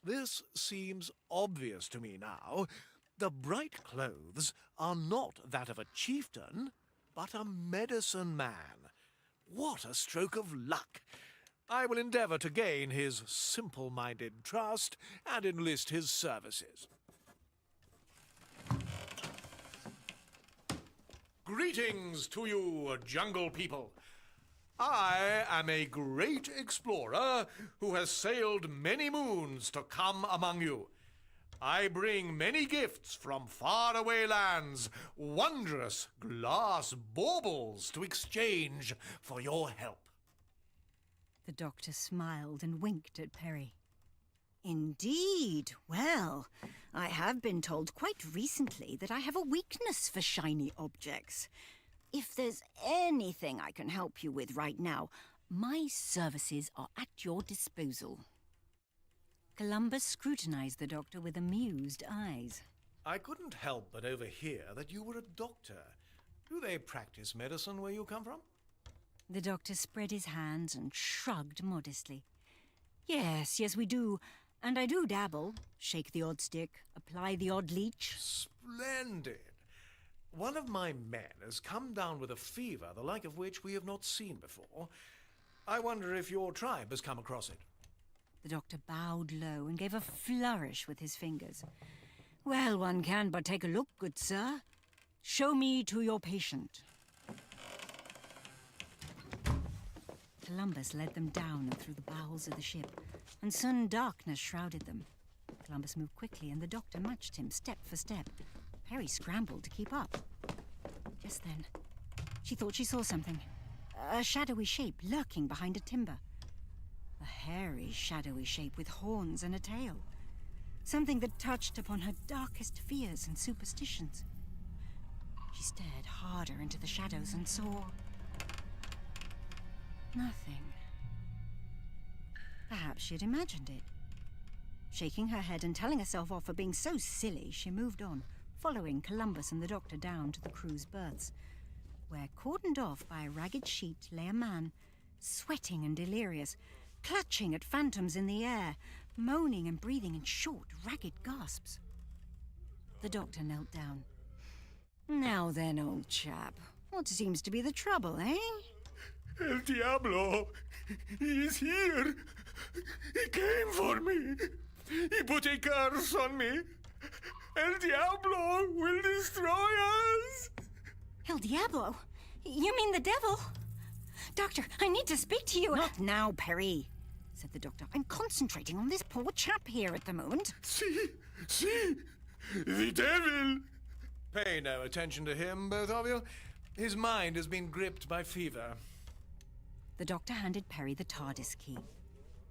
This seems obvious to me now. The bright clothes are not that of a chieftain, but a medicine man. What a stroke of luck! I will endeavour to gain his simple-minded trust and enlist his services. Greetings to you, jungle people. I am a great explorer who has sailed many moons to come among you. I bring many gifts from faraway lands, wondrous glass baubles to exchange for your help. The doctor smiled and winked at Perry. Indeed. Well, I have been told quite recently that I have a weakness for shiny objects. If there's anything I can help you with right now, my services are at your disposal. Columbus scrutinized the doctor with amused eyes. I couldn't help but overhear that you were a doctor. Do they practice medicine where you come from? The doctor spread his hands and shrugged modestly. Yes, we do. And I do dabble. Shake the odd stick, apply the odd leech. Splendid. One of my men has come down with a fever the like of which we have not seen before. I wonder if your tribe has come across it. The doctor bowed low and gave a flourish with his fingers. Well, one can but take a look, good sir. Show me to your patient. Columbus led them down and through the bowels of the ship, and soon darkness shrouded them. Columbus moved quickly, and the doctor matched him step for step. Perry scrambled to keep up. Just then, she thought she saw something. A shadowy shape lurking behind a timber. A hairy, shadowy shape with horns and a tail. Something that touched upon her darkest fears and superstitions. She stared harder into the shadows and saw... nothing. Perhaps she had imagined it. Shaking her head and telling herself off for being so silly, she moved on, following Columbus and the doctor down to the crew's berths, where, cordoned off by a ragged sheet, lay a man, sweating and delirious, clutching at phantoms in the air, moaning and breathing in short, ragged gasps. The doctor knelt down. Now then, old chap, what seems to be the trouble, eh? El Diablo! He is here! He came for me! He put a curse on me! El Diablo will destroy us! El Diablo? You mean the devil? Doctor, I need to speak to you. Not now, Perry, said the doctor. I'm concentrating on this poor chap here at the moment. See! The devil! Pay no attention to him, both of you. His mind has been gripped by fever. The doctor handed Perry the TARDIS key.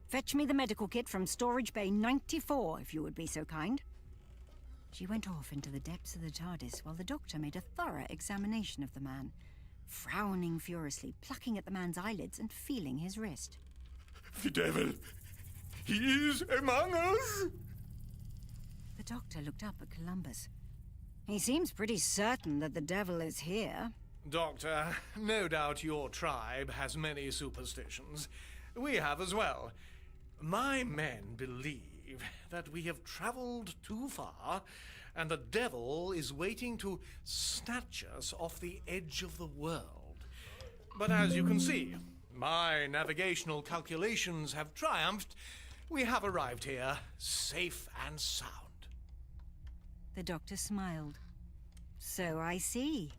Fetch me the medical kit from storage bay 94, if you would be so kind. She went off into the depths of the TARDIS while the doctor made a thorough examination of the man, frowning furiously, plucking at the man's eyelids and feeling his wrist. The devil! He is among us! The doctor looked up at Columbus. He seems pretty certain that the devil is here. Doctor, no doubt your tribe has many superstitions. We have as well. My men believe that we have traveled too far, and the devil is waiting to snatch us off the edge of the world. But as you can see, my navigational calculations have triumphed. We have arrived here, safe and sound. The doctor smiled. So I see.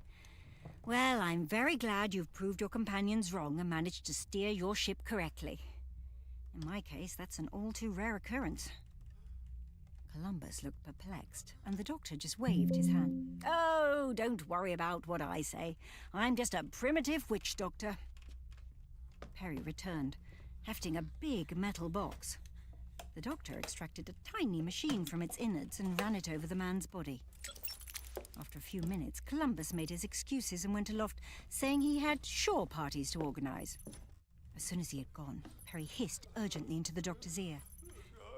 Well, I'm very glad you've proved your companions wrong and managed to steer your ship correctly. In my case, that's an all-too-rare occurrence. Columbus looked perplexed, and the doctor just waved his hand. Oh, don't worry about what I say. I'm just a primitive witch doctor. Perry returned, hefting a big metal box. The doctor extracted a tiny machine from its innards and ran it over the man's body. After a few minutes, Columbus made his excuses and went aloft, saying he had shore parties to organize. As soon as he had gone, Perry hissed urgently into the doctor's ear.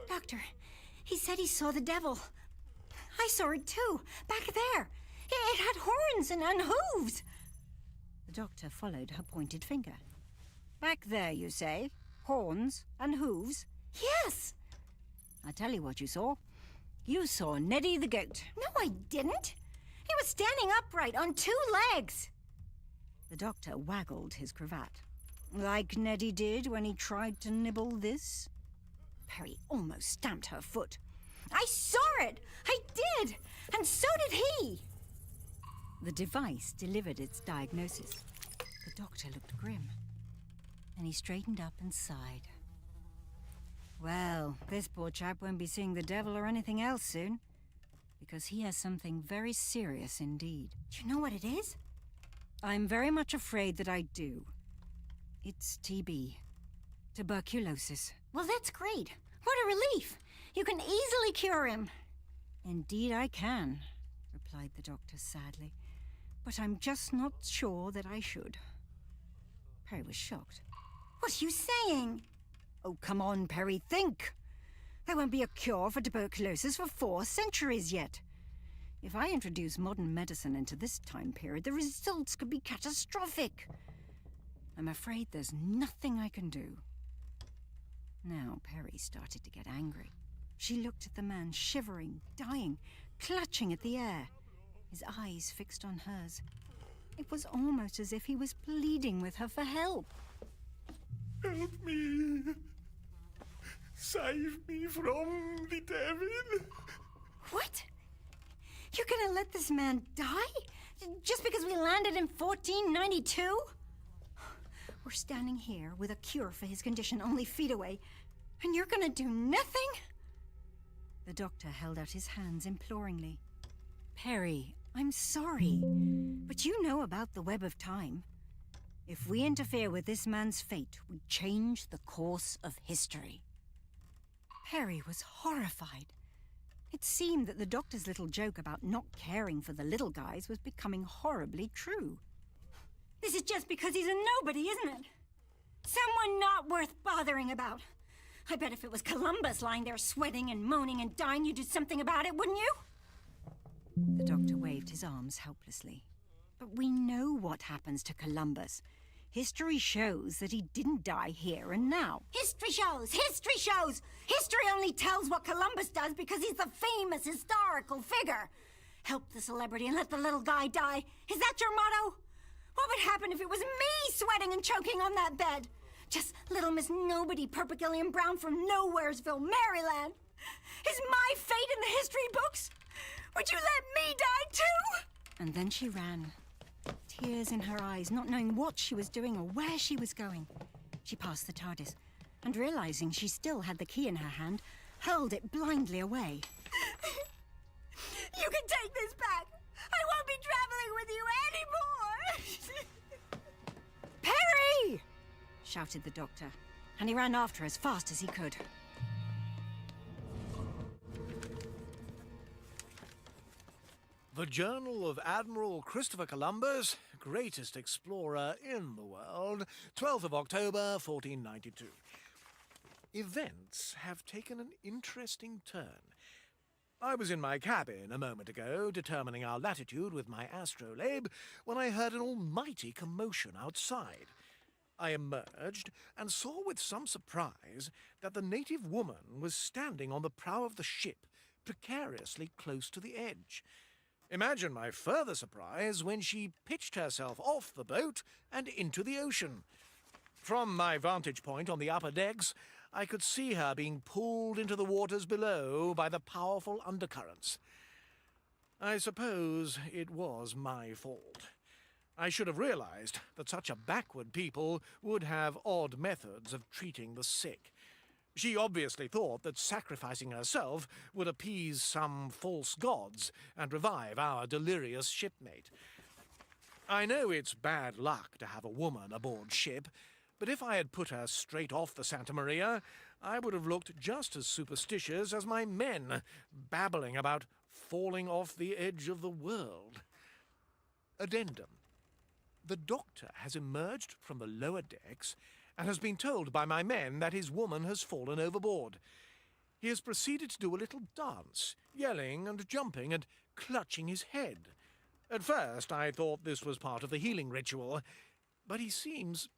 Doctor, he said he saw the devil. I saw it too, back there. It had horns and hooves. The doctor followed her pointed finger. Back there, you say? Horns and hooves? Yes! A tell you what you saw. You saw Neddy the goat. No, I didn't. He was standing upright on 2 legs. The doctor waggled his cravat. Like Neddy did when he tried to nibble this. Perry almost stamped her foot. I saw it! I did! And so did he! The device delivered its diagnosis. The doctor looked grim. Then he straightened up and sighed. Well, this poor chap won't be seeing the devil or anything else soon, because he has something very serious indeed. Do you know what it is? I'm very much afraid that I do. It's TB. Tuberculosis. Well, that's great. What a relief. You can easily cure him. Indeed I can, replied the doctor sadly. But I'm just not sure that I should. Perry was shocked. What are you saying? Oh, come on, Perry, think! There won't be a cure for tuberculosis for 4 centuries yet. If I introduce modern medicine into this time period, the results could be catastrophic. I'm afraid there's nothing I can do. Now Perry started to get angry. She looked at the man, shivering, dying, clutching at the air, his eyes fixed on hers. It was almost as if he was pleading with her for help. Help me. Save me from the devil. What? You're gonna let this man die? Just because we landed in 1492? We're standing here with a cure for his condition only feet away, and you're gonna do nothing? The doctor held out his hands imploringly. Perry, I'm sorry, but you know about the web of time. If we interfere with this man's fate, we change the course of history. Perry was horrified. It seemed that the doctor's little joke about not caring for the little guys was becoming horribly true. This is just because he's a nobody, isn't it? Someone not worth bothering about. I bet if it was Columbus lying there sweating and moaning and dying, you'd do something about it, wouldn't you? The doctor waved his arms helplessly. But we know what happens to Columbus. History shows that he didn't die here and now. History shows! History shows! History only tells what Columbus does because he's the famous historical figure. Help the celebrity and let the little guy die. Is that your motto? What would happen if it was me sweating and choking on that bed? Just little Miss Nobody Perpigillion Brown from Nowheresville, Maryland. Is my fate in the history books? Would you let me die too? And then she ran, tears in her eyes, not knowing what she was doing or where she was going. She passed the TARDIS, and realizing she still had the key in her hand, hurled it blindly away. You can take this back. I won't be traveling with you anymore. Perry! Shouted the doctor, and he ran after as fast as he could. The Journal of Admiral Christopher Columbus, greatest explorer in the world, 12th of October, 1492. Events have taken an interesting turn. I was in my cabin a moment ago, determining our latitude with my astrolabe, when I heard an almighty commotion outside. I emerged and saw with some surprise that the native woman was standing on the prow of the ship, precariously close to the edge. Imagine my further surprise when she pitched herself off the boat and into the ocean. From my vantage point on the upper decks, I could see her being pulled into the waters below by the powerful undercurrents. I suppose it was my fault. I should have realized that such a backward people would have odd methods of treating the sick. She obviously thought that sacrificing herself would appease some false gods and revive our delirious shipmate. I know it's bad luck to have a woman aboard ship, but if I had put her straight off the Santa Maria, I would have looked just as superstitious as my men, babbling about falling off the edge of the world. Addendum. The doctor has emerged from the lower decks and has been told by my men that his woman has fallen overboard. He has proceeded to do a little dance, yelling and jumping and clutching his head. At first I thought this was part of the healing ritual, but he seems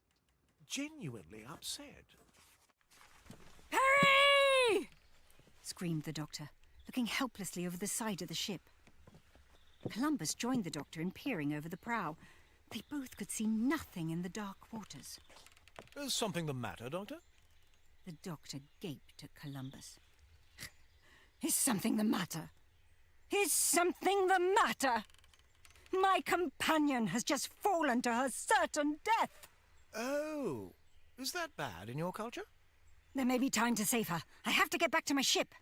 genuinely upset. Perry! screamed the doctor, looking helplessly over the side of the ship. Columbus joined the doctor in peering over the prow. They both could see nothing in the dark waters. Is something the matter, Doctor? The doctor gaped at Columbus. Is something the matter? Is something the matter? My companion has just fallen to her certain death. Oh, is that bad in your culture? There may be time to save her. I have to get back to my ship.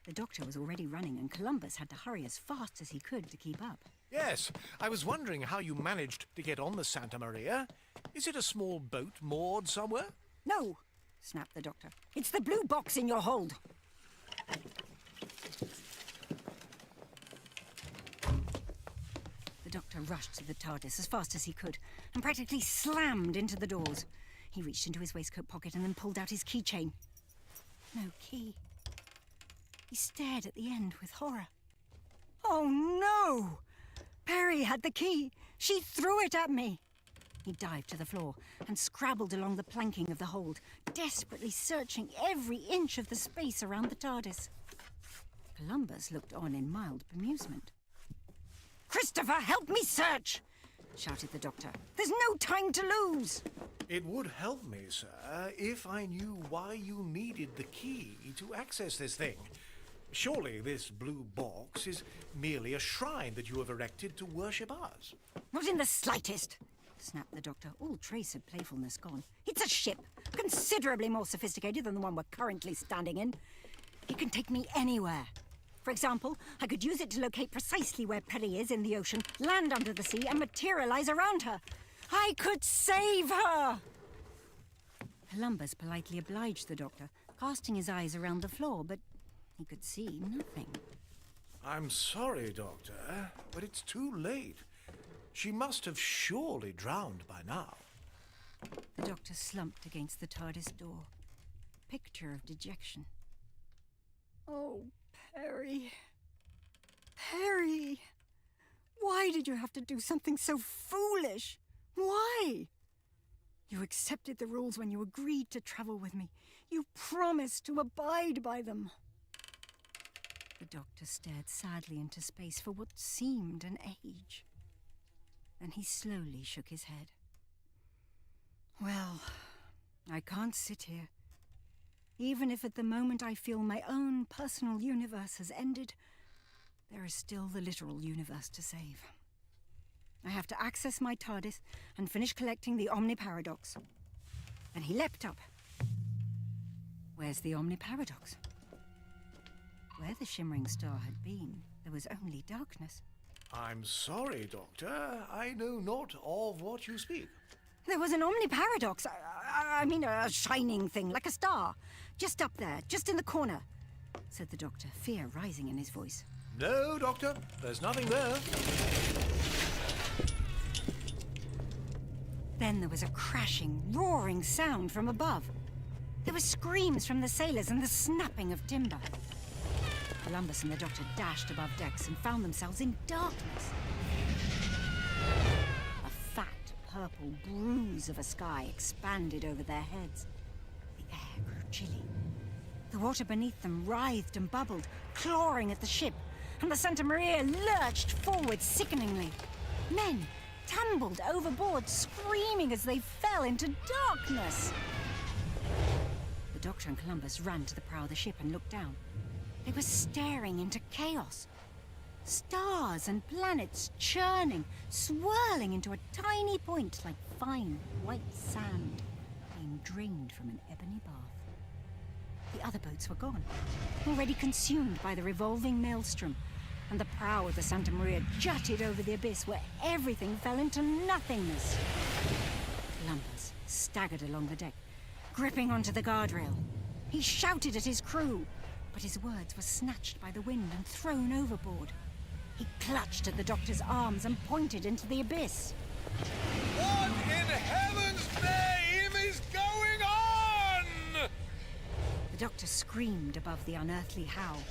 The doctor was already running, and Columbus had to hurry as fast as he could to keep up. Yes, I was wondering how you managed to get on the Santa Maria. Is it a small boat moored somewhere? No, snapped the doctor. It's the blue box in your hold. The doctor rushed to the TARDIS as fast as he could and practically slammed into the doors. He reached into his waistcoat pocket and then pulled out his keychain. No key. He stared at the end with horror. Oh no! Perry had the key. She threw it at me. He dived to the floor and scrabbled along the planking of the hold, desperately searching every inch of the space around the TARDIS. Columbus looked on in mild bemusement. "Christopher, help me search!" shouted the doctor. "There's no time to lose!" It would help me, sir, if I knew why you needed the key to access this thing. Surely this blue box is merely a shrine that you have erected to worship us. "Not in the slightest," snapped the doctor, all trace of playfulness gone. "It's a ship, considerably more sophisticated than the one we're currently standing in. It can take me anywhere. For example, I could use it to locate precisely where Perry is in the ocean, land under the sea, and materialize around her. I could save her!" Columbus politely obliged the doctor, casting his eyes around the floor, but he could see nothing. I'm sorry, Doctor, but it's too late. She must have surely drowned by now. The doctor slumped against the TARDIS door, picture of dejection. "Oh, Perry. Perry! Why did you have to do something so foolish? Why? You accepted the rules when you agreed to travel with me. You promised to abide by them." The doctor stared sadly into space for what seemed an age. Then he slowly shook his head. "Well, I can't sit here. Even if at the moment I feel my own personal universe has ended, there is still the literal universe to save. I have to access my TARDIS and finish collecting the Omniparadox." And he leapt up. Where's the Omniparadox? Where the shimmering star had been, there was only darkness. I'm sorry, Doctor. I know not of what you speak. There was an Omniparadox. I mean, a shining thing, like a star. Just up there, just in the corner, said the doctor, fear rising in his voice. No, Doctor. There's nothing there. Then there was a crashing, roaring sound from above. There were screams from the sailors and the snapping of timber. Columbus and the doctor dashed above decks and found themselves in darkness. A fat, purple bruise of a sky expanded over their heads. The air grew chilly. The water beneath them writhed and bubbled, clawing at the ship, and the Santa Maria lurched forward sickeningly. Men tumbled overboard, screaming as they fell into darkness. The doctor and Columbus ran to the prow of the ship and looked down. They were staring into chaos. Stars and planets churning, swirling into a tiny point like fine white sand being drained from an ebony bath. The other boats were gone, already consumed by the revolving maelstrom, and the prow of the Santa Maria jutted over the abyss where everything fell into nothingness. Columbus staggered along the deck, gripping onto the guardrail. He shouted at his crew, but his words were snatched by the wind and thrown overboard. He clutched at the doctor's arms and pointed into the abyss. What in heaven's name is going on? The doctor screamed above the unearthly howl.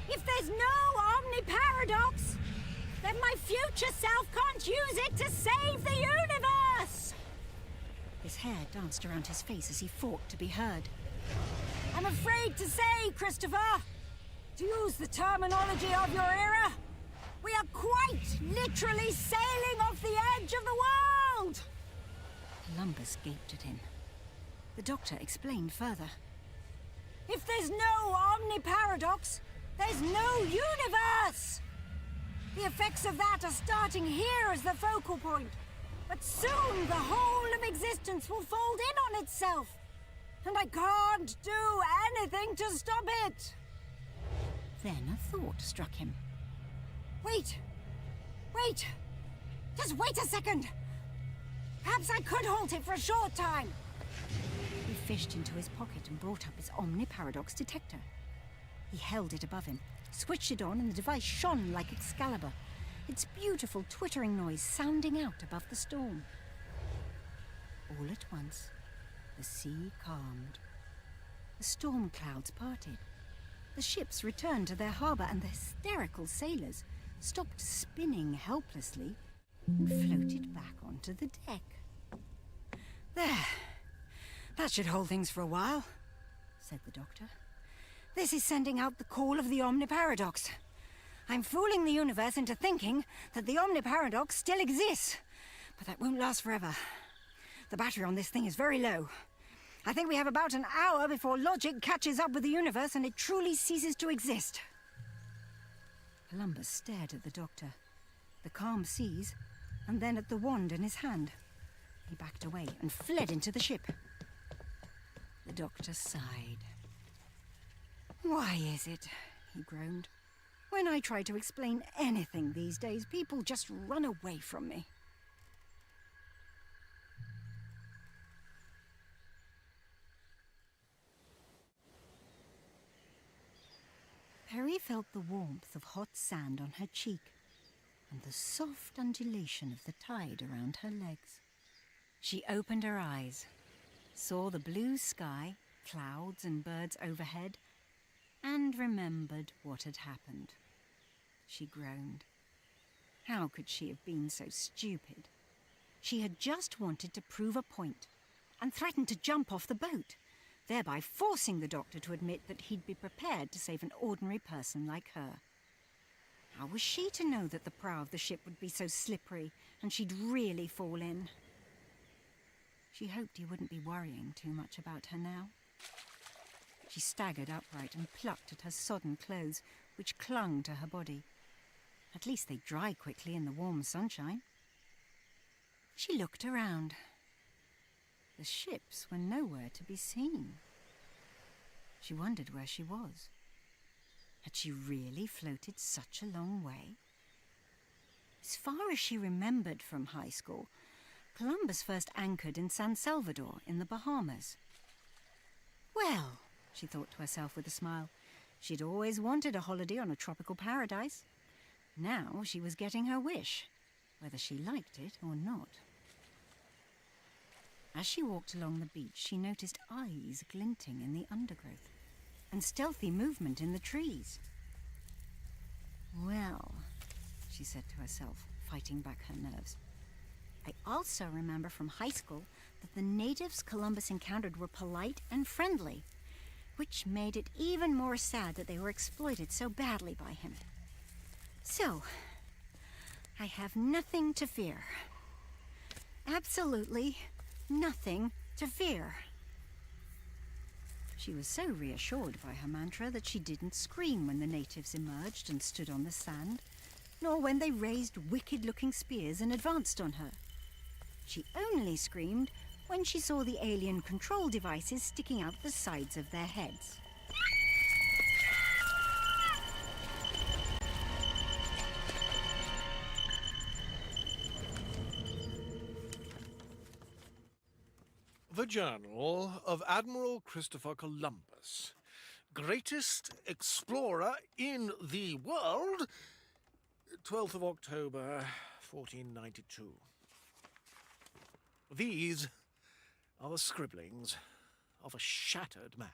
"If there's no Omniparadox, then my future self can't use it to save the universe!" His hair danced around his face as he fought to be heard. I'm afraid to say, Christopher, to use the terminology of your era, we are quite literally sailing off the edge of the world! Columbus gaped at him. The doctor explained further. If there's no omniparadox, there's no universe! The effects of that are starting here as the focal point. But soon the whole of existence will fold in on itself. And I can't do anything to stop it. Then a thought struck him. Wait. Just wait a second. Perhaps I could halt it for a short time. He fished into his pocket and brought up his omniparadox detector. He held it above him, switched it on, and the device shone like Excalibur, its beautiful twittering noise sounding out above the storm. All at once, the sea calmed. The storm clouds parted. The ships returned to their harbor, and the hysterical sailors stopped spinning helplessly and floated back onto the deck. There. That should hold things for a while, said the doctor. This is sending out the call of the omniparadox. I'm fooling the universe into thinking that the omniparadox still exists. But that won't last forever. The battery on this thing is very low. I think we have about an hour before logic catches up with the universe and it truly ceases to exist. Columbus stared at the doctor, the calm seas, and then at the wand in his hand. He backed away and fled into the ship. The doctor sighed. Why is it, he groaned, when I try to explain anything these days, people just run away from me? Perry felt the warmth of hot sand on her cheek and the soft undulation of the tide around her legs. She opened her eyes, saw the blue sky, clouds and birds overhead, and remembered what had happened. She groaned. How could she have been so stupid? She had just wanted to prove a point and threatened to jump off the boat, thereby forcing the doctor to admit that he'd be prepared to save an ordinary person like her. How was she to know that the prow of the ship would be so slippery and she'd really fall in? She hoped he wouldn't be worrying too much about her now. She staggered upright and plucked at her sodden clothes, which clung to her body. At least they'd dry quickly in the warm sunshine. She looked around. The ships were nowhere to be seen. She wondered where she was. Had she really floated such a long way? As far as she remembered from high school, Columbus first anchored in San Salvador in the Bahamas. Well, she thought to herself with a smile, she'd always wanted a holiday on a tropical paradise. Now she was getting her wish, whether she liked it or not. As she walked along the beach, she noticed eyes glinting in the undergrowth and stealthy movement in the trees. Well, she said to herself, fighting back her nerves, I also remember from high school that the natives Columbus encountered were polite and friendly, which made it even more sad that they were exploited so badly by him. So, I have nothing to fear. Absolutely nothing to fear. She was so reassured by her mantra that she didn't scream when the natives emerged and stood on the sand, nor when they raised wicked-looking spears and advanced on her. She only screamed when she saw the alien control devices sticking out the sides of their heads. The Journal of Admiral Christopher Columbus, greatest explorer in the world, 12th of October, 1492. These are the scribblings of a shattered man.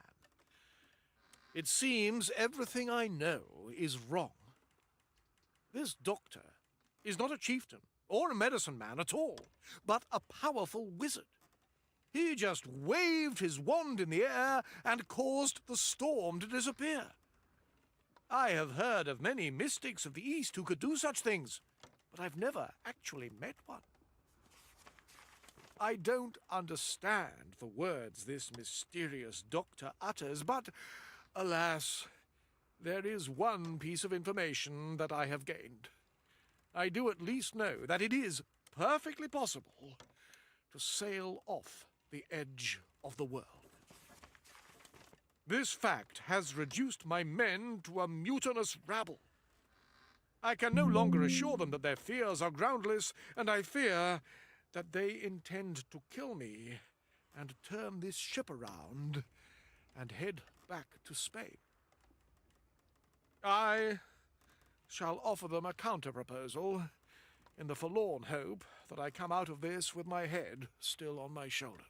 It seems everything I know is wrong. This doctor is not a chieftain or a medicine man at all, but a powerful wizard. He just waved his wand in the air and caused the storm to disappear. I have heard of many mystics of the East who could do such things, but I've never actually met one. I don't understand the words this mysterious doctor utters, but, alas, there is one piece of information that I have gained. I do at least know that it is perfectly possible to sail off the edge of the world. This fact has reduced my men to a mutinous rabble. I can no longer assure them that their fears are groundless, and I fear that they intend to kill me and turn this ship around and head back to Spain. I shall offer them a counter-proposal in the forlorn hope that I come out of this with my head still on my shoulders.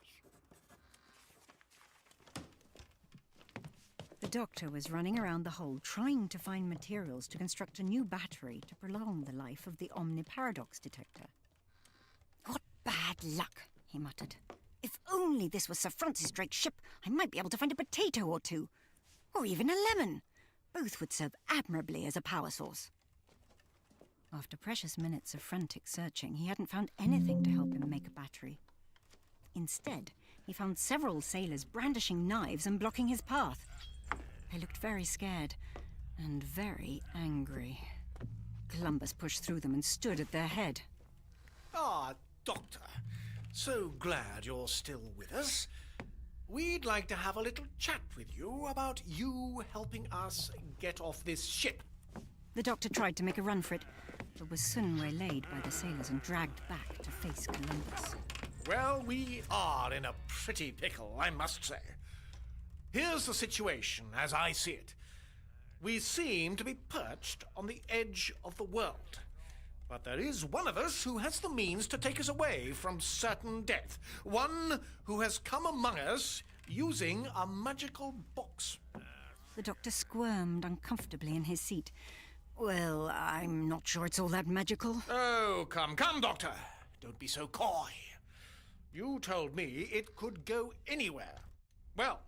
The doctor was running around the hold trying to find materials to construct a new battery to prolong the life of the omniparadox detector. What bad luck, he muttered. If only this was Sir Francis Drake's ship, I might be able to find a potato or two. Or even a lemon. Both would serve admirably as a power source. After precious minutes of frantic searching, he hadn't found anything to help him make a battery. Instead, he found several sailors brandishing knives and blocking his path. They looked very scared and very angry. Columbus pushed through them and stood at their head. Ah, Doctor, so glad you're still with us. We'd like to have a little chat with you about you helping us get off this ship. The doctor tried to make a run for it, but was soon waylaid by the sailors and dragged back to face Columbus. Well, we are in a pretty pickle, I must say. Here's the situation as I see it. We seem to be perched on the edge of the world. But there is one of us who has the means to take us away from certain death. One who has come among us using a magical box. The doctor squirmed uncomfortably in his seat. Well, I'm not sure it's all that magical. Oh, come, Doctor. Don't be so coy. You told me it could go anywhere. Well,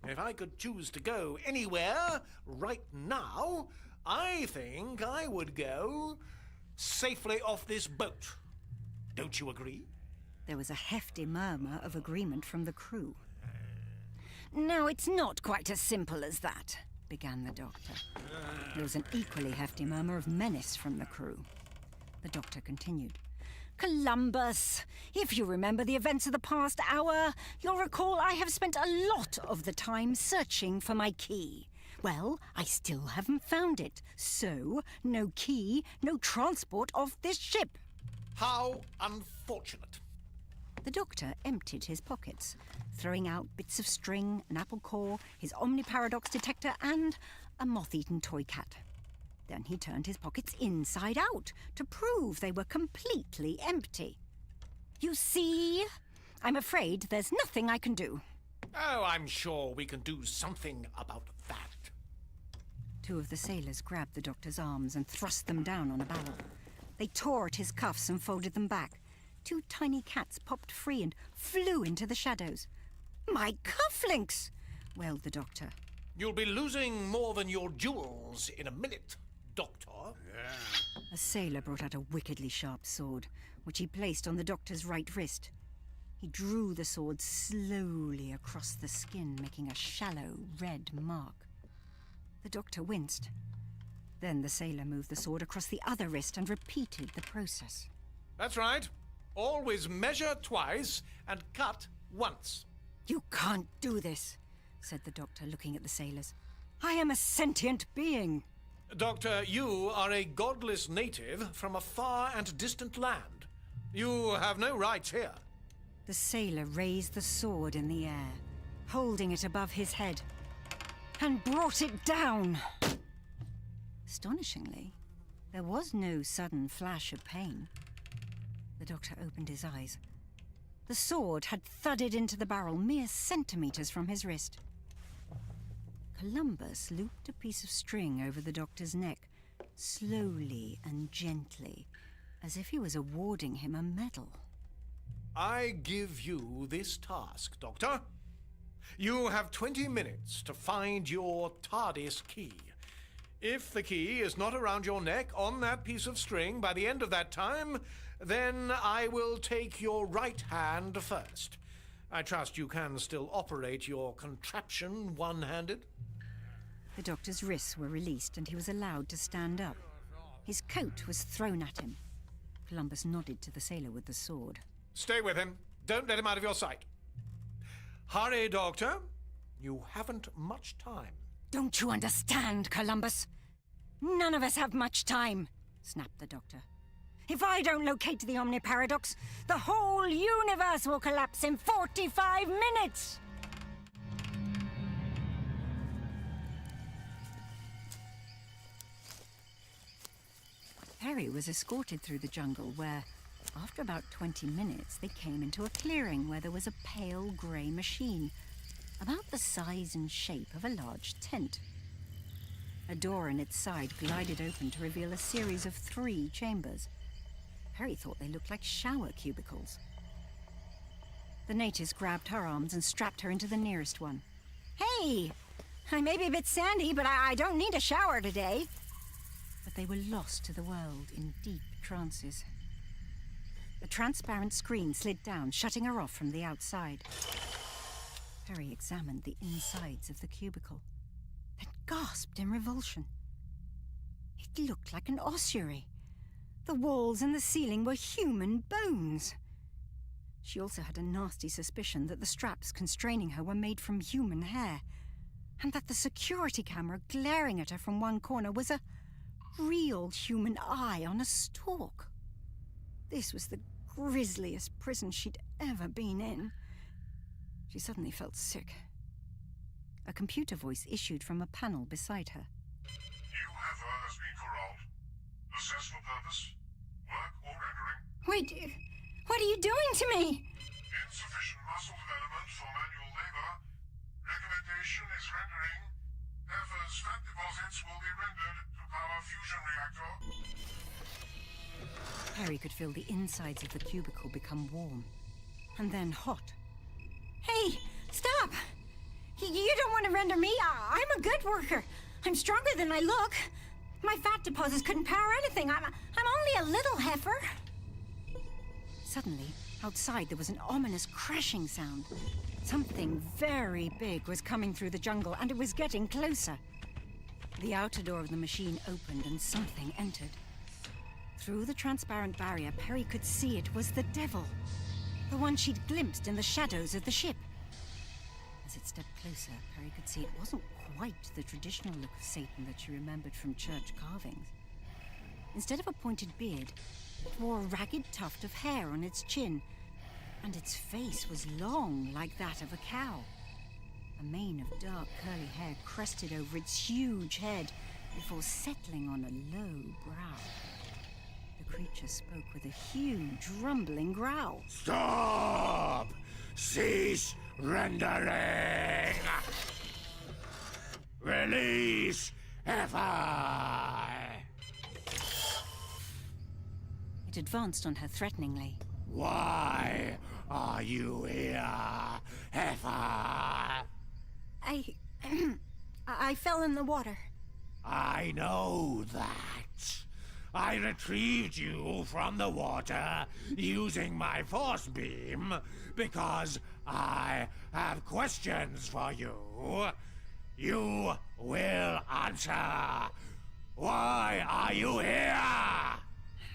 if I could choose to go anywhere right now, I think I would go safely off this boat. Don't you agree? There was a hefty murmur of agreement from the crew. Now, it's not quite as simple as that, began the doctor. There was an equally hefty murmur of menace from the crew. The doctor continued. Columbus, if you remember the events of the past hour, you'll recall I have spent a lot of the time searching for my key. Well, I still haven't found it, so no key, no transport of this ship. How unfortunate. The doctor emptied his pockets, throwing out bits of string, an apple core, his omniparadox detector, and a moth-eaten toy cat. Then he turned his pockets inside out to prove they were completely empty. You see, I'm afraid there's nothing I can do. Oh, I'm sure we can do something about that. Two of the sailors grabbed the doctor's arms and thrust them down on a barrel. They tore at his cuffs and folded them back. Two tiny cats popped free and flew into the shadows. My cufflinks! Wailed the doctor. You'll be losing more than your jewels in a minute, Doctor. A sailor brought out a wickedly sharp sword, which he placed on the doctor's right wrist. He drew the sword slowly across the skin, making a shallow red mark. The doctor winced. Then the sailor moved the sword across the other wrist and repeated the process. That's right. Always measure twice and cut once. You can't do this, said the doctor, looking at the sailors. I am a sentient being. Doctor, you are a godless native from a far and distant land. You have no rights here. The sailor raised the sword in the air, holding it above his head, and brought it down. Astonishingly, there was no sudden flash of pain. The doctor opened his eyes. The sword had thudded into the barrel mere centimeters from his wrist. Columbus looped a piece of string over the doctor's neck, slowly and gently, as if he was awarding him a medal. I give you this task, Doctor. You have 20 minutes to find your TARDIS key. If the key is not around your neck on that piece of string by the end of that time, then I will take your right hand first. I trust you can still operate your contraption one-handed? The doctor's wrists were released and he was allowed to stand up. His coat was thrown at him. Columbus nodded to the sailor with the sword. Stay with him. Don't let him out of your sight. Hurry, Doctor. You haven't much time. Don't you understand, Columbus? None of us have much time, snapped the doctor. If I don't locate the Omniparadox, the whole universe will collapse in 45 minutes! Perry was escorted through the jungle where, after about 20 minutes, they came into a clearing where there was a pale grey machine, about the size and shape of a large tent. A door in its side glided open to reveal a series of 3 chambers. Perry thought they looked like shower cubicles. The natives grabbed her arms and strapped her into the nearest one. Hey! I may be a bit sandy, but I don't need a shower today. But they were lost to the world in deep trances. A transparent screen slid down, shutting her off from the outside. Perry examined the insides of the cubicle, then gasped in revulsion. It looked like an ossuary. The walls and the ceiling were human bones. She also had a nasty suspicion that the straps constraining her were made from human hair, and that the security camera glaring at her from one corner was a real human eye on a stalk. This was the grisliest prison she'd ever been in. She suddenly felt sick. A computer voice issued from a panel beside her. New heifer has been corralled. Assessed for purpose. Work or rendering. Wait, what are you doing to me? Insufficient muscle development for manual labor. Recommendation is rendering. Heifer's fat deposits will be rendered to power fusion reactor. Harry could feel the insides of the cubicle become warm, and then hot. Hey, stop! You don't want to render me. I'm a good worker. I'm stronger than I look. My fat deposits couldn't power anything. I'm only a little heifer. Suddenly, outside there was an ominous crashing sound. Something very big was coming through the jungle, and it was getting closer. The outer door of the machine opened and something entered. Through the transparent barrier, Perry could see it was the devil, the one she'd glimpsed in the shadows of the ship. As it stepped closer, Perry could see it wasn't quite the traditional look of Satan that she remembered from church carvings. Instead of a pointed beard, it wore a ragged tuft of hair on its chin, and its face was long like that of a cow. A mane of dark curly hair crested over its huge head before settling on a low brow. The creature spoke with a huge, rumbling growl. Stop! Cease rendering! Release heifer! It advanced on her threateningly. Why are you here, heifer? I fell in the water. I know that. I retrieved you from the water using my force beam because I have questions for you. You will answer. Why are you here?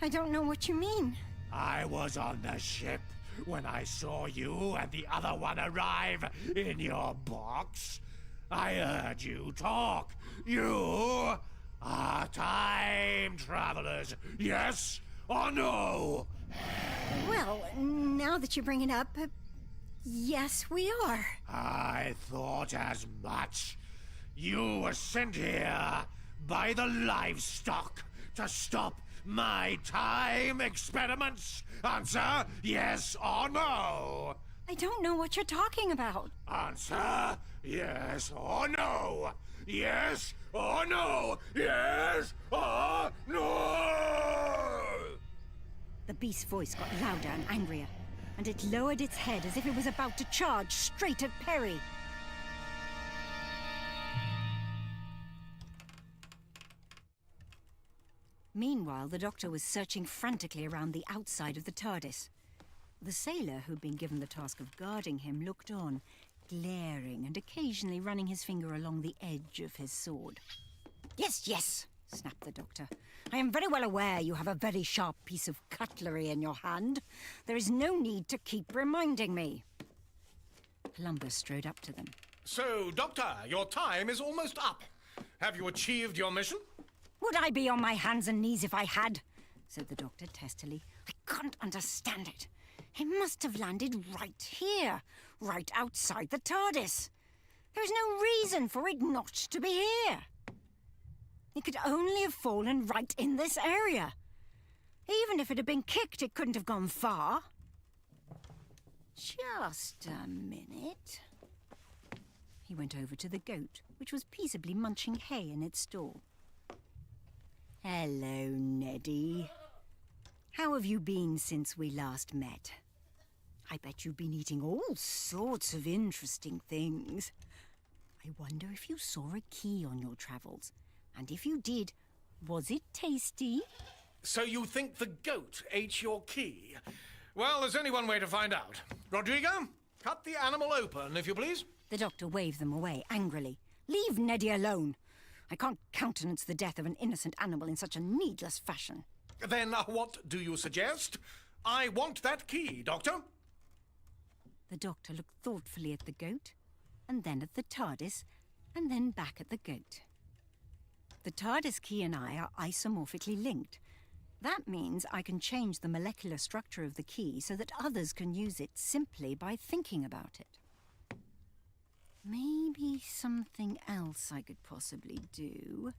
I don't know what you mean. I was on the ship when I saw you and the other one arrive in your box. I heard you talk. You are time travelers, yes or no? Well, now that you bring it up, yes, we are. I thought as much. You were sent here by the livestock to stop my time experiments. Answer yes or no. I don't know what you're talking about. Answer yes or no. Yes or no. Yes or no. The beast's voice got louder and angrier, and it lowered its head as if it was about to charge straight at Perry. Meanwhile, the Doctor was searching frantically around the outside of the TARDIS. The sailor who'd been given the task of guarding him looked on, glaring and occasionally running his finger along the edge of his sword. "Yes, yes," snapped the Doctor. "I am very well aware you have a very sharp piece of cutlery in your hand. There is no need to keep reminding me." Columbus strode up to them. So, Doctor, your time is almost up. Have you achieved your mission? "Would I be on my hands and knees if I had?" said the Doctor testily. "I can't understand it. It must have landed right here, right outside the TARDIS. There is no reason for it not to be here. It could only have fallen right in this area. Even if it had been kicked, it couldn't have gone far." "Just a minute." He went over to the goat, which was peaceably munching hay in its stall. "Hello, Neddy. How have you been since we last met? I bet you've been eating all sorts of interesting things. I wonder if you saw a key on your travels. And if you did, was it tasty?" So you think the goat ate your key? Well, there's only one way to find out. Rodrigo, cut the animal open, if you please. The Doctor waved them away angrily. "Leave Neddy alone. I can't countenance the death of an innocent animal in such a needless fashion." Then what do you suggest? I want that key, Doctor. The Doctor looked thoughtfully at the goat, and then at the TARDIS, and then back at the goat. The TARDIS key and I are isomorphically linked. That means I can change the molecular structure of the key so that others can use it simply by thinking about it. Maybe something else I could possibly do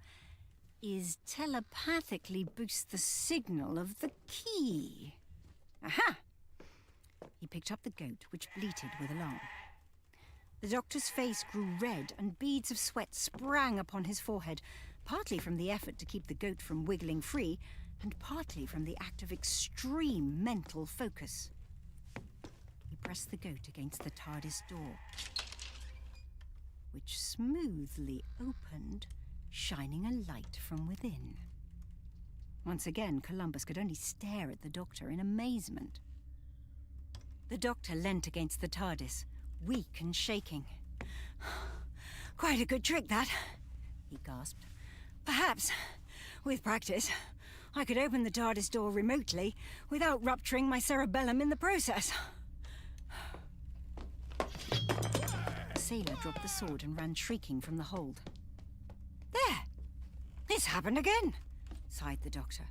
is telepathically boost the signal of the key. Aha! He picked up the goat, which bleated with alarm. The Doctor's face grew red and beads of sweat sprang upon his forehead, partly from the effort to keep the goat from wiggling free, and partly from the act of extreme mental focus. He pressed the goat against the TARDIS door, which smoothly opened, shining a light from within. Once again, Columbus could only stare at the Doctor in amazement. The Doctor leant against the TARDIS, weak and shaking. "Quite a good trick, that," he gasped. "Perhaps, with practice, I could open the TARDIS door remotely without rupturing my cerebellum in the process." The sailor dropped the sword and ran shrieking from the hold. "There! It's happened again," sighed the Doctor.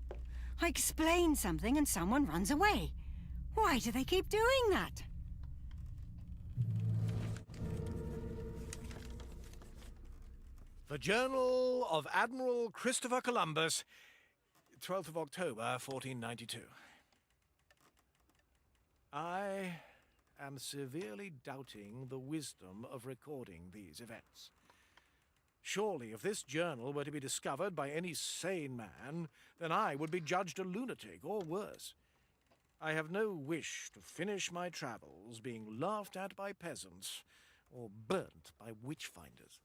"I explain something and someone runs away. Why do they keep doing that?" The Journal of Admiral Christopher Columbus, 12th of October, 1492. I am severely doubting the wisdom of recording these events. Surely, if this journal were to be discovered by any sane man, then I would be judged a lunatic, or worse. I have no wish to finish my travels being laughed at by peasants or burnt by witch-finders.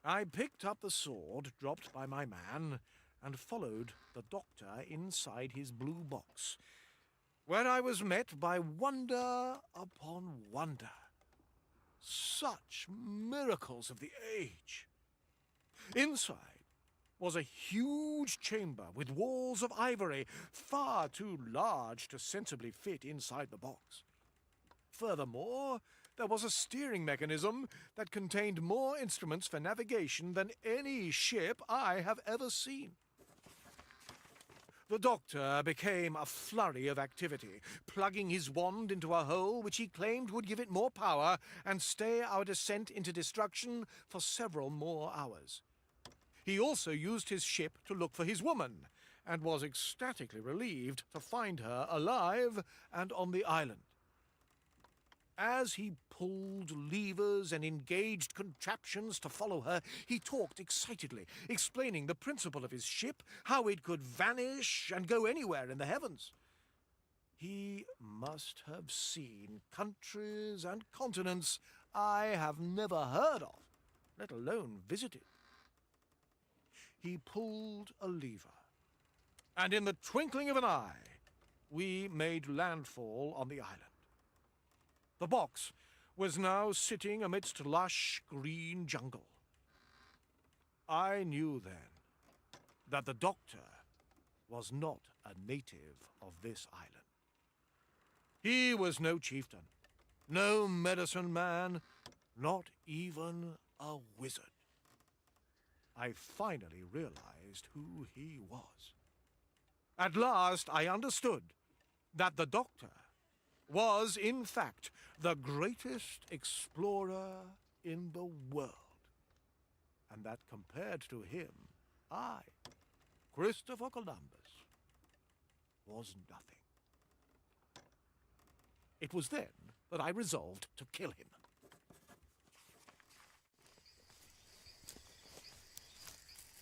I picked up the sword dropped by my man and followed the Doctor inside his blue box, where I was met by wonder upon wonder. Such miracles of the age! Inside was a huge chamber with walls of ivory, far too large to sensibly fit inside the box. Furthermore, there was a steering mechanism that contained more instruments for navigation than any ship I have ever seen. The Doctor became a flurry of activity, plugging his wand into a hole which he claimed would give it more power and stay our descent into destruction for several more hours. He also used his ship to look for his woman, and was ecstatically relieved to find her alive and on the island. As he pulled levers and engaged contraptions to follow her, he talked excitedly, explaining the principle of his ship, how it could vanish and go anywhere in the heavens. He must have seen countries and continents I have never heard of, let alone visited. He pulled a lever, and in the twinkling of an eye, we made landfall on the island. The box was now sitting amidst lush green jungle. I knew then that the doctor was not a native of this island. He was no chieftain, no medicine man, not even a wizard. I finally realized who he was. At last I understood that the doctor was, in fact, the greatest explorer in the world, and that compared to him, I, Christopher Columbus, was nothing. It was then that I resolved to kill him.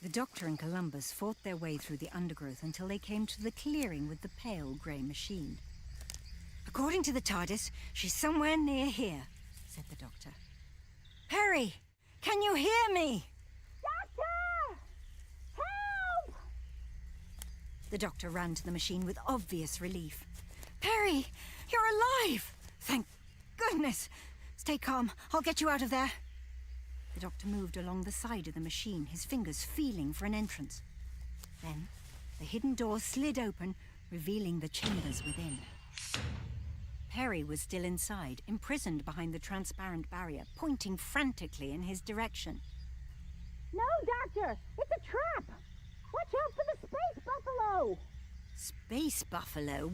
The doctor and Columbus fought their way through the undergrowth until they came to the clearing with the pale grey machine. "According to the TARDIS, she's somewhere near here," said the doctor. Perry, can you hear me? Doctor! Help! The doctor ran to the machine with obvious relief. Perry, you're alive! Thank goodness! Stay calm, I'll get you out of there. The doctor moved along the side of the machine, his fingers feeling for an entrance. Then, the hidden door slid open, revealing the chambers within. Perry was still inside, imprisoned behind the transparent barrier, pointing frantically in his direction. No, Doctor! It's a trap! Watch out for the space buffalo! Space buffalo?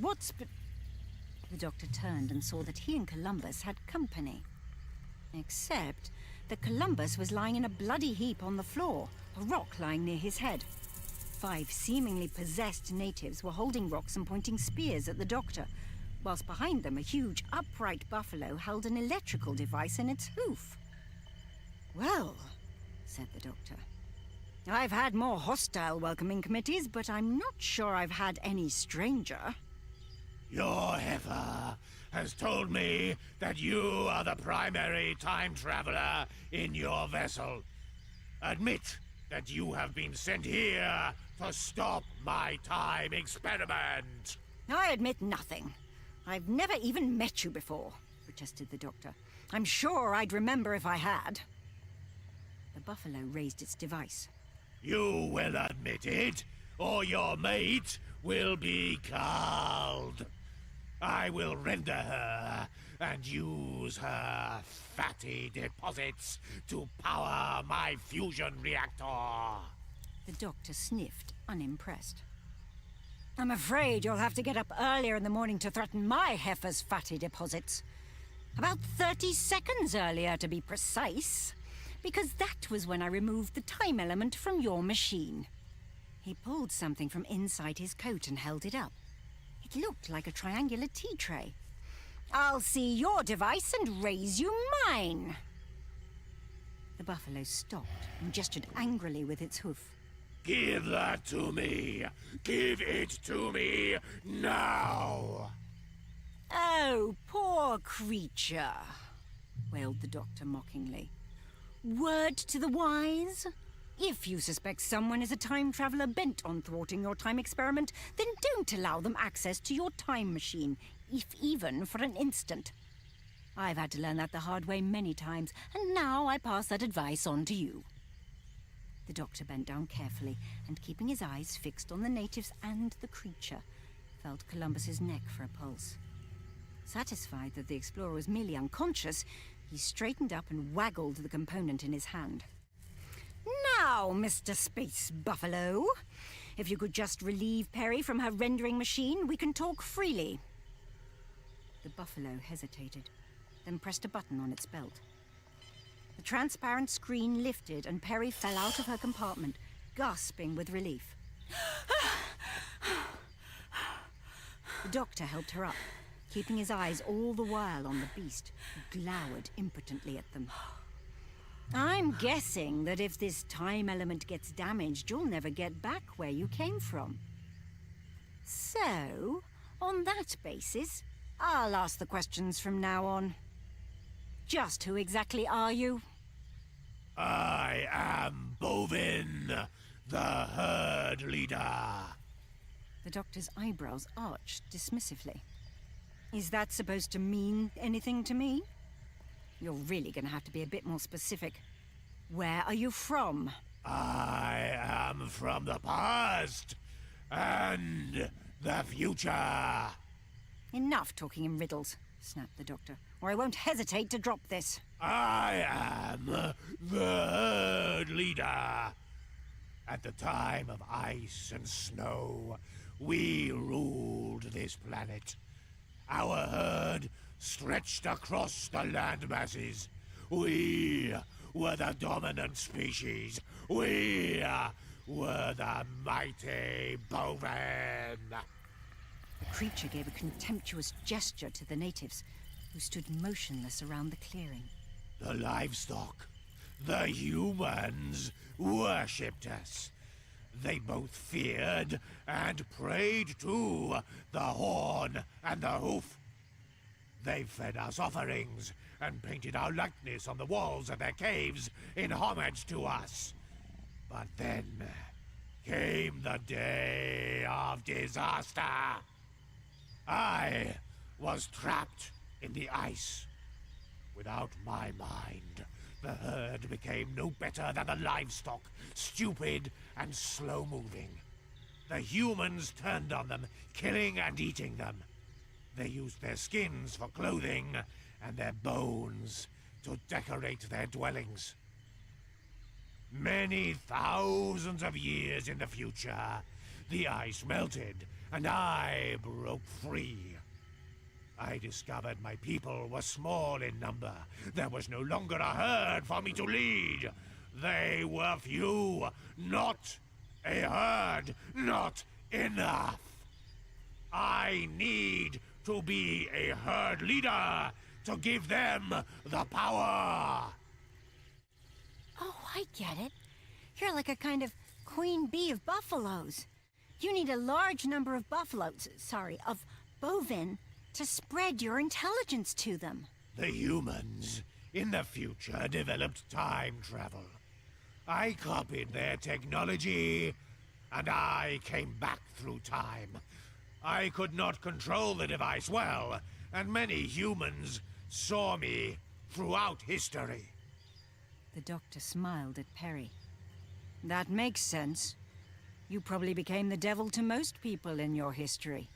The doctor turned and saw that he and Columbus had company. Except that Columbus was lying in a bloody heap on the floor, a rock lying near his head. 5 seemingly possessed natives were holding rocks and pointing spears at the doctor, whilst behind them a huge upright buffalo held an electrical device in its hoof. "Well," said the doctor, "I've had more hostile welcoming committees, but I'm not sure I've had any stranger." Your heifer has told me that you are the primary time traveler in your vessel. Admit that you have been sent here to stop my time experiment. "I admit nothing. I've never even met you before," protested the doctor. "I'm sure I'd remember if I had." The buffalo raised its device. You will admit it, or your mate will be culled. I will render her and use her fatty deposits to power my fusion reactor. The doctor sniffed, unimpressed. I'm afraid you'll have to get up earlier in the morning to threaten my heifer's fatty deposits. About 30 seconds earlier, to be precise. Because that was when I removed the time element from your machine. He pulled something from inside his coat and held it up. It looked like a triangular tea tray. I'll see your device and raise you mine. The buffalo stopped and gestured angrily with its hoof. Give that to me. Give it to me now. Oh, poor creature, wailed the doctor mockingly. Word to the wise? If you suspect someone is a time traveler bent on thwarting your time experiment, then don't allow them access to your time machine, if even for an instant. I've had to learn that the hard way many times, and now I pass that advice on to you. The doctor bent down carefully, and keeping his eyes fixed on the natives and the creature, felt Columbus's neck for a pulse. Satisfied that the explorer was merely unconscious, he straightened up and waggled the component in his hand. Now, Mr. Space Buffalo, if you could just relieve Perry from her rendering machine, we can talk freely. The buffalo hesitated, then pressed a button on its belt. The transparent screen lifted and Perry fell out of her compartment, gasping with relief. The doctor helped her up, keeping his eyes all the while on the beast, who glowered impotently at them. "I'm guessing that if this time element gets damaged, you'll never get back where you came from. So, On that basis, I'll ask the questions from now on. Just who exactly are you? I am Bovin, the herd leader. The doctor's eyebrows arched dismissively. Is that supposed to mean anything to me? You're really gonna have to be a bit more specific. Where are you from? I am from the past and the future. Enough talking in riddles, snapped the doctor, or I won't hesitate to drop this. I am the herd leader. At the time of ice and snow, we ruled this planet. Our herd stretched across the land masses. We were the dominant species. We were the mighty Bovin. The creature gave a contemptuous gesture to the natives, who stood motionless around the clearing. The livestock, the humans, worshipped us. They both feared and prayed to the horn and the hoof. They fed us offerings and painted our likeness on the walls of their caves in homage to us. But then came the day of disaster. I was trapped in the ice. Without my mind, the herd became no better than the livestock, stupid and slow-moving. The humans turned on them, killing and eating them. They used their skins for clothing and their bones to decorate their dwellings. Many thousands of years in the future, the ice melted and I broke free. I discovered my people were small in number. There was no longer a herd for me to lead. They were few, not a herd, not enough. I need to be a herd leader to give them the power. Oh, I get it. You're like a kind of queen bee of buffaloes. You need a large number of of bovin, to spread your intelligence to them. The humans in the future developed time travel. I copied their technology, and I came back through time. I could not control the device well, and many humans saw me throughout history. The doctor smiled at Perry. That makes sense. You probably became the devil to most people in your history.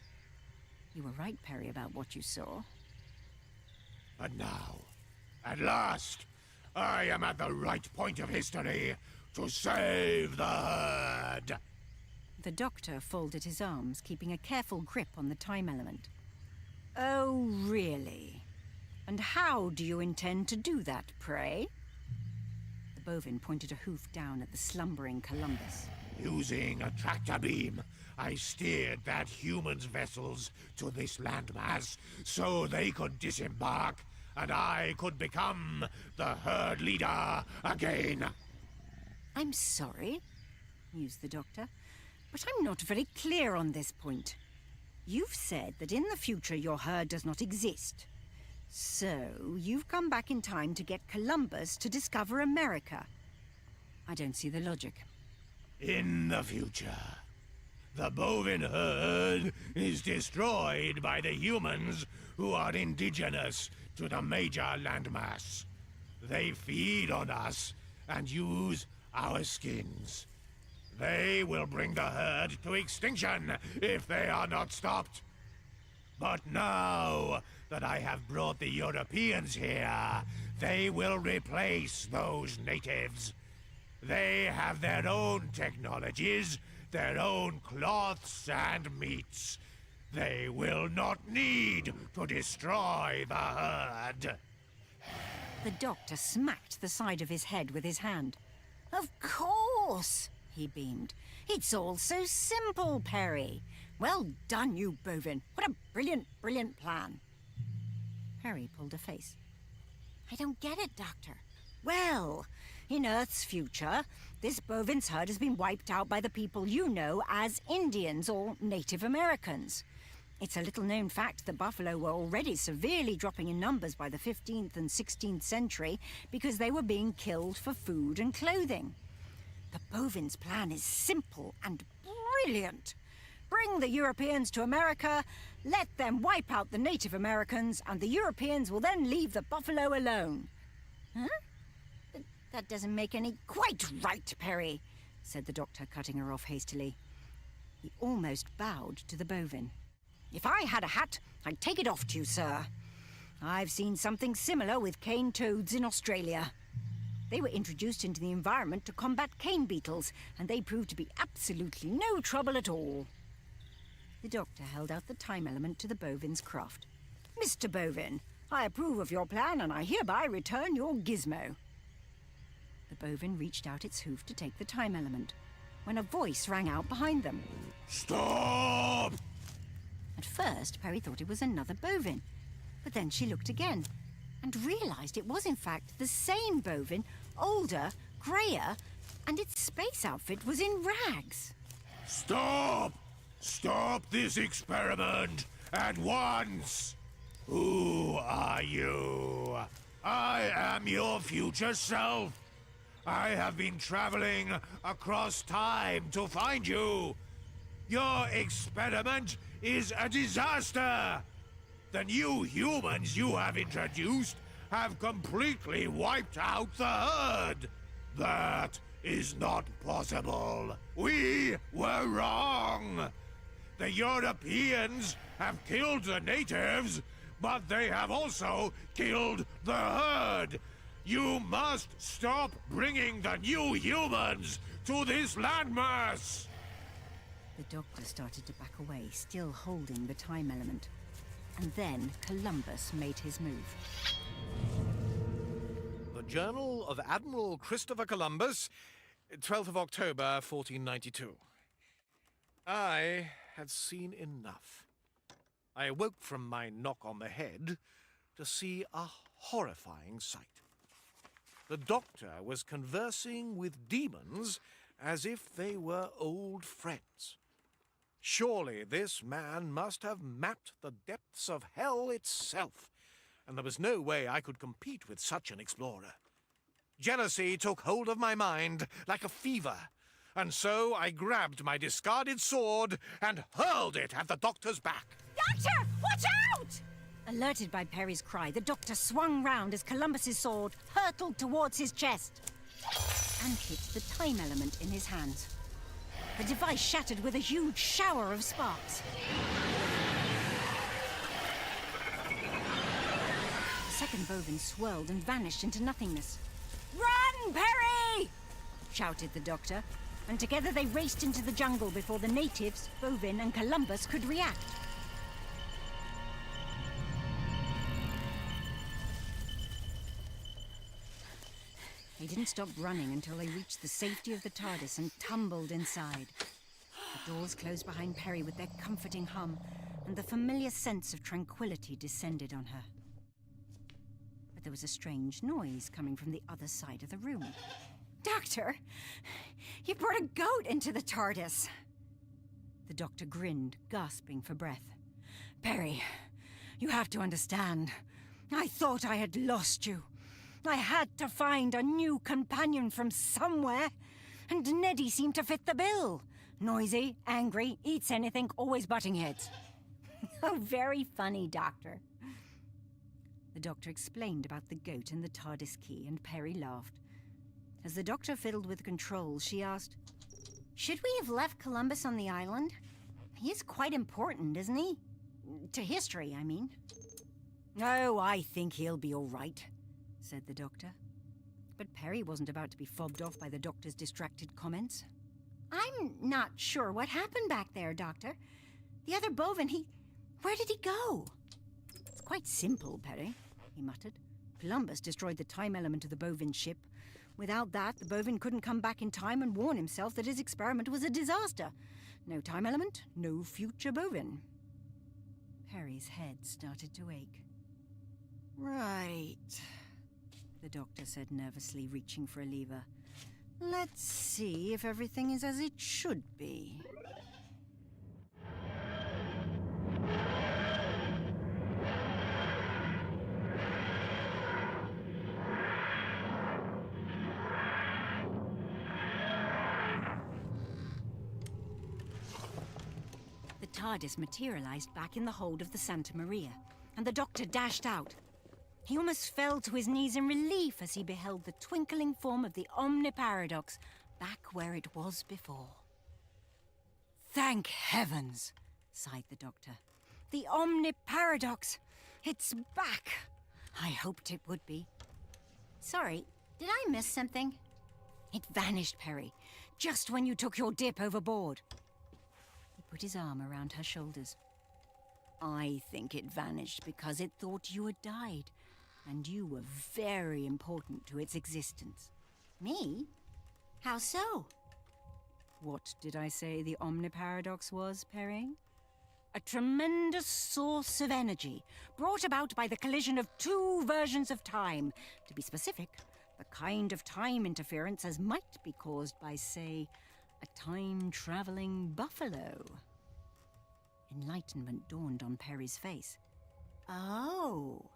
You were right, Perry, about what you saw. But now, at last, I am at the right point of history to save the herd. The doctor folded his arms, keeping a careful grip on the time element. Oh, really? And how do you intend to do that, pray? The bovin pointed a hoof down at the slumbering Columbus. Using a tractor beam, I steered that human's vessels to this landmass so they could disembark and I could become the herd leader again. I'm sorry, mused the doctor, but I'm not very clear on this point. You've said that in the future your herd does not exist. So you've come back in time to get Columbus to discover America. I don't see the logic. In the future, the bovin herd is destroyed by the humans who are indigenous to the major landmass. They feed on us and use our skins. They will bring the herd to extinction if they are not stopped. But now that I have brought the Europeans here, they will replace those natives. They have their own technologies, their own cloths and meats. They will not need to destroy the herd. The doctor smacked the side of his head with his hand. Of course, he beamed. It's all so simple, Perry. Well done, you bovin. What a brilliant, brilliant plan. Perry pulled a face. I don't get it, Doctor. Well, in Earth's future, this bovin's herd has been wiped out by the people you know as Indians or Native Americans. It's a little-known fact that buffalo were already severely dropping in numbers by the 15th and 16th century because they were being killed for food and clothing. The bovines' plan is simple and brilliant. Bring the Europeans to America, let them wipe out the Native Americans, and the Europeans will then leave the buffalo alone. Huh? That doesn't make any... Quite right, Perry, said the doctor, cutting her off hastily. He almost bowed to the bovine. If I had a hat, I'd take it off to you, sir. I've seen something similar with cane toads in Australia. They were introduced into the environment to combat cane beetles, and they proved to be absolutely no trouble at all. The doctor held out the time element to the bovine's craft. Mr. Bovine, I approve of your plan, and I hereby return your gizmo. The bovine reached out its hoof to take the time element, when a voice rang out behind them. Stop! At first, Perry thought it was another bovine, but then she looked again and realized it was in fact the same bovine, older, grayer, and its space outfit was in rags. Stop! Stop this experiment at once! Who are you? I am your future self. I have been traveling across time to find you. Your experiment is a disaster. The new humans you have introduced have completely wiped out the herd. That is not possible. We were wrong. The Europeans have killed the natives, but they have also killed the herd. You must stop bringing the new humans to this landmass! The doctor started to back away, still holding the time element. And then Columbus made his move. The Journal of Admiral Christopher Columbus, 12th of October, 1492. I had seen enough. I awoke from my knock on the head to see a horrifying sight. The doctor was conversing with demons as if they were old friends. Surely this man must have mapped the depths of hell itself, and there was no way I could compete with such an explorer. Jealousy took hold of my mind like a fever, and so I grabbed my discarded sword and hurled it at the doctor's back. Doctor, watch out! Alerted by Perry's cry, the doctor swung round as Columbus's sword hurtled towards his chest and hit the time element in his hands. The device shattered with a huge shower of sparks. The second bovine swirled and vanished into nothingness. Run, Perry! Shouted the doctor, and together they raced into the jungle before the natives, Bovine, and Columbus could react. They didn't stop running until they reached the safety of the TARDIS and tumbled inside. The doors closed behind Perry with their comforting hum, and the familiar sense of tranquility descended on her. But there was a strange noise coming from the other side of the room. Doctor, you brought a goat into the TARDIS. The doctor grinned, gasping for breath. Perry, you have to understand. I thought I had lost you. I had to find a new companion from somewhere, and Neddy seemed to fit the bill. Noisy, angry, eats anything, always butting heads. Oh, very funny, Doctor. The doctor explained about the goat and the TARDIS key, and Perry laughed. As the doctor fiddled with the controls, she asked, Should we have left Columbus on the island? He is quite important, isn't he? To history, I mean. Oh, I think he'll be all right, said the doctor. But Perry wasn't about to be fobbed off by the doctor's distracted comments. I'm not sure what happened back there, Doctor. The other bovine, where did he go? It's quite simple, Perry, he muttered. Columbus destroyed the time element of the bovine ship. Without that, the bovine couldn't come back in time and warn himself that his experiment was a disaster. No time element, no future bovine. Perry's head started to ache. Right, the doctor said nervously, reaching for a lever. Let's see if everything is as it should be. TARDIS materialized back in the hold of the Santa Maria, and the Doctor dashed out. He almost fell to his knees in relief as he beheld the twinkling form of the Omniparadox back where it was before. "Thank heavens," sighed the Doctor. "The Omniparadox! It's back! I hoped it would be." Sorry, did I miss something? "It vanished, Perry, just when you took your dip overboard." He put his arm around her shoulders. "I think it vanished because it thought you had died, and you were very important to its existence." Me? How so? What did I say the Omniparadox was, Perry? A tremendous source of energy, brought about by the collision of two versions of time. To be specific, the kind of time interference as might be caused by, say, a time-traveling buffalo. Enlightenment dawned on Perry's face. Oh.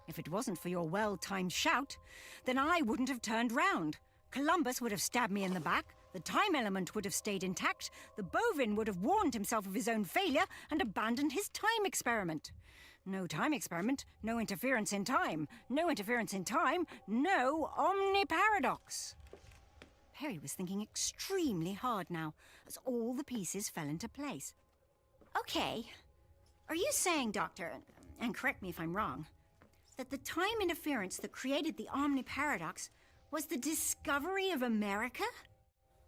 If it wasn't for your well-timed shout, then I wouldn't have turned round. Columbus would have stabbed me in the back, the time element would have stayed intact, the bovine would have warned himself of his own failure and abandoned his time experiment. No time experiment, no interference in time. No interference in time, no Omniparadox. Perry was thinking extremely hard now, as all the pieces fell into place. Okay. Are you saying, Doctor, and correct me if I'm wrong, that the time interference that created the Omniparadox was the discovery of America?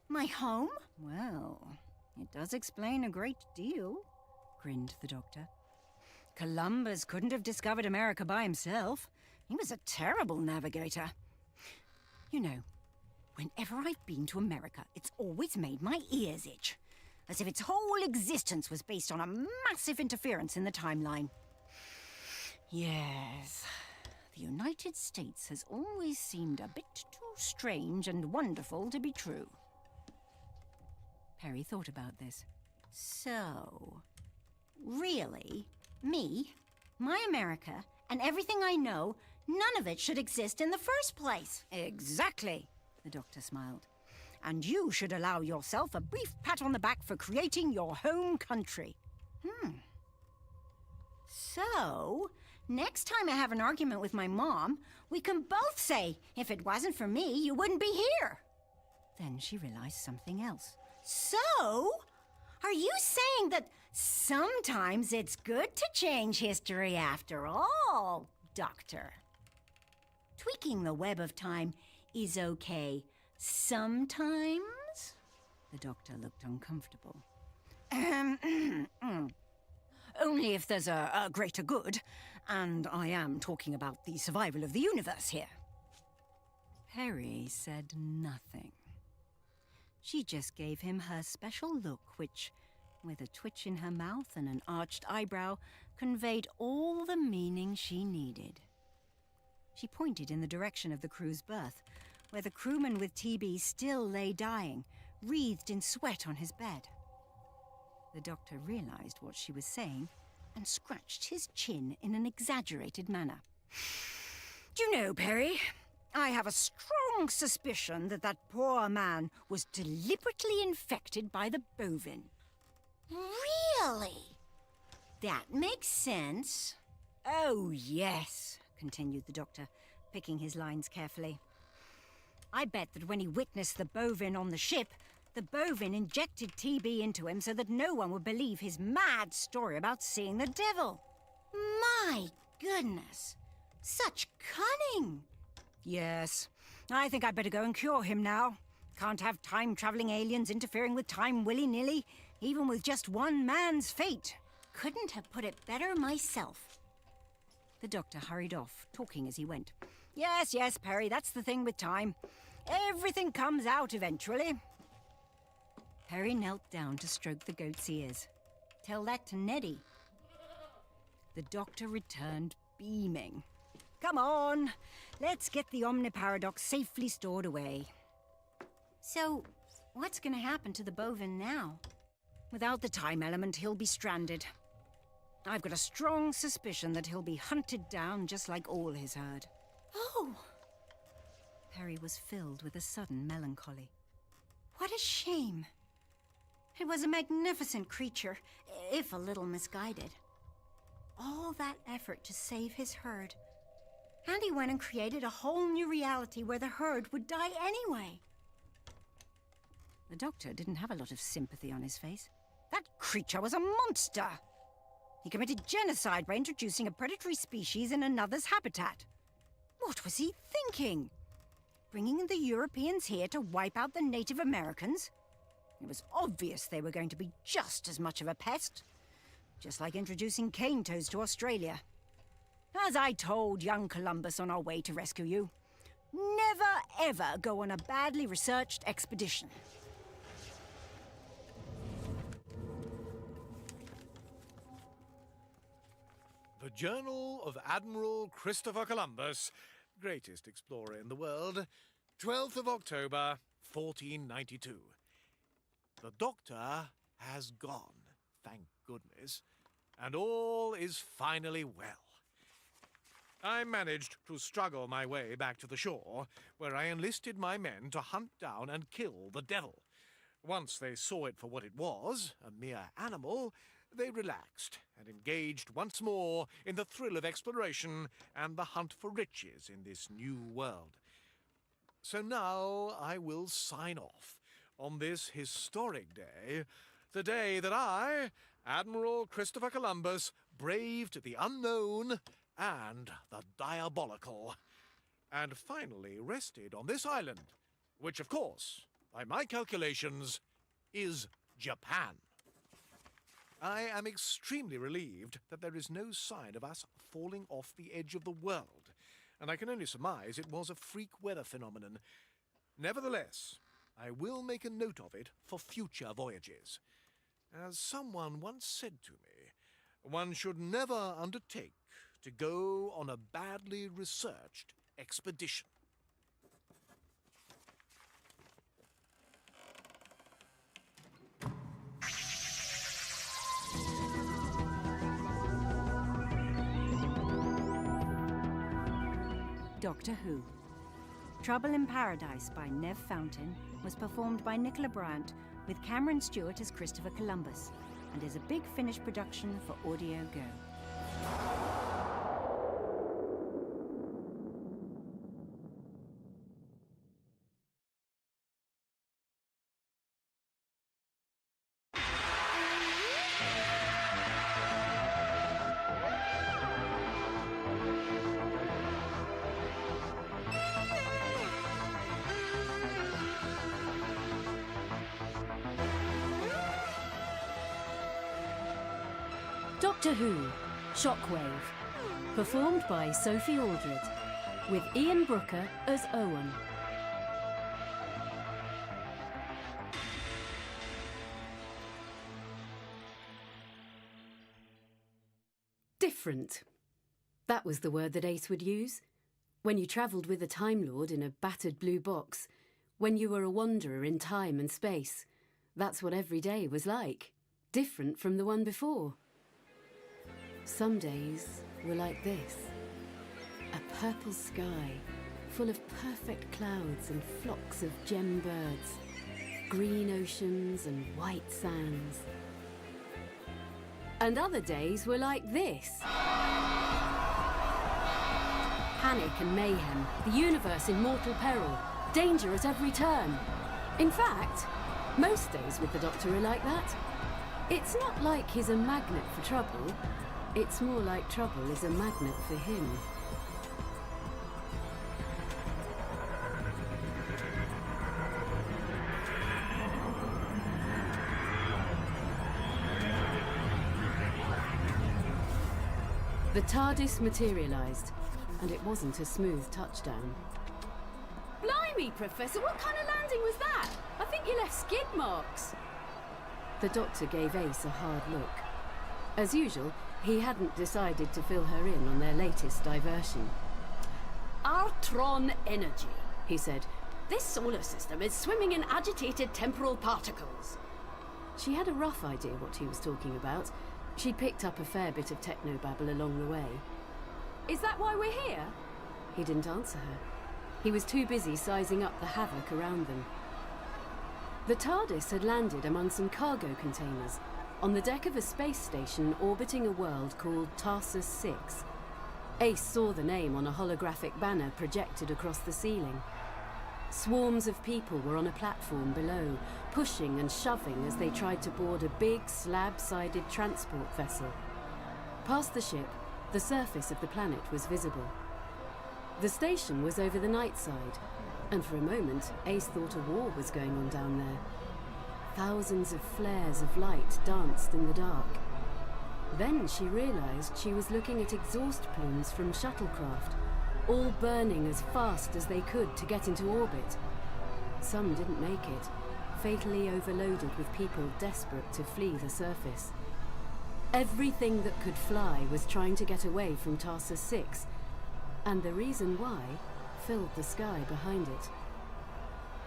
My home? Well, it does explain a great deal, grinned the Doctor. Columbus couldn't have discovered America by himself. He was a terrible navigator. You know, whenever I've been to America, it's always made my ears itch, as if its whole existence was based on a massive interference in the timeline. Yes, the United States has always seemed a bit too strange and wonderful to be true. Perry thought about this. So, really, me, my America, and everything I know, none of it should exist in the first place. Exactly, the Doctor smiled. And you should allow yourself a brief pat on the back for creating your home country. So, next time I have an argument with my mom, we can both say, if it wasn't for me, you wouldn't be here. Then she realized something else. So, are you saying that sometimes it's good to change history after all, Doctor? Tweaking the web of time is okay sometimes? The Doctor looked uncomfortable. Only if there's a greater good, and I am talking about the survival of the universe here. Perry said nothing. She just gave him her special look, which, with a twitch in her mouth and an arched eyebrow, conveyed all the meaning she needed. She pointed in the direction of the crew's berth, where the crewman with TB still lay dying, wreathed in sweat on his bed. The Doctor realized what she was saying and scratched his chin in an exaggerated manner. "Do you know, Perry, I have a strong suspicion that that poor man was deliberately infected by the bovine." Really? That makes sense. "Oh, yes," continued the Doctor, picking his lines carefully. "I bet that when he witnessed the bovine on the ship, the bovine injected TB into him so that no one would believe his mad story about seeing the devil." My goodness. Such cunning. "Yes, I think I'd better go and cure him now. Can't have time-traveling aliens interfering with time willy-nilly, even with just one man's fate." Couldn't have put it better myself. The Doctor hurried off, talking as he went. Yes, Perry, that's the thing with time. Everything comes out eventually." Perry knelt down to stroke the goat's ears. Tell that to Nettie. The Doctor returned, beaming. "Come on, let's get the Omniparadox safely stored away." So, what's going to happen to the bovine now? Without the time element, he'll be stranded. I've got a strong suspicion that he'll be hunted down just like all his herd. Oh, Perry was filled with a sudden melancholy. what a shame. It was a magnificent creature, if a little misguided. All that effort to save his herd. And he went and created a whole new reality where the herd would die anyway. The doctor didn't have a lot of sympathy on his face. That creature was a monster! He committed genocide by introducing a predatory species in another's habitat. What was he thinking? Bringing the Europeans here to wipe out the Native Americans? It was obvious they were going to be just as much of a pest. Just like introducing cane toads to Australia. As I told young Columbus on our way to rescue you, never ever go on a badly researched expedition. The Journal of Admiral Christopher Columbus, greatest explorer in the world, 12th of October, 1492. The doctor has gone, thank goodness, and all is finally well. I managed to struggle my way back to the shore, where I enlisted my men to hunt down and kill the devil. Once they saw it for what it was, a mere animal, they relaxed and engaged once more in the thrill of exploration and the hunt for riches in this new world. So now I will sign off on this historic day, the day that I, Admiral Christopher Columbus, braved the unknown and the diabolical, and finally rested on this island, which, of course, by my calculations, is Japan. I am extremely relieved that there is no sign of us falling off the edge of the world, and I can only surmise it was a freak weather phenomenon. Nevertheless, I will make a note of it for future voyages. As someone once said to me, one should never undertake to go on a badly researched expedition. Doctor Who. Trouble in Paradise by Nev Fountain was performed by Nicola Brandt with Cameron Stewart as Christopher Columbus and is a Big Finish production for Audio Go. Doctor Who, Shockwave, performed by Sophie Aldred, with Ian Brooker as Owen. Different. That was the word that Ace would use. When you travelled with a Time Lord in a battered blue box, when you were a wanderer in time and space, that's what every day was like. Different from the one before. Some days were like this. A purple sky, full of perfect clouds and flocks of gem birds, green oceans and white sands. And other days were like this. Panic and mayhem, the universe in mortal peril, danger at every turn. In fact, most days with the Doctor are like that. It's not like he's a magnet for trouble. It's more like trouble is a magnet for him. The TARDIS materialised, and it wasn't a smooth touchdown. Blimey, Professor, what kind of landing was that? I think you left skid marks. The Doctor gave Ace a hard look. As usual, he hadn't decided to fill her in on their latest diversion. Artron energy, he said. This solar system is swimming in agitated temporal particles. She had a rough idea what he was talking about. She'd picked up a fair bit of technobabble along the way. Is that why we're here? He didn't answer her. He was too busy sizing up the havoc around them. The TARDIS had landed among some cargo containers on the deck of a space station orbiting a world called Tarsus 6. Ace saw the name on a holographic banner projected across the ceiling. Swarms of people were on a platform below, pushing and shoving as they tried to board a big slab-sided transport vessel. Past the ship, the surface of the planet was visible. The station was over the night side, and for a moment, Ace thought a war was going on down there. Thousands of flares of light danced in the dark. Then she realized she was looking at exhaust plumes from shuttlecraft, all burning as fast as they could to get into orbit. Some didn't make it, fatally overloaded with people desperate to flee the surface. Everything that could fly was trying to get away from Tarsus 6, and the reason why filled the sky behind it.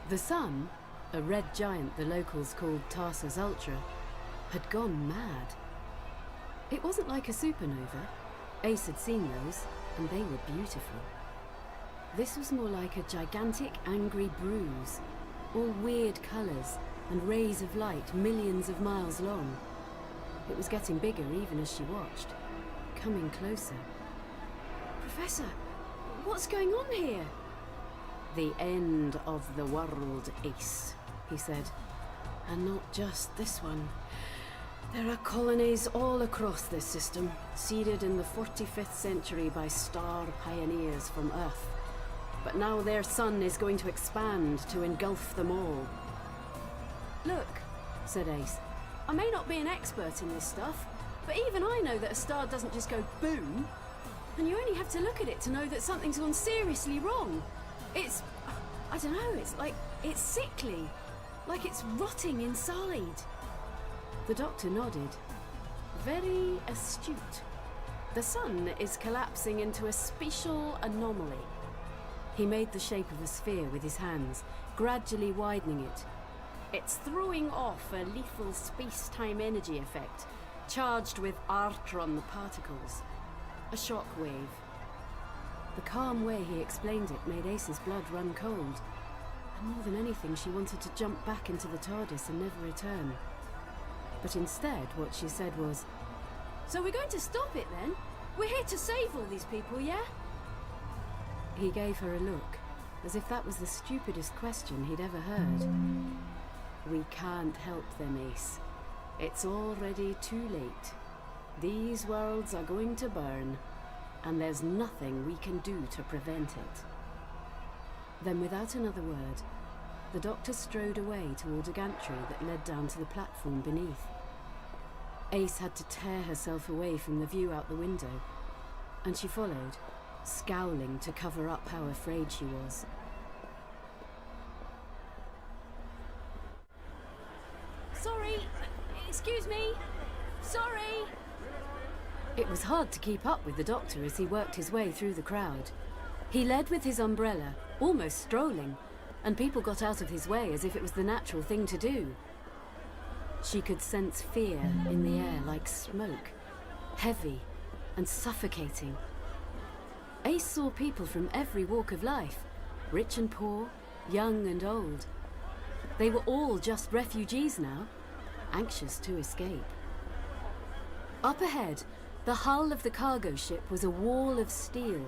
The sun, a red giant the locals called Tarsus Ultra, had gone mad. It wasn't like a supernova. Ace had seen those, and they were beautiful. This was more like a gigantic, angry bruise, all weird colours and rays of light millions of miles long. It was getting bigger even as she watched, coming closer. Professor, what's going on here? The end of the world, Ace, he said. And not just this one. There are colonies all across this system, seeded in the 45th century by star pioneers from Earth. But now their sun is going to expand to engulf them all. Look, said Ace. I may not be an expert in this stuff, but even I know that a star doesn't just go boom. And you only have to look at it to know that something's gone seriously wrong. I don't know, it's sickly. Like it's rotting inside. The doctor nodded. Very astute. The sun is collapsing into a spatial anomaly. He made the shape of a sphere with his hands, gradually widening it. It's throwing off a lethal space-time energy effect, charged with artron particles. A shock wave. The calm way he explained it made Ace's blood run cold. And more than anything, she wanted to jump back into the TARDIS and never return. But instead, what she said was, So we're going to stop it then? We're here to save all these people, yeah? He gave her a look, as if that was the stupidest question he'd ever heard. We can't help them, Ace. It's already too late. These worlds are going to burn, and there's nothing we can do to prevent it. Then, without another word, the doctor strode away toward a gantry that led down to the platform beneath. Ace had to tear herself away from the view out the window, and she followed, scowling to cover up how afraid she was. Sorry! Excuse me! Sorry! It was hard to keep up with the doctor as he worked his way through the crowd. He led with his umbrella, almost strolling, and people got out of his way as if it was the natural thing to do. She could sense fear in the air like smoke, heavy and suffocating. Ace saw people from every walk of life, rich and poor, young and old. They were all just refugees now, anxious to escape. Up ahead, the hull of the cargo ship was a wall of steel,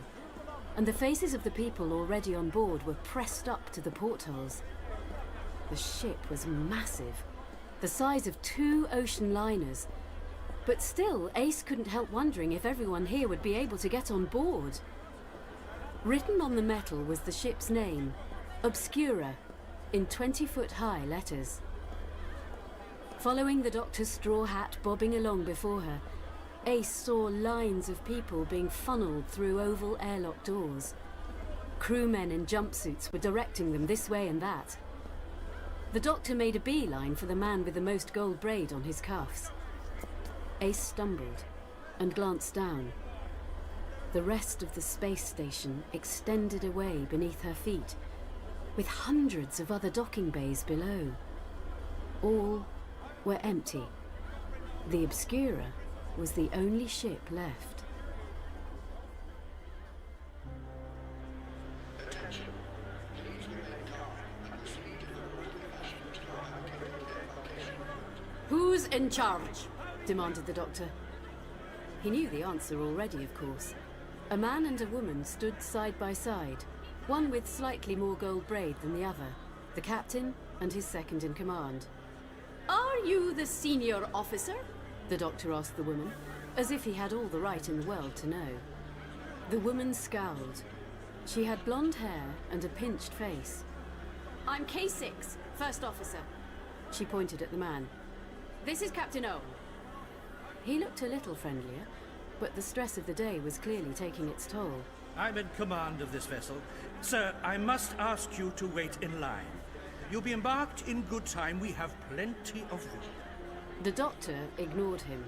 and the faces of the people already on board were pressed up to the portholes. The ship was massive, the size of 2 ocean liners, but still Ace couldn't help wondering if everyone here would be able to get on board. Written on the metal was the ship's name, Obscura, in 20-foot-high letters. Following the doctor's straw hat bobbing along before her, Ace saw lines of people being funneled through oval airlock doors. Crewmen in jumpsuits were directing them this way and that. The doctor made a beeline for the man with the most gold braid on his cuffs. Ace stumbled and glanced down. The rest of the space station extended away beneath her feet, with hundreds of other docking bays below. All were empty. The Obscura was the only ship left. Who's in charge? Demanded the doctor. He knew the answer already, of course. A man and a woman stood side by side, one with slightly more gold braid than the other, the captain and his second in command. Are you the senior officer? The doctor asked the woman, as if he had all the right in the world to know. The woman scowled. She had blonde hair and a pinched face. I'm K6, first officer. She pointed at the man. This is Captain Owen. He looked a little friendlier, but the stress of the day was clearly taking its toll. I'm in command of this vessel. Sir, I must ask you to wait in line. You'll be embarked in good time. We have plenty of room. The doctor ignored him.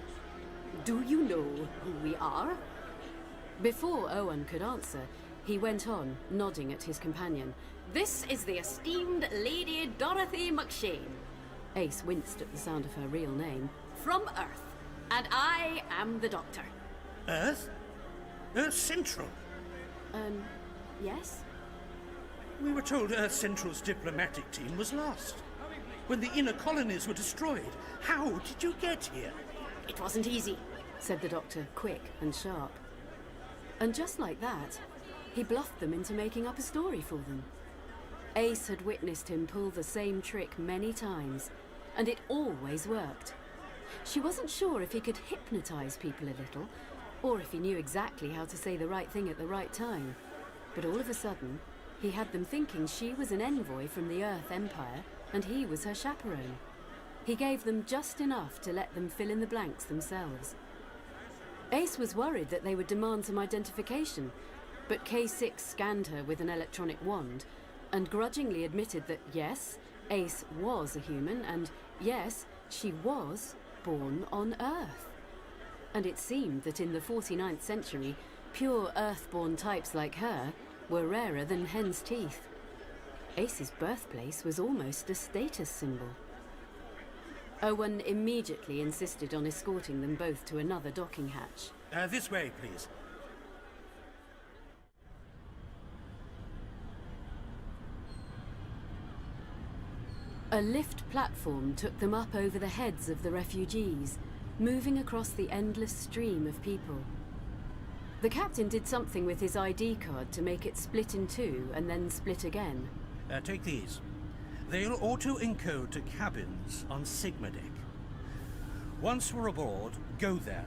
Do you know who we are? Before Owen could answer, he went on, nodding at his companion. This is the esteemed Lady Dorothy McShane. Ace winced at the sound of her real name. From Earth. And I am the doctor. Earth? Earth Central? Yes? We were told Earth Central's diplomatic team was lost. When the inner colonies were destroyed, how did you get here? It wasn't easy, said the doctor, quick and sharp. And just like that, he bluffed them into making up a story for them. Ace had witnessed him pull the same trick many times, and it always worked. She wasn't sure if he could hypnotize people a little, or if he knew exactly how to say the right thing at the right time. But all of a sudden, he had them thinking she was an envoy from the Earth Empire, and he was her chaperone. He gave them just enough to let them fill in the blanks themselves. Ace was worried that they would demand some identification, but K6 scanned her with an electronic wand and grudgingly admitted that yes, Ace was a human, and yes, she was born on Earth. And it seemed that in the 49th century, pure Earthborn types like her were rarer than hen's teeth. Ace's birthplace was almost a status symbol. Owen immediately insisted on escorting them both to another docking hatch. This way, please. A lift platform took them up over the heads of the refugees, moving across the endless stream of people. The captain did something with his ID card to make it split in two and then split again. Take these. They'll auto-encode to cabins on Sigma Deck. Once we're aboard, go there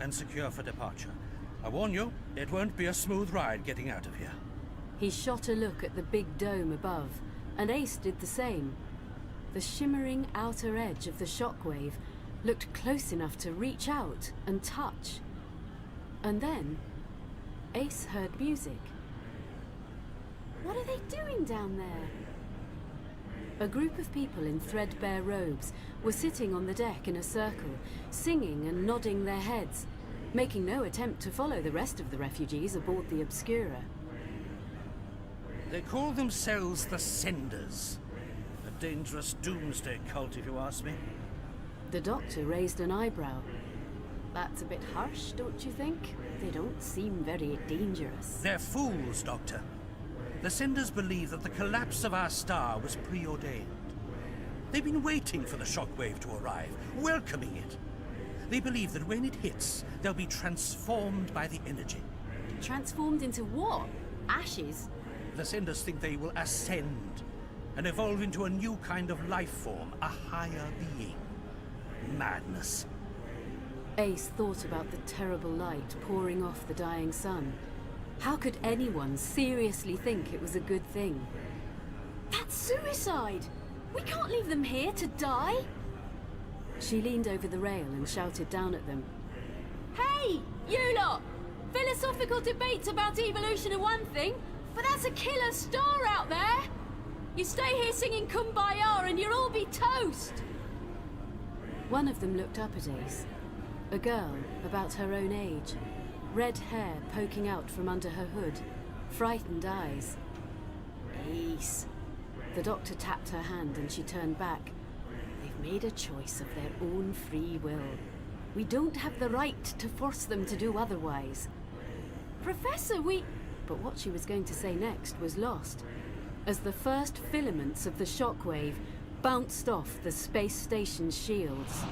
and secure for departure. I warn you, it won't be a smooth ride getting out of here. He shot a look at the big dome above, and Ace did the same. The shimmering outer edge of the shockwave looked close enough to reach out and touch. And then, Ace heard music. What are they doing down there? A group of people in threadbare robes were sitting on the deck in a circle, singing and nodding their heads, making no attempt to follow the rest of the refugees aboard the Obscura. They call themselves the Senders. A dangerous doomsday cult, if you ask me. The doctor raised an eyebrow. That's a bit harsh, don't you think? They don't seem very dangerous. They're fools, Doctor. The Senders believe that the collapse of our star was preordained. They've been waiting for the shockwave to arrive, welcoming it. They believe that when it hits, they'll be transformed by the energy. Transformed into what? Ashes? The Senders think they will ascend and evolve into a new kind of life form, a higher being. Madness. Ace thought about the terrible light pouring off the dying sun. How could anyone seriously think it was a good thing? That's suicide! We can't leave them here to die! She leaned over the rail and shouted down at them. Hey, you lot! Philosophical debates about evolution are one thing, but that's a killer star out there! You stay here singing Kumbaya and you'll all be toast! One of them looked up at Ace. A girl, about her own age. Red hair poking out from under her hood. Frightened eyes. Ace. The doctor tapped her hand and she turned back. They've made a choice of their own free will. We don't have the right to force them to do otherwise. Professor, But what she was going to say next was lost, as the first filaments of the shockwave bounced off the space station's shields.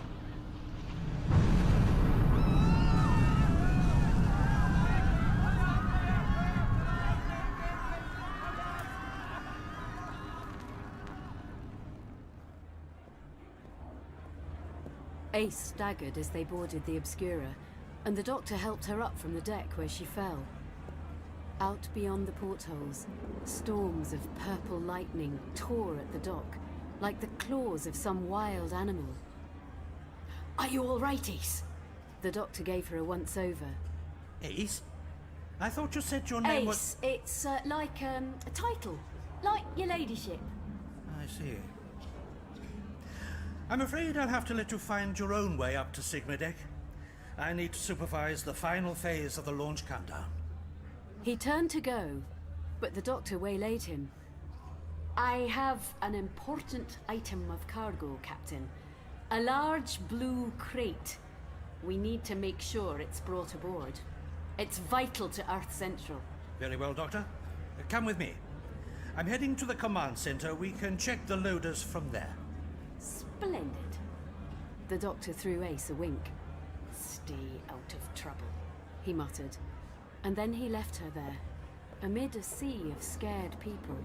Ace staggered as they boarded the Obscura, and the doctor helped her up from the deck where she fell. Out beyond the portholes, storms of purple lightning tore at the dock, like the claws of some wild animal. Are you all right, Ace? The doctor gave her a once-over. Ace? I thought you said your name was... Ace, it's like a title. Like your ladyship. I see. I'm afraid I'll have to let you find your own way up to Sigma Deck. I need to supervise the final phase of the launch countdown. He turned to go, but the doctor waylaid him. I have an important item of cargo, Captain. A large blue crate. We need to make sure it's brought aboard. It's vital to Earth Central. Very well, Doctor. Come with me. I'm heading to the command center. We can check the loaders from there. Splendid. The doctor threw Ace a wink. Stay out of trouble. He muttered, and then he left her there, amid a sea of scared people.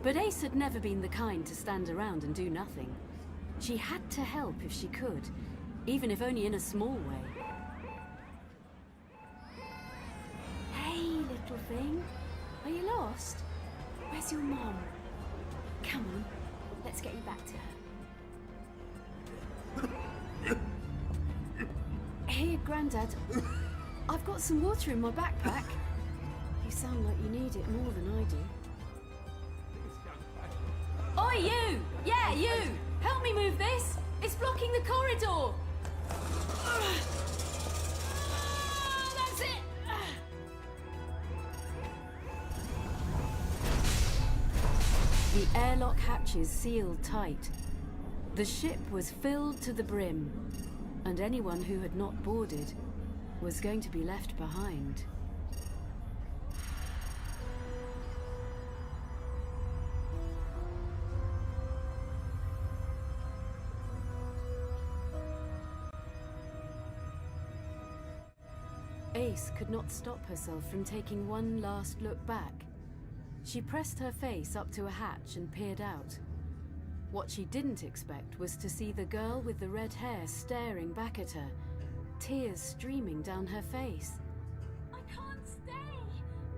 But Ace had never been the kind to stand around and do nothing. She had to help if she could, even if only in a small way. Hey, little thing. Are you lost? Where's your mom? Come on, let's get you back to her. Here, Grandad. I've got some water in my backpack. You sound like you need it more than I do. Oi, you! Yeah, you! Help me move this! It's blocking the corridor! That's it! The airlock hatches sealed tight. The ship was filled to the brim, and anyone who had not boarded was going to be left behind. Ace could not stop herself from taking one last look back. She pressed her face up to a hatch and peered out. What she didn't expect was to see the girl with the red hair staring back at her, tears streaming down her face. I can't stay!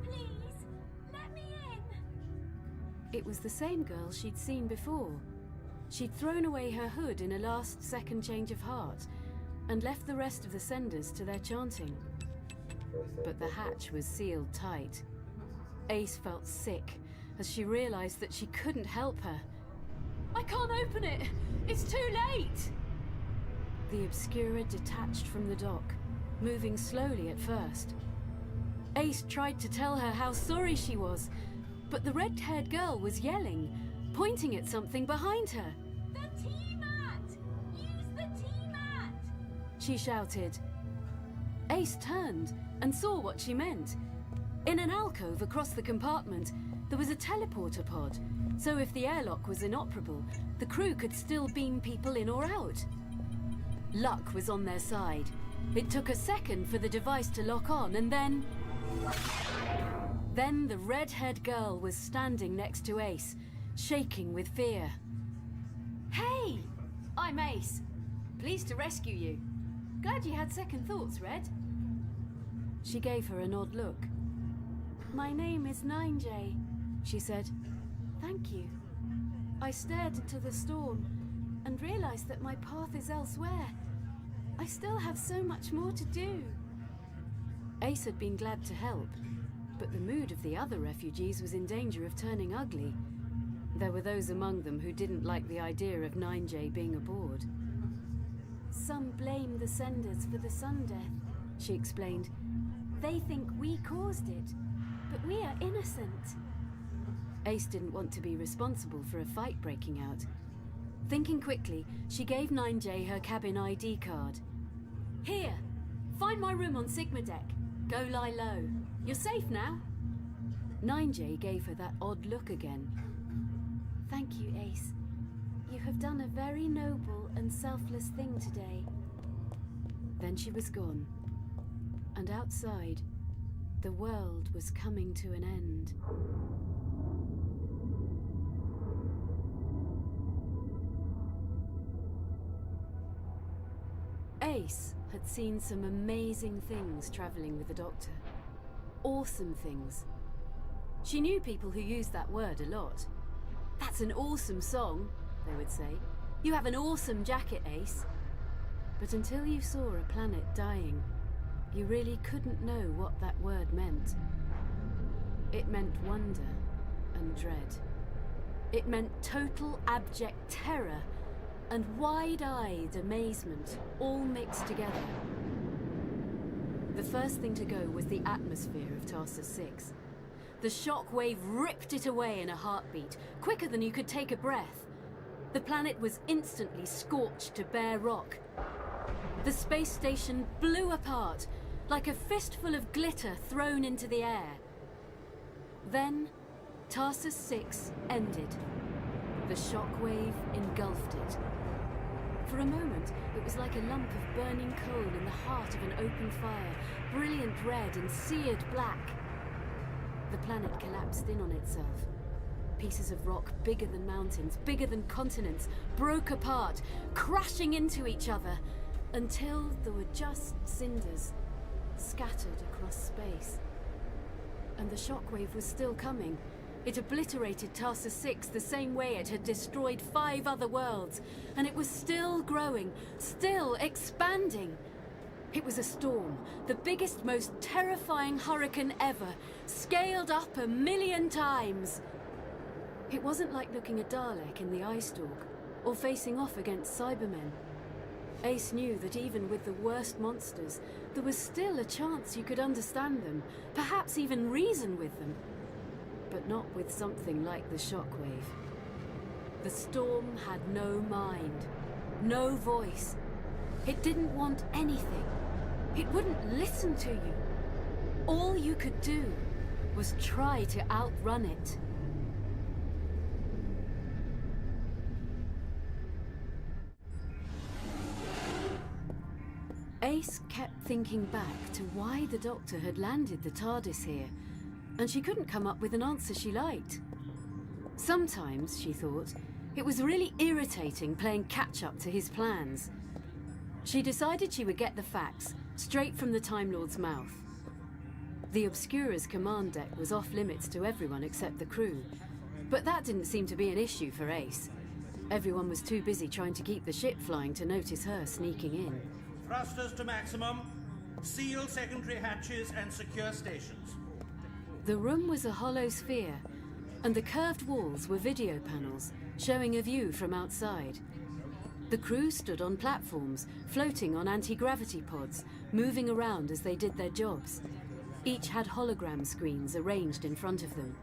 Please, let me in! It was the same girl she'd seen before. She'd thrown away her hood in a last-second change of heart and left the rest of the senders to their chanting. But the hatch was sealed tight. Ace felt sick as she realized that she couldn't help her. I can't open it! It's too late! The Obscura detached from the dock, moving slowly at first. Ace tried to tell her how sorry she was, but the red-haired girl was yelling, pointing at something behind her. The T-mat! Use the T-mat! She shouted. Ace turned and saw what she meant. In an alcove across the compartment, there was a teleporter pod, so if the airlock was inoperable, the crew could still beam people in or out. Luck was on their side. It took a second for the device to lock on, and then the red-haired girl was standing next to Ace, shaking with fear. Hey! I'm Ace. Pleased to rescue you. Glad you had second thoughts, Red. She gave her an odd look. My name is 9J, she said. Thank you. I stared into the storm and realized that my path is elsewhere. I still have so much more to do. Ace had been glad to help, but the mood of the other refugees was in danger of turning ugly. There were those among them who didn't like the idea of 9J being aboard. Some blame the senders for the sun death, she explained. They think we caused it, but we are innocent. Ace didn't want to be responsible for a fight breaking out. Thinking quickly, she gave 9J her cabin ID card. Here, find my room on Sigma Deck. Go lie low. You're safe now. 9J gave her that odd look again. Thank you, Ace. You have done a very noble and selfless thing today. Then she was gone. And outside, the world was coming to an end. Ace had seen some amazing things traveling with the Doctor. Awesome things. She knew people who used that word a lot. "That's an awesome song," they would say. "You have an awesome jacket, Ace." But until you saw a planet dying, you really couldn't know what that word meant. It meant wonder and dread. It meant total abject terror and wide-eyed amazement, all mixed together. The first thing to go was the atmosphere of Tarsus 6. The shockwave ripped it away in a heartbeat, quicker than you could take a breath. The planet was instantly scorched to bare rock. The space station blew apart, like a fistful of glitter thrown into the air. Then, Tarsus 6 ended. The shockwave engulfed it. For a moment, it was like a lump of burning coal in the heart of an open fire, brilliant red and seared black. The planet collapsed in on itself. Pieces of rock bigger than mountains, bigger than continents, broke apart, crashing into each other, until there were just cinders scattered across space. And the shockwave was still coming. It obliterated Tarsus 6 the same way it had destroyed 5 other worlds, and it was still growing, still expanding. It was a storm, the biggest, most terrifying hurricane ever, scaled up 1,000,000 times. It wasn't like looking a Dalek in the eye stalk, or facing off against Cybermen. Ace knew that even with the worst monsters, there was still a chance you could understand them, perhaps even reason with them. But not with something like the shockwave. The storm had no mind, no voice. It didn't want anything. It wouldn't listen to you. All you could do was try to outrun it. Ace kept thinking back to why the Doctor had landed the TARDIS here, and she couldn't come up with an answer she liked. Sometimes, she thought, it was really irritating playing catch-up to his plans. She decided she would get the facts straight from the Time Lord's mouth. The Obscura's command deck was off-limits to everyone except the crew, but that didn't seem to be an issue for Ace. Everyone was too busy trying to keep the ship flying to notice her sneaking in. Thrusters to maximum. Seal secondary hatches and secure stations. The room was a hollow sphere, and the curved walls were video panels, showing a view from outside. The crew stood on platforms, floating on anti-gravity pods, moving around as they did their jobs. Each had hologram screens arranged in front of them.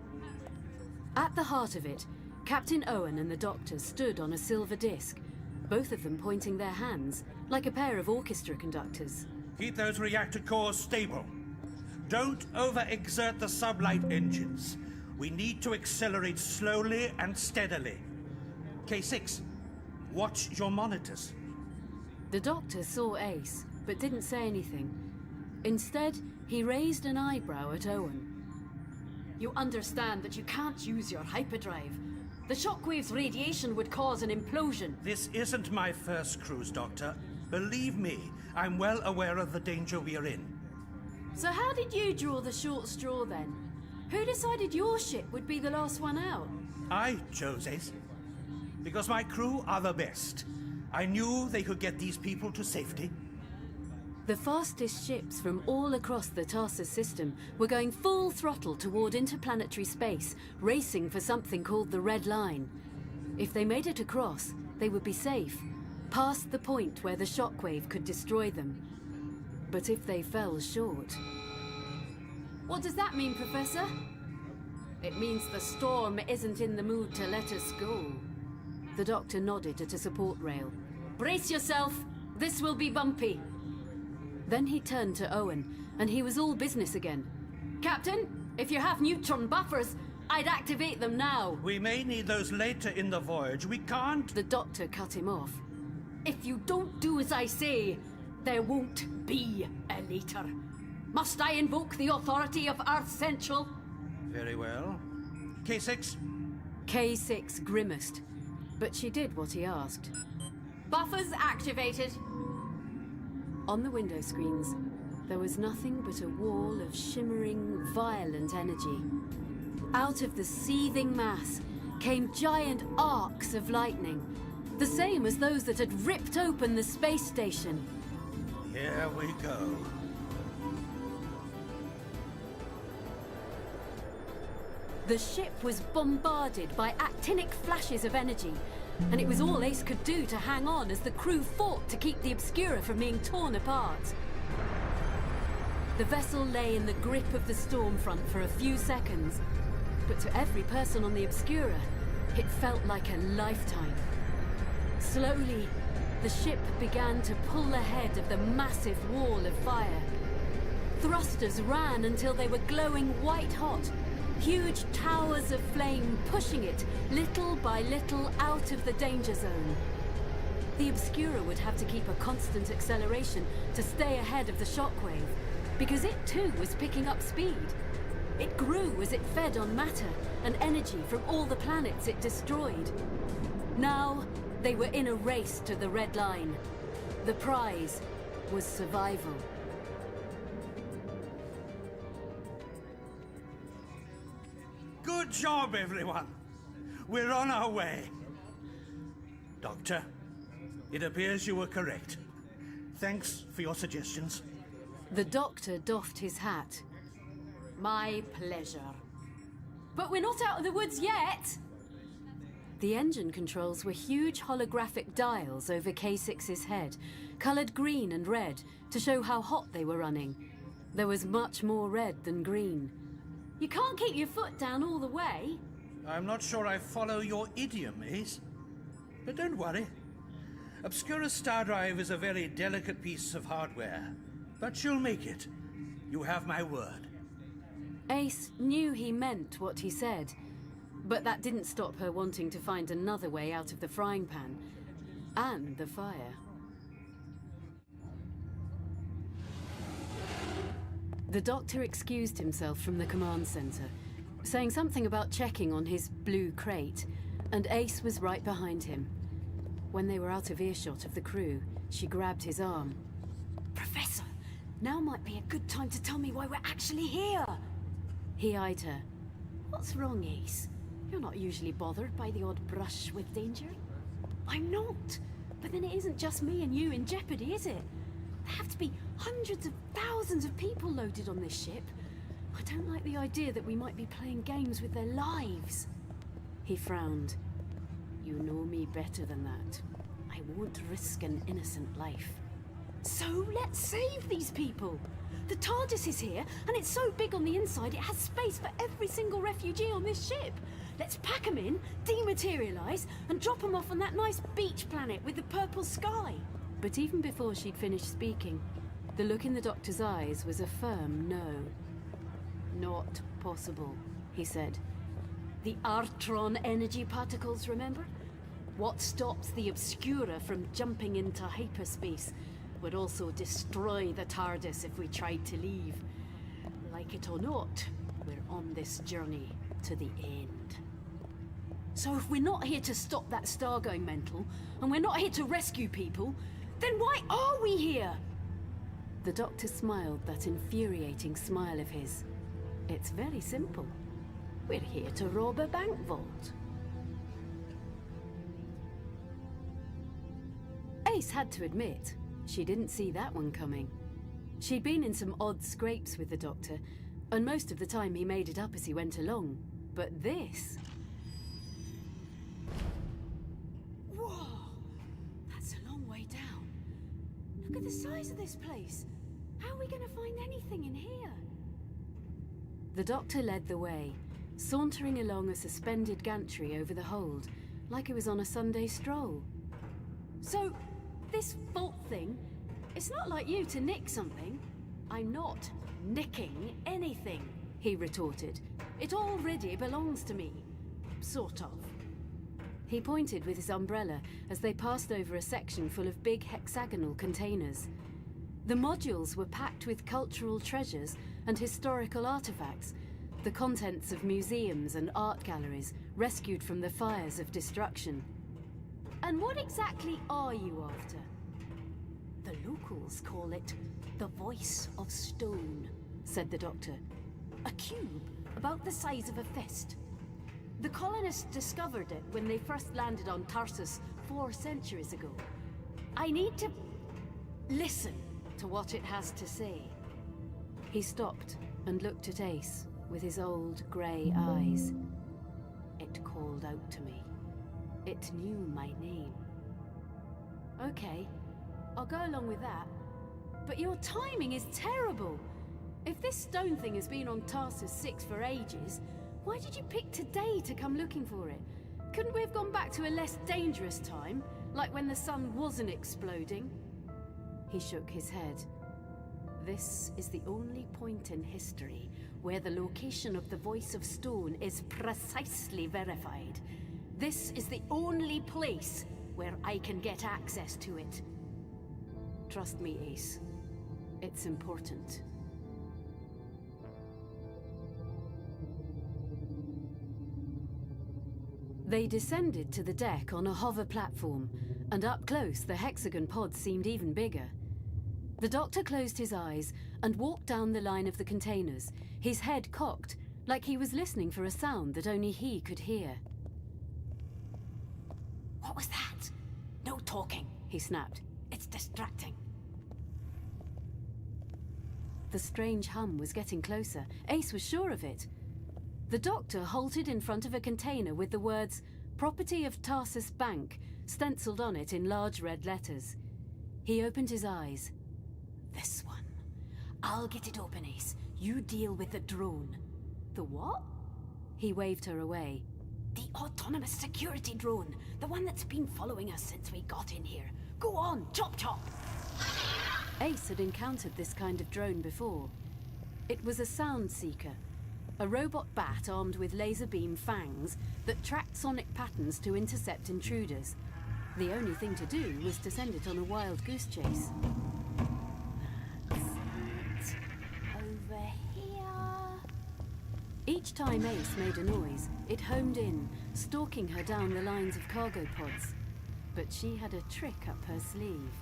At the heart of it, Captain Owen and the Doctor stood on a silver disc, both of them pointing their hands, like a pair of orchestra conductors. Keep those reactor cores stable. Don't overexert the sublight engines. We need to accelerate slowly and steadily. K6, watch your monitors. The Doctor saw Ace, but didn't say anything. Instead, he raised an eyebrow at Owen. You understand that you can't use your hyperdrive. The shockwave's radiation would cause an implosion. This isn't my first cruise, Doctor. Believe me, I'm well aware of the danger we're in. So how did you draw the short straw then? Who decided your ship would be the last one out? I chose Ace. Because my crew are the best. I knew they could get these people to safety. The fastest ships from all across the Tarsus system were going full throttle toward interplanetary space, racing for something called the Red Line. If they made it across, they would be safe, past the point where the shockwave could destroy them. But if they fell short... What does that mean, Professor? It means the storm isn't in the mood to let us go. The Doctor nodded at a support rail. Brace yourself! This will be bumpy! Then he turned to Owen, and he was all business again. Captain, if you have neutron buffers, I'd activate them now. We may need those later in the voyage. We can't... The doctor cut him off. If you don't do as I say, there won't be a later. Must I invoke the authority of Earth Central? Very well. K6? K6 grimaced, but she did what he asked. Buffers activated. On the window screens, there was nothing but a wall of shimmering, violent energy. Out of the seething mass came giant arcs of lightning, the same as those that had ripped open the space station. Here we go. The ship was bombarded by actinic flashes of energy, and it was all Ace could do to hang on as the crew fought to keep the Obscura from being torn apart. The vessel lay in the grip of the storm front for a few seconds, but to every person on the Obscura, it felt like a lifetime. Slowly, the ship began to pull ahead of the massive wall of fire. Thrusters ran until they were glowing white-hot, huge towers of flame pushing it little by little out of the danger zone. The Obscura would have to keep a constant acceleration to stay ahead of the shockwave, because it too was picking up speed. It grew as it fed on matter and energy from all the planets it destroyed. Now, they were in a race to the red line. The prize was survival. Good job, everyone. We're on our way. Doctor, it appears you were correct. Thanks for your suggestions. The doctor doffed his hat. My pleasure. But we're not out of the woods yet! The engine controls were huge holographic dials over K6's head, coloured green and red to show how hot they were running. There was much more red than green. You can't keep your foot down all the way. I'm not sure I follow your idiom, Ace. But don't worry. Obscura's star drive is a very delicate piece of hardware. But she'll make it. You have my word. Ace knew he meant what he said, but that didn't stop her wanting to find another way out of the frying pan and the fire. The doctor excused himself from the command center, saying something about checking on his blue crate, and Ace was right behind him. When they were out of earshot of the crew, she grabbed his arm. Professor, now might be a good time to tell me why we're actually here. He eyed her. What's wrong, Ace? You're not usually bothered by the odd brush with danger. I'm not. But then it isn't just me and you in jeopardy, is it? There have to be hundreds of thousands of people loaded on this ship. I don't like the idea that we might be playing games with their lives. He frowned. You know me better than that. I won't risk an innocent life. So let's save these people. The TARDIS is here, and it's so big on the inside it has space for every single refugee on this ship. Let's pack them in, dematerialize, and drop them off on that nice beach planet with the purple sky. But even before she'd finished speaking, the look in the doctor's eyes was a firm no. Not possible, he said. The Artron energy particles, remember? What stops the Obscura from jumping into hyperspace would also destroy the TARDIS if we tried to leave. Like it or not, we're on this journey to the end. So if we're not here to stop that star going mental, and we're not here to rescue people, then why are we here? The doctor smiled that infuriating smile of his. It's very simple. We're here to rob a bank vault. Ace had to admit, she didn't see that one coming. She'd been in some odd scrapes with the doctor, and most of the time he made it up as he went along. But this... Whoa! That's a long way down. Look at the size of this place. How are we going to find anything in here? The doctor led the way, sauntering along a suspended gantry over the hold, like it was on a Sunday stroll. So, this vault thing, it's not like you to nick something. I'm not nicking anything, he retorted. It already belongs to me. Sort of. He pointed with his umbrella as they passed over a section full of big hexagonal containers. The modules were packed with cultural treasures and historical artifacts, the contents of museums and art galleries rescued from the fires of destruction. And what exactly are you after? The locals call it the Voice of Stone, said the doctor. a cube about the size of a fist. The colonists discovered it when they first landed on Tarsus 4 centuries ago. I need to listen to what it has to say. He stopped and looked at Ace with his old grey eyes. It called out to me. It knew my name. Okay, I'll go along with that. But your timing is terrible. If this stone thing has been on Tarsus 6 for ages, why did you pick today to come looking for it? Couldn't we have gone back to a less dangerous time, like when the sun wasn't exploding? He shook his head. This is the only point in history where the location of the Voice of Stone is precisely verified. This is the only place where I can get access to it. Trust me, Ace. It's important. They descended to the deck on a hover platform, and up close the hexagon pod seemed even bigger. The doctor closed his eyes and walked down the line of the containers, his head cocked, like he was listening for a sound that only he could hear. What was that? No talking, he snapped. It's distracting. The strange hum was getting closer. Ace was sure of it. The doctor halted in front of a container with the words, "Property of Tarsus Bank," stenciled on it in large red letters. He opened his eyes. This one. I'll get it open, Ace. You deal with the drone. The what? He waved her away. The autonomous security drone. The one that's been following us since we got in here. Go on, chop chop! Ace had encountered this kind of drone before. It was a sound seeker, a robot bat armed with laser beam fangs that tracked sonic patterns to intercept intruders. The only thing to do was to send it on a wild goose chase. That's it. Over here. Each time Ace made a noise, it homed in, stalking her down the lines of cargo pods. But she had a trick up her sleeve.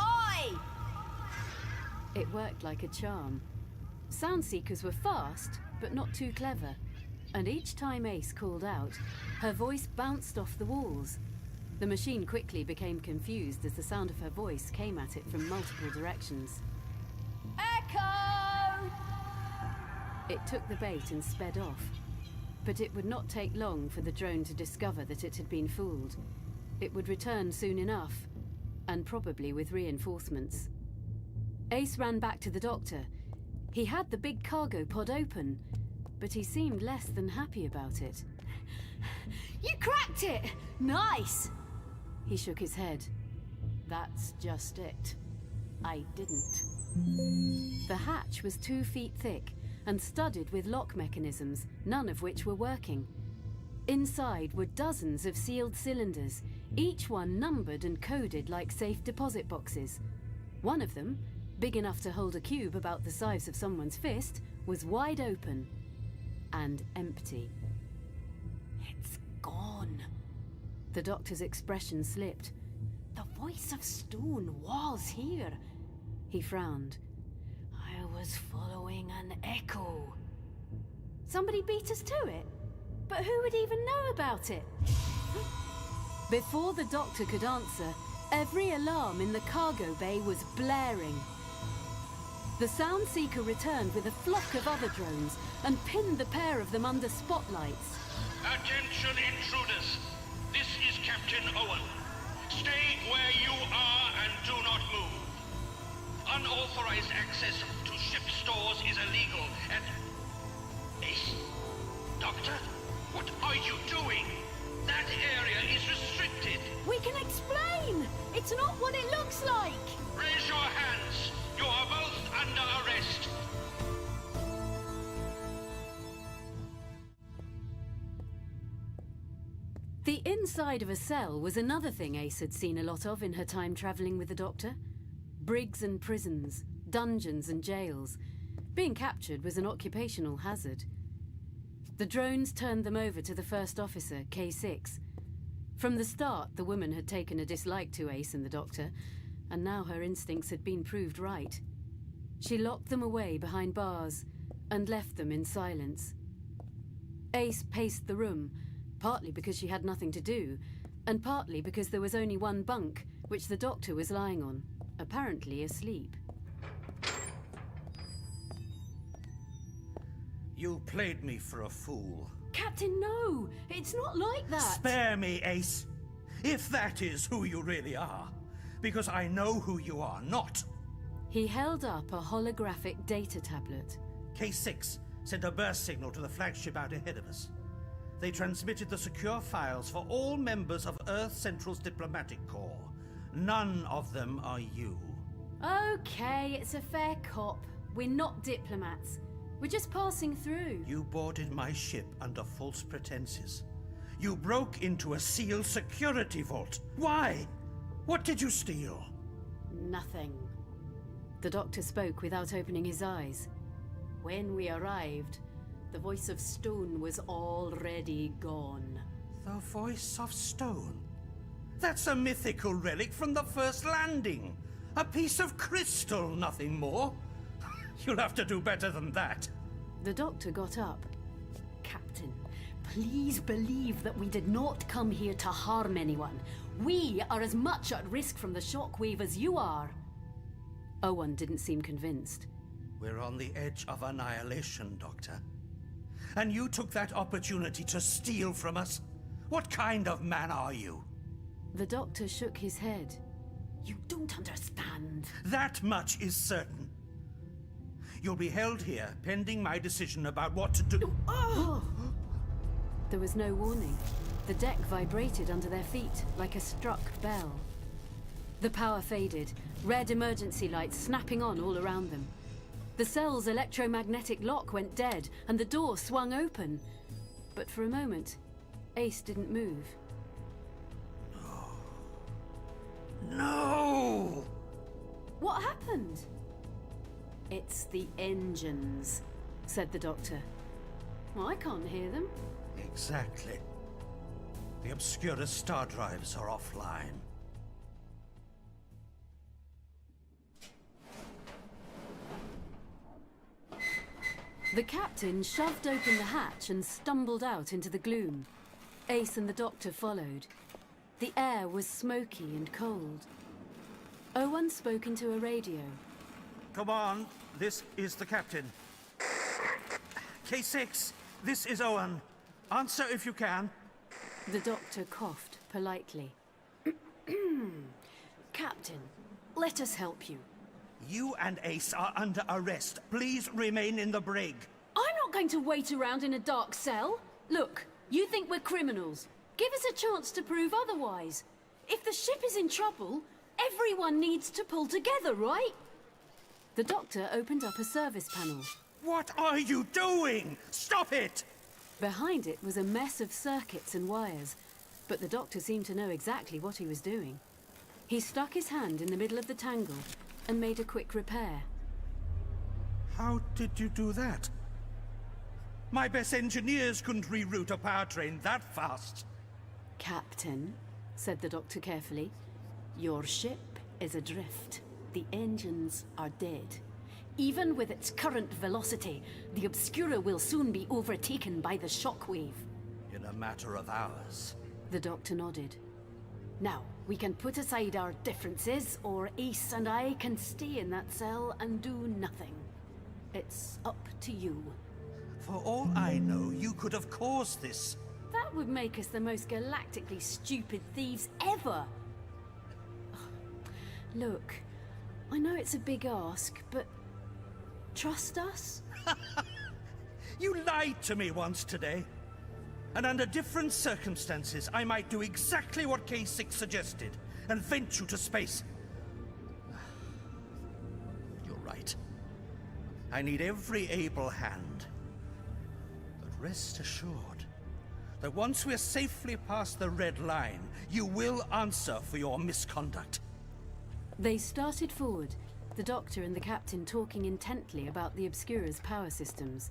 Oi! It worked like a charm. Sound seekers were fast, but not too clever. And each time Ace called out, her voice bounced off the walls. The machine quickly became confused as the sound of her voice came at it from multiple directions. Echo! It took the bait and sped off. But it would not take long for the drone to discover that it had been fooled. It would return soon enough, and probably with reinforcements. Ace ran back to the doctor. He had the big cargo pod open, but he seemed less than happy about it. You cracked it! Nice! He shook his head. That's just it. I didn't. The hatch was 2 feet thick and studded with lock mechanisms, none of which were working. Inside were dozens of sealed cylinders, each one numbered and coded like safe deposit boxes. One of them, big enough to hold a cube about the size of someone's fist, was wide open and empty. It's gone. The doctor's expression slipped. The Voice of Stone was here. He frowned. I was following an echo. Somebody beat us to it? But who would even know about it? Before the doctor could answer, every alarm in the cargo bay was blaring. The sound seeker returned with a flock of other drones and pinned the pair of them under spotlights. Attention intruders! This is Captain Owen. Stay where you are and do not move. Unauthorized access to ship stores is illegal and... Ace? Doctor? What are you doing? That area is restricted. We can explain! It's not what it looks like! Raise your hands. You are both under arrest. inside of a cell was another thing Ace had seen a lot of in her time travelling with the Doctor. Brigs and prisons, dungeons and jails. Being captured was an occupational hazard. The drones turned them over to the first officer, K6. From the start, the woman had taken a dislike to Ace and the Doctor, and now her instincts had been proved right. She locked them away behind bars and left them in silence. Ace paced the room, partly because she had nothing to do, and partly because there was only one bunk, which the Doctor was lying on, apparently asleep. You played me for a fool. Captain, no! It's not like that! Spare me, Ace, if that is who you really are, because I know who you are not. He held up a holographic data tablet. K6 sent a burst signal to the flagship out ahead of us. They transmitted the secure files for all members of Earth Central's diplomatic corps. None of them are you. Okay, it's a fair cop. We're not diplomats. We're just passing through. You boarded my ship under false pretenses. You broke into a sealed security vault. Why? What did you steal? Nothing. The Doctor spoke without opening his eyes. When we arrived, the voice of stone was already gone. The voice of stone? That's a mythical relic from the first landing. A piece of crystal, nothing more. You'll have to do better than that. The Doctor got up. Captain, please believe that we did not come here to harm anyone. We are as much at risk from the shockwave as you are. Owen didn't seem convinced. We're on the edge of annihilation, Doctor. And you took that opportunity to steal from us? What kind of man are you? The Doctor shook his head. You don't understand. That much is certain. You'll be held here, pending my decision about what to do. Oh! There was no warning. The deck vibrated under their feet, like a struck bell. The power faded, red emergency lights snapping on all around them. The cell's electromagnetic lock went dead, and the door swung open. But for a moment, Ace didn't move. No! What happened? It's the engines, said the Doctor. I can't hear them. Exactly. The Obscura star drives are offline. The captain shoved open the hatch and stumbled out into the gloom. Ace and the Doctor followed. The air was smoky and cold. Owen spoke into a radio. Come on, this is the captain. K6, this is Owen. Answer if you can. The Doctor coughed politely. Captain, let us help you. You and Ace are under arrest. Please remain in the brig. I'm not going to wait around in a dark cell. Look, you think we're criminals. Give us a chance to prove otherwise. If the ship is in trouble, everyone needs to pull together, right? The Doctor opened up a service panel. What are you doing? Stop it! Behind it was a mess of circuits and wires, but the Doctor seemed to know exactly what he was doing. He stuck his hand in the middle of the tangle and made a quick repair. How did you do that? My best engineers couldn't reroute a powertrain that fast. Captain, said the Doctor carefully, your ship is adrift. The engines are dead. Even with its current velocity, the Obscura will soon be overtaken by the shockwave. In a matter of hours. The Doctor nodded. Now, we can put aside our differences, or Ace and I can stay in that cell and do nothing. It's up to you. For all I know, you could have caused this. That would make us the most galactically stupid thieves ever. Look, I know it's a big ask, but trust us? You lied to me once today. And under different circumstances, I might do exactly what K6 suggested and vent you to space. You're right. I need every able hand. But rest assured, that once we're safely past the red line, you will answer for your misconduct. They started forward, the doctor and the captain talking intently about the Obscura's power systems.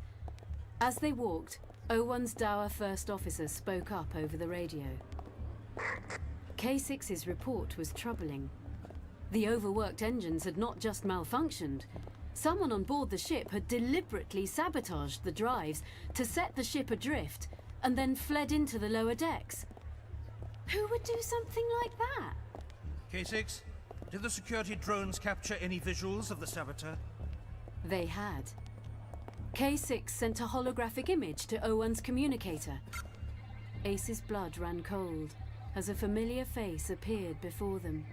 As they walked, O1's dour first officer spoke up over the radio. K6's report was troubling. The overworked engines had not just malfunctioned. Someone on board the ship had deliberately sabotaged the drives to set the ship adrift and then fled into the lower decks. Who would do something like that? K6, did the security drones capture any visuals of the saboteur? They had. K6 sent a holographic image to O1's communicator. Ace's blood ran cold as a familiar face appeared before them.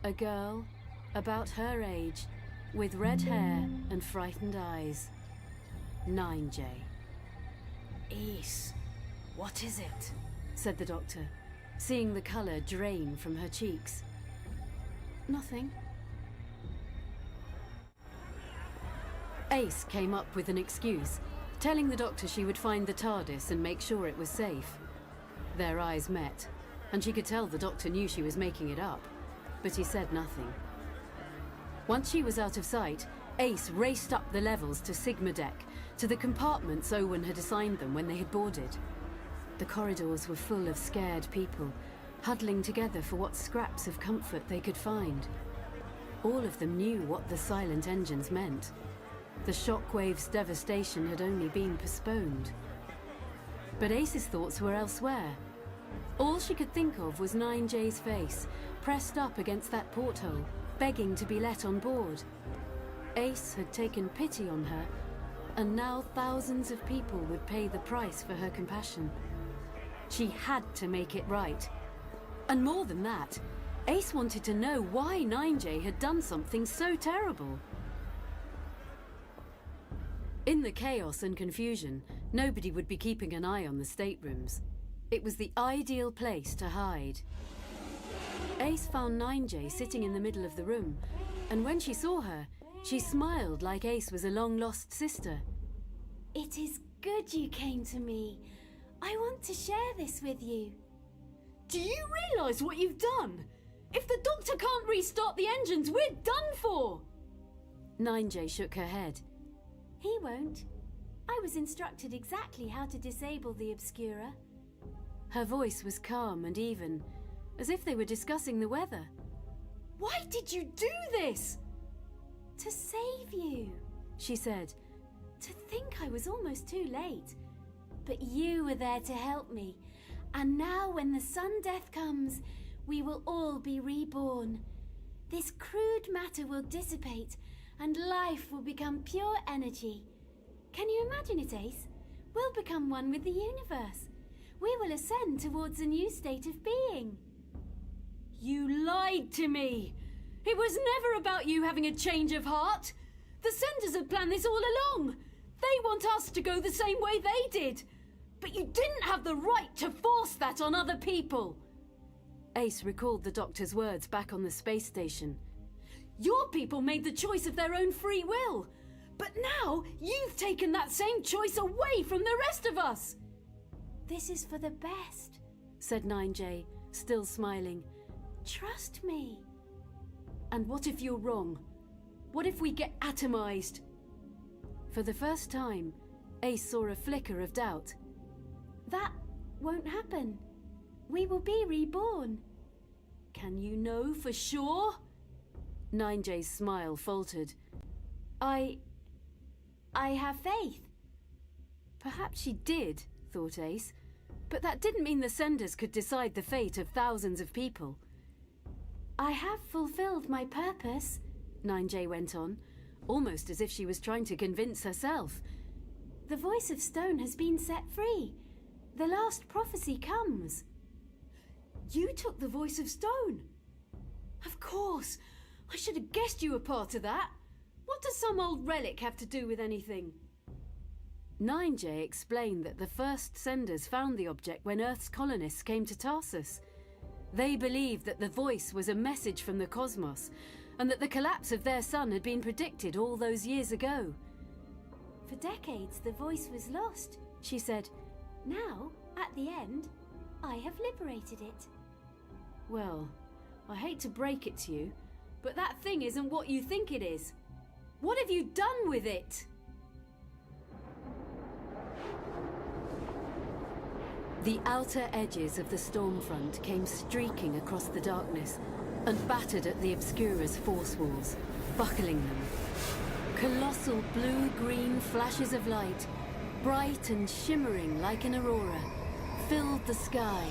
A girl, about her age, with red hair and frightened eyes. 9J. Ace, what is it? Said the doctor, seeing the colour drain from her cheeks. Nothing. Ace came up with an excuse, telling the doctor she would find the TARDIS and make sure it was safe. Their eyes met, and she could tell the doctor knew she was making it up, but he said nothing. Once she was out of sight, Ace raced up the levels to Sigma Deck, to the compartments Owen had assigned them when they had boarded. The corridors were full of scared people, huddling together for what scraps of comfort they could find. All of them knew what the silent engines meant. The shockwave's devastation had only been postponed. But Ace's thoughts were elsewhere. All she could think of was 9J's face, pressed up against that porthole, begging to be let on board. Ace had taken pity on her, and now thousands of people would pay the price for her compassion. She had to make it right. And more than that, Ace wanted to know why 9J had done something so terrible. In the chaos and confusion, nobody would be keeping an eye on the staterooms. It was the ideal place to hide. Ace found 9J sitting in the middle of the room, and when she saw her, she smiled like Ace was a long-lost sister. It is good you came to me. I want to share this with you. Do you realise what you've done? If the doctor can't restart the engines, we're done for! 9J shook her head. He won't. I was instructed exactly how to disable the Obscura. Her voice was calm and even, as if they were discussing the weather. Why did you do this? To save you, she said. To think I was almost too late. But you were there to help me. And now when the sun death comes, we will all be reborn. This crude matter will dissipate, and life will become pure energy. Can you imagine it, Ace? We'll become one with the universe. We will ascend towards a new state of being. You lied to me! It was never about you having a change of heart! The Senders have planned this all along! They want us to go the same way they did! But you didn't have the right to force that on other people! Ace recalled the doctor's words back on the space station. Your people made the choice of their own free will! But now you've taken that same choice away from the rest of us! This is for the best, said 9J, still smiling. Trust me. And what if you're wrong? What if we get atomized? For the first time, Ace saw a flicker of doubt. That won't happen. We will be reborn. Can you know for sure? 9J's smile faltered. I have faith. Perhaps she did, thought Ace, but that didn't mean the Senders could decide the fate of thousands of people. I have fulfilled my purpose, 9J went on, almost as if she was trying to convince herself. The voice of stone has been set free. The last prophecy comes. You took the voice of stone? Of course. I should have guessed you were part of that. What does some old relic have to do with anything? 9J explained that the first Senders found the object when Earth's colonists came to Tarsus. They believed that the voice was a message from the cosmos, and that the collapse of their sun had been predicted all those years ago. For decades, the voice was lost, she said. Now, At the end, I have liberated it. Well, I hate to break it to you, but that thing isn't what you think it is. What have you done with it? The outer edges of the storm front came streaking across the darkness and battered at the Obscura's force walls, buckling them. Colossal blue-green flashes of light, bright and shimmering like an aurora, filled the sky.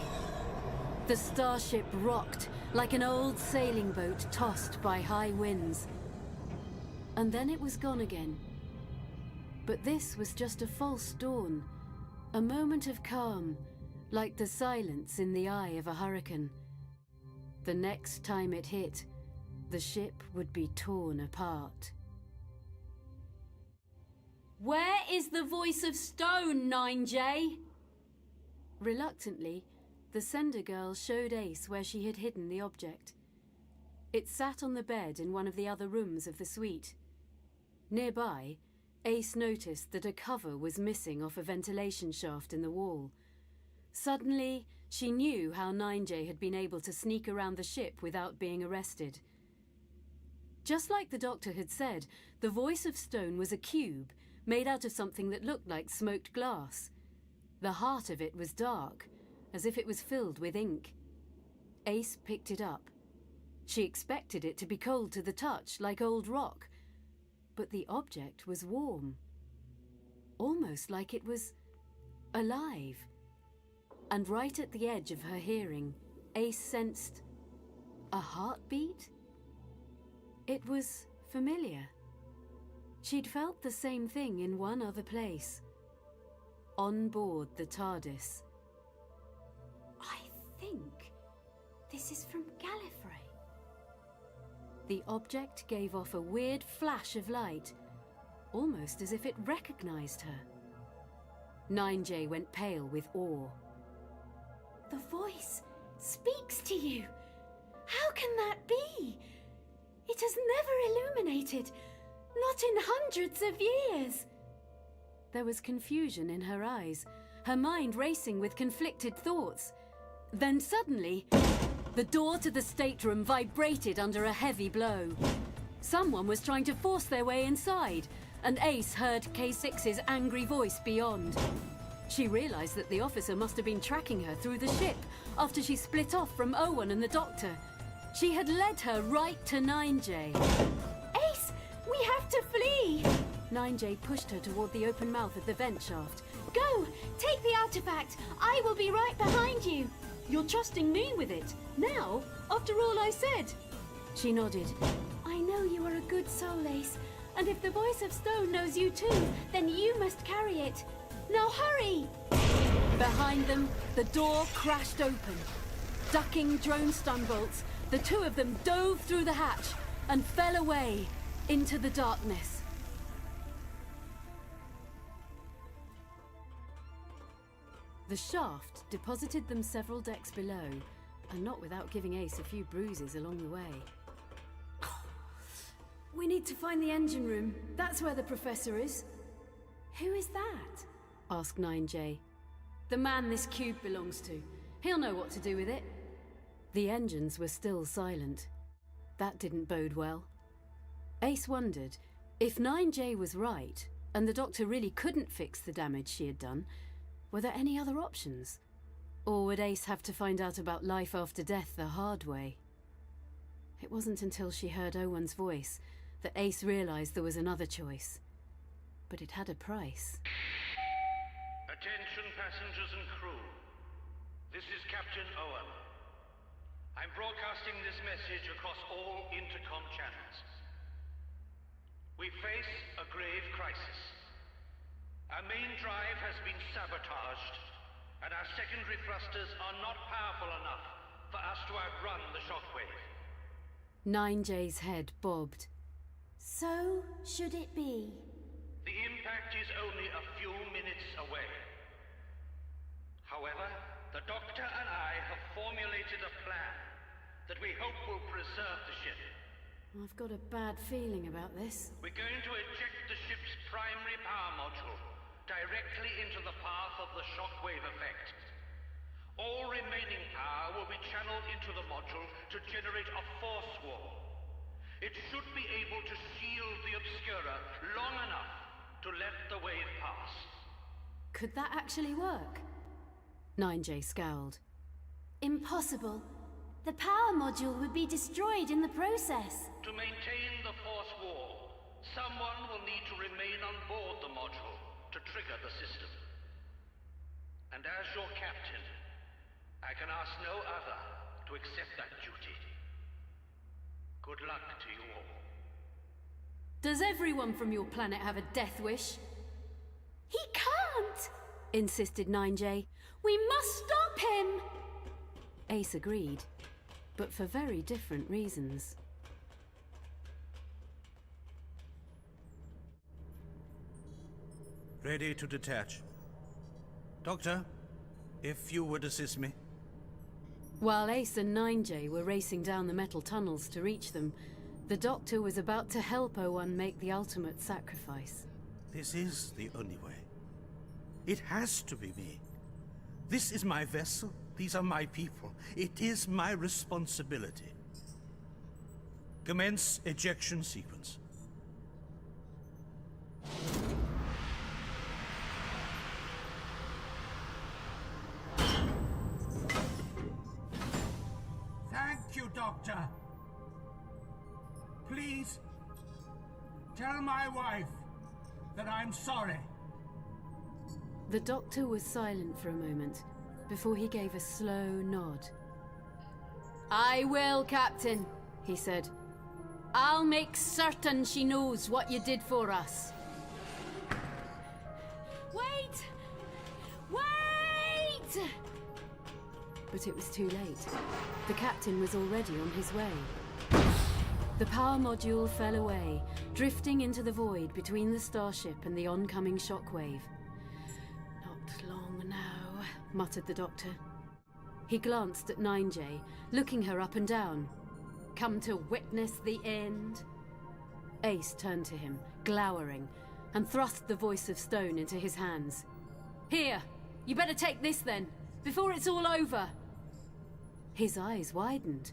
The starship rocked like an old sailing boat tossed by high winds. And then it was gone again. But this was just a false dawn, a moment of calm, like the silence in the eye of a hurricane. The next time it hit, the ship would be torn apart. Where is the voice of stone, 9J? Reluctantly, the sender girl showed Ace where she had hidden the object. It sat on the bed in one of the other rooms of the suite. Nearby, Ace noticed that a cover was missing off a ventilation shaft in the wall. Suddenly, she knew how 9J had been able to sneak around the ship without being arrested. Just like the doctor had said, the voice of stone was a cube made out of something that looked like smoked glass. The heart of it was dark, as if it was filled with ink. Ace picked it up. She expected it to be cold to the touch, like old rock. But the object was warm. Almost like it was alive. And right at the edge of her hearing, Ace sensed a heartbeat? It was familiar. She'd felt the same thing in one other place. On board the TARDIS. I think this is from Gallifrey. The object gave off a weird flash of light, almost as if it recognized her. 9J went pale with awe. The voice speaks to you. How can that be? It has never illuminated, not in hundreds of years. There was confusion in her eyes, her mind racing with conflicted thoughts. Then suddenly, the door to the stateroom vibrated under a heavy blow. Someone was trying to force their way inside, and Ace heard K6's angry voice beyond. She realized that the officer must have been tracking her through the ship after she split off from Owen and the doctor. She had led her right to 9J. Ace, we have to flee! 9J pushed her toward the open mouth of the vent shaft. Go! Take the artifact! I will be right behind you! You're trusting me with it, now, after all I said. She nodded. I know you are a good soul, Ace, and if the voice of stone knows you too, then you must carry it. Now hurry! Behind them, the door crashed open. Ducking drone stun bolts, the two of them dove through the hatch and fell away into the darkness. The shaft deposited them several decks below, and not without giving Ace a few bruises along the way. We need to find the engine room. That's where the professor is. Who is that? Asked 9J. The man this cube belongs to. He'll know what to do with it. The engines were still silent. That didn't bode well. Ace wondered, if 9J was right, and the doctor really couldn't fix the damage she had done, were there any other options? Or would Ace have to find out about life after death the hard way? It wasn't until she heard Owen's voice that Ace realized there was another choice. But it had a price. Attention passengers and crew. This is Captain Owen. I'm broadcasting this message across all intercom channels. We face a grave crisis. Our main drive has been sabotaged, and our secondary thrusters are not powerful enough for us to outrun the shockwave. 9J's head bobbed. So should it be. The impact is only a few minutes away. However, the Doctor and I have formulated a plan that we hope will preserve the ship. I've got a bad feeling about this. We're going to eject the ship's primary power module directly into the path of the shockwave effect. All remaining power will be channeled into the module to generate a force wall. It should be able to shield the Obscura long enough to let the wave pass. Could that actually work? 9J scowled. Impossible. The power module would be destroyed in the process. To maintain the force wall, someone will need to remain on board the module to trigger the system. And as your captain, I can ask no other to accept that duty. Good luck to you all. Does everyone from your planet have a death wish? He can't! Insisted 9J. We must stop him! Ace agreed, but for very different reasons. Ready to detach. Doctor, if you would assist me. While Ace and 9J were racing down the metal tunnels to reach them, the Doctor was about to help O1 make the ultimate sacrifice. This is the only way. It has to be me. This is my vessel. These are my people. It is my responsibility. Commence ejection sequence. Thank you, Doctor. Please, tell my wife that I'm sorry. The Doctor was silent for a moment, before he gave a slow nod. I will, Captain, he said. I'll make certain she knows what you did for us. Wait! Wait! But it was too late. The Captain was already on his way. The power module fell away, drifting into the void between the starship and the oncoming shockwave. Not long now, muttered the Doctor. He glanced at 9J, looking her up and down. Come to witness the end? Ace turned to him, glowering, and thrust the voice of stone into his hands. Here, you better take this then, before it's all over. His eyes widened.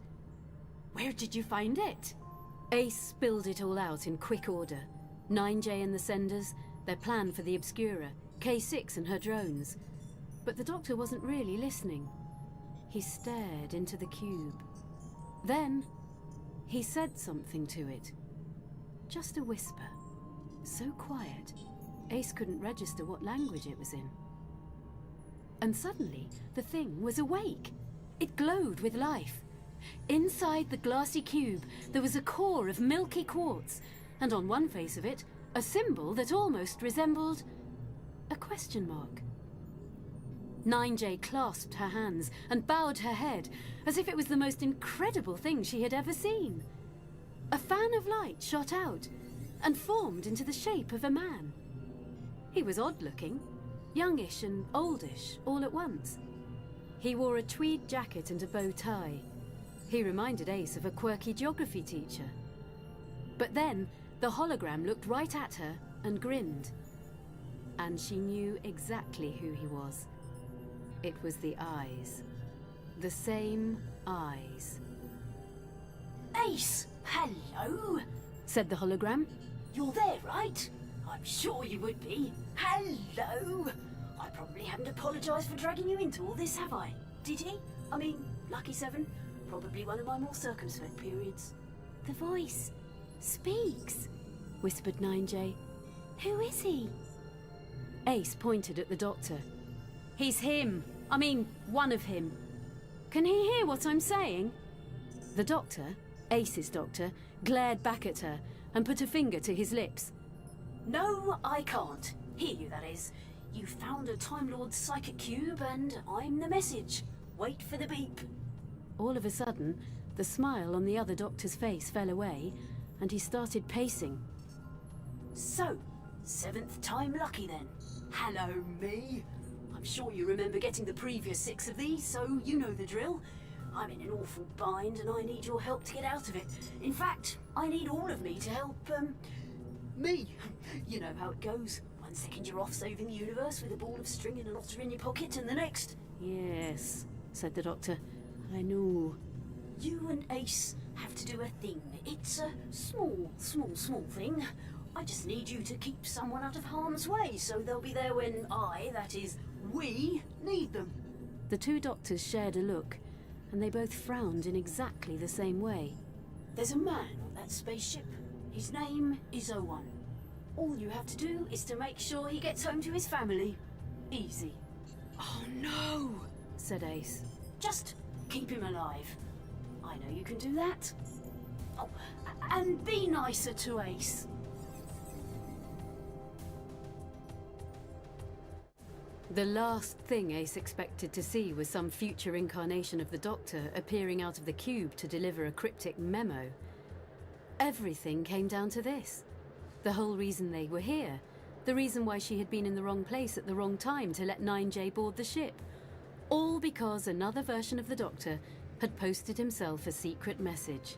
Where did you find it? Ace spilled it all out in quick order. 9J and the Senders, their plan for the Obscura, K6 and her drones. But the Doctor wasn't really listening. He stared into the cube. Then, he said something to it. Just a whisper. So quiet, Ace couldn't register what language it was in. And suddenly, the thing was awake. It glowed with life. Inside the glassy cube, there was a core of milky quartz, and on one face of it, a symbol that almost resembled a question mark. 9J clasped her hands and bowed her head, as if it was the most incredible thing she had ever seen. A fan of light shot out and formed into the shape of a man. He was odd-looking, youngish and oldish all at once. He wore a tweed jacket and a bow tie. He reminded Ace of a quirky geography teacher. But then, the hologram looked right at her and grinned. And she knew exactly who he was. It was the eyes. The same eyes. Ace, hello, said the hologram. You're there, right? I'm sure you would be. Hello. I probably haven't apologised for dragging you into all this, have I? Did he? I mean, lucky 7. Probably one of my more circumspect periods. The voice speaks, whispered 9J. Who is he? Ace pointed at the Doctor. He's him. I mean, one of him. Can he hear what I'm saying? The Doctor, Ace's Doctor, glared back at her and put a finger to his lips. No, I can't. Hear you, that is. You found a Time Lord's psychic cube and I'm the message. Wait for the beep. All of a sudden, the smile on the other Doctor's face fell away and he started pacing. So, 7th time lucky then. Hello, me. I'm sure you remember getting the previous 6 of these, so you know the drill. I'm in an awful bind and I need your help to get out of it. In fact, I need all of me to help, me. You know how it goes. 1 second you're off saving the universe with a ball of string and an otter in your pocket, and the next... Yes, said the doctor. I know. You and Ace have to do a thing. It's a small thing. I just need you to keep someone out of harm's way, so they'll be there when that is, we, need them. The two doctors shared a look, and they both frowned in exactly the same way. There's a man on that spaceship. His name is O1. All you have to do is to make sure he gets home to his family. Easy. Oh no, said Ace. Just keep him alive. I know you can do that. Oh, and be nicer to Ace. The last thing Ace expected to see was some future incarnation of the Doctor appearing out of the cube to deliver a cryptic memo. Everything came down to this. The whole reason they were here. The reason why she had been in the wrong place at the wrong time to let 9J board the ship. All because another version of the Doctor had posted himself a secret message.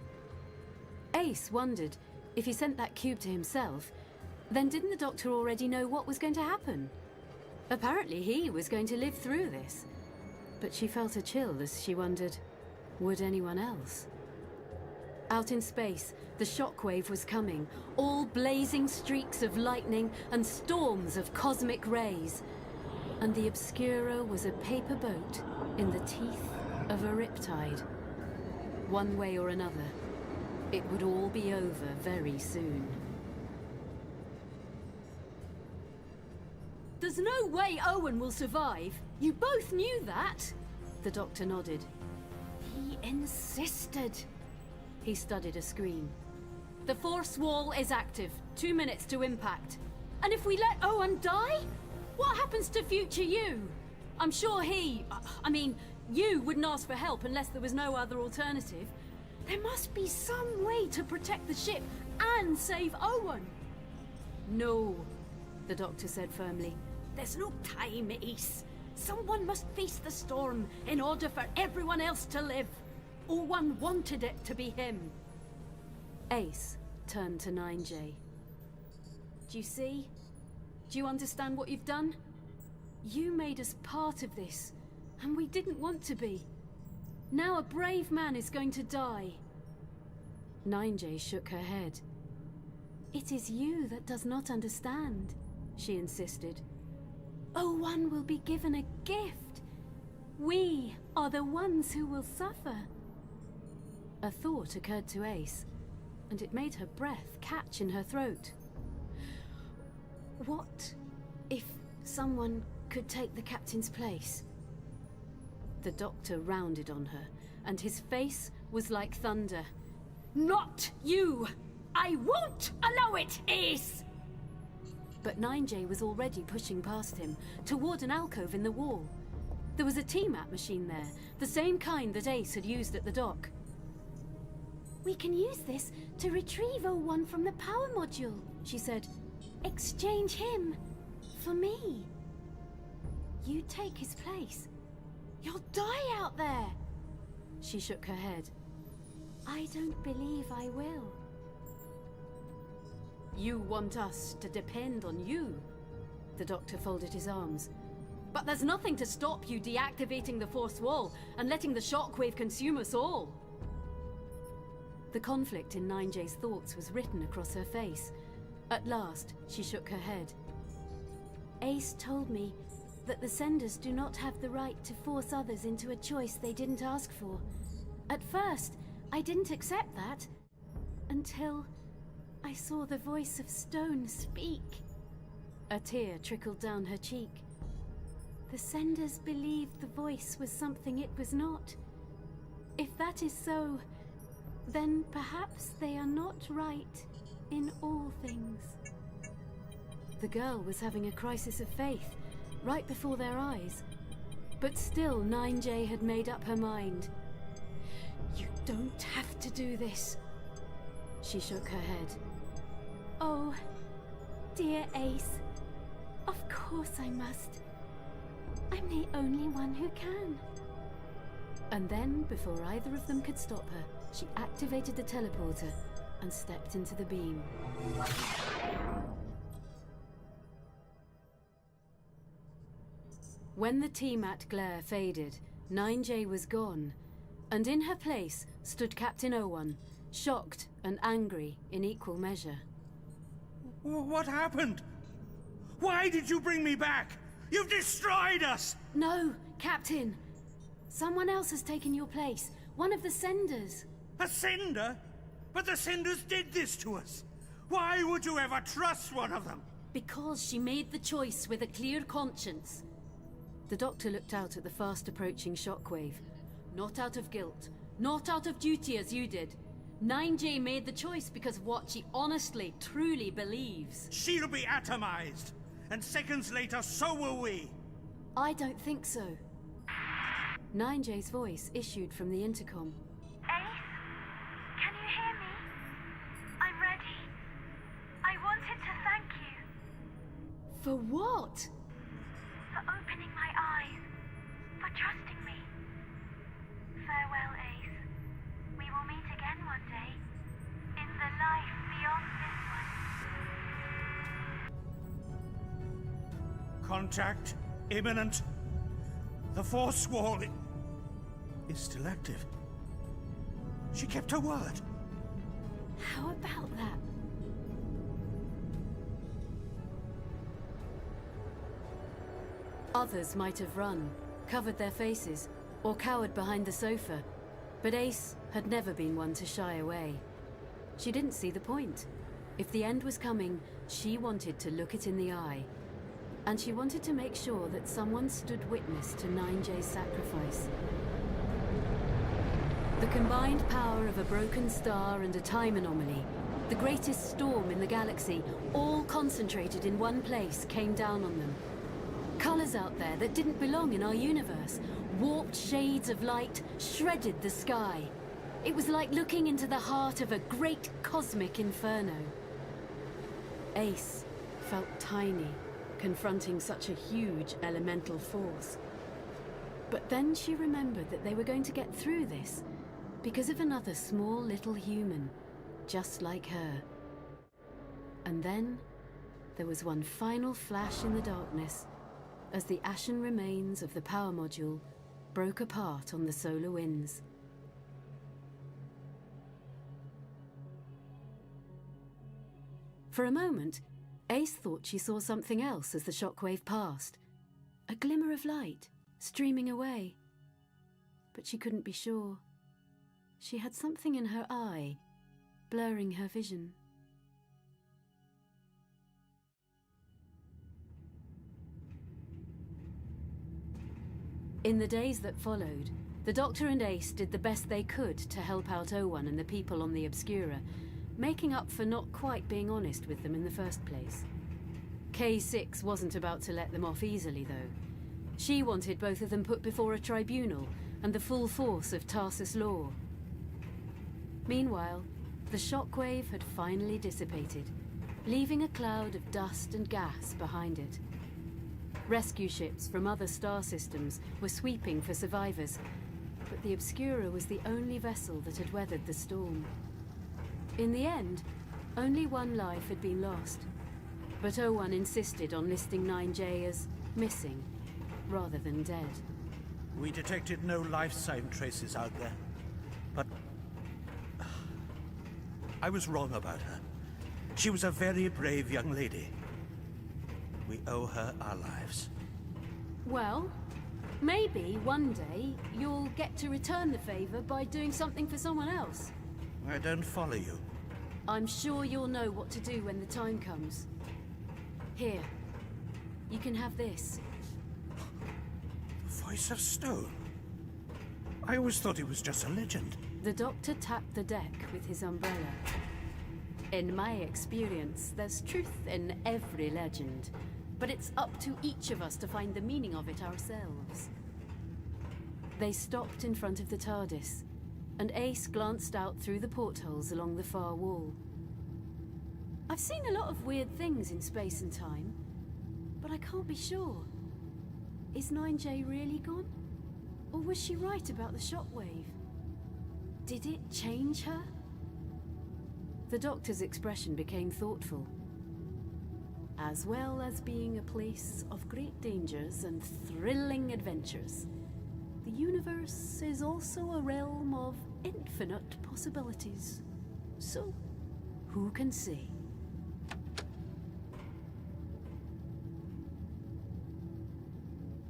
Ace wondered, if he sent that cube to himself, then didn't the Doctor already know what was going to happen? Apparently he was going to live through this. But she felt a chill as she wondered, would anyone else? Out in space, the shockwave was coming, all blazing streaks of lightning and storms of cosmic rays. And the Obscura was a paper boat in the teeth of a riptide. One way or another, it would all be over very soon. There's no way Owen will survive. You both knew that. The Doctor nodded. He insisted. He studied a screen. The force wall is active. 2 minutes to impact. And if we let Owen die, what happens to future you? I'm sure you wouldn't ask for help unless there was no other alternative. There must be some way to protect the ship and save Owen. No, the Doctor said firmly. There's no time, Ace. Someone must face the storm in order for everyone else to live. Owen wanted it to be him. Ace turned to 9J. Do you see? Do you understand what you've done? You made us part of this, and we didn't want to be. Now a brave man is going to die. 9J shook her head. It is you that does not understand, she insisted. Owen will be given a gift. We are the ones who will suffer. A thought occurred to Ace, and it made her breath catch in her throat. What if someone could take the captain's place? The Doctor rounded on her, and his face was like thunder. Not you! I won't allow it, Ace! But 9J was already pushing past him, toward an alcove in the wall. There was a T-Map machine there, the same kind that Ace had used at the dock. We can use this to retrieve O1 from the power module, she said. Exchange him for me. You take his place. You'll die out there. She shook her head. I don't believe I will. You want us to depend on you? The Doctor folded his arms. But there's nothing to stop you deactivating the force wall and letting the shockwave consume us all. The conflict in 9J's thoughts was written across her face. At last, she shook her head. Ace told me that the senders do not have the right to force others into a choice they didn't ask for. At first, I didn't accept that, until I saw the voice of Stone speak. A tear trickled down her cheek. The senders believed the voice was something it was not. If that is so, then perhaps they are not right in all things. The girl was having a crisis of faith, right before their eyes. But still 9J had made up her mind. You don't have to do this. She shook her head. Oh, dear Ace. Of course I must. I'm the only one who can. And then, before either of them could stop her, she activated the teleporter and stepped into the beam. When the T-Mat glare faded, 9J was gone, and in her place stood Captain Owen, shocked and angry in equal measure. What happened? Why did you bring me back? You've destroyed us! No, Captain. Someone else has taken your place. One of the Senders. A Sender? But the Senders did this to us. Why would you ever trust one of them? Because she made the choice with a clear conscience. The Doctor looked out at the fast-approaching shockwave. Not out of guilt. Not out of duty as you did. 9J made the choice because of what she honestly, truly believes. She'll be atomized. And seconds later, so will we. I don't think so. 9J's voice issued from the intercom. Ace, can you hear me? I'm ready. I wanted to thank you For what? for opening my eyes, for trusting me. Farewell, Ace. We will meet again one day, in the life beyond this one. Contact imminent. The force wall is still active. She kept her word. How about that? Others might have run, covered their faces, or cowered behind the sofa, but Ace had never been one to shy away. She didn't see the point. If the end was coming, she wanted to look it in the eye. And she wanted to make sure that someone stood witness to 9J's sacrifice. The combined power of a broken star and a time anomaly, the greatest storm in the galaxy, all concentrated in one place, came down on them. Colors out there that didn't belong in our universe, warped shades of light, shredded the sky. It was like looking into the heart of a great cosmic inferno. Ace felt tiny, confronting such a huge elemental force. But then she remembered that they were going to get through this because of another small little human, just like her. And then there was one final flash in the darkness as the ashen remains of the power module broke apart on the solar winds. For a moment, Ace thought she saw something else as the shockwave passed. A glimmer of light, streaming away. But she couldn't be sure. She had something in her eye, blurring her vision. In the days that followed, the Doctor and Ace did the best they could to help out Owen and the people on the Obscura, making up for not quite being honest with them in the first place. K6 wasn't about to let them off easily, though. She wanted both of them put before a tribunal and the full force of Tarsus law. Meanwhile, the shockwave had finally dissipated, leaving a cloud of dust and gas behind it. Rescue ships from other star systems were sweeping for survivors, but the Obscura was the only vessel that had weathered the storm. In the end, only one life had been lost, but Owen insisted on listing 9J as missing, rather than dead. We detected no life sign traces out there, but I was wrong about her. She was a very brave young lady. We owe her our lives. Well, maybe one day you'll get to return the favor by doing something for someone else. I don't follow you. I'm sure you'll know what to do when the time comes. Here, you can have this. The voice of stone. I always thought it was just a legend. The Doctor tapped the deck with his umbrella. In my experience, there's truth in every legend, but it's up to each of us to find the meaning of it ourselves. They stopped in front of the TARDIS, and Ace glanced out through the portholes along the far wall. I've seen a lot of weird things in space and time, but I can't be sure. Is 9J really gone? Or was she right about the shockwave? Did it change her? The Doctor's expression became thoughtful. As well as being a place of great dangers and thrilling adventures, the universe is also a realm of infinite possibilities. So, who can say?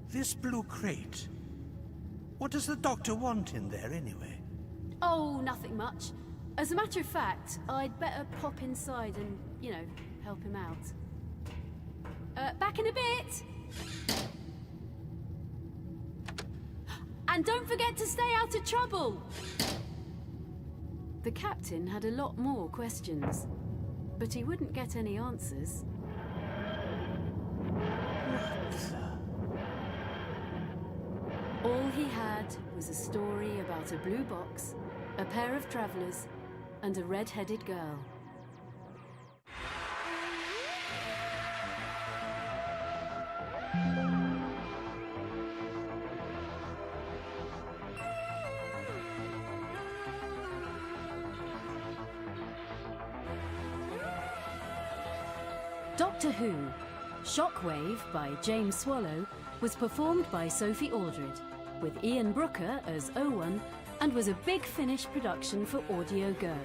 This blue crate. What does the doctor want in there, anyway? Oh, nothing much. As a matter of fact, I'd better pop inside and, you know, help him out. Back in a bit! And don't forget to stay out of trouble! The captain had a lot more questions, but he wouldn't get any answers. All he had was a story about a blue box, a pair of travelers, and a red-headed girl. Doctor Who, Shockwave by James Swallow, was performed by Sophie Aldred, with Ian Brooker as Owen, and was a Big Finish production for Audio Go.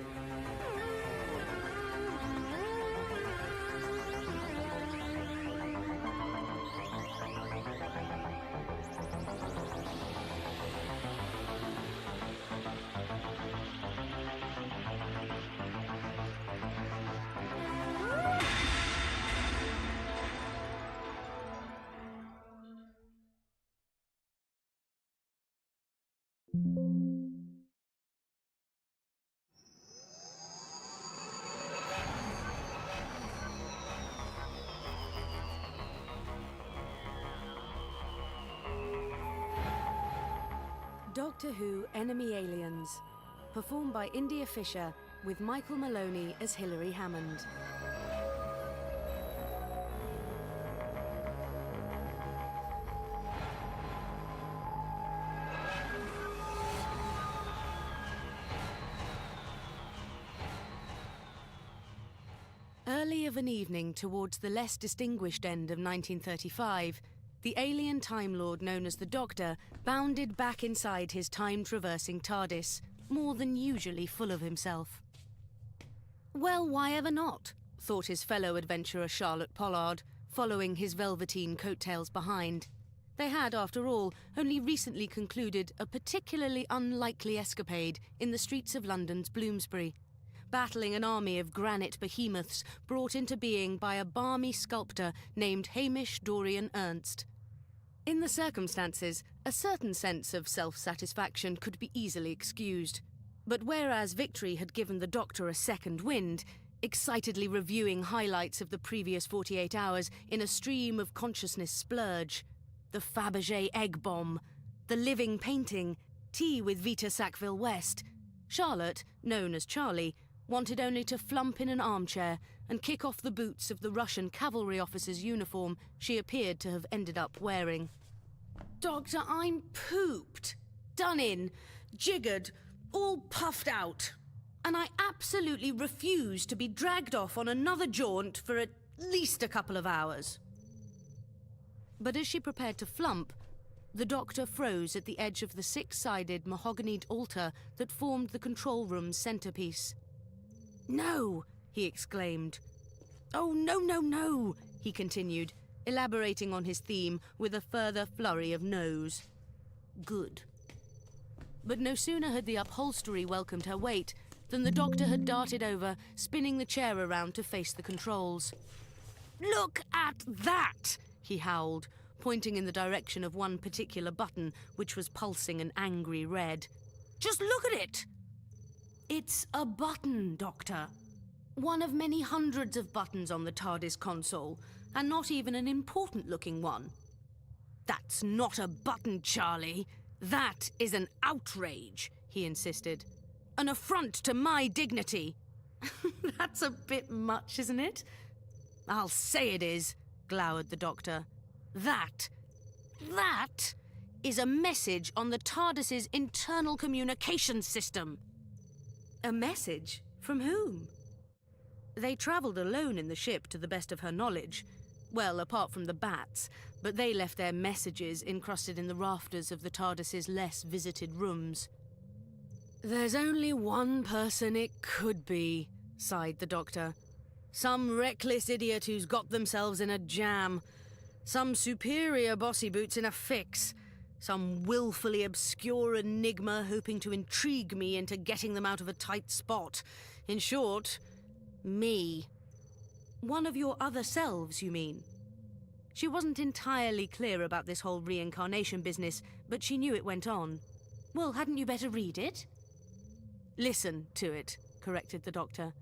Doctor Who Enemy Aliens, performed by India Fisher, with Michael Maloney as Hilary Hammond. Early of an evening towards the less distinguished end of 1935, the alien Time Lord known as the Doctor bounded back inside his time-traversing TARDIS, more than usually full of himself. Well, why ever not? Thought his fellow adventurer Charlotte Pollard, following his velveteen coattails behind. They had, after all, only recently concluded a particularly unlikely escapade in the streets of London's Bloomsbury, battling an army of granite behemoths brought into being by a balmy sculptor named Hamish Dorian Ernst. In the circumstances, a certain sense of self-satisfaction could be easily excused. But whereas victory had given the Doctor a second wind, excitedly reviewing highlights of the previous 48 hours in a stream of consciousness splurge, the Fabergé egg bomb, the living painting, tea with Vita Sackville West, Charlotte, known as Charlie, wanted only to flump in an armchair and kick off the boots of the Russian cavalry officer's uniform she appeared to have ended up wearing. Doctor, I'm pooped, done in, jiggered, all puffed out, and I absolutely refuse to be dragged off on another jaunt for at least a couple of hours. But as she prepared to flump, the Doctor froze at the edge of the six-sided mahoganyed altar that formed the control room's centerpiece. "No!" he exclaimed. "Oh, no, no, no!" he continued, elaborating on his theme with a further flurry of no's. Good. But no sooner had the upholstery welcomed her weight than the Doctor had darted over, spinning the chair around to face the controls. "Look at that!" he howled, pointing in the direction of one particular button which was pulsing an angry red. "Just look at it!" "It's a button, Doctor. One of many hundreds of buttons on the TARDIS console, and not even an important-looking one." "That's not a button, Charlie. That is an outrage," he insisted. "An affront to my dignity." "That's a bit much, isn't it?" "I'll say it is," glowered the Doctor. That is a message on the TARDIS's internal communications system." "A message? From whom?" They travelled alone in the ship, to the best of her knowledge, Well, apart from the bats, but they left their messages encrusted in the rafters of the TARDIS's less visited rooms. There's only one person it could be, sighed the Doctor. Some reckless idiot who's got themselves in a jam. Some superior bossy boots in a fix. Some willfully obscure enigma hoping to intrigue me into getting them out of a tight spot. In short, me. One of your other selves, you mean? She wasn't entirely clear about this whole reincarnation business, but she knew it went on. Well, hadn't you better read it? Listen to it, corrected the Doctor.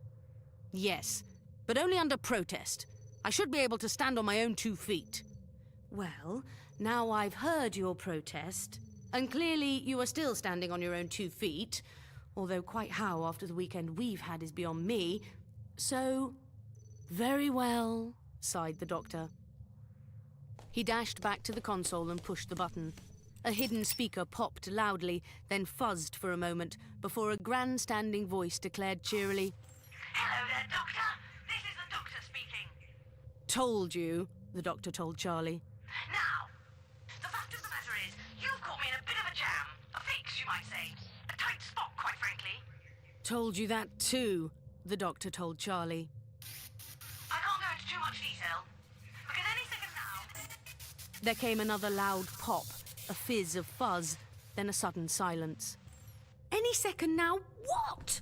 Yes, but only under protest. I should be able to stand on my own 2 feet. Well, now I've heard your protest, and clearly you are still standing on your own 2 feet, although quite how after the weekend we've had is beyond me. So, very well, sighed the Doctor. He dashed back to the console and pushed the button. A hidden speaker popped loudly, then fuzzed for a moment, before a grandstanding voice declared cheerily, "Hello there, Doctor. This is the Doctor speaking." Told you, the Doctor told Charlie. Now, the fact of the matter is, you've caught me in a bit of a jam. A fix, you might say. A tight spot, quite frankly. Told you that too, the Doctor told Charlie. I can't go into too much detail, because any second now... There came another loud pop, a fizz of fuzz, then a sudden silence. Any second now, what?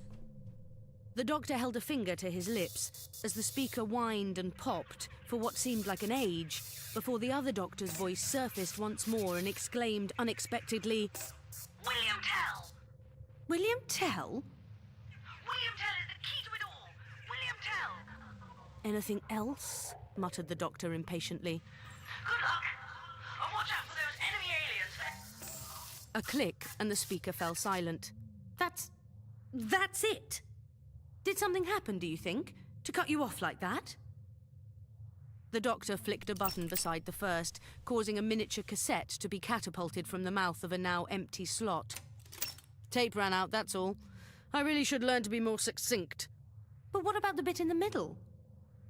The Doctor held a finger to his lips as the speaker whined and popped for what seemed like an age, before the other Doctor's voice surfaced once more and exclaimed unexpectedly, William Tell! William Tell? William Tell is the key to it all! William Tell! Anything else? Muttered the Doctor impatiently. Good luck! And watch out for those enemy aliens! A click and the speaker fell silent. That's it! Did something happen, do you think, to cut you off like that? The Doctor flicked a button beside the first, causing a miniature cassette to be catapulted from the mouth of a now empty slot. Tape ran out, that's all. I really should learn to be more succinct. But what about the bit in the middle?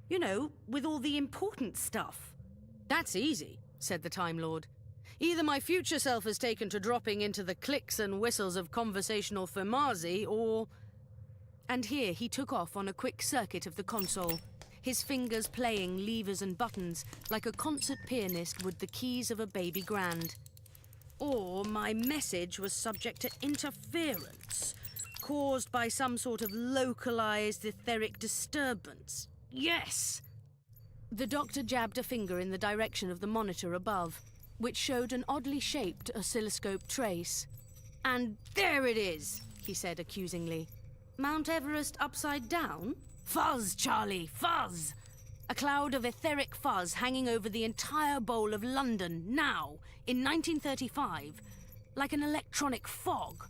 You know, with all the important stuff. That's easy, said the Time Lord. Either my future self has taken to dropping into the clicks and whistles of conversational Femazi, or... And here he took off on a quick circuit of the console, his fingers playing levers and buttons like a concert pianist would the keys of a baby grand. Or my message was subject to interference, caused by some sort of localized etheric disturbance. Yes! The Doctor jabbed a finger in the direction of the monitor above, which showed an oddly shaped oscilloscope trace. And there it is, he said accusingly. Mount Everest upside down? Fuzz, Charlie, fuzz! A cloud of etheric fuzz hanging over the entire bowl of London now, in 1935, like an electronic fog.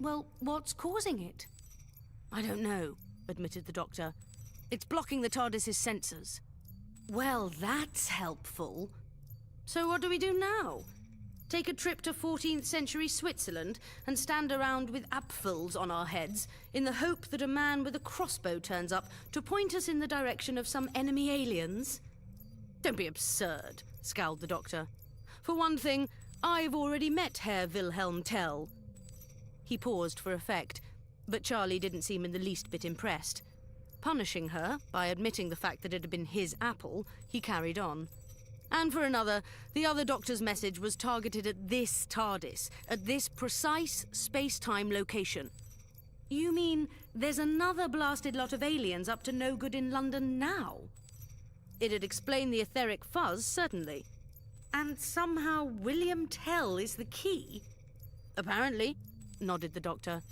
Well, what's causing it? I don't know, admitted the Doctor. It's blocking the TARDIS's sensors. Well, that's helpful. So what do we do now? Take a trip to 14th century Switzerland and stand around with apfels on our heads in the hope that a man with a crossbow turns up to point us in the direction of some enemy aliens? Don't be absurd, scowled the Doctor. For one thing, I've already met Herr Wilhelm Tell. He paused for effect, but Charlie didn't seem in the least bit impressed. Punishing her by admitting the fact that it had been his apple, he carried on. And for another, the other Doctor's message was targeted at this TARDIS, at this precise space-time location. You mean there's another blasted lot of aliens up to no good in London now? It'd explain the etheric fuzz, certainly. And somehow William Tell is the key? Apparently, nodded the Doctor.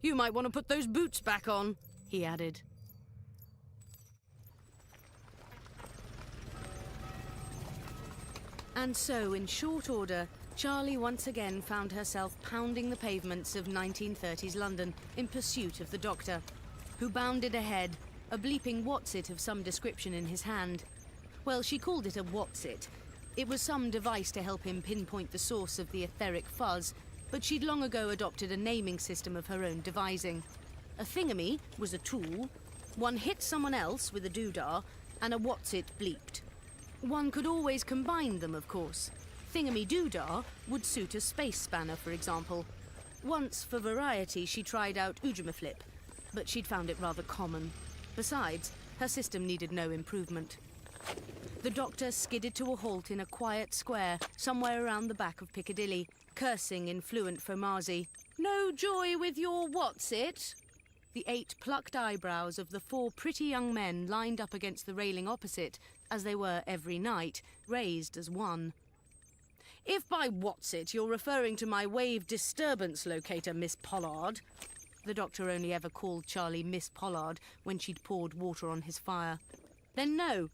You might want to put those boots back on, he added. And so, in short order, Charlie once again found herself pounding the pavements of 1930s London in pursuit of the Doctor, who bounded ahead, a bleeping what's-it of some description in his hand. Well, she called it a what's-it. It was some device to help him pinpoint the source of the etheric fuzz, but she'd long ago adopted a naming system of her own devising. A thingamy was a tool, one hit someone else with a doodah, and a what's-it bleeped. One could always combine them, of course. Thingamydoodah would suit a space spanner, for example. Once, for variety, she tried out Ujimaflip, but she'd found it rather common. Besides, her system needed no improvement. The Doctor skidded to a halt in a quiet square somewhere around the back of Piccadilly, cursing in fluent Fomazi. "No joy with your what's-it?" The 8 plucked eyebrows of the 4 pretty young men lined up against the railing opposite, as they were every night, raised as one. "If by what's-it you're referring to my wave disturbance locator, Miss Pollard..." The Doctor only ever called Charlie Miss Pollard when she'd poured water on his fire. "Then no.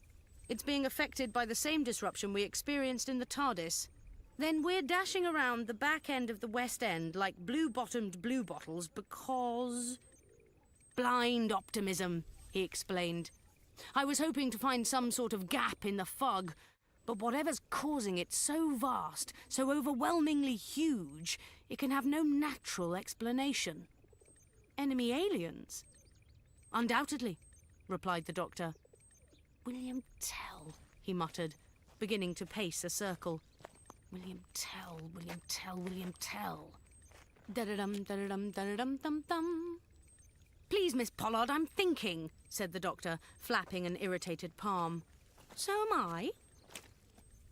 It's being affected by the same disruption we experienced in the TARDIS. Then we're dashing around the back end of the West End like blue-bottomed bluebottles because..." "Blind optimism," he explained. "I was hoping to find some sort of gap in the fog, but whatever's causing it so vast, so overwhelmingly huge, it can have no natural explanation." "Enemy aliens?" "Undoubtedly," replied the Doctor. "William Tell," he muttered, beginning to pace a circle. "William Tell, William Tell, William Tell. Da-da-dum, da-da-dum, da-da-dum, dum-dum." "Please, Miss Pollard, I'm thinking," said the Doctor, flapping an irritated palm. "So am I."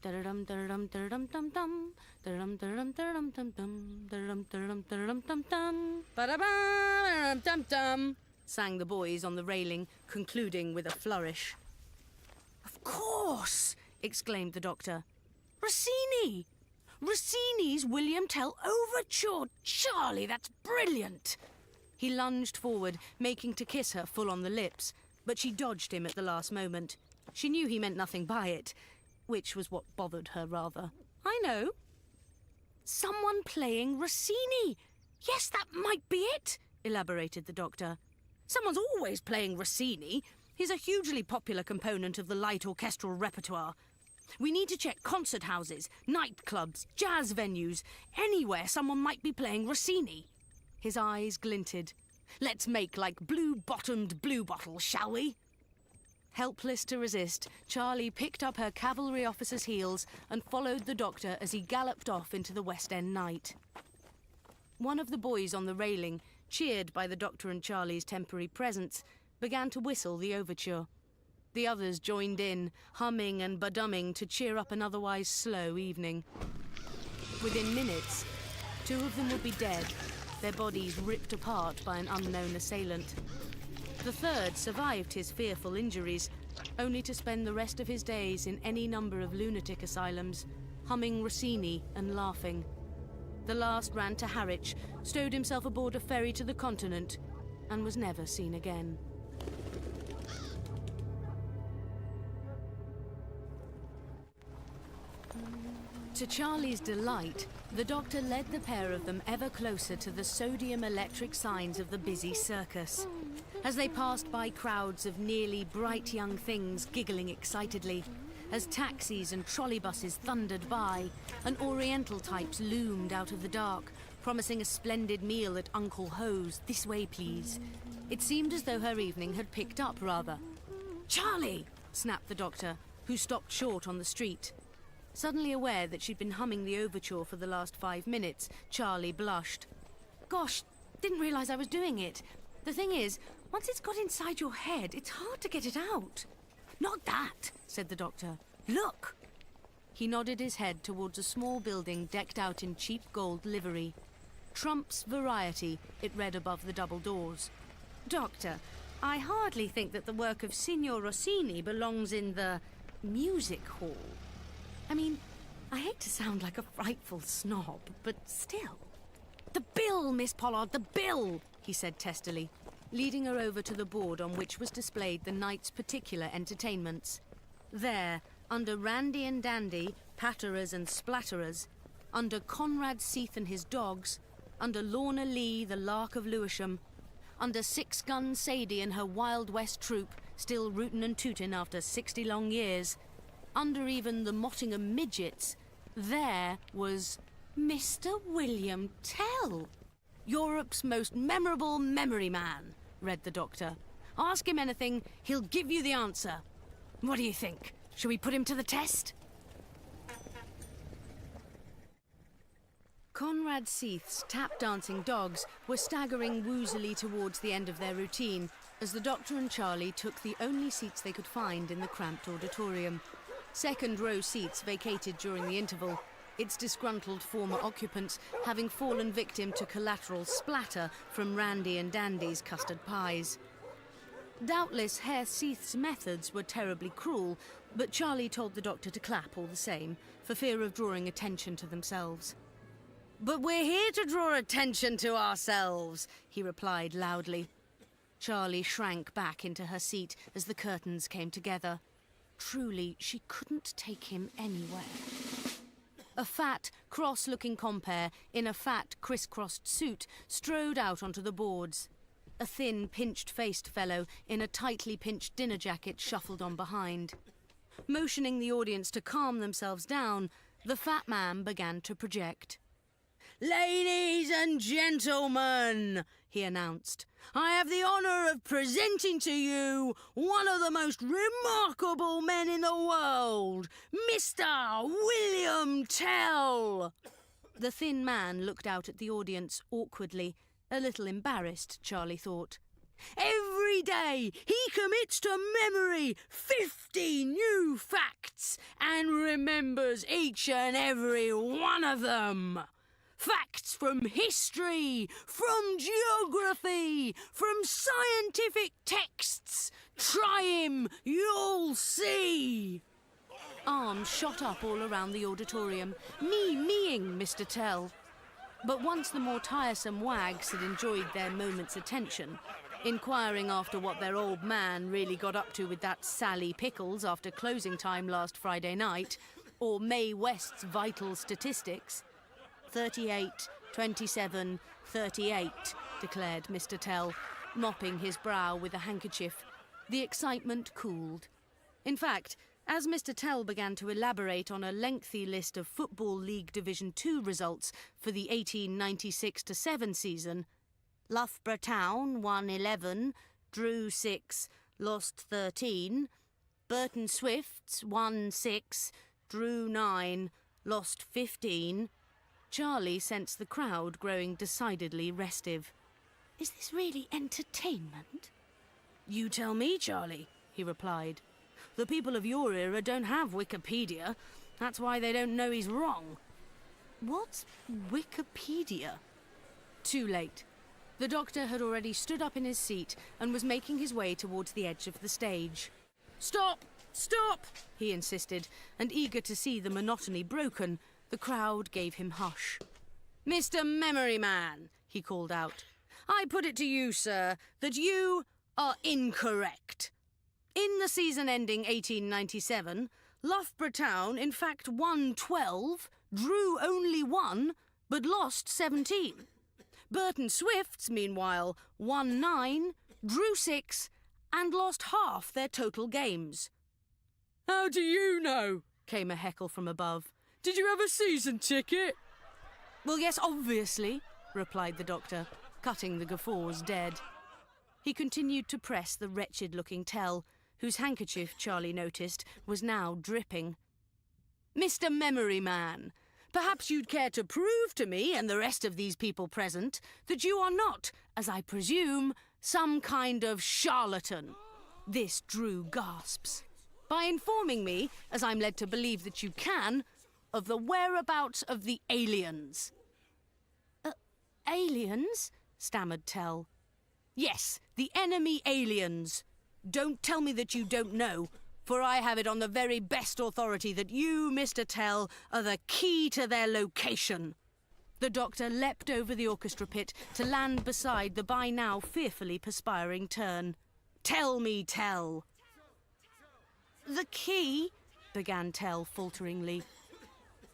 Da-da-dum, da-da-dum, da-da-dum, dum-dum. Da-da-dum, da-da-dum, da-da-dum, dum-dum. Da-da-dum, da-da-dum, da-da-dum, dum-dum. Ba-da-bum, dum-dum, sang the boys on the railing, concluding with a flourish. "Of course!" exclaimed the Doctor. "Rossini! Rossini's William Tell Overture! Charlie, that's brilliant!" He lunged forward, making to kiss her full on the lips, but she dodged him at the last moment. She knew he meant nothing by it, which was what bothered her rather. "I know." "Someone playing Rossini! Yes, that might be it," elaborated the Doctor. "Someone's always playing Rossini. He's a hugely popular component of the light orchestral repertoire. We need to check concert houses, nightclubs, jazz venues, anywhere someone might be playing Rossini." His eyes glinted. "Let's make like blue-bottomed bluebottles, shall we?" Helpless to resist, Charlie picked up her cavalry officer's heels and followed the Doctor as he galloped off into the West End night. One of the boys on the railing, cheered by the Doctor and Charlie's temporary presence, began to whistle the overture. The others joined in, humming and badumming to cheer up an otherwise slow evening. Within minutes, 2 of them would be dead, their bodies ripped apart by an unknown assailant. The third survived his fearful injuries, only to spend the rest of his days in any number of lunatic asylums, humming Rossini and laughing. The last ran to Harwich, stowed himself aboard a ferry to the continent, and was never seen again. To Charlie's delight, the Doctor led the pair of them ever closer to the sodium-electric signs of the busy circus. As they passed by crowds of nearly bright young things giggling excitedly, as taxis and trolleybuses thundered by, and Oriental types loomed out of the dark, promising a splendid meal at Uncle Ho's, this way please. It seemed as though her evening had picked up, rather. "Charlie!" snapped the Doctor, who stopped short on the street. Suddenly aware that she'd been humming the overture for the last 5 minutes, Charlie blushed. "Gosh, didn't realise I was doing it. The thing is, once it's got inside your head, it's hard to get it out." "Not that," said the Doctor. "Look!" He nodded his head towards a small building decked out in cheap gold livery. Trump's Variety, it read above the double doors. "Doctor, I hardly think that the work of Signor Rossini belongs in the music hall. I mean, I hate to sound like a frightful snob, but still." "The bill, Miss Pollard, the bill!" he said testily, leading her over to the board on which was displayed the night's particular entertainments. There, under Randy and Dandy, patterers and splatterers, under Conrad Seath and his dogs, under Lorna Lee, the Lark of Lewisham, under Six Gun Sadie and her Wild West troupe, still rootin' and tootin' after 60 long years, under even the Mottingham Midgets, there was Mr. William Tell. "Europe's most memorable memory man," read the Doctor. "Ask him anything, he'll give you the answer. What do you think? Shall we put him to the test? Conrad Seath's tap-dancing dogs were staggering woozily towards the end of their routine as the Doctor and Charlie took the only seats they could find in the cramped auditorium. Second-row seats vacated during the interval, its disgruntled former occupants having fallen victim to collateral splatter from Randy and Dandy's custard pies. Doubtless Herr Seath's methods were terribly cruel, but Charlie told the Doctor to clap all the same, for fear of drawing attention to themselves. "But we're here to draw attention to ourselves," he replied loudly. Charlie shrank back into her seat as the curtains came together. Truly, she couldn't take him anywhere. A fat, cross-looking compere in a fat, criss-crossed suit strode out onto the boards. A thin, pinched-faced fellow in a tightly pinched dinner jacket shuffled on behind. Motioning the audience to calm themselves down, the fat man began to project. "Ladies and gentlemen," he announced, "I have the honour of presenting to you one of the most remarkable men in the world, Mr. William Tell." The thin man looked out at the audience awkwardly, a little embarrassed, Charlie thought. "Every day he commits to memory 50 new facts and remembers each and every one of them. Facts from history, from geography, from scientific texts. Try him, you'll see." Arms shot up all around the auditorium, meing Mr. Tell. But once the more tiresome wags had enjoyed their moment's attention, inquiring after what their old man really got up to with that Sally Pickles after closing time last Friday night, or Mae West's vital statistics, 38, 27, 38, declared Mr. Tell, mopping his brow with a handkerchief. The excitement cooled. In fact, as Mr. Tell began to elaborate on a lengthy list of Football League Division 2 results for the 1896-7 season, Loughborough Town won 11, drew 6, lost 13, Burton Swifts won 6, drew 9, lost 15, Charlie sensed the crowd growing decidedly restive. "Is this really entertainment?" "You tell me, Charlie," he replied. "The people of your era don't have Wikipedia. That's why they don't know he's wrong." "What's Wikipedia?" Too late. The Doctor had already stood up in his seat and was making his way towards the edge of the stage. "Stop! Stop!" he insisted, and eager to see the monotony broken, the crowd gave him hush. "Mr. Memory Man," he called out, "I put it to you, sir, that you are incorrect. In the season ending 1897, Loughborough Town in fact won 12, drew only 1, but lost 17. Burton Swifts, meanwhile, won 9, drew 6, and lost half their total games." "How do you know?" came a heckle from above. "Did you have a season ticket?" "Well, yes, obviously," replied the Doctor, cutting the guffaws dead. He continued to press the wretched-looking Tell, whose handkerchief, Charlie noticed, was now dripping. "Mr. Memory Man, perhaps you'd care to prove to me and the rest of these people present that you are not, as I presume, some kind of charlatan." This drew gasps. "By informing me, as I'm led to believe that you can, of the whereabouts of the aliens." "Aliens?" stammered Tell. "Yes, the enemy aliens. Don't tell me that you don't know, for I have it on the very best authority that you, Mr. Tell, are the key to their location." The Doctor leapt over the orchestra pit to land beside the by now fearfully perspiring Tern. "Tell me, Tell." "The key," began Tell falteringly.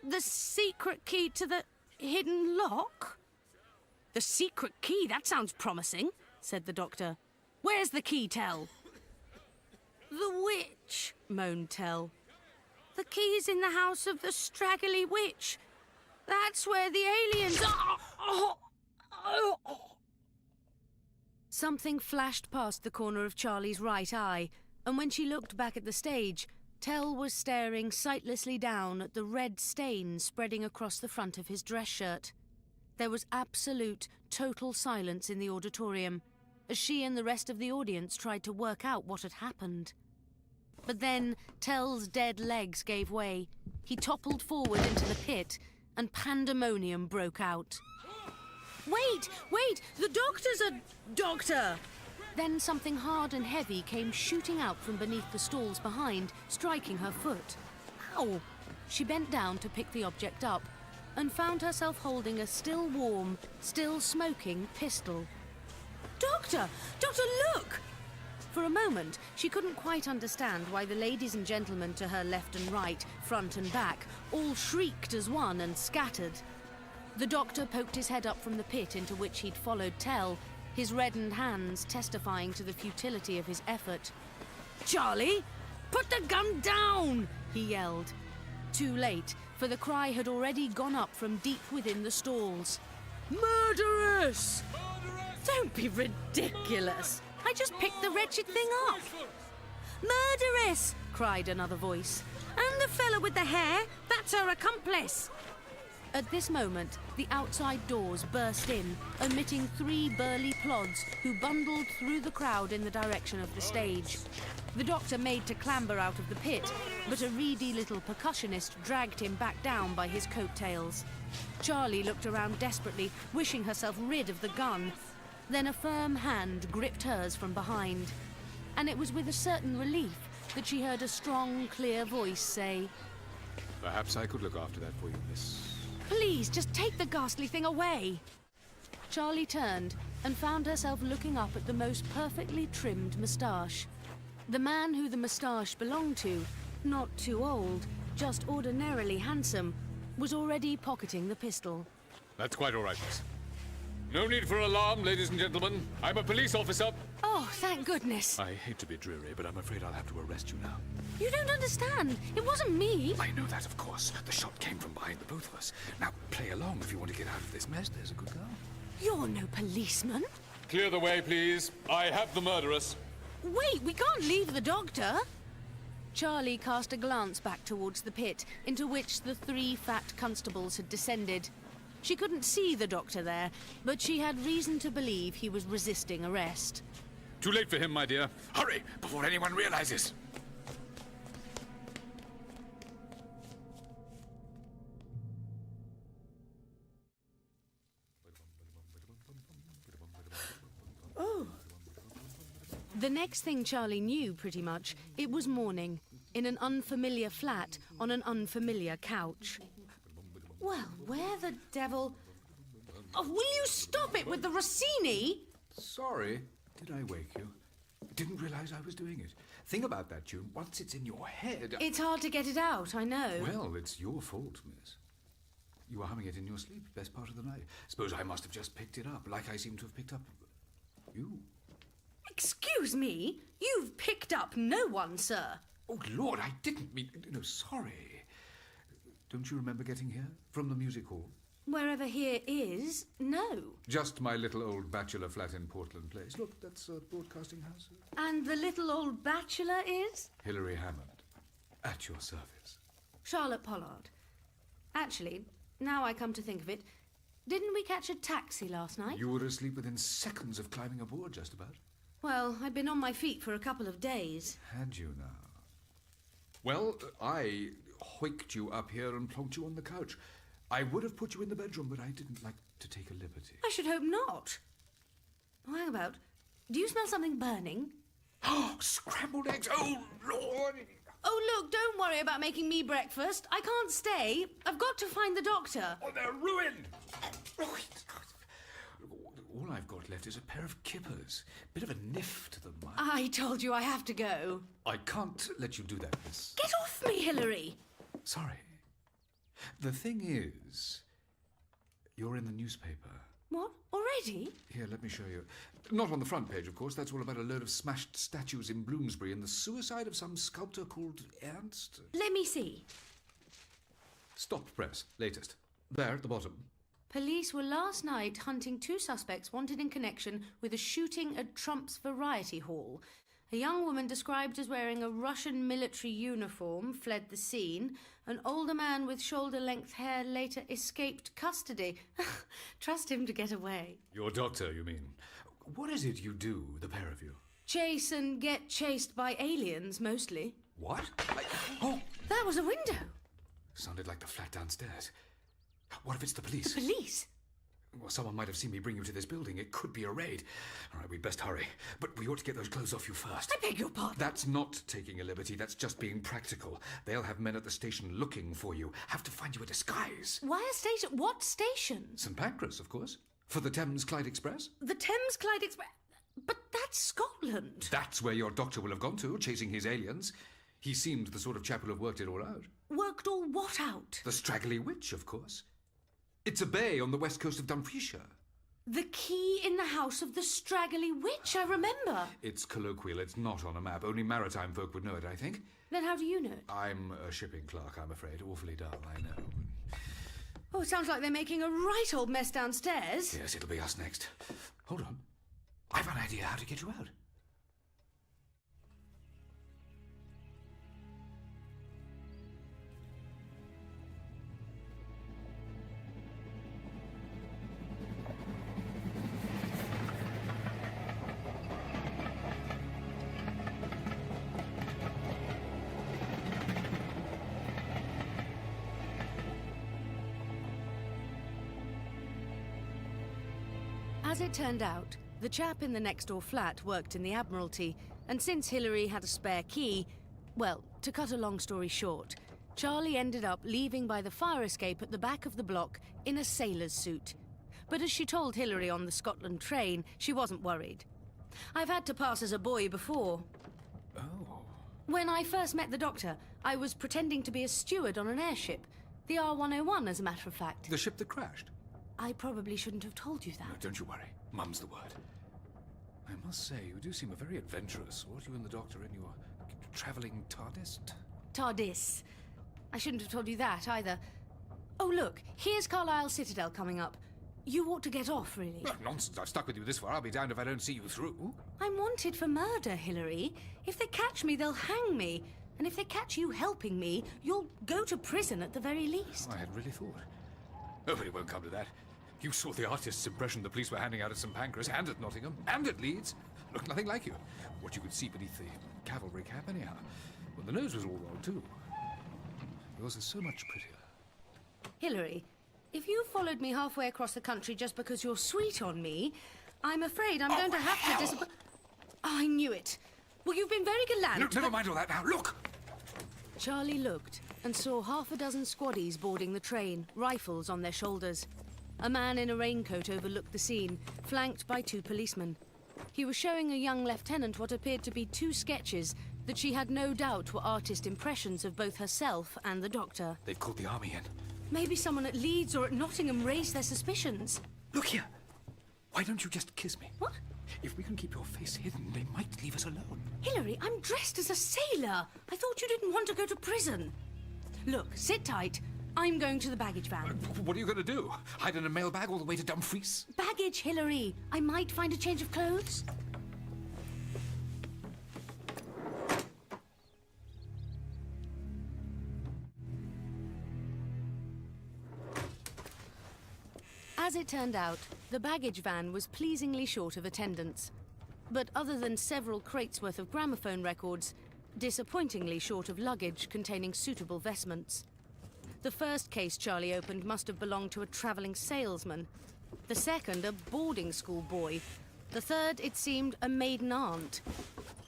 "The secret key to the hidden lock?" "The secret key? That sounds promising," said the Doctor. "Where's the key, Tell?" "The witch," moaned Tell. "The key's in the house of the straggly witch. That's where the aliens are." Something flashed past the corner of Charlie's right eye, and when she looked back at the stage, Tell was staring sightlessly down at the red stain spreading across the front of his dress shirt. There was absolute, total silence in the auditorium, as she and the rest of the audience tried to work out what had happened. But then Tell's dead legs gave way. He toppled forward into the pit, and pandemonium broke out. Wait! The doctor's a... Doctor! Then something hard and heavy came shooting out from beneath the stalls behind, striking her foot. Ow! She bent down to pick the object up, and found herself holding a still warm, still smoking pistol. Doctor! Doctor, look! For a moment, she couldn't quite understand why the ladies and gentlemen to her left and right, front and back, all shrieked as one and scattered. The doctor poked his head up from the pit into which he'd followed Tell, his reddened hands testifying to the futility of his effort. "Charlie, put the gun down!" he yelled. Too late, for the cry had already gone up from deep within the stalls. "Murderous! Don't be ridiculous! I just picked the wretched thing up!" "Murderess!" cried another voice. "And the fellow with the hair, that's her accomplice!" At this moment, the outside doors burst in, admitting 3 burly plods who bundled through the crowd in the direction of the stage. The doctor made to clamber out of the pit, but a reedy little percussionist dragged him back down by his coattails. Charlie looked around desperately, wishing herself rid of the gun. Then a firm hand gripped hers from behind, and it was with a certain relief that she heard a strong, clear voice say, Perhaps I could look after that for you, miss. "Please, just take the ghastly thing away." Charlie turned and found herself looking up at the most perfectly trimmed moustache. The man who the moustache belonged to, not too old, just ordinarily handsome, was already pocketing the pistol. That's quite all right, miss. No need for alarm, ladies and gentlemen. I'm a police officer. Oh, thank goodness. I hate to be dreary, but I'm afraid I'll have to arrest you now. You don't understand. It wasn't me. I know that, of course. The shot came from behind the both of us. Now, play along if you want to get out of this mess. There's a good girl. You're no policeman. Clear the way, please. I have the murderess. Wait, we can't leave the doctor. Charlie cast a glance back towards the pit, into which the 3 fat constables had descended. She couldn't see the doctor there, but she had reason to believe he was resisting arrest. Too late for him, my dear. Hurry, before anyone realizes. The next thing Charlie knew, pretty much, it was morning, in an unfamiliar flat on an unfamiliar couch. Well, where the devil... Oh, will you stop it with the Rossini? Sorry. Did I wake you? Didn't realize I was doing it. Thing about that tune, once it's in your head... It's hard to get it out, I know. Well, it's your fault, miss. You were humming it in your sleep, best part of the night. Suppose I must have just picked it up, like I seem to have picked up... you. Excuse me? You've picked up no one, sir. Oh, Lord, I didn't mean... No, sorry. Don't you remember getting here? From the music hall? Wherever here is, no. Just my little old bachelor flat in Portland Place. Look, that's a broadcasting house. And the little old bachelor is? Hilary Hammond. At your service. Charlotte Pollard. Actually, now I come to think of it, didn't we catch a taxi last night? You were asleep within seconds of climbing aboard, just about. Well, I'd been on my feet for a couple of days. Had you now? Well, I hoiked you up here and plonked you on the couch. I would have put you in the bedroom, but I didn't like to take a liberty. I should hope not. Oh, hang about. Do you smell something burning? Oh, scrambled eggs! Oh, Lord! Oh, look, don't worry about making me breakfast. I can't stay. I've got to find the doctor. Oh, they're ruined! All I've got left is a pair of kippers. Bit of a niff to them. I told you I have to go. I can't let you do that, miss. Get off me, Hilary! Sorry. The thing is, you're in the newspaper. What? Already? Here, let me show you. Not on the front page, of course. That's all about a load of smashed statues in Bloomsbury and the suicide of some sculptor called Ernst. Let me see. Stop press. Latest. There at the bottom. Police were last night hunting 2 suspects wanted in connection with a shooting at Trump's Variety Hall. A young woman described as wearing a Russian military uniform fled the scene. An older man with shoulder-length hair later escaped custody. Trust him to get away. Your doctor, you mean? What is it you do, the pair of you? Chase and get chased by aliens, mostly. What? Oh! That was a window. Sounded like the flat downstairs. What if it's the police? The police? Well, someone might have seen me bring you to this building. It could be a raid. All right, we'd best hurry. But we ought to get those clothes off you first. I beg your pardon? That's not taking a liberty. That's just being practical. They'll have men at the station looking for you. Have to find you a disguise. Why a station? What station? St. Pancras, of course. For the Thames Clyde Express. The Thames Clyde Express? But that's Scotland. That's where your doctor will have gone to, chasing his aliens. He seemed the sort of chap who'll have worked it all out. Worked all what out? The Straggly Witch, of course. It's a bay on the west coast of Dumfriesshire. The key in the house of the Straggly Witch, I remember. It's colloquial. It's not on a map. Only maritime folk would know it, I think. Then how do you know it? I'm a shipping clerk, I'm afraid. Awfully dull, I know. Oh, it sounds like they're making a right old mess downstairs. Yes, it'll be us next. Hold on. I've an idea how to get you out. As it turned out, the chap in the next-door flat worked in the Admiralty, and since Hilary had a spare key, well, to cut a long story short, Charlie ended up leaving by the fire escape at the back of the block in a sailor's suit. But as she told Hilary on the Scotland train, she wasn't worried. I've had to pass as a boy before. Oh. When I first met the doctor, I was pretending to be a steward on an airship. The R-101, as a matter of fact. The ship that crashed? I probably shouldn't have told you that. No, don't you worry. Mum's the word. I must say, you do seem a very adventurous sort, you and the doctor in your travelling TARDIS. TARDIS. I shouldn't have told you that, either. Oh, look, here's Carlisle Citadel coming up. You ought to get off, really. Oh, nonsense. I've stuck with you this far. I'll be damned if I don't see you through. I'm wanted for murder, Hilary. If they catch me, they'll hang me. And if they catch you helping me, you'll go to prison at the very least. Oh, I hadn't really thought. Oh, but it won't come to that. You saw the artist's impression the police were handing out at St. Pancras, and at Nottingham, and at Leeds. Looked nothing like you. What you could see beneath the cavalry cap, anyhow. Well, the nose was all wrong, too. Yours is so much prettier. Hilary, if you followed me halfway across the country just because you're sweet on me, I'm afraid I'm going to have to disappoint... Oh, I knew it. Well, you've been very gallant. Look, never mind all that now. Look! Charlie looked and saw half a dozen squaddies boarding the train, rifles on their shoulders. A man in a raincoat overlooked the scene, flanked by two policemen. He was showing a young lieutenant what appeared to be two sketches that she had no doubt were artist impressions of both herself and the doctor. They've called the army in. Maybe someone at Leeds or at Nottingham raised their suspicions. Look here. Why don't you just kiss me? What? If we can keep your face hidden, they might leave us alone. Hilary, I'm dressed as a sailor. I thought you didn't want to go to prison. Look, sit tight. I'm going to the baggage van. What are you going to do? Hide in a mailbag all the way to Dumfries? Baggage, Hilary. I might find a change of clothes. As it turned out, the baggage van was pleasingly short of attendants. But other than several crates worth of gramophone records, disappointingly short of luggage containing suitable vestments. The first case Charlie opened must have belonged to a travelling salesman. The second, a boarding school boy. The third, it seemed, a maiden aunt.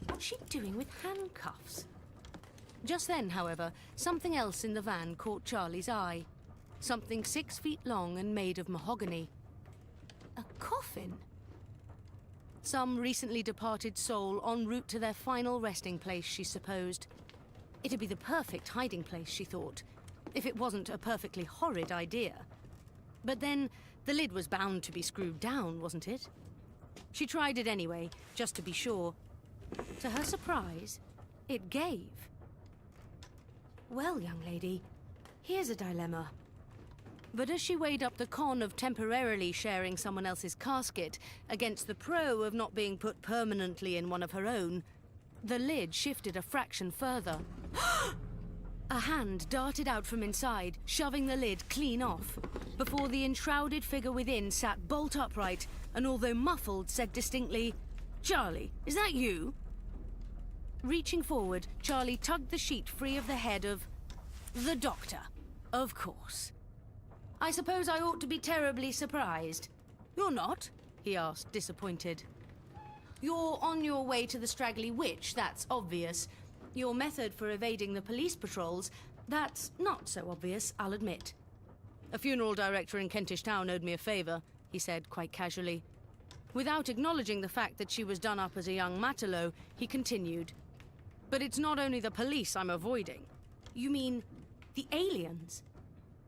What's she doing with handcuffs? Just then, however, something else in the van caught Charlie's eye. Something 6 feet long and made of mahogany. A coffin? Some recently departed soul en route to their final resting place, she supposed. It'd be the perfect hiding place, she thought, if it wasn't a perfectly horrid idea. But then, the lid was bound to be screwed down, wasn't it? She tried it anyway, just to be sure. To her surprise, it gave. Well, young lady, here's a dilemma. But as she weighed up the con of temporarily sharing someone else's casket against the pro of not being put permanently in one of her own, The lid shifted a fraction further. A hand darted out from inside, shoving the lid clean off, before the enshrouded figure within sat bolt upright and, although muffled, said distinctly, "Charlie, is that you?" Reaching forward, Charlie tugged the sheet free of the head of the Doctor. Of course. "I suppose I ought to be terribly surprised. You're not?" he asked, disappointed. "You're on your way to the Straggly Witch, that's obvious. Your method for evading the police patrols, that's not so obvious, I'll admit. A funeral director in Kentish Town owed me a favour," he said quite casually. Without acknowledging the fact that she was done up as a young matelot, he continued. "But it's not only the police I'm avoiding." "You mean the aliens?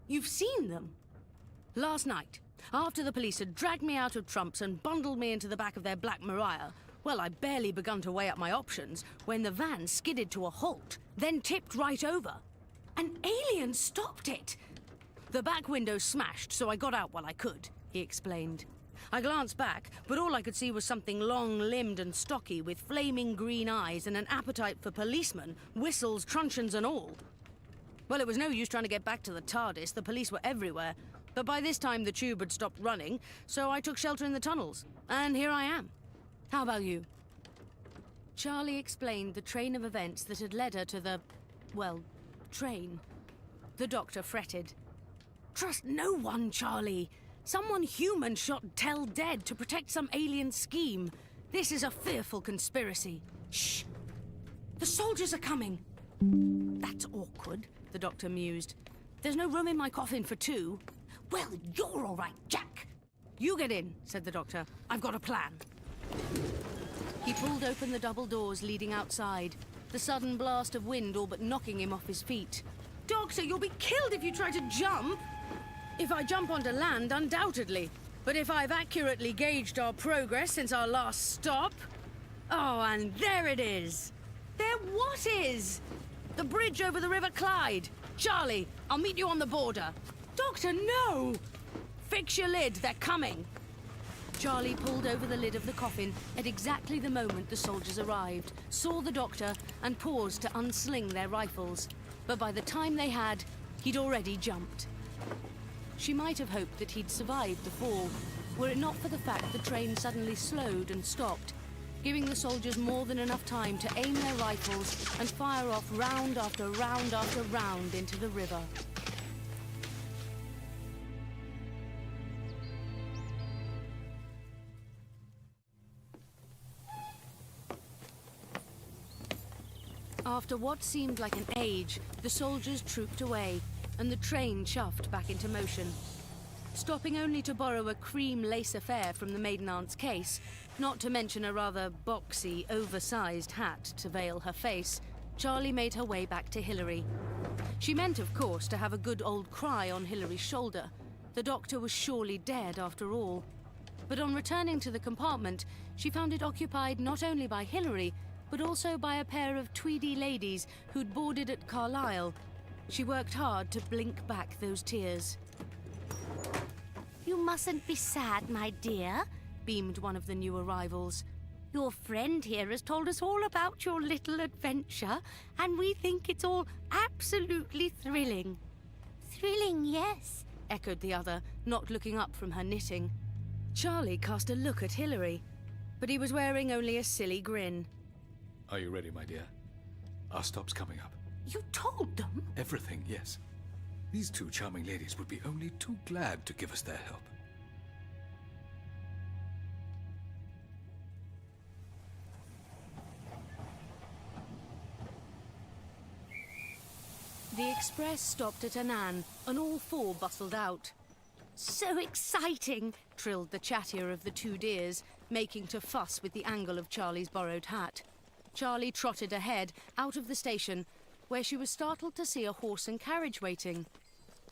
You've seen them?" "Last night, after the police had dragged me out of Trump's and bundled me into the back of their Black Mariah, well, I'd barely begun to weigh up my options when the van skidded to a halt, then tipped right over. An alien stopped it. The back window smashed, so I got out while I could," he explained. "I glanced back, but all I could see was something long-limbed and stocky with flaming green eyes and an appetite for policemen, whistles, truncheons and all. Well, it was no use trying to get back to the TARDIS. The police were everywhere. But by this time the tube had stopped running, so I took shelter in the tunnels. And here I am. How about you?" Charlie explained the train of events that had led her to the, well, train. The Doctor fretted. "Trust no one, Charlie. Someone human shot Tell dead to protect some alien scheme. This is a fearful conspiracy. Shh! The soldiers are coming." "That's awkward," the Doctor mused. "There's no room in my coffin for two." "Well, you're all right, Jack." "You get in," said the Doctor. "I've got a plan." He pulled open the double doors leading outside, the sudden blast of wind all but knocking him off his feet. "Doctor, you'll be killed if you try to jump!" "If I jump onto land, undoubtedly. But if I've accurately gauged our progress since our last stop..." "Oh, and there it is!" "There what is?" "The bridge over the River Clyde. Charlie, I'll meet you on the border." "Doctor, no!" "Fix your lid, they're coming." Charlie pulled over the lid of the coffin at exactly the moment the soldiers arrived, saw the Doctor, and paused to unsling their rifles. But by the time they had, he'd already jumped. She might have hoped that he'd survived the fall, were it not for the fact the train suddenly slowed and stopped, giving the soldiers more than enough time to aim their rifles and fire off round after round after round into the river. After what seemed like an age, the soldiers trooped away, and the train chuffed back into motion. Stopping only to borrow a cream lace affair from the maiden aunt's case, not to mention a rather boxy, oversized hat to veil her face, Charlie made her way back to Hilary. She meant, of course, to have a good old cry on Hilary's shoulder. The Doctor was surely dead after all. But on returning to the compartment, she found it occupied not only by Hilary, but also by a pair of tweedy ladies who'd boarded at Carlisle. She worked hard to blink back those tears. "You mustn't be sad, my dear," beamed one of the new arrivals. "Your friend here has told us all about your little adventure, and we think it's all absolutely thrilling." "Thrilling, yes," echoed the other, not looking up from her knitting. Charlie cast a look at Hilary, but he was wearing only a silly grin. Are you ready, my dear? Our stop's coming up. You told them? Everything, yes. These two charming ladies would be only too glad to give us their help. The express stopped at Annan, and all four bustled out. "So exciting," trilled the chattier of the two dears, making to fuss with the angle of Charlie's borrowed hat. Charlie trotted ahead, out of the station, where she was startled to see a horse and carriage waiting.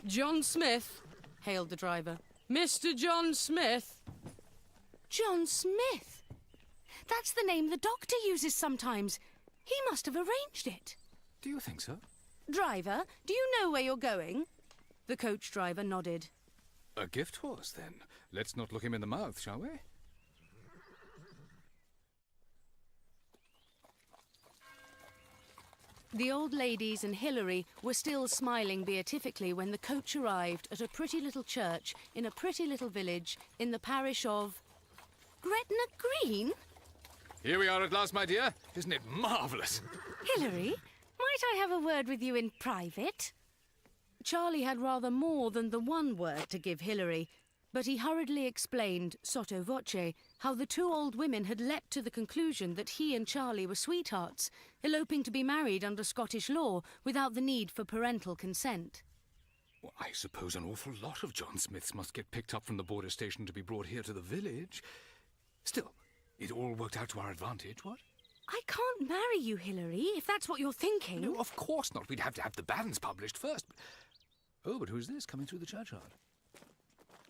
"John Smith," hailed the driver. "Mr. John Smith." John Smith? That's the name the Doctor uses sometimes. He must have arranged it. Do you think so? "Driver, do you know where you're going?" The coach driver nodded. A gift horse, then. Let's not look him in the mouth, shall we? The old ladies and Hilary were still smiling beatifically when the coach arrived at a pretty little church in a pretty little village in the parish of... Gretna Green? Here we are at last, my dear. Isn't it marvellous? Hilary, might I have a word with you in private? Charlie had rather more than the one word to give Hilary, but he hurriedly explained, sotto voce, how the two old women had leapt to the conclusion that he and Charlie were sweethearts, eloping to be married under Scottish law without the need for parental consent. Well, I suppose an awful lot of John Smiths must get picked up from the border station to be brought here to the village. Still, it all worked out to our advantage, what? I can't marry you, Hilary, if that's what you're thinking. No, of course not. We'd have to have the bans published first. Oh, but who's this coming through the churchyard?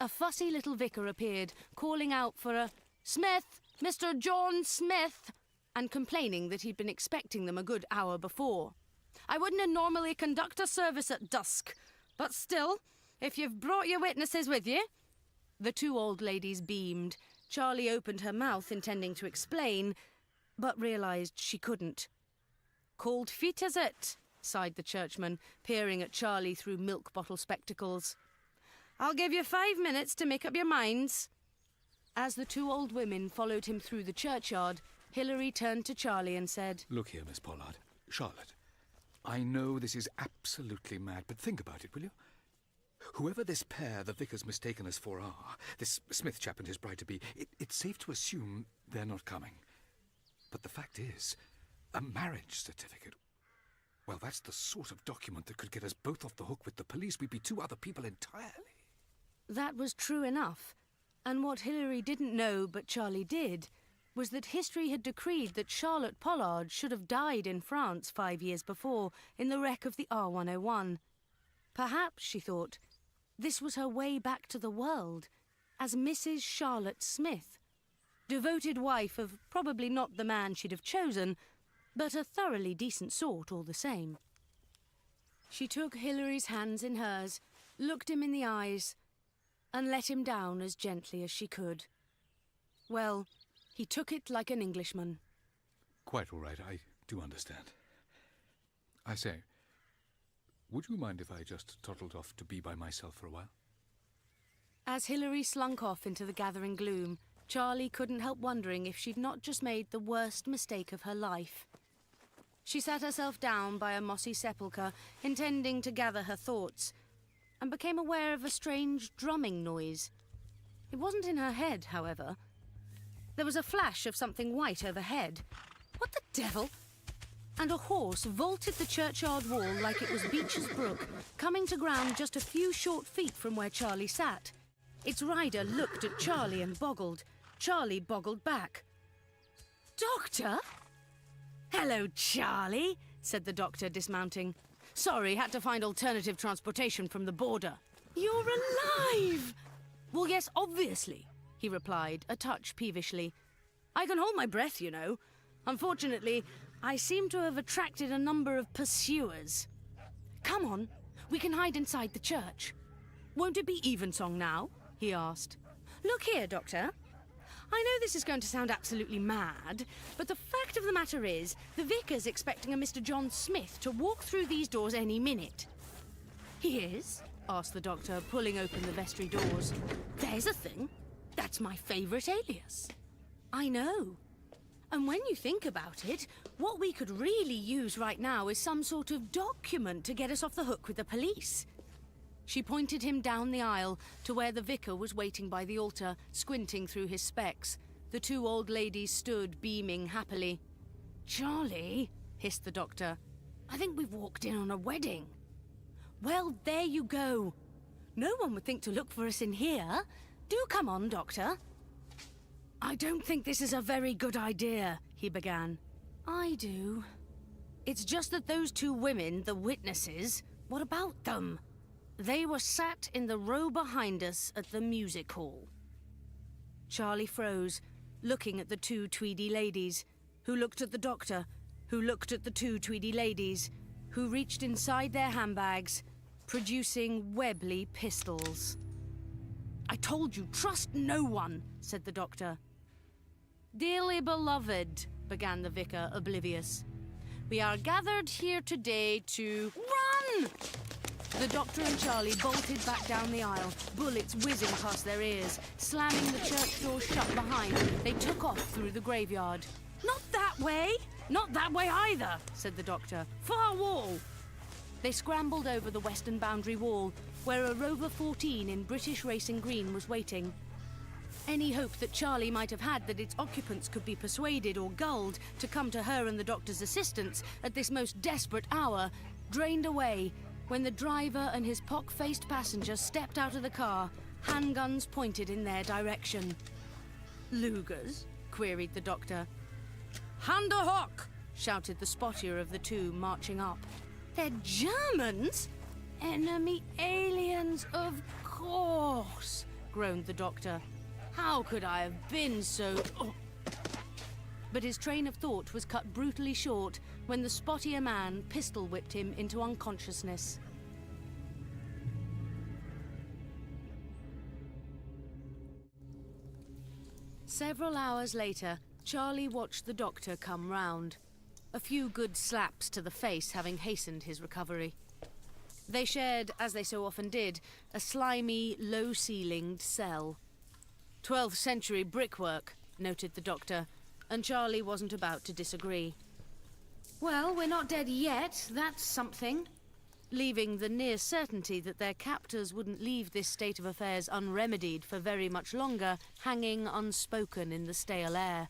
A fussy little vicar appeared, calling out for a Smith, Mr. John Smith, and complaining that he'd been expecting them a good hour before. I wouldn't normally conduct a service at dusk, but still, if you've brought your witnesses with you... The two old ladies beamed. Charlie opened her mouth, intending to explain, but realised she couldn't. Cold feet, is it? Sighed the churchman, peering at Charlie through milk bottle spectacles. I'll give you 5 minutes to make up your minds. As the two old women followed him through the churchyard, Hilary turned to Charlie and said, Look here, Miss Pollard. Charlotte, I know this is absolutely mad, but think about it, will you? Whoever this pair the vicar's mistaken us for are, this Smith chap and his bride-to-be, it's safe to assume they're not coming. But the fact is, a marriage certificate, well, that's the sort of document that could get us both off the hook with the police. We'd be two other people entirely. That was true enough. And what Hilary didn't know, but Charlie did, was that history had decreed that Charlotte Pollard should have died in France 5 years before in the wreck of the R101. Perhaps, she thought, this was her way back to the world as Mrs. Charlotte Smith, devoted wife of probably not the man she'd have chosen, but a thoroughly decent sort all the same. She took Hilary's hands in hers, looked him in the eyes, and let him down as gently as she could. Well, he took it like an Englishman. Quite all right, I do understand. I say, would you mind if I just toddled off to be by myself for a while? As Hilary slunk off into the gathering gloom, Charlie couldn't help wondering if she'd not just made the worst mistake of her life. She sat herself down by a mossy sepulchre, intending to gather her thoughts, and became aware of a strange drumming noise. It wasn't in her head, however. There was a flash of something white overhead. What the devil? And a horse vaulted the churchyard wall like it was Beech's Brook, coming to ground just a few short feet from where Charlie sat. Its rider looked at Charlie and boggled. Charlie boggled back. Doctor? Hello, Charlie, said the doctor, dismounting. Sorry, had to find alternative transportation from the border. You're alive! Well, yes, obviously, he replied, a touch peevishly. I can hold my breath, you know. Unfortunately, I seem to have attracted a number of pursuers. Come on, we can hide inside the church. Won't it be evensong now? He asked. Look here, Doctor. I know this is going to sound absolutely mad, but the fact of the matter is, the vicar's expecting a Mr. John Smith to walk through these doors any minute. He is? Asked the doctor, pulling open the vestry doors. There's a thing. That's my favourite alias. I know. And when you think about it, what we could really use right now is some sort of document to get us off the hook with the police. She pointed him down the aisle to where the vicar was waiting by the altar, squinting through his specs. The two old ladies stood, beaming happily. Charlie, hissed the doctor, I think we've walked in on a wedding. Well, there you go. No one would think to look for us in here. Do come on, Doctor. I don't think this is a very good idea, he began. I do. It's just that those two women, the witnesses, what about them? They were sat in the row behind us at the music hall. Charlie froze, looking at the two Tweedy ladies, who looked at the doctor, who looked at the two Tweedy ladies, who reached inside their handbags, producing Webley pistols. I told you, trust no one, said the doctor. Dearly beloved, began the vicar, oblivious. We are gathered here today to... Run! The Doctor and Charlie bolted back down the aisle, bullets whizzing past their ears. Slamming the church door shut behind, they took off through the graveyard. Not that way! Not that way either, said the Doctor. Far wall! They scrambled over the western boundary wall, where a Rover 14 in British racing green was waiting. Any hope that Charlie might have had that its occupants could be persuaded or gulled to come to her and the Doctor's assistance at this most desperate hour drained away when the driver and his pock-faced passenger stepped out of the car, handguns pointed in their direction. Lugers? Queried the Doctor. Hand a hock! Shouted the spottier of the two, marching up. They're Germans? Enemy aliens, of course, groaned the Doctor. How could I have been so... Oh. But his train of thought was cut brutally short when the spottier man pistol-whipped him into unconsciousness. Several hours later, Charlie watched the Doctor come round, a few good slaps to the face having hastened his recovery. They shared, as they so often did, a slimy, low-ceilinged cell. 12th century brickwork, noted the Doctor, and Charlie wasn't about to disagree. Well, we're not dead yet, that's something. Leaving the near certainty that their captors wouldn't leave this state of affairs unremedied for very much longer, hanging unspoken in the stale air.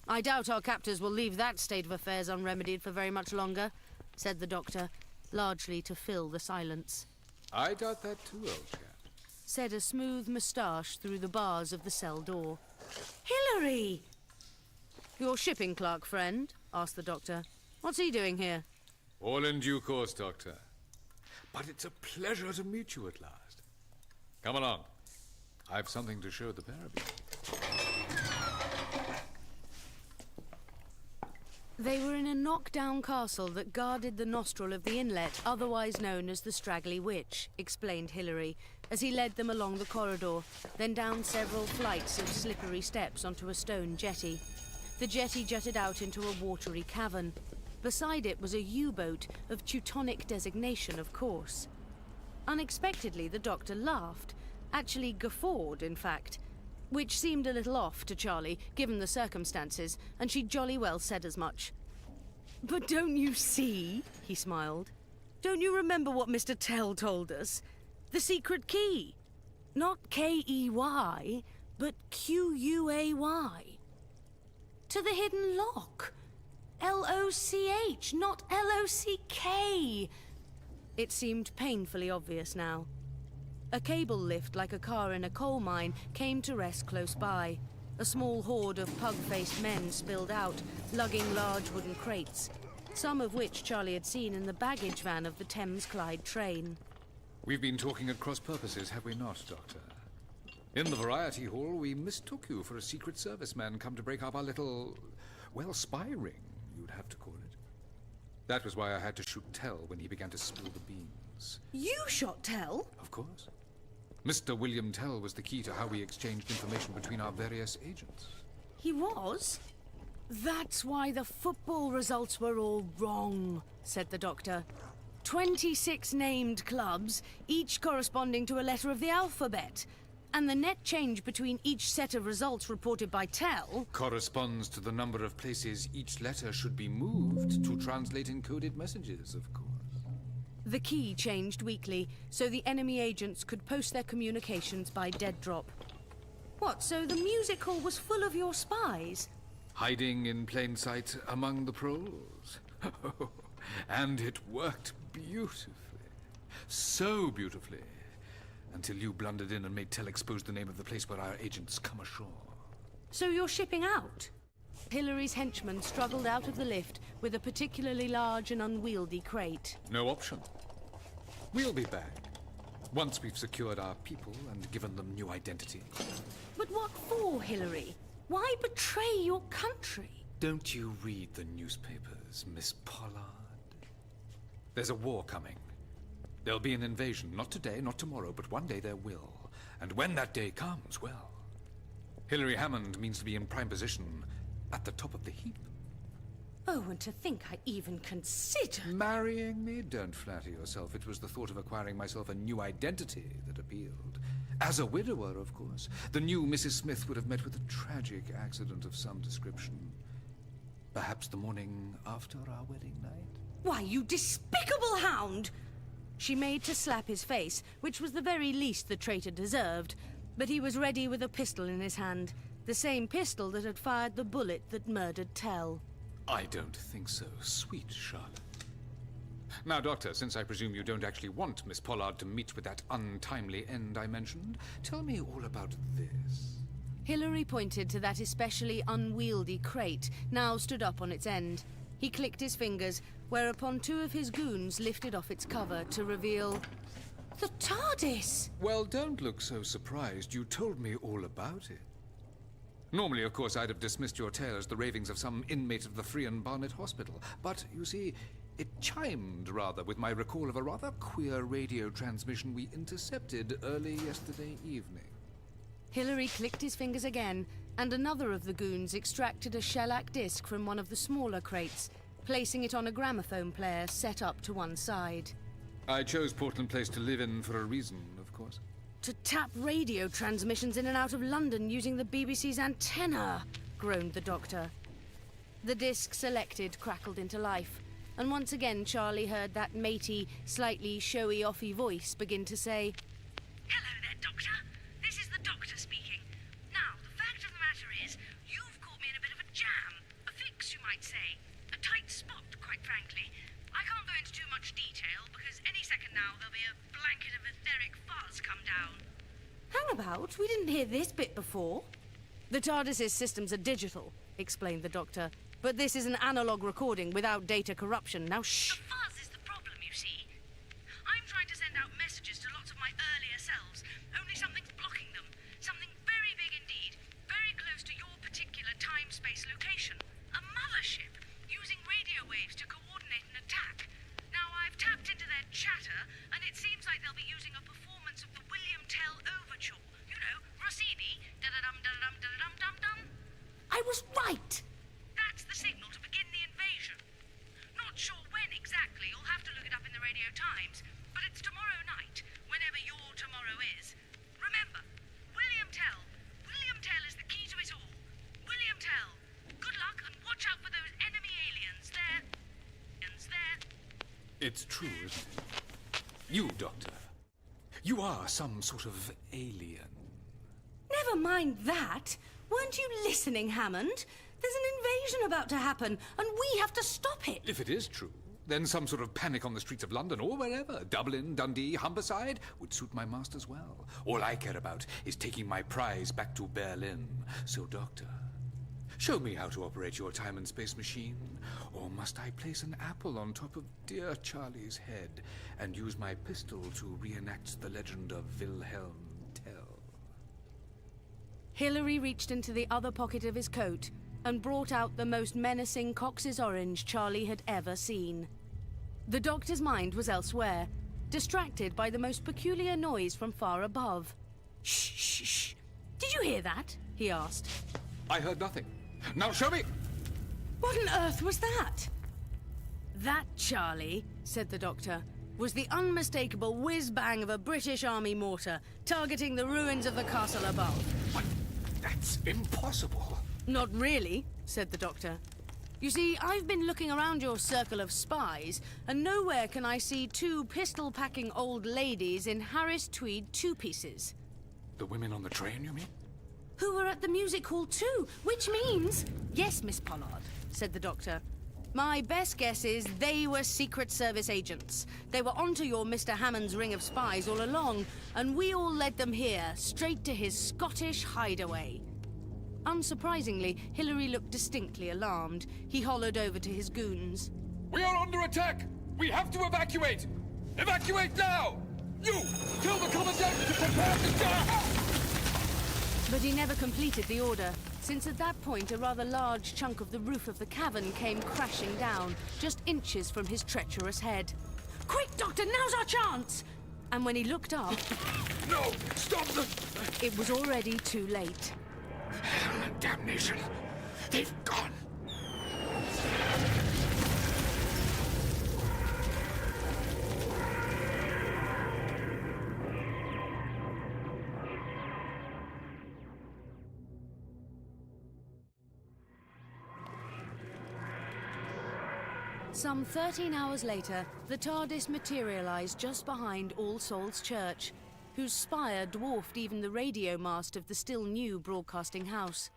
I doubt our captors will leave that state of affairs unremedied for very much longer, said the Doctor, largely to fill the silence. I doubt that too, old chap, said a smooth moustache through the bars of the cell door. Hilary! Your shipping clerk friend? Asked the Doctor. What's he doing here? All in due course, Doctor. But it's a pleasure to meet you at last. Come along. I've something to show the pair of you. They were in a knock-down castle that guarded the nostril of the inlet, otherwise known as the Straggly Witch, explained Hilary, as he led them along the corridor, then down several flights of slippery steps onto a stone jetty. The jetty jutted out into a watery cavern. Beside it was a U-boat of Teutonic designation, of course. Unexpectedly, the Doctor laughed, actually guffawed, in fact, which seemed a little off to Charlie, given the circumstances, and she jolly well said as much. But don't you see, he smiled. Don't you remember what Mr. Tell told us? The secret key. Not K-E-Y, but Q-U-A-Y. To the hidden lock. L-O-C-H, not L-O-C-K. It seemed painfully obvious now. A cable lift, like a car in a coal mine, came to rest close by. A small horde of pug-faced men spilled out, lugging large wooden crates, some of which Charlie had seen in the baggage van of the Thames-Clyde train. We've been talking at cross purposes, have we not, Doctor? In the Variety Hall, we mistook you for a Secret Service man come to break up our little, well, spy ring, you'd have to call it. That was why I had to shoot Tell when he began to spill the beans. You shot Tell? Of course. Mr. William Tell was the key to how we exchanged information between our various agents. He was? That's why the football results were all wrong, said the Doctor. 26 named clubs, each corresponding to a letter of the alphabet. And the net change between each set of results reported by Tell corresponds to the number of places each letter should be moved to translate encoded messages, of course. The key changed weekly, so the enemy agents could post their communications by dead drop. What, so the music hall was full of your spies? Hiding in plain sight among the proles. And it worked beautifully. So beautifully. Until you blundered in and made Tell expose the name of the place where our agents come ashore. So you're shipping out? Hilary's henchman struggled out of the lift with a particularly large and unwieldy crate. No option. We'll be back, once we've secured our people and given them new identity. But what for, Hilary? Why betray your country? Don't you read the newspapers, Miss Pollard? There's a war coming. There'll be an invasion, not today, not tomorrow, but one day there will. And when that day comes, well, Hilary Hammond means to be in prime position at the top of the heap. Oh, and to think I even considered... Marrying me? Don't flatter yourself. It was the thought of acquiring myself a new identity that appealed. As a widower, of course, the new Mrs. Smith would have met with a tragic accident of some description. Perhaps the morning after our wedding night? Why, you despicable hound! She made to slap his face, which was the very least the traitor deserved, but he was ready with a pistol in his hand, the same pistol that had fired the bullet that murdered Tell. I don't think so, sweet Charlotte. Now, Doctor, since I presume you don't actually want Miss Pollard to meet with that untimely end I mentioned, tell me all about this. Hilary pointed to that especially unwieldy crate, now stood up on its end. He clicked his fingers, whereupon two of his goons lifted off its cover to reveal... the TARDIS! Well, don't look so surprised. You told me all about it. Normally, of course, I'd have dismissed your tale as the ravings of some inmate of the Frian Barnet Hospital. But, you see, it chimed, rather, with my recall of a rather queer radio transmission we intercepted early yesterday evening. Hilary clicked his fingers again, and another of the goons extracted a shellac disc from one of the smaller crates, placing it on a gramophone player set up to one side. I chose Portland Place to live in for a reason, of course. To tap radio transmissions in and out of London using the BBC's antenna, groaned the Doctor. The disc selected crackled into life, and once again Charlie heard that matey, slightly showy-offy voice begin to say, Hello there, Doctor. This is the Doctor speaking. Now, the fact of the matter is, you've caught me in a bit of a jam. A fix, you might say. A tight spot, quite frankly. I can't go into too much detail, because any second now there'll be a blanket of etheric fuzz come down. Hang about, we didn't hear this bit before. The TARDIS's systems are digital, explained the Doctor, but this is an analog recording without data corruption. Now shh! The fuzz is the problem, you see. I'm trying to send out messages to lots of my earlier selves, only something's blocking them. Something very big indeed, very close to your particular time-space location. A mothership, using radio waves to coordinate an attack. Now, I've tapped into their chatter, and it seems like they'll be using a performance of the William Tell Overture. You know, Rossini, da-da-dum, da-da-dum, da-da-dum, dum-dum. I was right! That's the signal to begin the invasion. Not sure when exactly, you'll have to look it up in the Radio Times, but it's tomorrow night, whenever your tomorrow is. Remember, William Tell. William Tell is the key to it all. William Tell. Good luck, and watch out for those enemy aliens there. It's true, isn't it? You, Doctor. You are some sort of alien. Never mind that. Weren't you listening, Hammond? There's an invasion about to happen, and we have to stop it. If it is true, then some sort of panic on the streets of London or wherever, Dublin, Dundee, Humberside, would suit my masters well. All I care about is taking my prize back to Berlin. So, Doctor, show me how to operate your time and space machine. Or must I place an apple on top of dear Charlie's head and use my pistol to reenact the legend of Wilhelm Tell? Hilary reached into the other pocket of his coat and brought out the most menacing Cox's orange Charlie had ever seen. The Doctor's mind was elsewhere, distracted by the most peculiar noise from far above. Shh, shh, shh. Did you hear that? He asked. I heard nothing. Now show me! What on earth was that? That, Charlie, said the Doctor, was the unmistakable whiz-bang of a British Army mortar targeting the ruins of the castle above. But that's impossible. Not really, said the Doctor. You see, I've been looking around your circle of spies, and nowhere can I see two pistol-packing old ladies in Harris tweed two-pieces. The women on the train, you mean? Who were at the music hall too, which means... Yes, Miss Pollard, said the Doctor. My best guess is they were Secret Service agents. They were onto your Mr. Hammond's ring of spies all along, and we all led them here, straight to his Scottish hideaway. Unsurprisingly, Hilary looked distinctly alarmed. He hollered over to his goons. We are under attack! We have to evacuate! Evacuate now! You! Tell the Commandant to prepare to die! But he never completed the order, since at that point a rather large chunk of the roof of the cavern came crashing down, just inches from his treacherous head. Quick, Doctor, now's our chance! And when he looked up... No! Stop them! It was already too late. Hell and damnation! They've gone! Some 13 hours later, the TARDIS materialized just behind All Souls Church, whose spire dwarfed even the radio mast of the still new broadcasting house.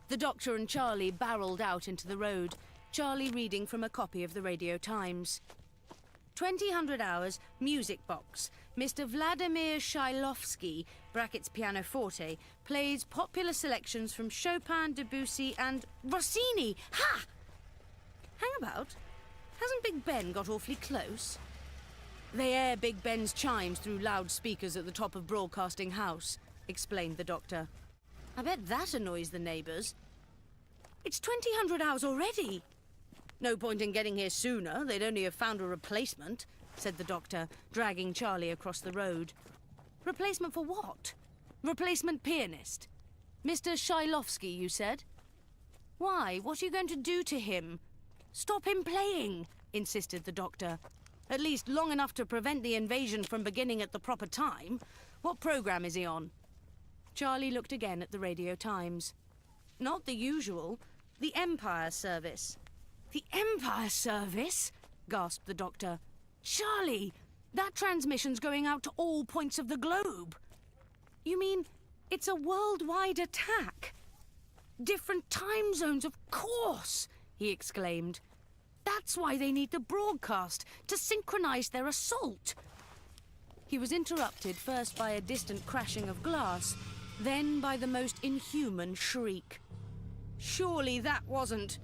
The Doctor and Charlie barreled out into the road, Charlie reading from a copy of the Radio Times. 2000 hours, music box. Mr. Vladimir Shailovsky, brackets pianoforte, plays popular selections from Chopin, Debussy and Rossini. Ha! Hang about. Hasn't Big Ben got awfully close? They air Big Ben's chimes through loudspeakers at the top of Broadcasting House, explained the Doctor. I bet that annoys the neighbours. It's 2000 hours already. No point in getting here sooner, they'd only have found a replacement, said the Doctor, dragging Charlie across the road. Replacement for what? Replacement pianist. Mr. Shailovsky, you said? Why? What are you going to do to him? Stop him playing, insisted the Doctor. At least long enough to prevent the invasion from beginning at the proper time. What programme is he on? Charlie looked again at the Radio Times. Not the usual. The Empire Service. The Empire Service? Gasped the Doctor. Charlie, that transmission's going out to all points of the globe. You mean it's a worldwide attack? Different time zones, of course, he exclaimed. That's why they need the broadcast, to synchronize their assault. He was interrupted first by a distant crashing of glass, then by the most inhuman shriek. Surely that wasn't...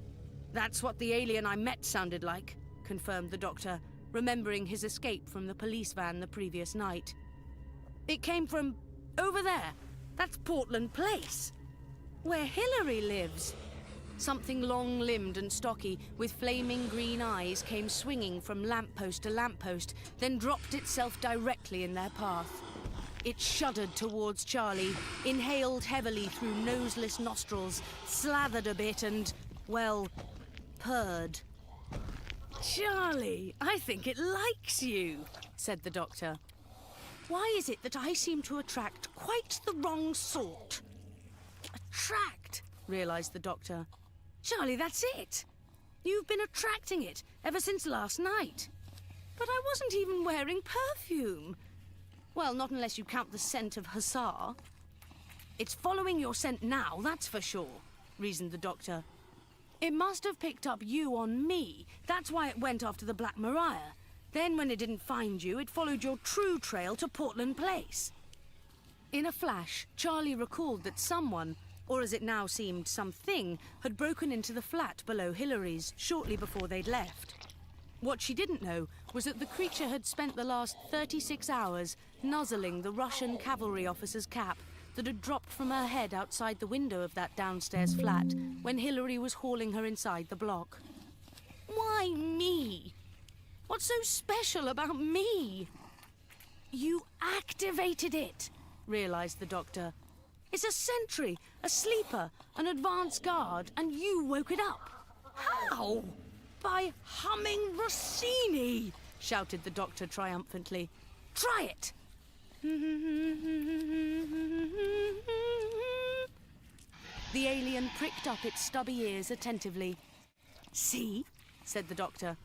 That's what the alien I met sounded like, confirmed the Doctor, remembering his escape from the police van the previous night. It came from over there. That's Portland Place, where Hillary lives. Something long-limbed and stocky, with flaming green eyes, came swinging from lamppost to lamppost, then dropped itself directly in their path. It shuddered towards Charlie, inhaled heavily through noseless nostrils, slathered a bit and, well, purred. Charlie, I think it likes you, said the Doctor. Why is it that I seem to attract quite the wrong sort? Attract, realised the Doctor. Charlie, that's it. You've been attracting it ever since last night. But I wasn't even wearing perfume. Well, not unless you count the scent of Hussar. It's following your scent now, that's for sure, reasoned the Doctor. It must have picked up you on me. That's why it went after the Black Mariah. Then when it didn't find you, it followed your true trail to Portland Place. In a flash, Charlie recalled that someone, or as it now seemed, something, had broken into the flat below Hillary's shortly before they'd left. What she didn't know was that the creature had spent the last 36 hours nuzzling the Russian cavalry officer's cap that had dropped from her head outside the window of that downstairs flat when Hillary was hauling her inside the block. Why me? What's so special about me? You activated it, realised the Doctor. It's a sentry, a sleeper, an advance guard, and you woke it up. How? By humming Rossini, shouted the Doctor triumphantly. Try it. The alien pricked up its stubby ears attentively. See, said the Doctor.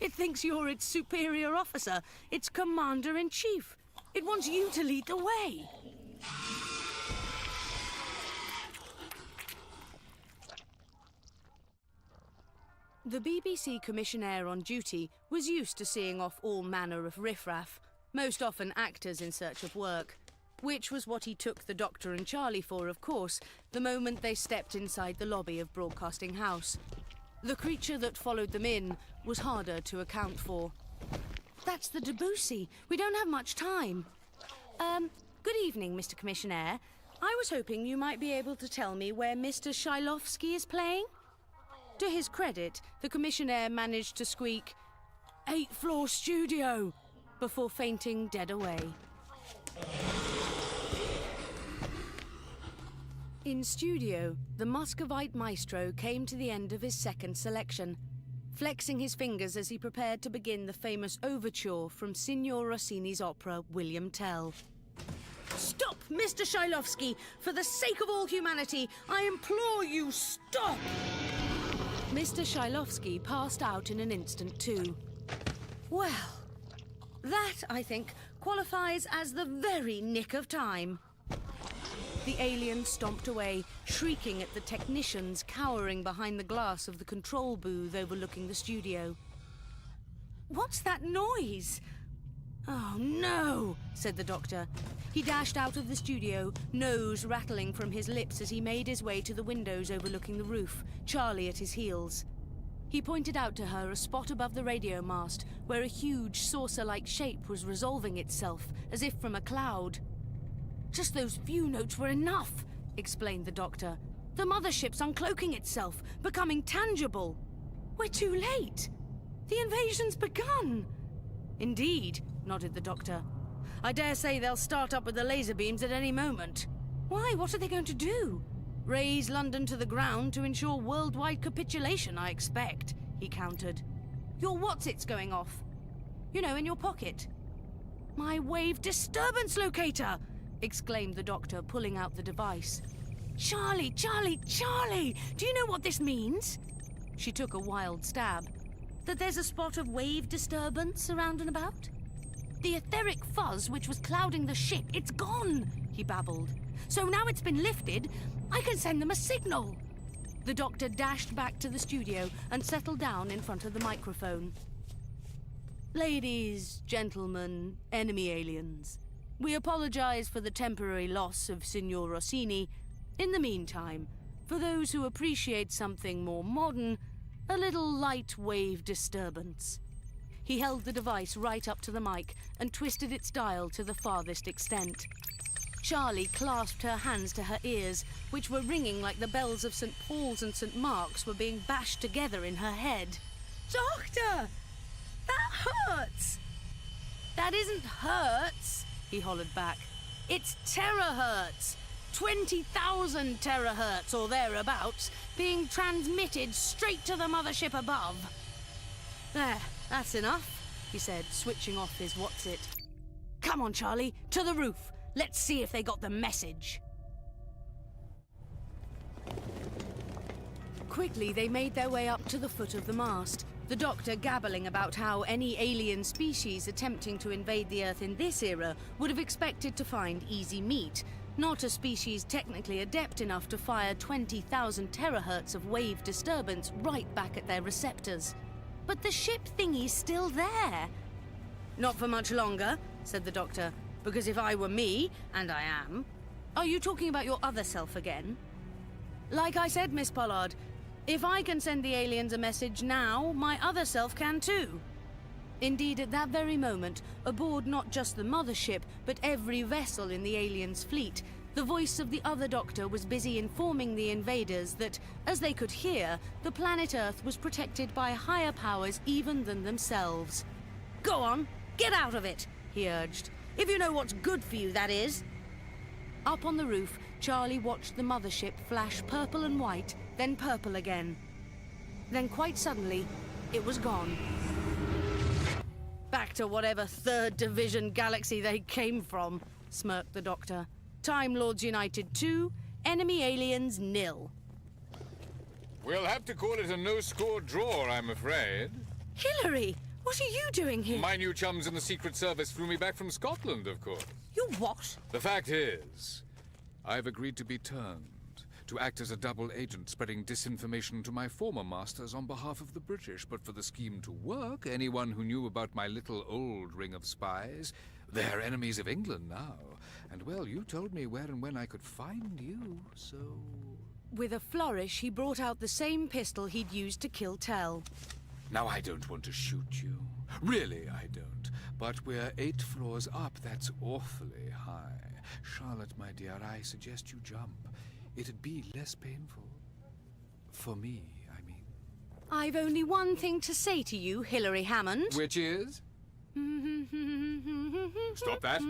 It thinks you're its superior officer, its commander-in-chief. It wants you to lead the way. The BBC commissionaire on duty was used to seeing off all manner of riffraff, most often actors in search of work, which was what he took the Doctor and Charlie for, of course, the moment they stepped inside the lobby of Broadcasting House. The creature that followed them in was harder to account for. That's the Debussy. We don't have much time. Good evening, Mr. Commissionaire. I was hoping you might be able to tell me where Mr. Shailovsky is playing. To his credit, the Commissionaire managed to squeak, 8th floor studio, before fainting dead away. In studio, the Muscovite maestro came to the end of his second selection, flexing his fingers as he prepared to begin the famous overture from Signor Rossini's opera William Tell. Stop, Mr. Shailovsky! For the sake of all humanity, I implore you, stop! Mr. Shilovsky passed out in an instant too. Well, that, I think, qualifies as the very nick of time. The alien stomped away, shrieking at the technicians cowering behind the glass of the control booth overlooking the studio. What's that noise? Oh, no, said the doctor. He dashed out of the studio, nose rattling from his lips as he made his way to the windows overlooking the roof, Charlie at his heels. He pointed out to her a spot above the radio mast where a huge saucer-like shape was resolving itself, as if from a cloud. Just those few notes were enough, explained the doctor. The mothership's uncloaking itself, becoming tangible. We're too late. The invasion's begun. Indeed, nodded the doctor. I dare say they'll start up with the laser beams at any moment. Why? What are they going to do? Raise London to the ground to ensure worldwide capitulation, I expect, he countered. Your what's-it's going off? You know, in your pocket. My wave disturbance locator! Exclaimed the doctor, pulling out the device. Charlie, Charlie, Charlie! Do you know what this means? She took a wild stab. That there's a spot of wave disturbance around and about? The etheric fuzz which was clouding the ship, it's gone, he babbled. So now it's been lifted, I can send them a signal. The doctor dashed back to the studio and settled down in front of the microphone. Ladies, gentlemen, enemy aliens, we apologize for the temporary loss of Signor Rossini. In the meantime, for those who appreciate something more modern, a little light wave disturbance. He held the device right up to the mic and twisted its dial to the farthest extent. Charlie clasped her hands to her ears, which were ringing like the bells of St. Paul's and St. Mark's were being bashed together in her head. Doctor! That hurts! That isn't hurts, he hollered back. It's terahertz! 20,000 terahertz or thereabouts, being transmitted straight to the mothership above. There, that's enough, he said, switching off his what's-it. Come on, Charlie, to the roof. Let's see if they got the message. Quickly, they made their way up to the foot of the mast, the doctor gabbling about how any alien species attempting to invade the Earth in this era would have expected to find easy meat, not a species technically adept enough to fire 20,000 terahertz of wave disturbance right back at their receptors. But the ship thingy's still there. Not for much longer, said the doctor, because if I were me, and I am... Are you talking about your other self again? Like I said, Miss Pollard, if I can send the aliens a message now, my other self can too. Indeed, at that very moment, aboard not just the mothership, but every vessel in the aliens' fleet, the voice of the other doctor was busy informing the invaders that, as they could hear, the planet Earth was protected by higher powers even than themselves. Go on, get out of it, he urged. If you know what's good for you, that is. Up on the roof, Charlie watched the mothership flash purple and white, then purple again. Then quite suddenly, it was gone. Back to whatever 3rd Division galaxy they came from, smirked the doctor. Time Lords United 2, enemy aliens 0. We'll have to call it a no-score draw, I'm afraid. Hillary, what are you doing here? My new chums in the Secret Service flew me back from Scotland, of course. You what? The fact is, I've agreed to be turned, to act as a double agent spreading disinformation to my former masters on behalf of the British. But for the scheme to work, anyone who knew about my little old ring of spies, they're enemies of England now. And well, you told me where and when I could find you, so... With a flourish, he brought out the same pistol he'd used to kill Tell. Now, I don't want to shoot you. Really, I don't. But we're 8 floors up. That's awfully high. Charlotte, my dear, I suggest you jump. It'd be less painful. For me, I mean. I've only one thing to say to you, Hillary Hammond. Which is? Stop that.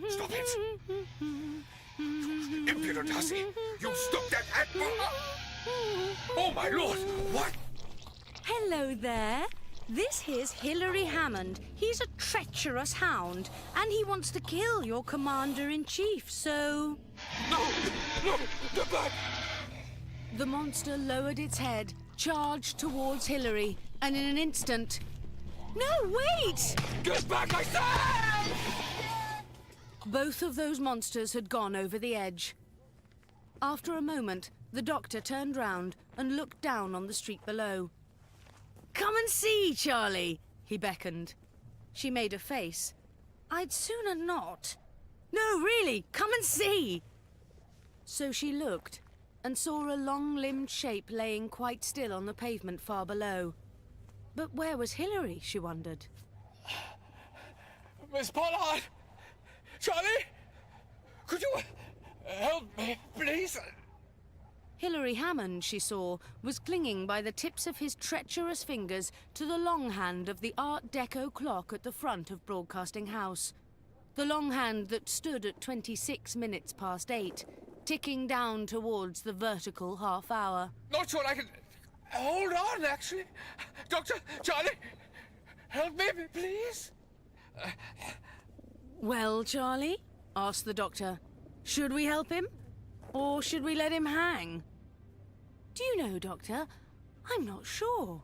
Stop it. Impudent hussy. You stop that at... Oh, my lord. What? Hello there. This here's Hillary Hammond. He's a treacherous hound, and he wants to kill your commander-in-chief, so... No! No! The blood! The monster lowered its head, charged towards Hillary, and in an instant... No, wait! Get back, I said! Both of those monsters had gone over the edge. After a moment, the doctor turned round and looked down on the street below. Come and see, Charlie, he beckoned. She made a face. I'd sooner not. No, really, come and see. So she looked and saw a long-limbed shape laying quite still on the pavement far below. But where was Hillary, she wondered. Miss Pollard! Charlie! Could you help me, please? Hillary Hammond, she saw, was clinging by the tips of his treacherous fingers to the long hand of the Art Deco clock at the front of Broadcasting House. The long hand that stood at 26 minutes past 8, ticking down towards the vertical half hour. Not sure I can... Hold on, actually. Doctor, Charlie, help me, please. Well, Charlie, asked the doctor, should we help him? Or should we let him hang? Do you know, Doctor, I'm not sure.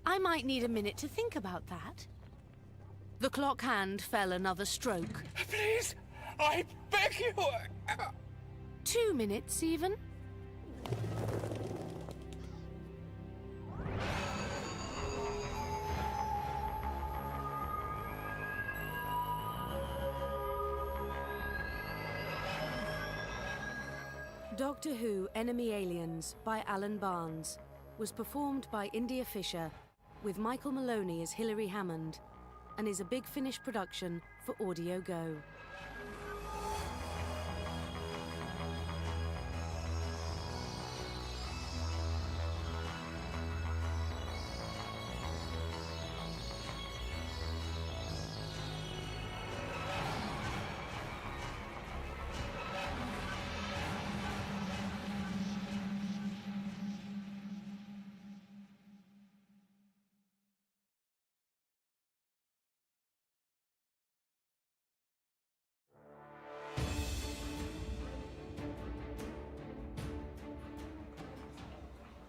I might need a minute to think about that. The clock hand fell another stroke. Please, I beg you. 2 minutes, even. Doctor Who Enemy Aliens by Alan Barnes was performed by India Fisher with Michael Maloney as Hillary Hammond and is a Big Finish production for Audio Go.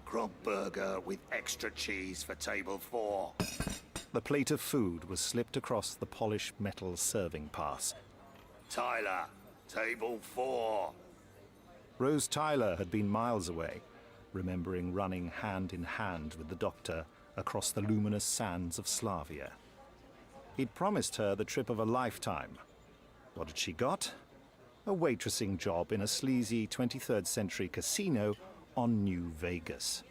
Grub burger with extra cheese for table 4. The plate of food was slipped across the polished metal serving pass. Tyler, table 4. Rose Tyler had been miles away, remembering running hand in hand with the doctor across the luminous sands of Slavia. He'd promised her the trip of a lifetime. What had she got? A waitressing job in a sleazy 23rd century casino on New Vegas.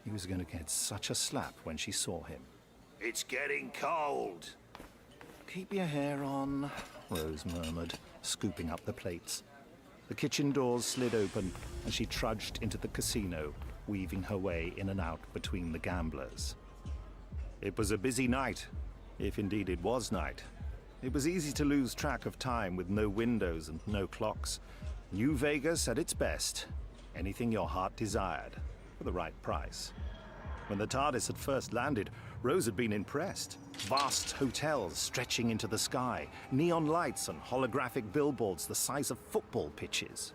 He was going to get such a slap when she saw him. It's getting cold. Keep your hair on, Rose murmured, scooping up the plates. The kitchen doors slid open and she trudged into the casino, weaving her way in and out between the gamblers. It was a busy night, if indeed it was night. It was easy to lose track of time with no windows and no clocks. New Vegas at its best. Anything your heart desired, for the right price. When the TARDIS had first landed, Rose had been impressed. Vast hotels stretching into the sky, neon lights and holographic billboards the size of football pitches.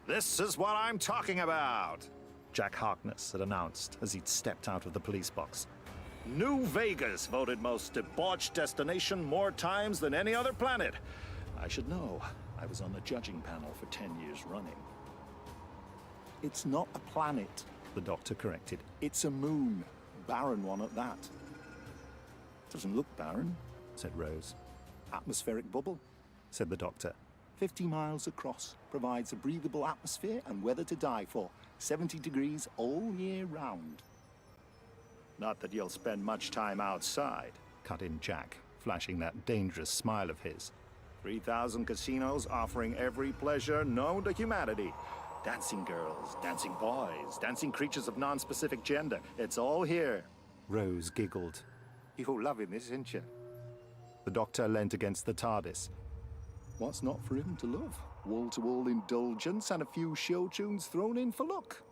This is what I'm talking about, Jack Harkness had announced as he'd stepped out of the police box. New Vegas voted most debauched destination more times than any other planet. I should know. I was on the judging panel for 10 years running. It's not a planet, the doctor corrected. It's a moon. Barren one at that. Doesn't look barren, said Rose. Atmospheric bubble, said the doctor. 50 miles across, provides a breathable atmosphere and weather to die for. 70 degrees all year round. Not that you'll spend much time outside, cut in Jack, flashing that dangerous smile of his. 3,000 casinos offering every pleasure known to humanity. Dancing girls, dancing boys, dancing creatures of non-specific gender. It's all here. Rose giggled. You're loving this, ain't you? The doctor leant against the TARDIS. What's not for him to love? Wall-to-wall indulgence and a few show tunes thrown in for luck.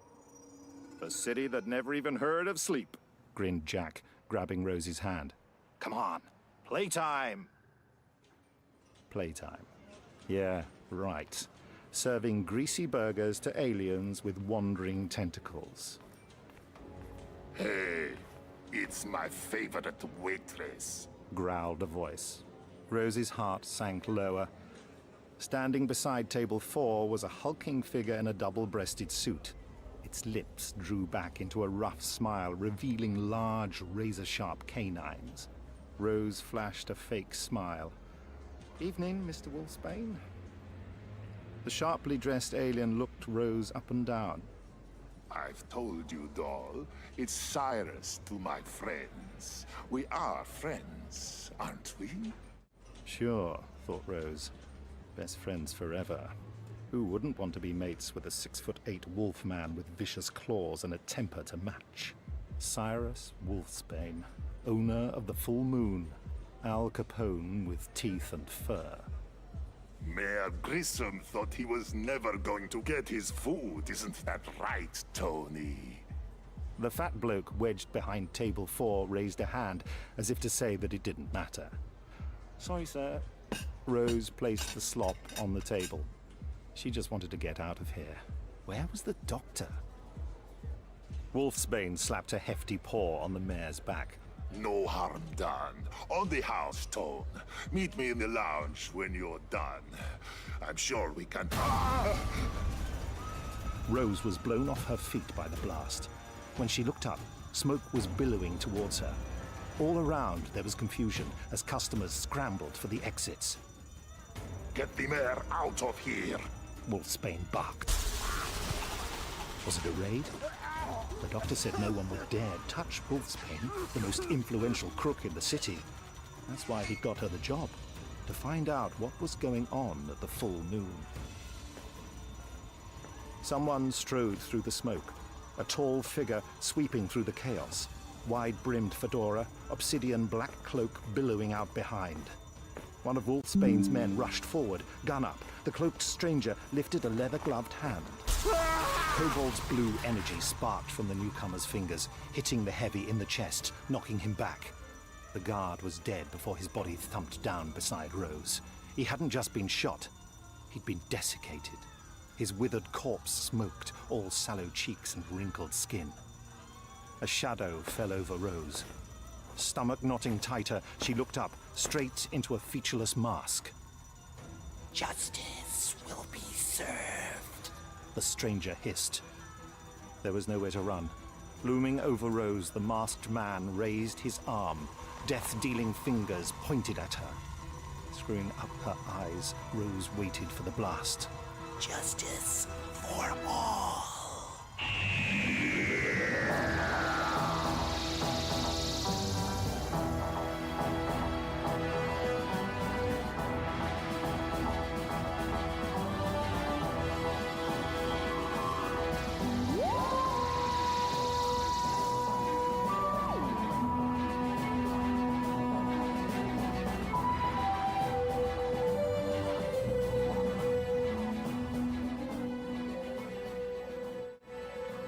A city that never even heard of sleep, grinned Jack, grabbing Rosie's hand. Come on, playtime. Playtime. Yeah, right. Serving greasy burgers to aliens with wandering tentacles. Hey, it's my favorite waitress, growled a voice. Rose's heart sank lower. Standing beside table 4 was a hulking figure in a double-breasted suit. Its lips drew back into a rough smile, revealing large, razor-sharp canines. Rose flashed a fake smile. "Evening, Mr. Wolfsbane." The sharply dressed alien looked Rose up and down. I've told you, doll. It's Cyrus to my friends. We are friends, aren't we? Sure, thought Rose. Best friends forever. Who wouldn't want to be mates with a 6'8" wolf man with vicious claws and a temper to match? Cyrus Wolfsbane, owner of the Full Moon. Al Capone with teeth and fur. Mayor Grissom thought he was never going to get his food, isn't that right, Tony? The fat bloke wedged behind table 4 raised a hand, as if to say that it didn't matter. "Sorry, sir." Rose placed the slop on the table. She just wanted to get out of here. Where was the doctor? Wolfsbane slapped a hefty paw on the mayor's back. No harm done. On the house, Tone. Meet me in the lounge when you're done. I'm sure we can... Rose was blown off her feet by the blast. When she looked up, smoke was billowing towards her. All around, there was confusion as customers scrambled for the exits. Get the mayor out of here! Wolfsbane barked. Was it a raid? The doctor said no one would dare touch Wolfsbane, the most influential crook in the city. That's why he got her the job, to find out what was going on at the full moon. Someone strode through the smoke, a tall figure sweeping through the chaos. Wide-brimmed fedora, obsidian black cloak billowing out behind. One of Wolfsbane's men rushed forward, gun up. The cloaked stranger lifted a leather-gloved hand. Kobold's blue energy sparked from the newcomer's fingers, hitting the heavy in the chest, knocking him back. The guard was dead before his body thumped down beside Rose. He hadn't just been shot, he'd been desiccated. His withered corpse smoked, all sallow cheeks and wrinkled skin. A shadow fell over Rose. Stomach knotting tighter, she looked up, straight into a featureless mask. "Justice will be served," the stranger hissed. There was nowhere to run. Looming over Rose, the masked man raised his arm. Death-dealing fingers pointed at her. Screwing up her eyes, Rose waited for the blast. "Justice for all."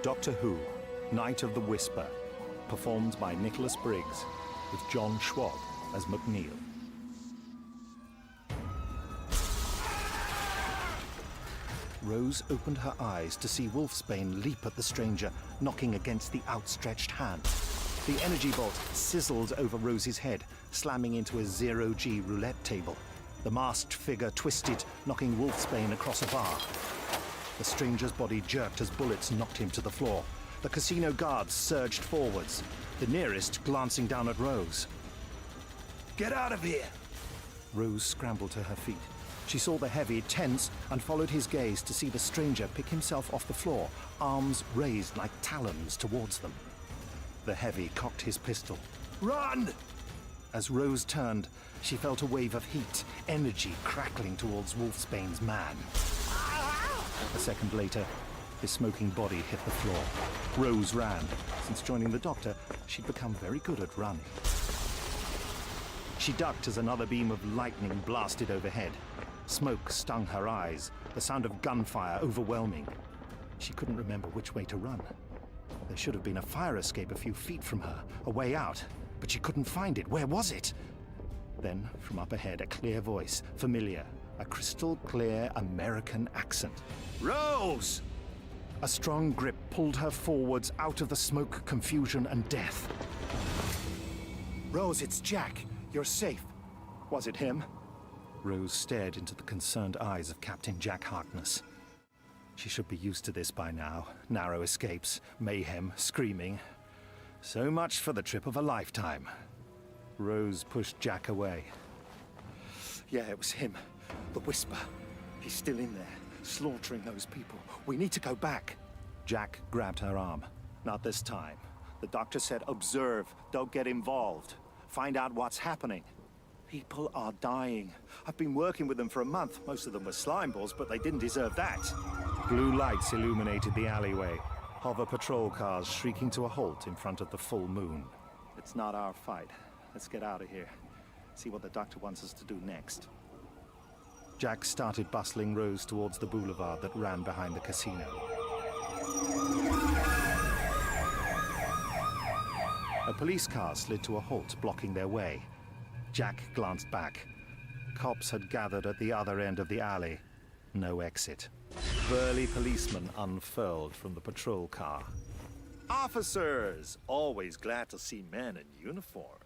Doctor Who, Night of the Whisper, performed by Nicholas Briggs, with John Schwab as McNeil. Rose opened her eyes to see Wolfsbane leap at the stranger, knocking against the outstretched hand. The energy bolt sizzled over Rose's head, slamming into a zero-G roulette table. The masked figure twisted, knocking Wolfsbane across a bar. The stranger's body jerked as bullets knocked him to the floor. The casino guards surged forwards, the nearest glancing down at Rose. "Get out of here!" Rose scrambled to her feet. She saw the heavy tense and followed his gaze to see the stranger pick himself off the floor, arms raised like talons towards them. The heavy cocked his pistol. "Run!" As Rose turned, she felt a wave of heat, energy crackling towards Wolfsbane's man. A second later, his smoking body hit the floor. Rose ran. Since joining the doctor, she'd become very good at running. She ducked as another beam of lightning blasted overhead. Smoke stung her eyes, the sound of gunfire overwhelming. She couldn't remember which way to run. There should have been a fire escape a few feet from her, a way out, but she couldn't find it. Where was it? Then, from up ahead, a clear voice, familiar, a crystal clear American accent. "Rose!" A strong grip pulled her forwards out of the smoke, confusion, and death. Rose, it's Jack. You're safe. Was it him? Rose stared into the concerned eyes of Captain Jack Harkness. She should be used to this by now. Narrow escapes, mayhem, screaming. So much for the trip of a lifetime. Rose pushed Jack away. Yeah, it was him. The Whisper. He's still in there, slaughtering those people. We need to go back. Jack grabbed her arm. Not this time. The doctor said observe, don't get involved. Find out what's happening. People are dying. I've been working with them for a month. Most of them were slime balls, but they didn't deserve that. Blue lights illuminated the alleyway. Hover patrol cars shrieking to a halt in front of the full moon. It's not our fight. Let's get out of here. See what the doctor wants us to do next. Jack started bustling Rose towards the boulevard that ran behind the casino. A police car slid to a halt, blocking their way. Jack glanced back. Cops had gathered at the other end of the alley. No exit. Burly policemen unfurled from the patrol car. Officers! Always glad to see men in uniform.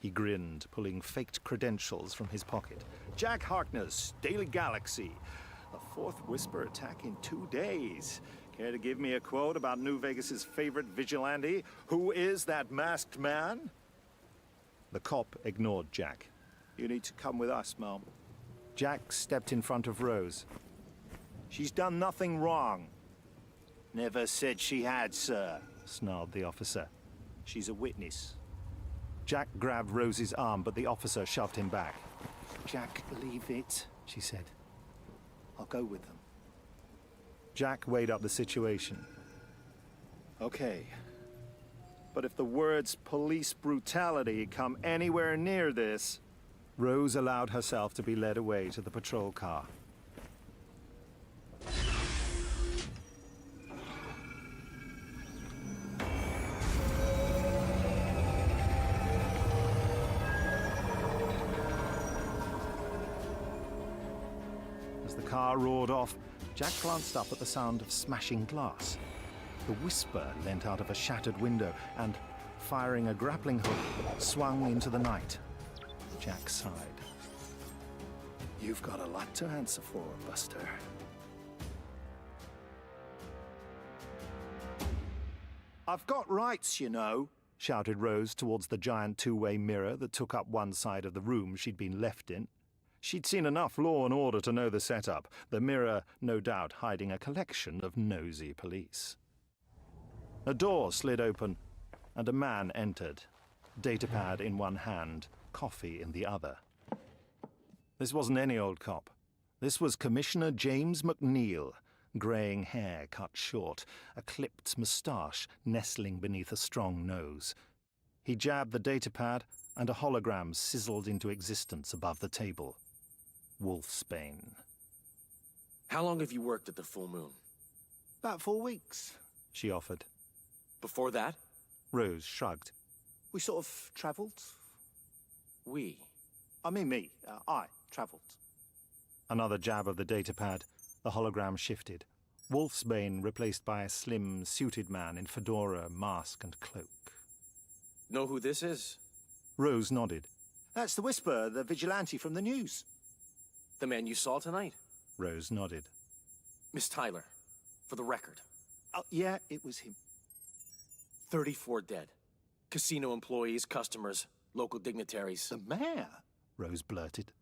He grinned, pulling faked credentials from his pocket. Jack Harkness, Daily Galaxy. The fourth Whisper attack in 2 days. Care to give me a quote about New Vegas's favorite vigilante? Who is that masked man? The cop ignored Jack. You need to come with us, Mom. Jack stepped in front of Rose. She's done nothing wrong. Never said she had, sir, snarled the officer. She's a witness. Jack grabbed Rose's arm, but the officer shoved him back. Jack, leave it, she said. I'll go with them. Jack weighed up the situation. Okay. But if the words police brutality come anywhere near this... Rose allowed herself to be led away to the patrol car. As the car roared off, Jack glanced up at the sound of smashing glass. The Whisper leant out of a shattered window and, firing a grappling hook, swung into the night. Jack sighed. You've got a lot to answer for, Buster. I've got rights, you know, shouted Rose towards the giant two-way mirror that took up one side of the room she'd been left in. She'd seen enough Law and Order to know the setup, the mirror no doubt hiding a collection of nosy police. A door slid open, and a man entered, datapad in one hand, coffee in the other. This wasn't any old cop. This was Commissioner James McNeil, greying hair cut short, a clipped moustache nestling beneath a strong nose. He jabbed the datapad, and a hologram sizzled into existence above the table. Wolfsbane. How long have you worked at the Full Moon? About 4 weeks, she offered. Before that? Rose shrugged. We sort of travelled. We? I mean me. I travelled. Another jab of the datapad. The hologram shifted. Wolfsbane replaced by a slim, suited man in fedora, mask, and cloak. Know who this is? Rose nodded. That's the Whisper, the vigilante from the news. The man you saw tonight? Rose nodded. Miss Tyler, for the record. Oh, yeah, it was him. 34 dead. Casino employees, customers, local dignitaries. The mayor? Rose blurted.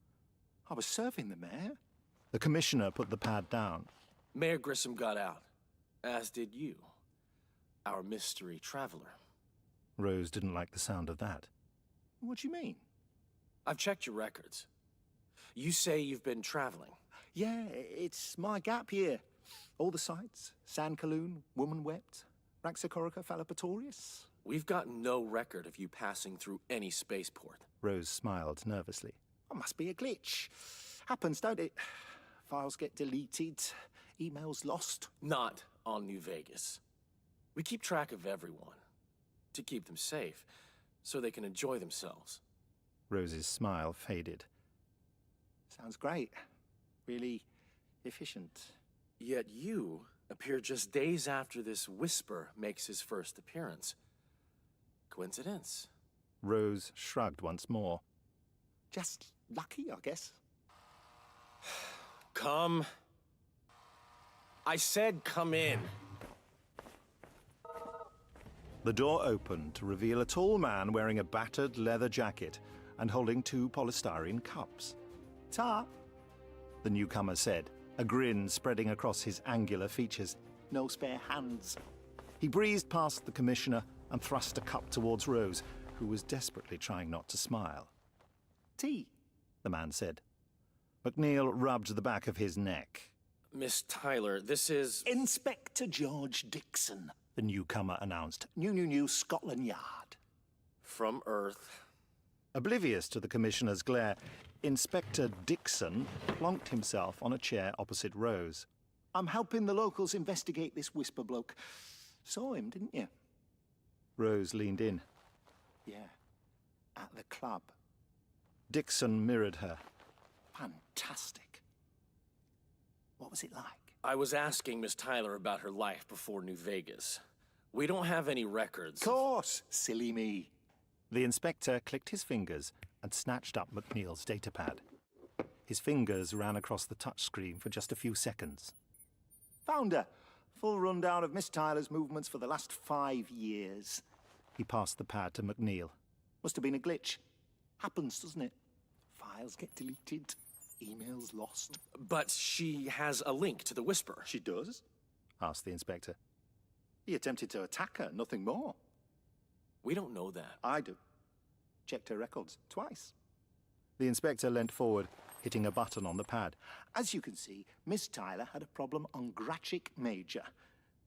I was serving the mayor. The commissioner put the pad down. Mayor Grissom got out, as did you, our mystery traveler. Rose didn't like the sound of that. What do you mean? I've checked your records. You say you've been traveling. Yeah, it's my gap year. All the sites. San Kaloon, Woman Wept, Raxacorica Fallopatorius. We've got no record of you passing through any spaceport. Rose smiled nervously. Oh, must be a glitch. Happens, don't it? Files get deleted, emails lost. Not on New Vegas. We keep track of everyone, to keep them safe, so they can enjoy themselves. Rose's smile faded. Sounds great. Really efficient. Yet you appear just days after this whisper makes his first appearance. Coincidence? Rose shrugged once more. Just lucky, I guess. Come. I said come in. The door opened to reveal a tall man wearing a battered leather jacket and holding 2 polystyrene cups. Ta! The newcomer said, a grin spreading across his angular features. No spare hands. He breezed past the commissioner and thrust a cup towards Rose, who was desperately trying not to smile. Tea, the man said. McNeil rubbed the back of his neck. Miss Tyler, this is... Inspector George Dixon, the newcomer announced. New, Scotland Yard. From Earth. Oblivious to the commissioner's glare, Inspector Dixon plonked himself on a chair opposite Rose. I'm helping the locals investigate this whisper bloke. Saw him, didn't you? Rose leaned in. Yeah, at the club. Dixon mirrored her. Fantastic. What was it like? I was asking Miss Tyler about her life before New Vegas. We don't have any records. Course, silly me. The inspector clicked his fingers and snatched up McNeil's datapad. His fingers ran across the touchscreen for just a few seconds. Found her. Full rundown of Miss Tyler's movements for the last 5 years. He passed the pad to McNeil. Must have been a glitch. Happens, doesn't it? Files get deleted, emails lost. But she has a link to the Whisper. She does? Asked the inspector. He attempted to attack her, nothing more. We don't know that. I do. Checked her records twice. The inspector leant forward, hitting a button on the pad. As you can see, Miss Tyler had a problem on Grachic Major.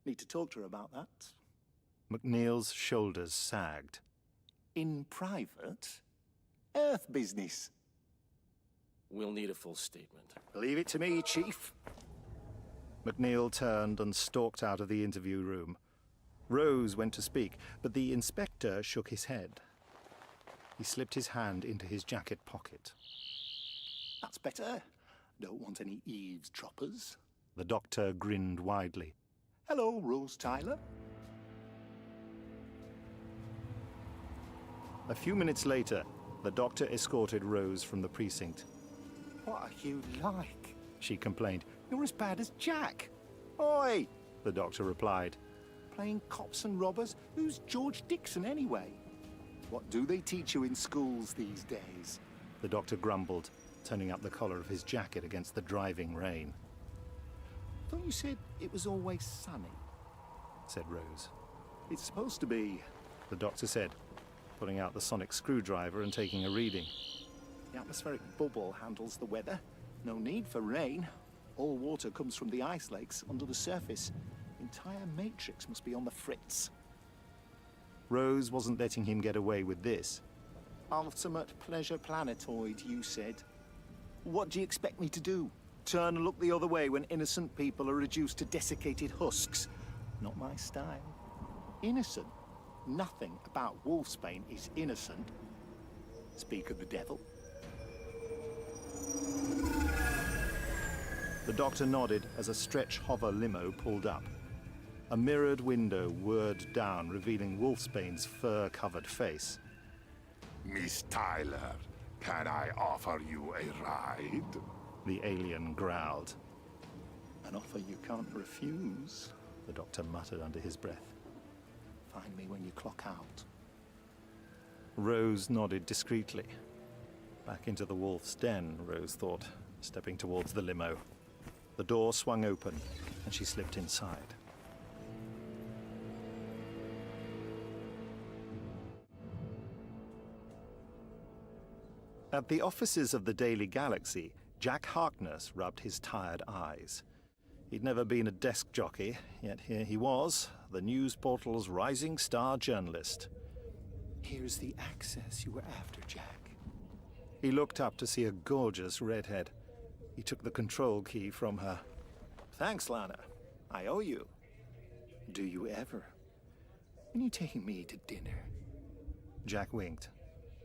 Need to talk to her about that. McNeil's shoulders sagged. In private? Earth business. We'll need a full statement. Leave it to me, Chief. McNeil turned and stalked out of the interview room. Rose went to speak, but the inspector shook his head. He slipped his hand into his jacket pocket. That's better. Don't want any eavesdroppers. The doctor grinned widely. Hello, Rose Tyler. A few minutes later, the doctor escorted Rose from the precinct. What are you like? She complained. You're as bad as Jack. Oi! The doctor replied. Playing cops and robbers? Who's George Dixon anyway? What do they teach you in schools these days? The doctor grumbled, turning up the collar of his jacket against the driving rain. Thought you said it was always sunny, said Rose. It's supposed to be, the doctor said, pulling out the sonic screwdriver and taking a reading. The atmospheric bubble handles the weather. No need for rain. All water comes from the ice lakes under the surface. The entire matrix must be on the fritz. Rose wasn't letting him get away with this. Ultimate pleasure planetoid, you said. What do you expect me to do? Turn and look the other way when innocent people are reduced to desiccated husks? Not my style. Innocent? Nothing about Wolfsbane is innocent. Speak of the devil. The doctor nodded as a stretch hover limo pulled up. A mirrored window whirred down, revealing Wolfsbane's fur-covered face. Miss Tyler, can I offer you a ride? The alien growled. An offer you can't refuse, the doctor muttered under his breath. Find me when you clock out. Rose nodded discreetly. Back into the wolf's den, Rose thought, stepping towards the limo. The door swung open, and she slipped inside. At the offices of the Daily Galaxy, Jack Harkness rubbed his tired eyes. He'd never been a desk jockey, yet here he was, the news portal's rising star journalist. Here's the access you were after, Jack. He looked up to see a gorgeous redhead. He took the control key from her. Thanks, Lana. I owe you. Do you ever? When are you taking me to dinner? Jack winked.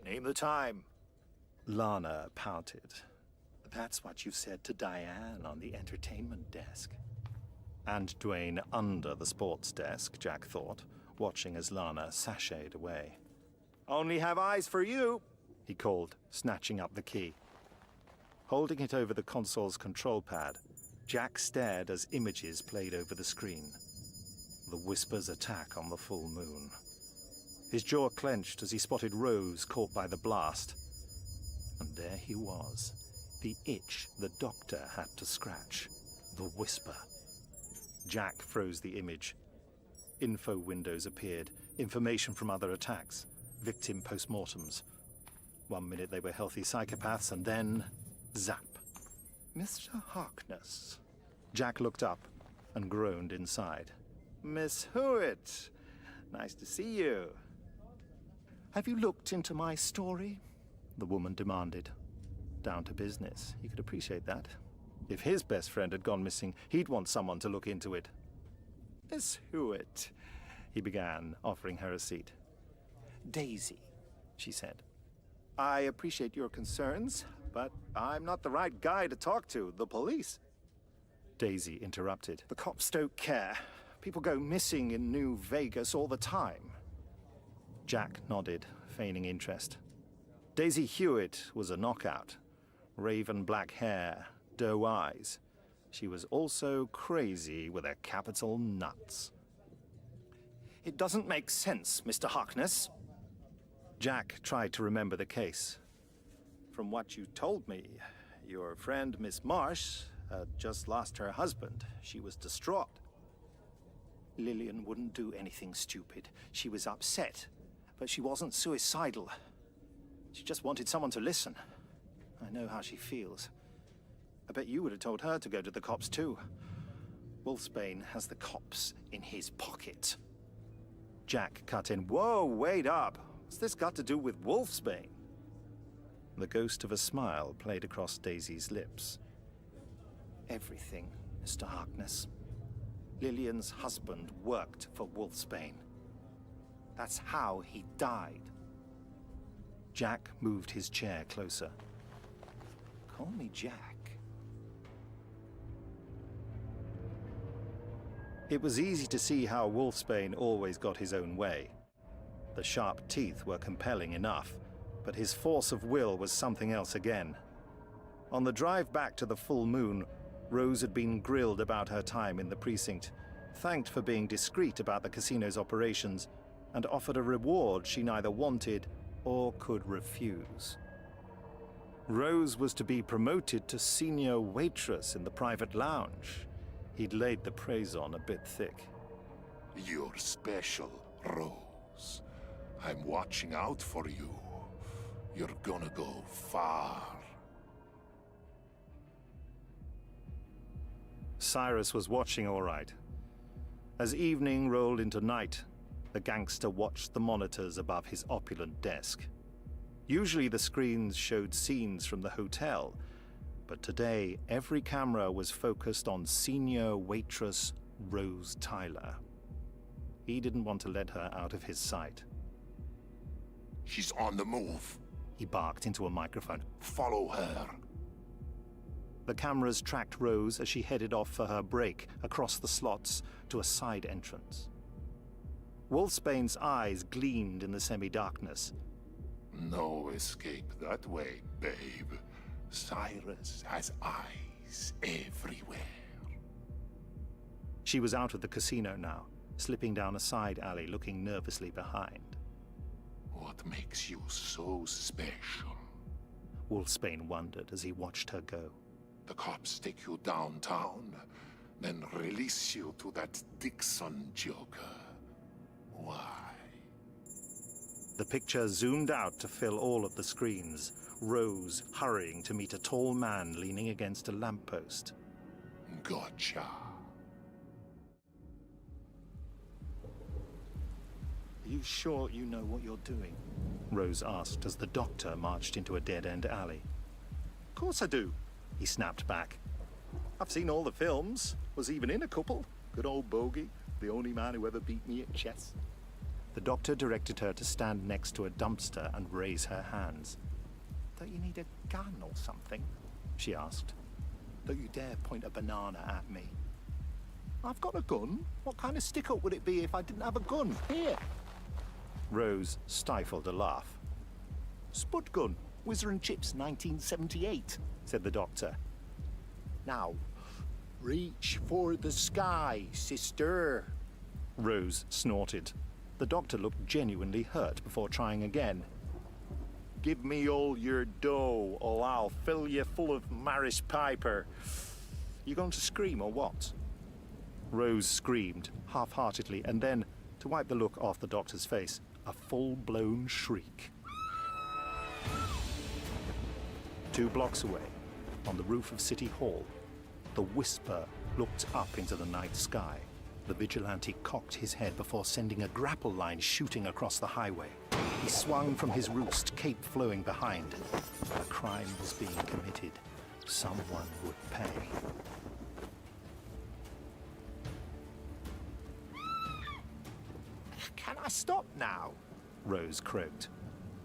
Name the time. Lana pouted. That's what you said to Diane on the entertainment desk. And Dwayne under the sports desk, Jack thought, watching as Lana sashayed away. Only have eyes for you, he called, snatching up the key. Holding it over the console's control pad, Jack stared as images played over the screen. The Whisper's attack on the full moon. His jaw clenched as he spotted Rose caught by the blast. And there he was, the itch the Doctor had to scratch. The Whisper. Jack froze the image. Info windows appeared, information from other attacks, victim postmortems. 1 minute they were healthy psychopaths, and then zap. Mr. Harkness. Jack looked up and groaned inside. Miss Hewitt, nice to see you. Have you looked into my story? The woman demanded. Down to business. He could appreciate that. If his best friend had gone missing, he'd want someone to look into it. Miss Hewitt, he began, offering her a seat. Daisy, she said. I appreciate your concerns, but I'm not the right guy to talk to. The police. Daisy interrupted. The cops don't care. People go missing in New Vegas all the time. Jack nodded, feigning interest. Daisy Hewitt was a knockout. Raven black hair, doe eyes. She was also crazy with a capital nuts. It doesn't make sense, Mr. Harkness. Jack tried to remember the case. From what you told me, your friend Miss Marsh had just lost her husband. She was distraught. Lillian wouldn't do anything stupid. She was upset, but she wasn't suicidal. She just wanted someone to listen. I know how she feels. I bet you would have told her to go to the cops too. Wolfsbane has the cops in his pocket. Jack cut in. Whoa, wait up. What's this got to do with Wolfsbane? The ghost of a smile played across Daisy's lips. Everything, Mr. Harkness. Lillian's husband worked for Wolfsbane. That's how he died. Jack moved his chair closer. Call me Jack. It was easy to see how Wolfsbane always got his own way. The sharp teeth were compelling enough, but his force of will was something else again. On the drive back to the full moon, Rose had been grilled about her time in the precinct, thanked for being discreet about the casino's operations, and offered a reward she neither wanted or could refuse. Rose was to be promoted to senior waitress in the private lounge. He'd laid the praise on a bit thick. You're special, Rose. I'm watching out for you. You're gonna go far. Cyrus was watching all right. As evening rolled into night, the gangster watched the monitors above his opulent desk. Usually the screens showed scenes from the hotel, but today every camera was focused on senior waitress Rose Tyler. He didn't want to let her out of his sight. She's on the move. He barked into a microphone. Follow her. The cameras tracked Rose as she headed off for her break across the slots to a side entrance. Wolfsbane's eyes gleamed in the semi-darkness. No escape that way, babe. Cyrus has eyes everywhere. She was out of the casino now, slipping down a side alley, looking nervously behind. What makes you so special? Wolfsbane wondered as he watched her go. The cops take you downtown, then release you to that Dixon joker. Why? The picture zoomed out to fill all of the screens. Rose hurrying to meet a tall man leaning against a lamppost. Gotcha. Are you sure you know what you're doing? Rose asked as the doctor marched into a dead-end alley. Of course I do, he snapped back. I've seen all the films, was even in a couple. Good old Bogey, the only man who ever beat me at chess. The doctor directed her to stand next to a dumpster and raise her hands. Don't you need a gun or something? She asked. Don't you dare point a banana at me. I've got a gun. What kind of stick-up would it be if I didn't have a gun? Here. Rose stifled a laugh. Spud gun. Whizzer and Chips, 1978, said the doctor. Now, reach for the sky, sister. Rose snorted. The doctor looked genuinely hurt before trying again. Give me all your dough, or I'll fill you full of Maris Piper. You going to scream or what? Rose screamed, half-heartedly, and then, to wipe the look off the doctor's face, a full-blown shriek. 2 blocks away, on the roof of City Hall, the Whisper looked up into the night sky. The vigilante cocked his head before sending a grapple line shooting across the highway. He swung from his roost, cape flowing behind. A crime was being committed. Someone would pay. Can I stop now? Rose croaked.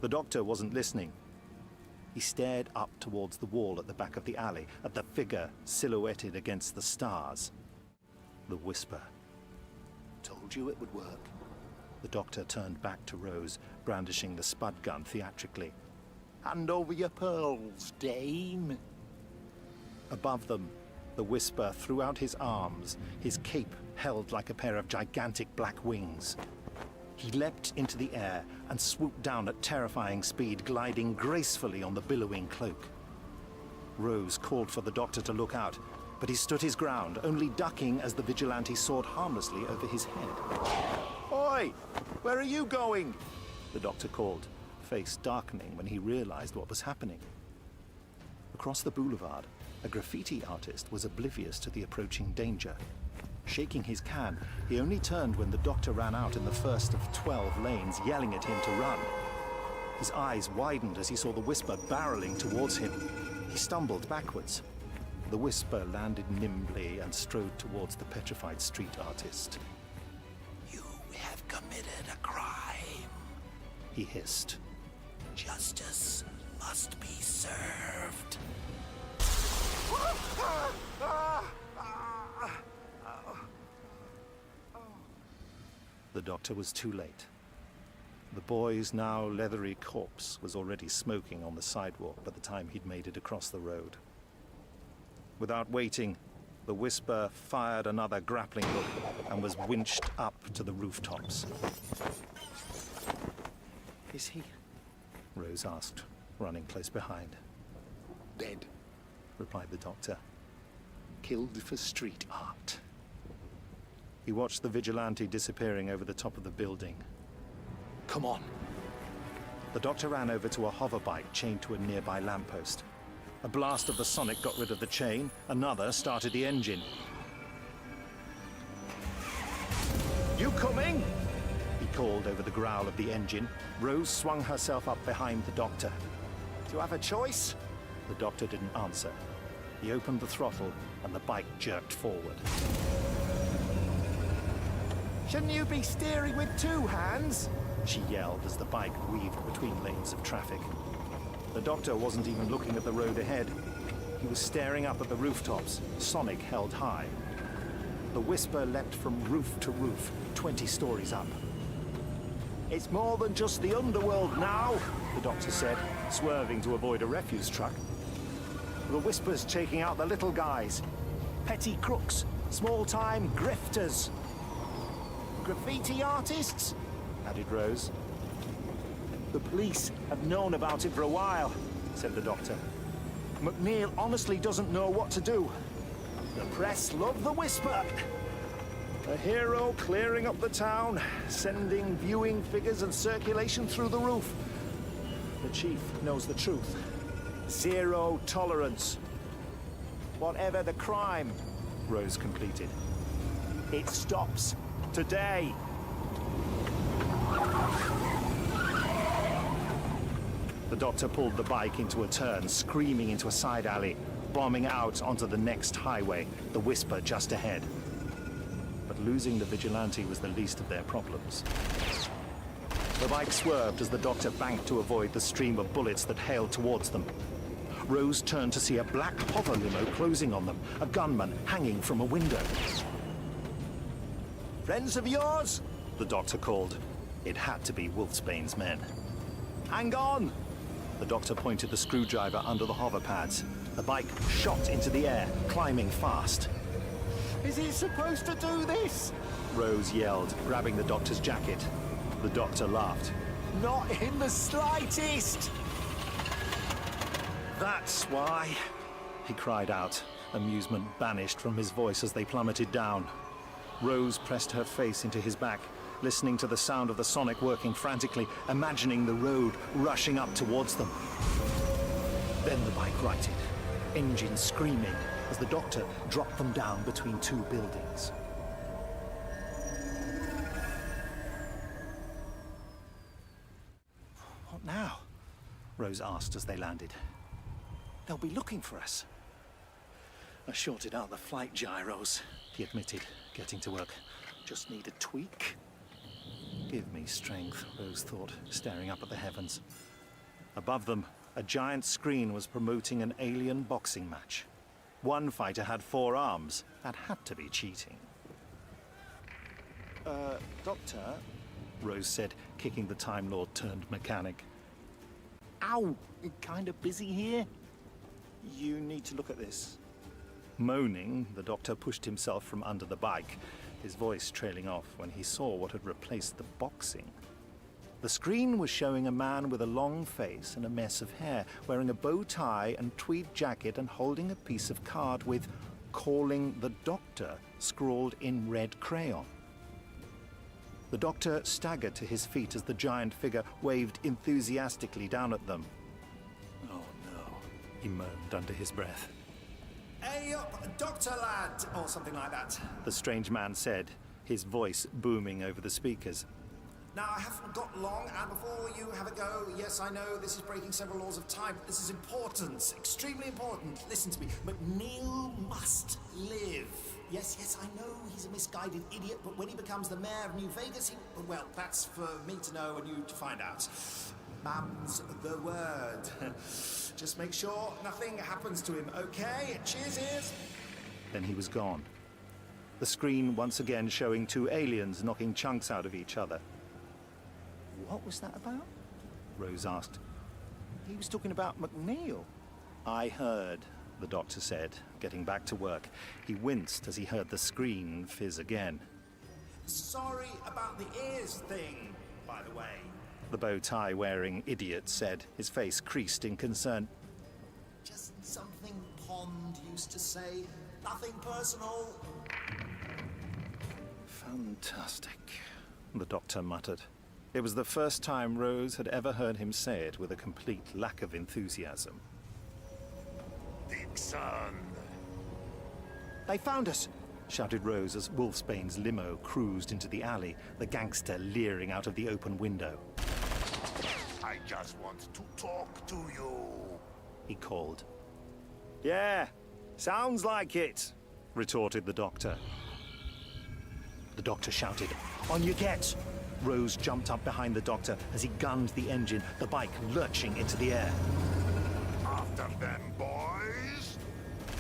The doctor wasn't listening. He stared up towards the wall at the back of the alley, at the figure silhouetted against the stars. The Whisper. Told you it would work. The doctor turned back to Rose, brandishing the spud gun theatrically. Hand over your pearls, dame. Above them, the Whisper threw out his arms, his cape held like a pair of gigantic black wings. He leapt into the air and swooped down at terrifying speed, gliding gracefully on the billowing cloak. Rose called for the doctor to look out, but he stood his ground, only ducking as the vigilante soared harmlessly over his head. Oi! Where are you going? The doctor called, face darkening when he realized what was happening. Across the boulevard, a graffiti artist was oblivious to the approaching danger. Shaking his can, he only turned when the doctor ran out in the first of 12 lanes, yelling at him to run. His eyes widened as he saw the Whisper barreling towards him. He stumbled backwards. The Whisper landed nimbly and strode towards the petrified street artist. You have committed a crime, he hissed. Justice must be served. The doctor was too late. The boy's now leathery corpse was already smoking on the sidewalk by the time he'd made it across the road. Without waiting, the Whisper fired another grappling hook and was winched up to the rooftops. Is he? Rose asked, running close behind. Dead, replied the doctor. Killed for street art. He watched the vigilante disappearing over the top of the building. Come on. The doctor ran over to a hoverbike chained to a nearby lamppost. A blast of the sonic got rid of the chain. Another started the engine. You coming? He called over the growl of the engine. Rose swung herself up behind the doctor. Do you have a choice? The doctor didn't answer. He opened the throttle and the bike jerked forward. Shouldn't you be steering with 2 hands? She yelled as the bike weaved between lanes of traffic. The doctor wasn't even looking at the road ahead. He was staring up at the rooftops, sonic held high. The Whisper leapt from roof to roof, 20 stories up. It's more than just the underworld now, the doctor said, swerving to avoid a refuse truck. The Whisper's taking out the little guys. Petty crooks, small-time grifters. Graffiti artists? Added Rose. The police have known about it for a while, said the doctor. McNeil honestly doesn't know what to do. The press love the Whisper. A hero clearing up the town, sending viewing figures and circulation through the roof. The chief knows the truth. 0 tolerance. Whatever the crime, Rose completed. It stops today. The doctor pulled the bike into a turn, screaming into a side alley, bombing out onto the next highway, the Whisper just ahead. But losing the vigilante was the least of their problems. The bike swerved as the doctor banked to avoid the stream of bullets that hailed towards them. Rose turned to see a black hover limo closing on them, a gunman hanging from a window. Friends of yours? The doctor called. It had to be Wolfsbane's men. Hang on! The doctor pointed the screwdriver under the hover pads. The bike shot into the air, climbing fast. Is he supposed to do this? Rose yelled, grabbing the doctor's jacket. The doctor laughed. Not in the slightest! That's why, he cried out, amusement banished from his voice as they plummeted down. Rose pressed her face into his back, listening to the sound of the sonic working frantically, imagining the road rushing up towards them. Then the bike righted, engine screaming as the doctor dropped them down between two buildings. What now? Rose asked as they landed. They'll be looking for us. I shorted out the flight gyros, he admitted, getting to work. Just need a tweak. Give me strength, Rose thought, staring up at the heavens. Above them, a giant screen was promoting an alien boxing match. One fighter had 4 arms. That had to be cheating. Doctor, Rose said, kicking the Time Lord turned mechanic. Ow! Kind of busy here? You need to look at this. Moaning, the doctor pushed himself from under the bike, his voice trailing off when he saw what had replaced the boxing. The screen was showing a man with a long face and a mess of hair, wearing a bow tie and tweed jacket and holding a piece of card with "Calling the Doctor" scrawled in red crayon. The doctor staggered to his feet as the giant figure waved enthusiastically down at them. Oh no, he moaned under his breath. Hey up, Doctor Lad, or something like that. The strange man said, his voice booming over the speakers. Now, I haven't got long, and before you have a go, yes, I know this is breaking several laws of time, but this is important, extremely important. Listen to me. McNeil must live. Yes, I know he's a misguided idiot, but when he becomes the mayor of New Vegas, well, that's for me to know and you to find out. Mum's the word. Just make sure nothing happens to him, okay? Cheers, ears. Then he was gone. The screen once again showing 2 aliens knocking chunks out of each other. What was that about? Rose asked. He was talking about McNeil. I heard, the doctor said, getting back to work. He winced as he heard the screen fizz again. Sorry about the ears thing, by the way. The bow tie wearing idiot said, his face creased in concern. Just something Pond used to say. Nothing personal. Fantastic, the doctor muttered. It was the first time Rose had ever heard him say it with a complete lack of enthusiasm. Dixon! They found us, shouted Rose as Wolfsbane's limo cruised into the alley, the gangster leering out of the open window. I just want to talk to you, he called. Yeah, sounds like it, retorted the doctor. The doctor shouted, on your get! Rose jumped up behind the doctor as he gunned the engine, the bike lurching into the air. After them, boys!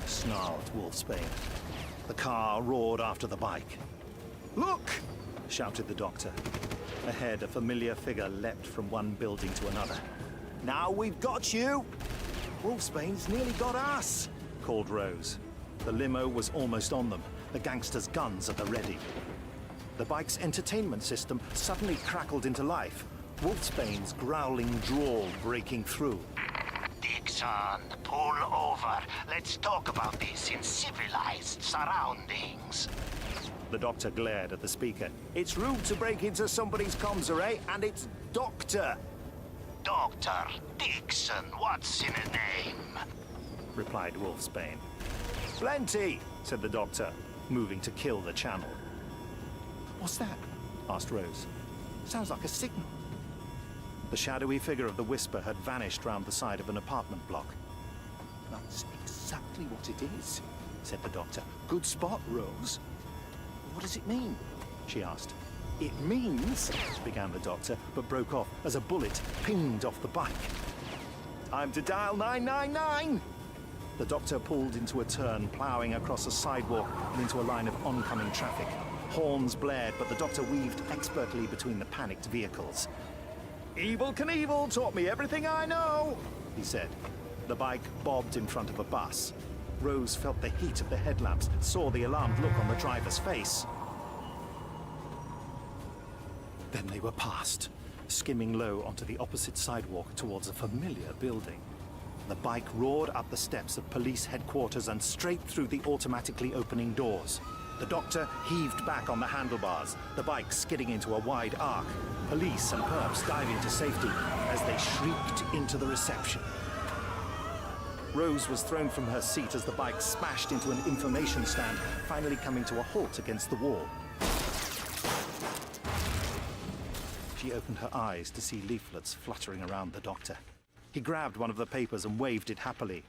Snarled Wolfsbane. The car roared after the bike. Look! Shouted the doctor. Ahead, a familiar figure leapt from one building to another. Now we've got you! Wolfsbane's nearly got us, called Rose. The limo was almost on them, the gangsters' guns at the ready. The bike's entertainment system suddenly crackled into life, Wolfsbane's growling drawl breaking through. Dixon, pull over. Let's talk about this in civilized surroundings. The doctor glared at the speaker. It's rude to break into somebody's comms array, and it's Doctor. Dr. Dixon, what's in a name? Replied Wolfsbane. Plenty, said the doctor, moving to kill the channel. What's that? Asked Rose. Sounds like a signal. The shadowy figure of the Whisper had vanished round the side of an apartment block. That's exactly what it is, said the doctor. Good spot, Rose. What does it mean? She asked. It means, began the doctor, but broke off as a bullet pinged off the bike. Time to dial 999! The doctor pulled into a turn, ploughing across a sidewalk and into a line of oncoming traffic. Horns blared, but the doctor weaved expertly between the panicked vehicles. "Evel Knievel taught me everything I know," he said. The bike bobbed in front of a bus. Rose felt the heat of the headlamps, saw the alarmed look on the driver's face. Then they were past, skimming low onto the opposite sidewalk towards a familiar building. The bike roared up the steps of police headquarters and straight through the automatically opening doors. The doctor heaved back on the handlebars, the bike skidding into a wide arc. Police and perps diving to safety as they shrieked into the reception. Rose was thrown from her seat as the bike smashed into an information stand, finally coming to a halt against the wall. She opened her eyes to see leaflets fluttering around the doctor. He grabbed one of the papers and waved it happily.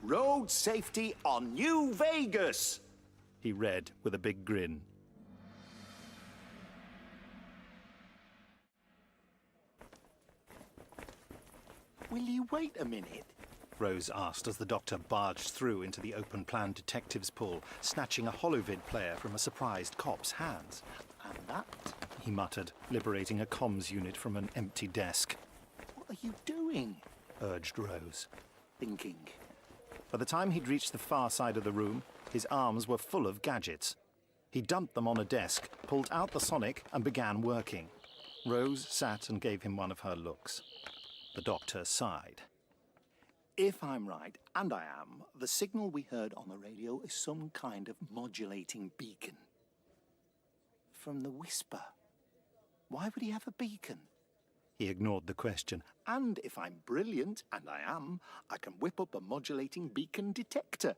"Road safety on New Vegas," he read with a big grin. "Will you wait a minute?" Rose asked as the doctor barged through into the open-plan detectives' pool, snatching a holovid player from a surprised cop's hands. "And that," he muttered, liberating a comms unit from an empty desk. "What are you doing?" urged Rose. "Thinking." By the time he'd reached the far side of the room, his arms were full of gadgets. He dumped them on a desk, pulled out the sonic, and began working. Rose sat and gave him one of her looks. The doctor sighed. "If I'm right, and I am, the signal we heard on the radio is some kind of modulating beacon. From the Whisper. Why would he have a beacon?" He ignored the question. "And if I'm brilliant, and I am, I can whip up a modulating beacon detector."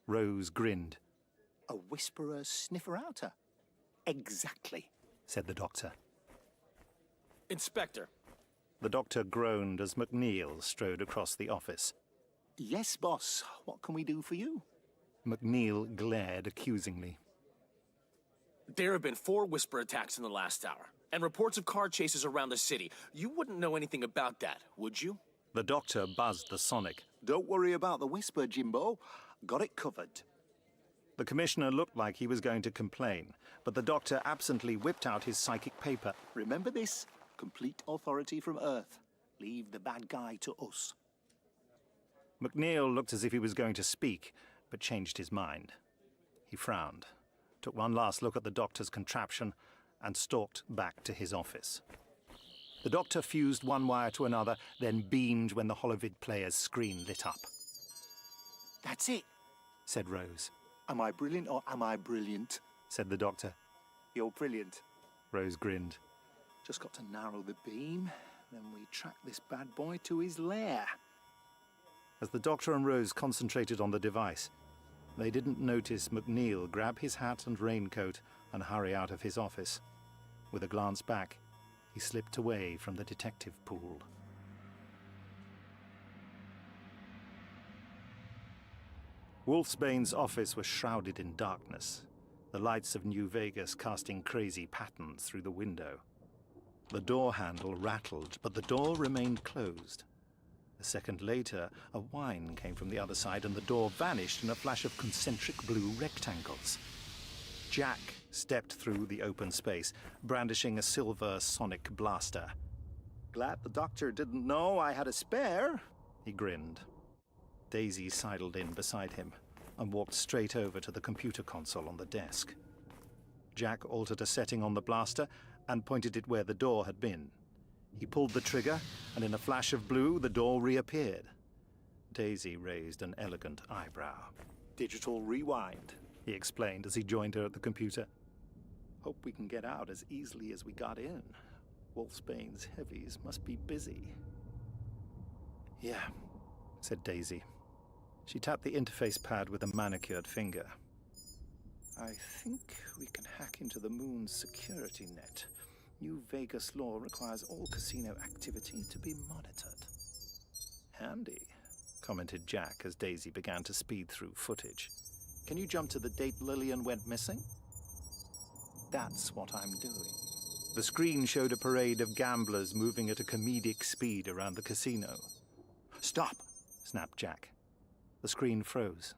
Rose grinned. "A Whisperer's sniffer-outer." "Exactly," said the doctor. Inspector. The doctor groaned as McNeil strode across the office. "Yes, boss. What can we do for you?" McNeil glared accusingly. There have been 4 Whisper attacks in the last hour, and reports of car chases around the city. You wouldn't know anything about that, would you? The doctor buzzed the sonic. "Don't worry about the Whisper, Jimbo. Got it covered." The commissioner looked like he was going to complain, but the doctor absently whipped out his psychic paper. "Remember this? Complete authority from Earth. Leave the bad guy to us." McNeil looked as if he was going to speak, but changed his mind. He frowned, took one last look at the doctor's contraption, and stalked back to his office. The doctor fused one wire to another, then beamed when the holovid player's screen lit up. "That's it," said Rose. "Am I brilliant or am I brilliant?" said the doctor. "You're brilliant." Rose grinned. "Just got to narrow the beam, then we track this bad boy to his lair." As the doctor and Rose concentrated on the device, they didn't notice McNeil grab his hat and raincoat and hurry out of his office. With a glance back, he slipped away from the detective pool. Wolfsbane's office was shrouded in darkness, the lights of New Vegas casting crazy patterns through the window. The door handle rattled, but the door remained closed. A second later, a whine came from the other side, and the door vanished in a flash of concentric blue rectangles. Jack stepped through the open space, brandishing a silver sonic blaster. "Glad the doctor didn't know I had a spare," he grinned. Daisy sidled in beside him and walked straight over to the computer console on the desk. Jack altered a setting on the blaster and pointed it where the door had been. He pulled the trigger, and in a flash of blue, the door reappeared. Daisy raised an elegant eyebrow. "Digital rewind," he explained as he joined her at the computer. "Hope we can get out as easily as we got in. Wolfsbane's heavies must be busy." "Yeah," said Daisy. She tapped the interface pad with a manicured finger. "I think we can hack into the moon's security net. New Vegas law requires all casino activity to be monitored." "Handy," commented Jack as Daisy began to speed through footage. "Can you jump to the date Lillian went missing?" "That's what I'm doing." The screen showed a parade of gamblers moving at a comedic speed around the casino. "Stop!" snapped Jack. The screen froze.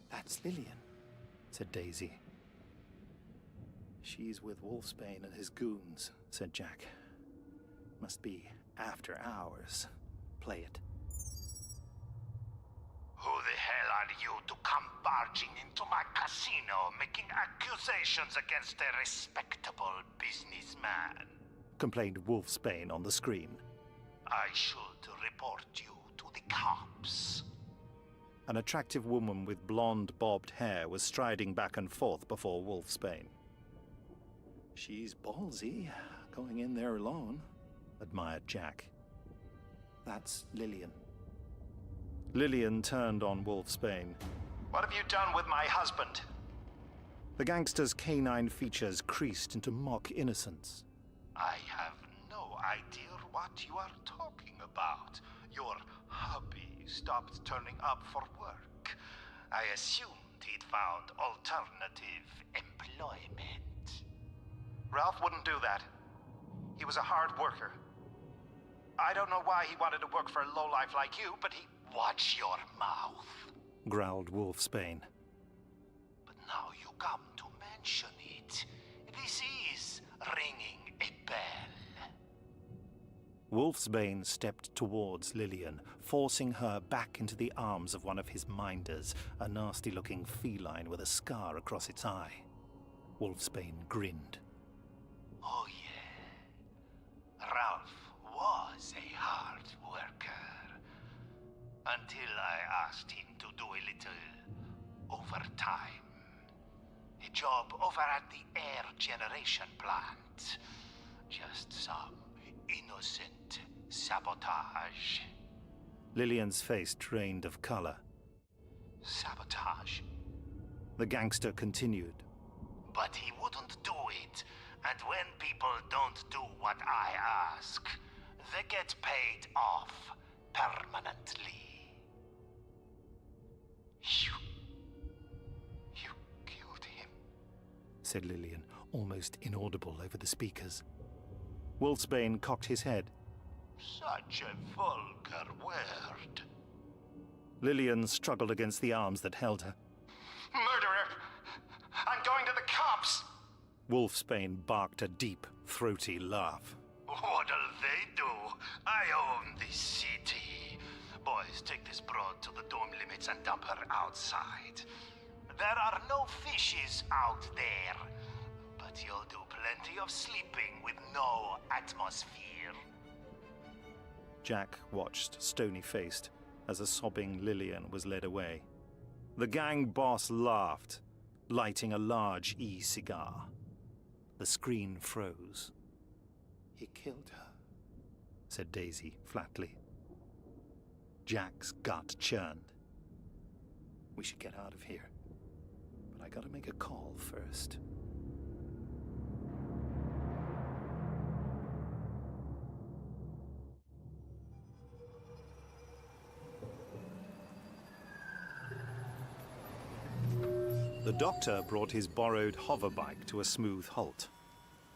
"That's Lillian," said Daisy. She's with Wolfsbane and his goons, said Jack. Must be after hours. Play it. Who the hell are you to come barging into my casino, making accusations against a respectable businessman? Complained Wolfsbane on the screen. I should report you to the cops. An attractive woman with blonde bobbed hair was striding back and forth before Wolfsbane. She's ballsy, going in there alone, admired Jack. That's Lillian. Lillian turned on Wolfsbane. What have you done with my husband? The gangster's canine features creased into mock innocence. I have no idea what you are talking about. Your hubby stopped turning up for work. I assumed he'd found alternative employment. Ralph wouldn't do that. He was a hard worker. I don't know why he wanted to work for a lowlife like you, but he... Watch your mouth, growled Wolfsbane. But now you come to mention it. This is ringing a bell. Wolfsbane stepped towards Lillian, forcing her back into the arms of one of his minders, a nasty-looking feline with a scar across its eye. Wolfsbane grinned. Oh yeah. Ralph was a hard worker. Until I asked him to do a little overtime. A job over at the air generation plant. Just some innocent sabotage. Lillian's face drained of color. Sabotage? The gangster continued. But he wouldn't do it. And when people don't do what I ask, they get paid off permanently. You killed him, said Lillian, almost inaudible over the speakers. Wolfsbane cocked his head. Such a vulgar word. Lillian struggled against the arms that held her. Murderer! I'm going to the cops! Wolfsbane barked a deep, throaty laugh. What'll they do? I own this city. Boys, take this broad to the dome limits and dump her outside. There are no fishes out there, but you'll do plenty of sleeping with no atmosphere. Jack watched stony-faced as a sobbing Lillian was led away. The gang boss laughed, lighting a large e-cigar. The screen froze. He killed her, said Daisy flatly. Jack's gut churned. We should get out of here, but I gotta make a call first. The doctor brought his borrowed hoverbike to a smooth halt.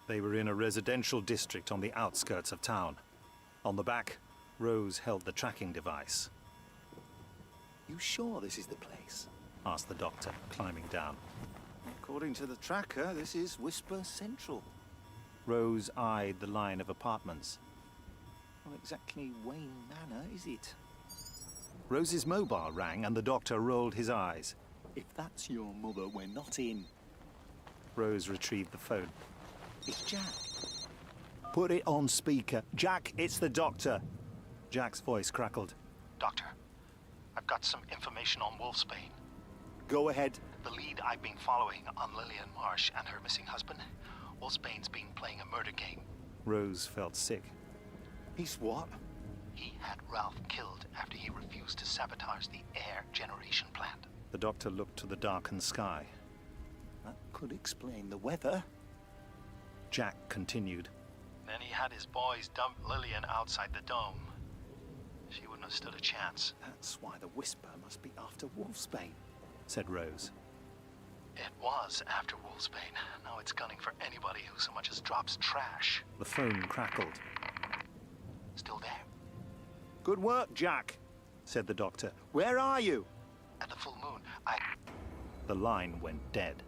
They were in a residential district on the outskirts of town. On the back, Rose held the tracking device. You sure this is the place? Asked the doctor, climbing down. According to the tracker, this is Whisper Central. Rose eyed the line of apartments. Not exactly Wayne Manor, is it? Rose's mobile rang and the doctor rolled his eyes. If that's your mother, we're not in. Rose retrieved the phone. It's Jack. Put it on speaker. Jack, it's the doctor. Jack's voice crackled. Doctor, I've got some information on Wolfsbane. Go ahead. The lead I've been following on Lillian Marsh and her missing husband. Wolfsbane's been playing a murder game. Rose felt sick. He's what? He had Ralph killed after he refused to sabotage the air generation plant. The doctor looked to the darkened sky. That could explain the weather. Jack continued. Then he had his boys dump Lillian outside the dome. She wouldn't have stood a chance. That's why the Whisper must be after Wolfsbane, said Rose. It was after Wolfsbane. Now it's gunning for anybody who so much as drops trash. The phone crackled. Still there? Good work, Jack, said the doctor. Where are you? At the full moon, The line went dead.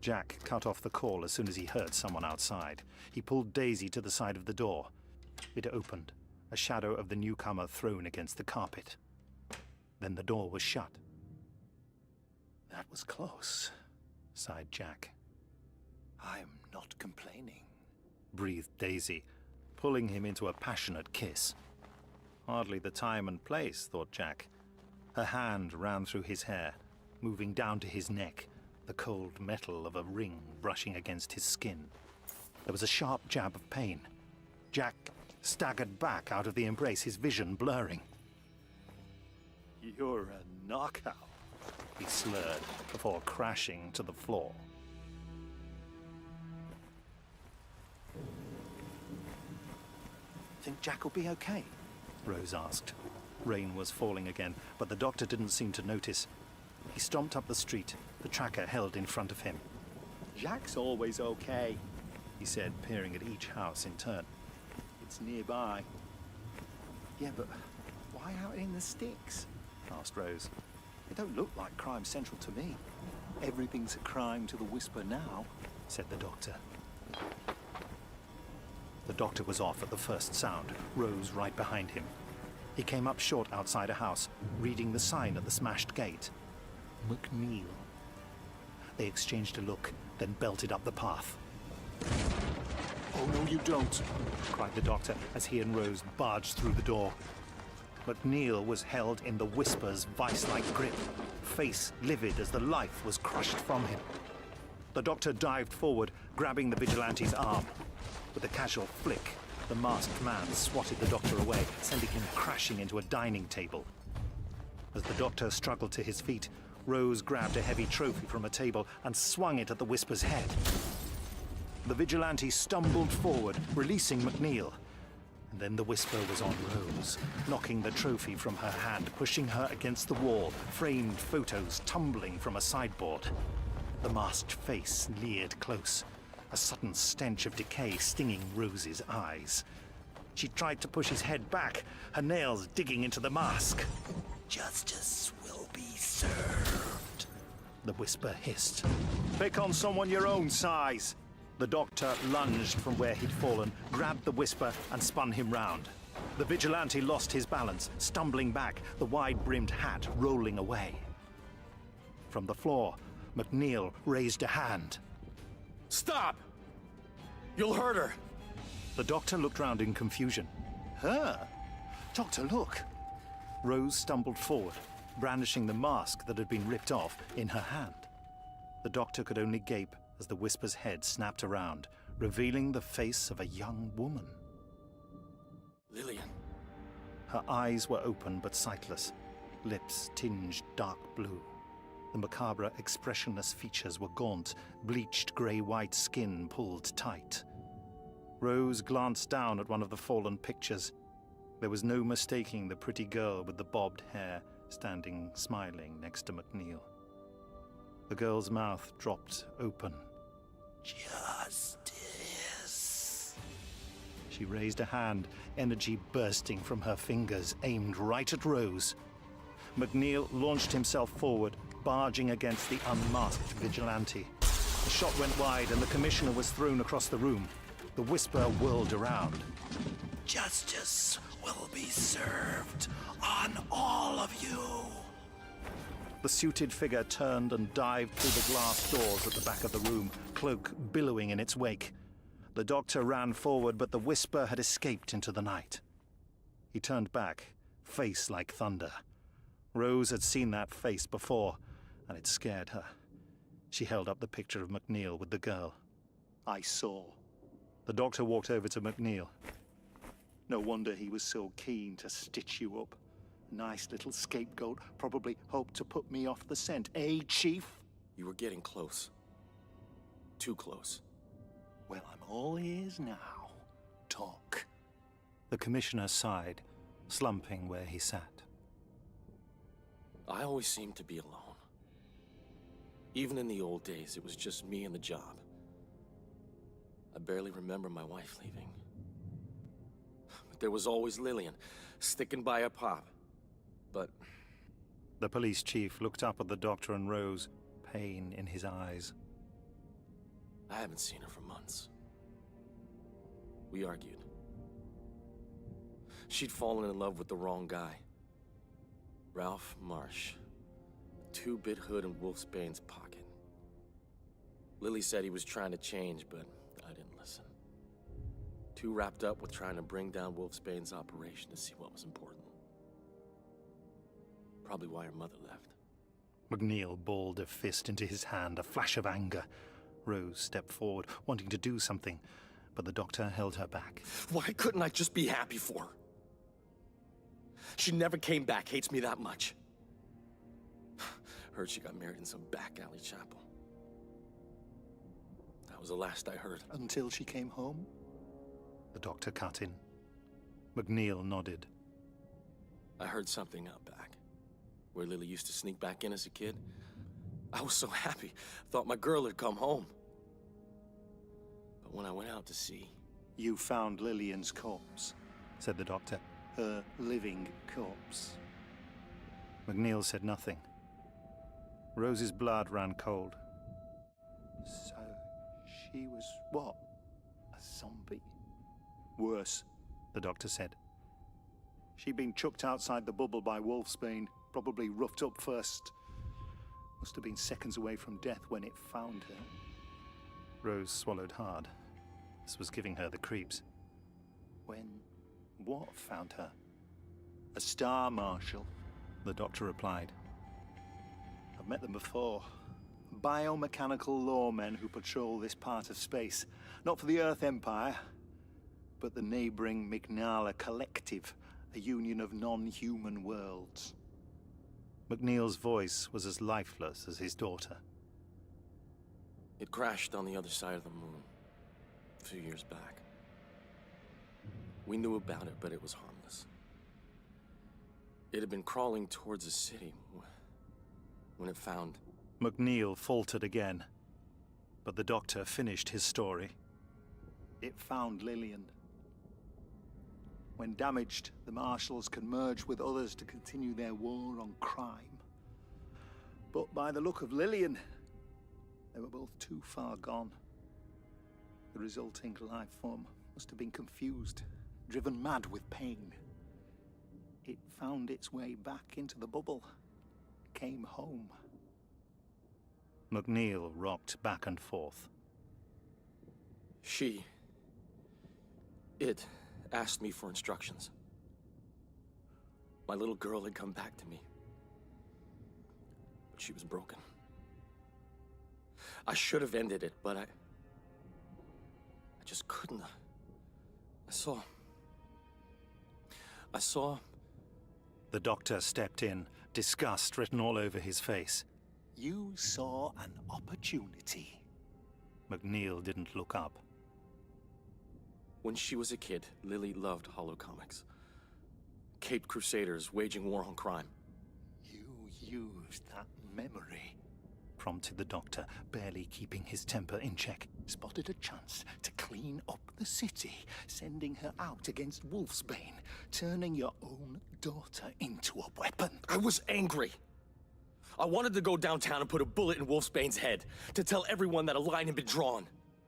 Jack cut off the call as soon as he heard someone outside. He pulled Daisy to the side of the door. It opened, a shadow of the newcomer thrown against the carpet. Then the door was shut. That was close, sighed Jack. I'm not complaining, breathed Daisy, pulling him into a passionate kiss. Hardly the time and place, thought Jack. Her hand ran through his hair, moving down to his neck, the cold metal of a ring brushing against his skin. There was a sharp jab of pain. Jack staggered back out of the embrace, his vision blurring. You're a knockout, he slurred before crashing to the floor. Think Jack will be okay? Rose asked. Rain was falling again, but the doctor didn't seem to notice. He stomped up the street, the tracker held in front of him. Jack's always okay, he said, peering at each house in turn. It's nearby. Yeah, but why out in the sticks? Asked Rose. It don't look like crime central to me. Everything's a crime to the Whisper now, said the doctor. The doctor was off at the first sound, Rose right behind him. He came up short outside a house, reading the sign at the smashed gate. McNeil. They exchanged a look, then belted up the path. Oh, no, you don't, cried the doctor as he and Rose barged through the door. McNeil was held in the Whisper's vice-like grip, face livid as the life was crushed from him. The doctor dived forward, grabbing the vigilante's arm. With a casual flick, the masked man swatted the doctor away, sending him crashing into a dining table. As the doctor struggled to his feet, Rose grabbed a heavy trophy from a table and swung it at the Whisper's head. The vigilante stumbled forward, releasing McNeil. And then the Whisper was on Rose, knocking the trophy from her hand, pushing her against the wall, framed photos tumbling from a sideboard. The masked face leered close, a sudden stench of decay stinging Rose's eyes. She tried to push his head back, her nails digging into the mask. Justice will be served, the Whisper hissed. Pick on someone your own size. The doctor lunged from where he'd fallen, grabbed the Whisper and spun him round. The vigilante lost his balance, stumbling back, the wide-brimmed hat rolling away. From the floor, McNeil raised a hand. Stop! You'll hurt her! The doctor looked round in confusion. Her? Doctor, look! Rose stumbled forward, brandishing the mask that had been ripped off in her hand. The doctor could only gape as the Whisper's head snapped around, revealing the face of a young woman. Lillian. Her eyes were open but sightless, lips tinged dark blue. The macabre, expressionless features were gaunt, bleached grey-white skin pulled tight. Rose glanced down at one of the fallen pictures. There was no mistaking the pretty girl with the bobbed hair standing smiling next to McNeil. The girl's mouth dropped open. Justice. She raised a hand, energy bursting from her fingers, aimed right at Rose. McNeil launched himself forward, barging against the unmasked vigilante. The shot went wide and the commissioner was thrown across the room. The Whisper whirled around. Justice will be served on all of you. The suited figure turned and dived through the glass doors at the back of the room, cloak billowing in its wake. The doctor ran forward, but the Whisper had escaped into the night. He turned back, face like thunder. Rose had seen that face before, and it scared her. She held up the picture of McNeil with the girl. I saw. The doctor walked over to McNeil. No wonder he was so keen to stitch you up. Nice little scapegoat, probably hoped to put me off the scent. Eh, Chief? You were getting close. Too close. Well, I'm all ears now. Talk. The commissioner sighed, slumping where he sat. I always seemed to be alone. Even in the old days, it was just me and the job. I barely remember my wife leaving. But there was always Lillian, sticking by her pop. But... The police chief looked up at the doctor and Rose, pain in his eyes. I haven't seen her for months. We argued. She'd fallen in love with the wrong guy. Ralph Marsh. A 2-bit hood in Wolfsbane's pocket. Lily said he was trying to change, but I didn't listen. Too wrapped up with trying to bring down Wolfsbane's operation to see what was important. Probably why her mother left. McNeil balled a fist into his hand, a flash of anger. Rose stepped forward, wanting to do something, but the doctor held her back. Why couldn't I just be happy for her? She never came back, hates me that much. Heard she got married in some back alley chapel. That was the last I heard. Until she came home? The doctor cut in. McNeil nodded. I heard something out back, where Lily used to sneak back in as a kid. I was so happy, thought my girl had come home. But when I went out to see... You found Lillian's corpse, said the doctor. Her living corpse. McNeil said nothing. Rose's blood ran cold. So, she was what? A zombie? Worse, the doctor said. She'd been chucked outside the bubble by Wolfsbane, probably roughed up first. Must have been seconds away from death when it found her. Rose swallowed hard. This was giving her the creeps. When what found her? A star marshal, the doctor replied. I've met them before. Biomechanical lawmen who patrol this part of space. Not for the Earth Empire, but the neighboring Mignala Collective, a union of non-human worlds. McNeil's voice was as lifeless as his daughter. It crashed on the other side of the moon, a few years back. We knew about it, but it was harmless. It had been crawling towards the city when it found... McNeil faltered again, but the doctor finished his story. It found Lillian. When damaged, the Marshals can merge with others to continue their war on crime. But by the look of Lillian, they were both too far gone. The resulting life form must have been confused, driven mad with pain. It found its way back into the bubble, came home. McNeil rocked back and forth. It asked me for instructions. My little girl had come back to me, but she was broken. I should have ended it, but I just couldn't. I saw... The doctor stepped in, disgust written all over his face. You saw an opportunity. McNeil didn't look up. When she was a kid, Lily loved holocomics. Caped Crusaders waging war on crime. You used that memory, prompted the doctor, barely keeping his temper in check. Spotted a chance to clean up the city, sending her out against Wolfsbane, turning your own daughter into a weapon. I was angry. I wanted to go downtown and put a bullet in Wolfsbane's head, to tell everyone that a line had been drawn,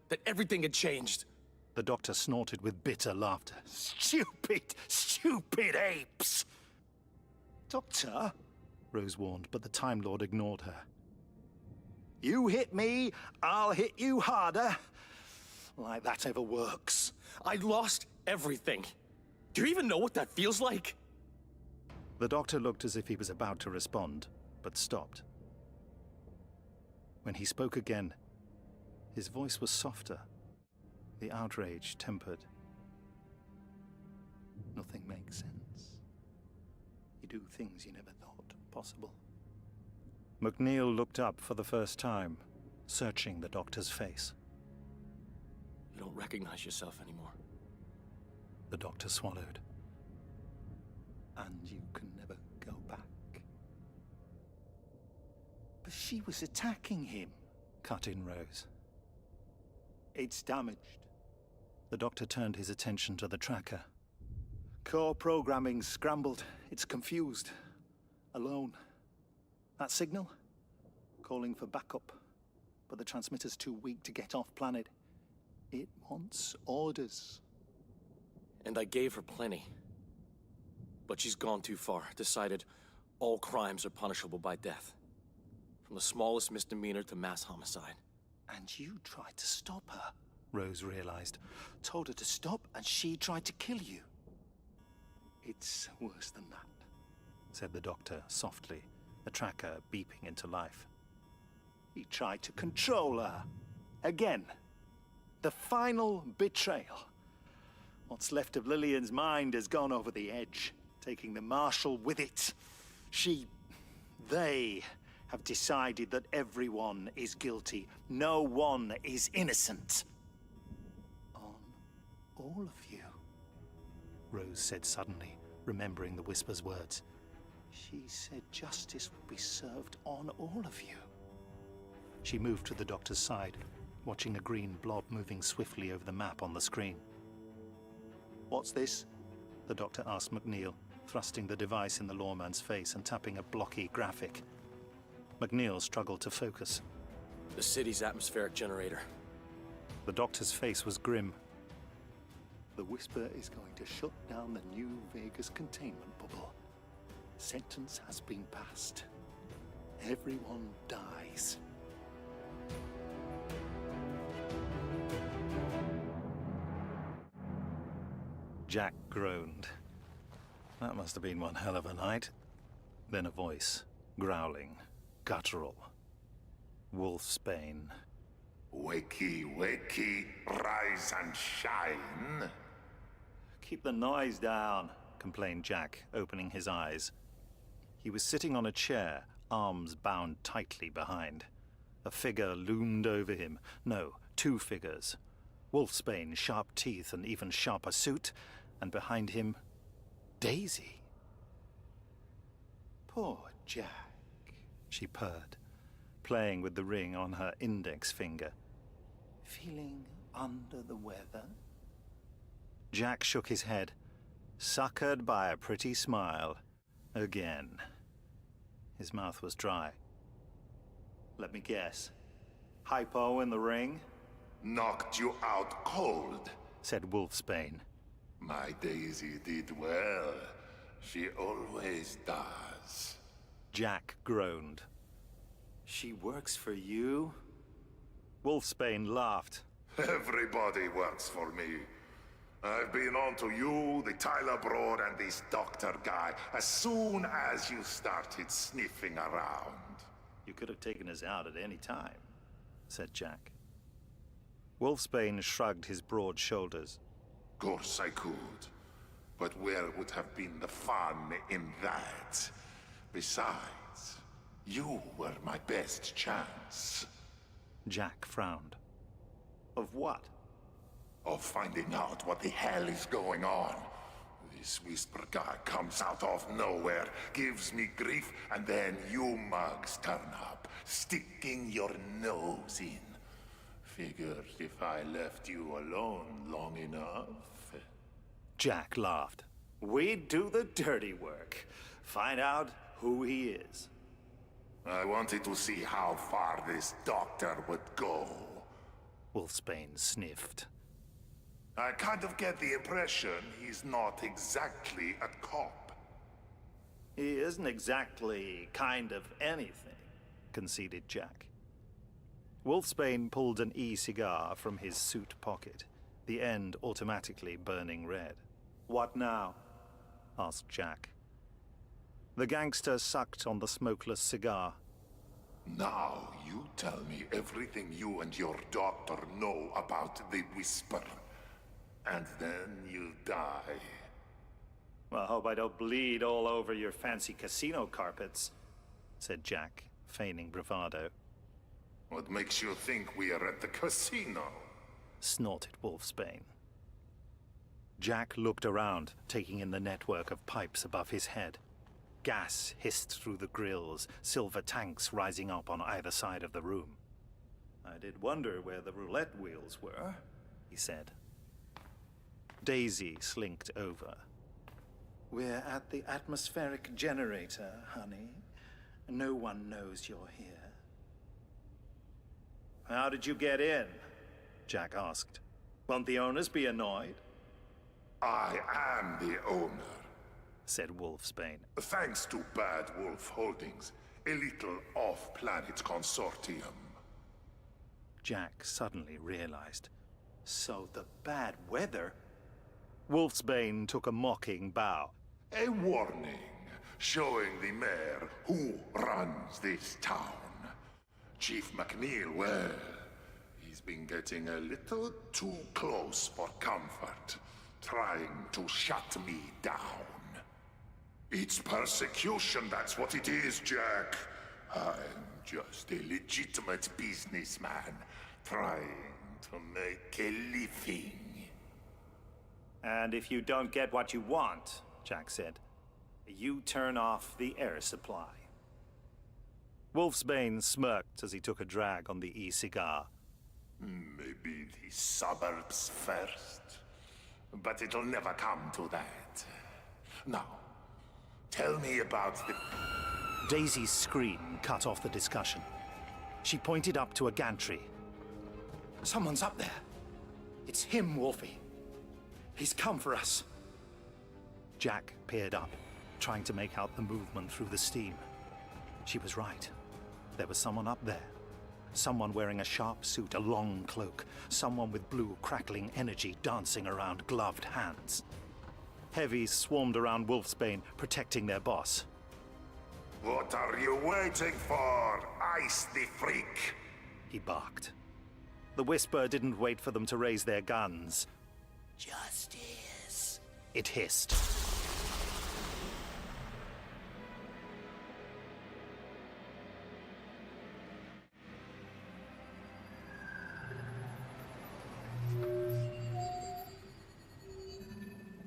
that everything had changed. The doctor snorted with bitter laughter. Stupid, stupid apes! Doctor, Rose warned, but the Time Lord ignored her. You hit me, I'll hit you harder. Like that ever works. I lost everything. Do you even know what that feels like? The doctor looked as if he was about to respond, but stopped. When he spoke again, his voice was softer, the outrage tempered. Nothing makes sense. You do things you never thought possible. McNeil looked up for the first time, searching the doctor's face. You don't recognize yourself anymore. The doctor swallowed. And you can never go back. But she was attacking him, cut in Rose. It's damaged. The doctor turned his attention to the tracker. Core programming scrambled. It's confused. Alone. That signal? Calling for backup. but the transmitter's too weak to get off planet. It wants orders. And I gave her plenty. But she's gone too far, decided all crimes are punishable by death. From the smallest misdemeanor to mass homicide. And you tried to stop her, Rose realized. Told her to stop, and she tried to kill you. It's worse than that, said the doctor softly, the tracker beeping into life. He tried to control her. Again. The final betrayal. What's left of Lillian's mind has gone over the edge, taking the Marshal with it. They have decided that everyone is guilty. No one is innocent. On all of you, Rose said suddenly, remembering the whisper's words. She said justice would be served on all of you. She moved to the doctor's side, watching a green blob moving swiftly over the map on the screen. What's this? The doctor asked McNeil, thrusting the device in the lawman's face and tapping a blocky graphic. McNeil struggled to focus. The city's atmospheric generator. The doctor's face was grim. The Whisper is going to shut down the New Vegas containment bubble. Sentence has been passed. Everyone dies. Jack groaned. That must have been one hell of a night. Then a voice, growling, guttural. Wolfsbane. Wakey, wakey, rise and shine. Keep the noise down, complained Jack, opening his eyes. He was sitting on a chair, arms bound tightly behind. A figure loomed over him. No, two figures. Wolfsbane, sharp teeth and even sharper suit, and behind him, Daisy. Poor Jack, she purred, playing with the ring on her index finger. Feeling under the weather? Jack shook his head, suckered by a pretty smile. Again. His mouth was dry. Let me guess. Hypo in the ring? Knocked you out cold, said Wolfsbane. My Daisy did well. She always does. Jack groaned. She works for you? Wolfsbane laughed. Everybody works for me. I've been on to you, the Tyler Broad, and this doctor guy as soon as you started sniffing around. You could have taken us out at any time, said Jack. Wolfsbane shrugged his broad shoulders. Course I could. But where would have been the fun in that? Besides, you were my best chance. Jack frowned. Of what? Of finding out what the hell is going on. This Whisper guy comes out of nowhere, gives me grief, and then you mugs turn up, sticking your nose in. Figured if I left you alone long enough... Jack laughed. We'd do the dirty work. Find out who he is. I wanted to see how far this doctor would go. Wolfsbane sniffed. I kind of get the impression he's not exactly a cop. He isn't exactly kind of anything, conceded Jack. Wolfsbane pulled an e-cigar from his suit pocket, the end automatically burning red. What now? Asked Jack. The gangster sucked on the smokeless cigar. Now you tell me everything you and your doctor know about the Whisper. And then you die. Well, I hope I don't bleed all over your fancy casino carpets, said Jack, feigning bravado. What makes you think we are at the casino? Snorted Wolfsbane. Jack looked around, taking in the network of pipes above his head. Gas hissed through the grills, silver tanks rising up on either side of the room. I did wonder where the roulette wheels were, he said. Daisy slinked over. We're at the atmospheric generator, honey. No one knows you're here. How did you get in? Jack asked. Won't the owners be annoyed? I am the owner, said Wolfsbane. thanks to Bad Wolf Holdings, a little off-planet consortium. Jack suddenly realized. So the bad weather? Wolfsbane took a mocking bow. A warning, showing the mayor who runs this town. Chief McNeil, well, he's been getting a little too close for comfort, trying to shut me down. It's persecution, that's what it is, Jack. I'm just a legitimate businessman, trying to make a living. And if you don't get what you want, Jack said, you turn off the air supply. Wolfsbane smirked as he took a drag on the e-cigar. Maybe the suburbs first, but it'll never come to that. Now, tell me about the... Daisy's scream cut off the discussion. She pointed up to a gantry. Someone's up there. It's him, Wolfie. He's come for us. Jack peered up, trying to make out the movement through the steam. She was right. There was someone up there. Someone wearing a sharp suit, a long cloak. Someone with blue, crackling energy dancing around gloved hands. Heavies swarmed around Wolfsbane, protecting their boss. What are you waiting for, Ice the Freak? He barked. The Whisper didn't wait for them to raise their guns. Justice, it hissed.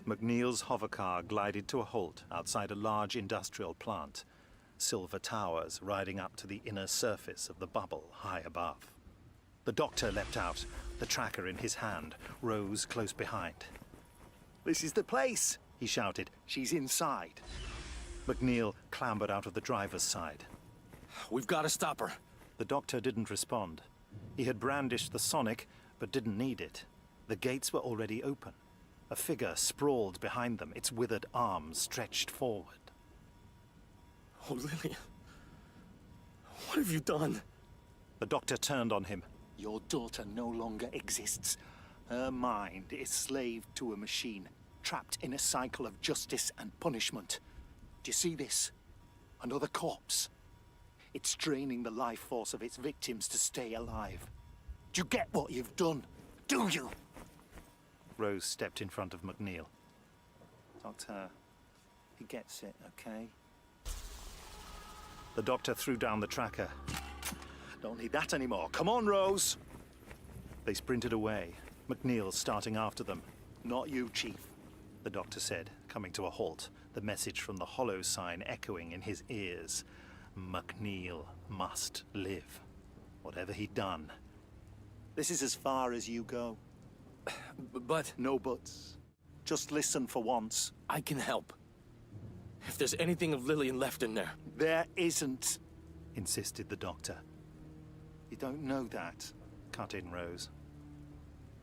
McNeil's hovercar glided to a halt outside a large industrial plant. Silver towers riding up to the inner surface of the bubble high above. The doctor leapt out, the tracker in his hand, Rose close behind. "This is the place," he shouted. "She's inside." McNeil clambered out of the driver's side. "We've got to stop her." The doctor didn't respond. He had brandished the sonic, but didn't need it. The gates were already open. A figure sprawled behind them, its withered arms stretched forward. "Oh, Lillian, what have you done?" The doctor turned on him. "Your daughter no longer exists. Her mind is slave to a machine, trapped in a cycle of justice and punishment. Do you see this? Another corpse. It's draining the life force of its victims to stay alive. Do you get what you've done? Do you?" Rose stepped in front of McNeil. "Doctor, he gets it, okay?" The doctor threw down the tracker. "Don't need that anymore. Come on, Rose!" They sprinted away, McNeil starting after them. "Not you, Chief," the doctor said, coming to a halt, the message from the hollow sign echoing in his ears. McNeil must live, whatever he'd done. "This is as far as you go." But... No buts. Just listen for once. I can help. If there's anything of Lillian left in there. "There isn't," insisted the doctor. "You don't know that," cut in Rose.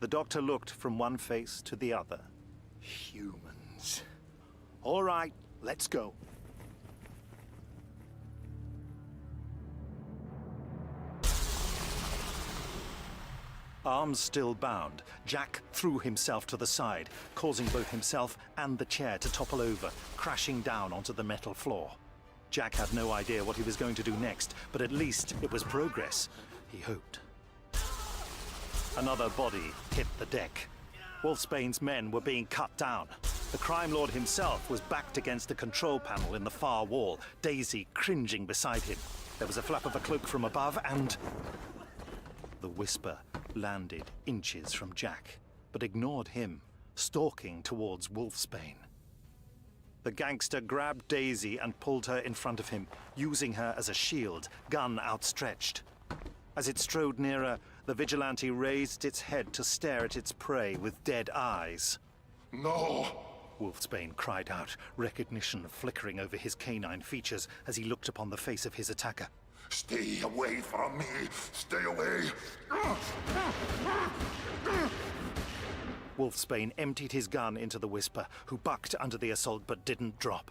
The doctor looked from one face to the other. "Humans. All right, let's go." Arms still bound, Jack threw himself to the side, causing both himself and the chair to topple over, crashing down onto the metal floor. Jack had no idea what he was going to do next, but at least it was progress, he hoped. Another body hit the deck. Wolfsbane's men were being cut down. The crime lord himself was backed against the control panel in the far wall, Daisy cringing beside him. There was a flap of a cloak from above, and... The Whisper landed inches from Jack, but ignored him, stalking towards Wolfsbane. The gangster grabbed Daisy and pulled her in front of him, using her as a shield, gun outstretched. As it strode nearer, the vigilante raised its head to stare at its prey with dead eyes. "No!" Wolfsbane cried out, recognition flickering over his canine features as he looked upon the face of his attacker. Stay away from me! Stay away! Wolfsbane emptied his gun into the Whisper, who bucked under the assault but didn't drop.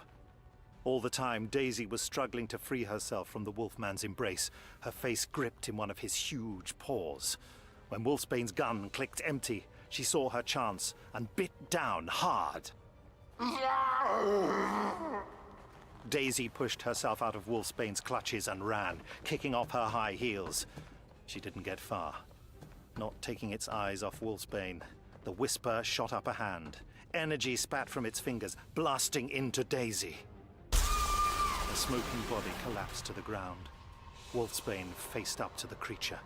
All the time, Daisy was struggling to free herself from the Wolfman's embrace, her face gripped in one of his huge paws. When Wolfsbane's gun clicked empty, she saw her chance and bit down hard. Daisy pushed herself out of Wolfsbane's clutches and ran, kicking off her high heels. She didn't get far. Not taking its eyes off Wolfsbane, the Whisper shot up a hand. Energy spat from its fingers, blasting into Daisy. The smoking body collapsed to the ground. Wolfsbane faced up to the creature.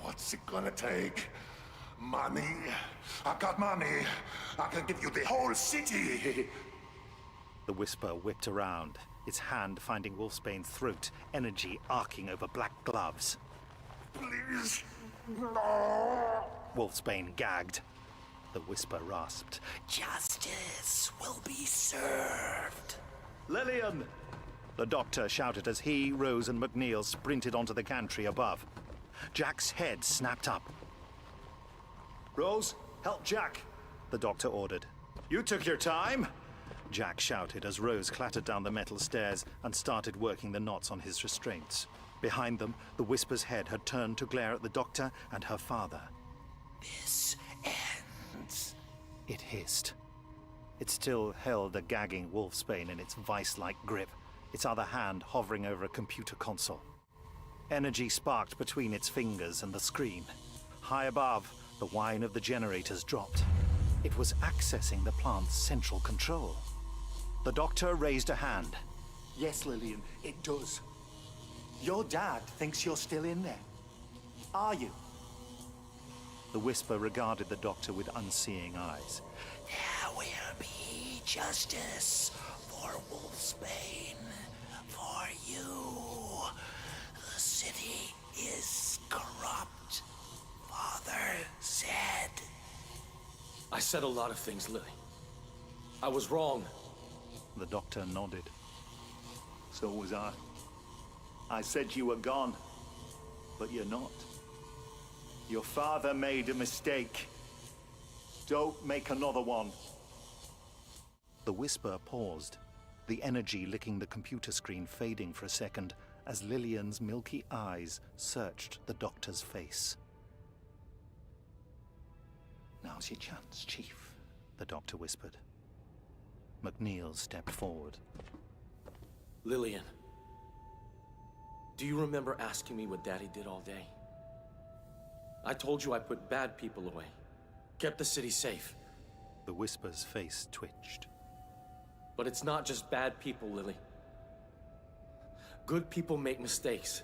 What's it gonna take? Money? I got money. I can give you the whole city. The Whisper whipped around, its hand finding Wolfsbane's throat, energy arcing over black gloves. Please, no. Wolfsbane gagged. The Whisper rasped. Justice will be served. Lillian! The Doctor shouted as he, Rose, and McNeil sprinted onto the gantry above. Jack's head snapped up. Rose, help Jack, the Doctor ordered. You took your time, Jack shouted as Rose clattered down the metal stairs and started working the knots on his restraints. Behind them, the Whisper's head had turned to glare at the Doctor and her father. This ends. It hissed. It still held a gagging Wolfsbane in its vice-like grip, its other hand hovering over a computer console. Energy sparked between its fingers and the screen. High above, the whine of the generators dropped. It was accessing the plant's central control. The Doctor raised a hand. Yes, Lillian, it does. Your dad thinks you're still in there. Are you? The Whisper regarded the Doctor with unseeing eyes. There will be justice for Wolfsbane, for you. The city is corrupt, Father said. I said a lot of things, Lily. I was wrong. The Doctor nodded. So was I. I said you were gone, but you're not. Your father made a mistake. Don't make another one. The Whisper paused, the energy licking the computer screen fading for a second as Lillian's milky eyes searched the Doctor's face. Now's your chance, Chief, the Doctor whispered. McNeil stepped forward. Lillian, do you remember asking me what Daddy did all day? I told you I put bad people away, kept the city safe. The Whisper's face twitched. But it's not just bad people, Lily. Good people make mistakes.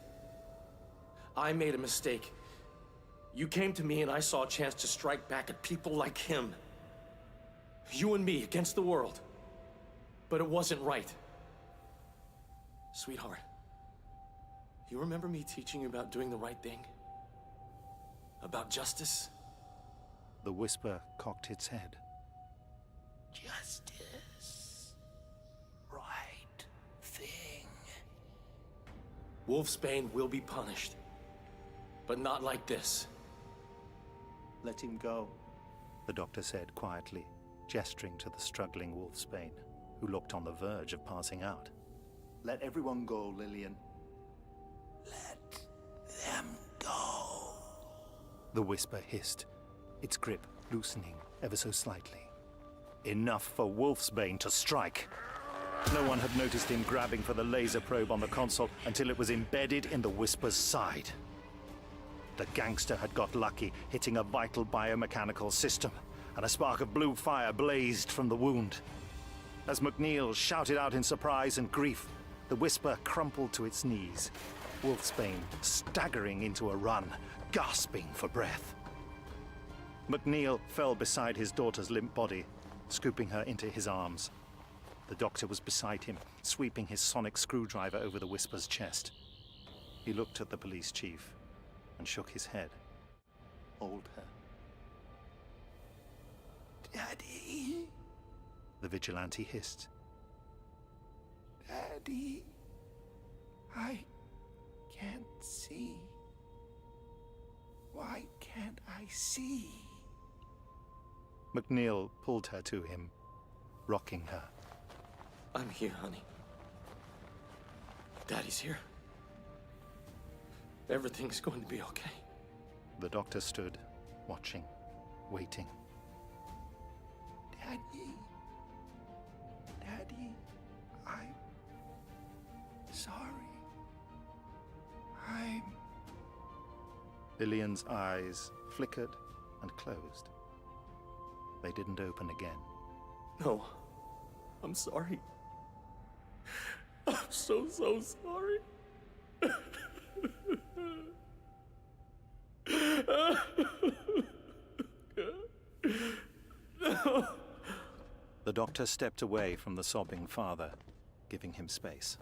I made a mistake. You came to me and I saw a chance to strike back at people like him. You and me against the world. But it wasn't right. Sweetheart, you remember me teaching you about doing the right thing? About justice? The Whisper cocked its head. Justice. Right thing. Wolfsbane will be punished. But not like this. Let him go, the Doctor said quietly, gesturing to the struggling Wolfsbane, who looked on the verge of passing out. Let everyone go, Lillian. Let them go. The Whisper hissed, its grip loosening ever so slightly. Enough for Wolfsbane to strike. No one had noticed him grabbing for the laser probe on the console until it was embedded in the Whisper's side. The gangster had got lucky, hitting a vital biomechanical system, and a spark of blue fire blazed from the wound. As McNeil shouted out in surprise and grief, the Whisper crumpled to its knees, Wolfsbane staggering into a run, gasping for breath. McNeil fell beside his daughter's limp body, scooping her into his arms. The Doctor was beside him, sweeping his sonic screwdriver over the Whisper's chest. He looked at the police chief and shook his head. Hold her. Daddy. The vigilante hissed. Daddy. I can't see? Why can't I see? McNeil pulled her to him, rocking her. I'm here, honey. Daddy's here. Everything's going to be okay. The doctor stood, watching, waiting. Daddy. Daddy, I'm sorry. Lillian's eyes flickered and closed. They didn't open again. No, I'm sorry. I'm so sorry. No. The doctor stepped away from the sobbing father, giving him space.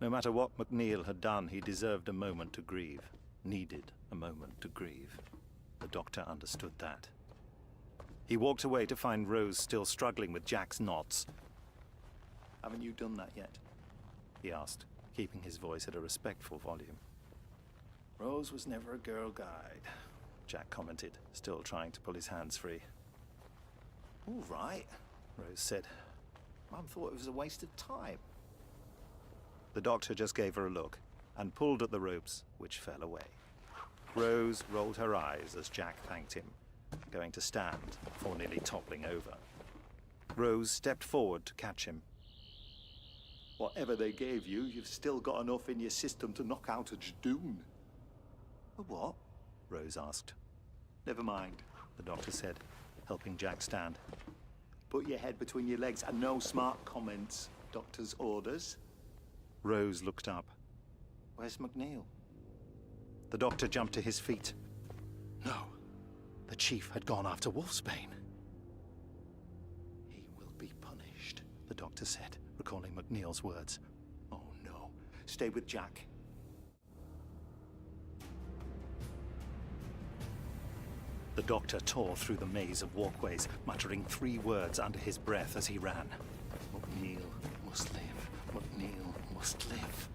No matter what McNeil had done, he deserved a moment to grieve. Needed a moment to grieve. The doctor understood that. He walked away to find Rose still struggling with Jack's knots. Haven't you done that yet? He asked, keeping his voice at a respectful volume. Rose was never a girl guide, Jack commented, still trying to pull his hands free. All right, Rose said. Mum thought it was a waste of time. The doctor just gave her a look and pulled at the ropes, which fell away. Rose rolled her eyes as Jack thanked him, going to stand before nearly toppling over. Rose stepped forward to catch him. Whatever they gave you, you've still got enough in your system to knock out a Jadoon. A what? Rose asked. Never mind, the doctor said, helping Jack stand. Put your head between your legs and no smart comments. Doctor's orders. Rose looked up. Where's McNeil? The doctor jumped to his feet. No. The chief had gone after Wolfsbane. He will be punished, the doctor said, recalling McNeil's words. Oh no. Stay with Jack. The doctor tore through the maze of walkways, muttering 3 words under his breath as he ran. McNeil must live. McNeil must live.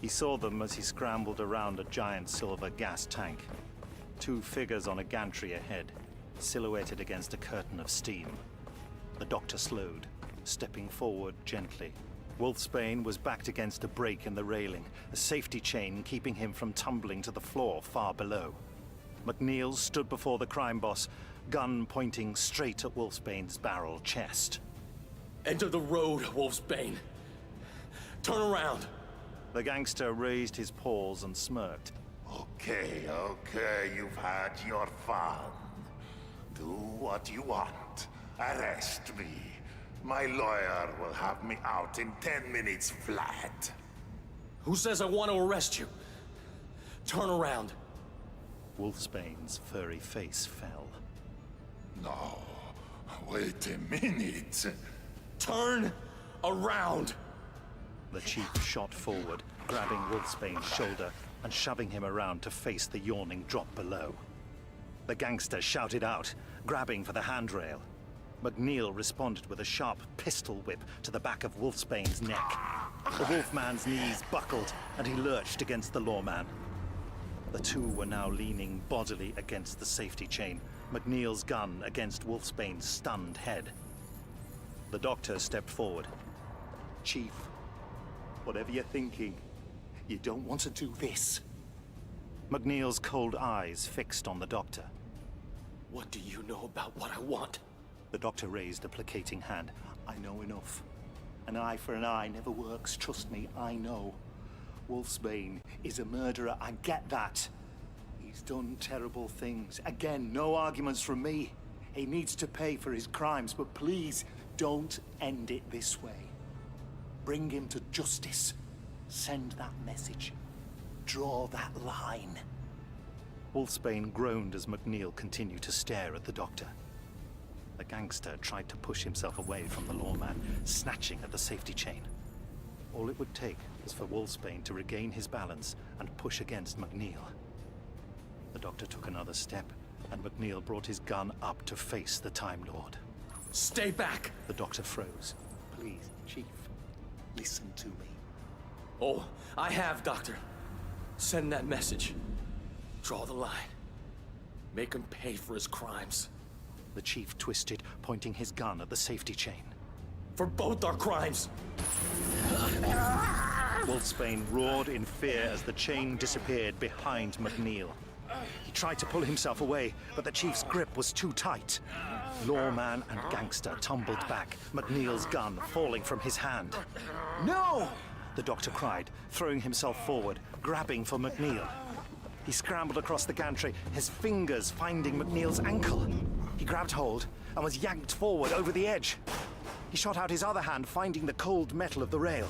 He saw them as he scrambled around a giant silver gas tank. 2 figures on a gantry ahead, silhouetted against a curtain of steam. The doctor slowed, stepping forward gently. Wolfsbane was backed against a break in the railing, a safety chain keeping him from tumbling to the floor far below. McNeil stood before the crime boss, gun pointing straight at Wolfsbane's barrel chest. Enter the road, Wolfsbane. Turn around. The gangster raised his paws and smirked. Okay, you've had your fun. Do what you want. Arrest me. My lawyer will have me out in 10 minutes flat. Who says I want to arrest you? Turn around. Wolfsbane's furry face fell. No, wait a minute. Turn around. The chief shot forward, grabbing Wolfsbane's shoulder and shoving him around to face the yawning drop below. The gangster shouted out, grabbing for the handrail. McNeil responded with a sharp pistol whip to the back of Wolfsbane's neck. The Wolfman's knees buckled and he lurched against the lawman. The 2 were now leaning bodily against the safety chain, McNeil's gun against Wolfsbane's stunned head. The doctor stepped forward. Chief, whatever you're thinking, you don't want to do this. McNeil's cold eyes fixed on the doctor. What do you know about what I want? The doctor raised a placating hand. I know enough. An eye for an eye never works, trust me, I know. Wolfsbane is a murderer, I get that. He's done terrible things. Again, no arguments from me. He needs to pay for his crimes, but please, don't end it this way. Bring him to justice. Send that message. Draw that line. Wolfsbane groaned as McNeil continued to stare at the doctor. The gangster tried to push himself away from the lawman, snatching at the safety chain. All it would take was for Wolfsbane to regain his balance and push against McNeil. The doctor took another step, and McNeil brought his gun up to face the Time Lord. Stay back! The doctor froze. Please, Chief, listen to me. Oh, I have, Doctor. Send that message. Draw the line. Make him pay for his crimes. The chief twisted, pointing his gun at the safety chain. For both our crimes! Wolfsbane roared in fear as the chain disappeared behind McNeil. He tried to pull himself away, but the chief's grip was too tight. Lawman and gangster tumbled back, McNeil's gun falling from his hand. "No!" the doctor cried, throwing himself forward, grabbing for McNeil. He scrambled across the gantry, his fingers finding McNeil's ankle. He grabbed hold and was yanked forward over the edge. He shot out his other hand, finding the cold metal of the rail.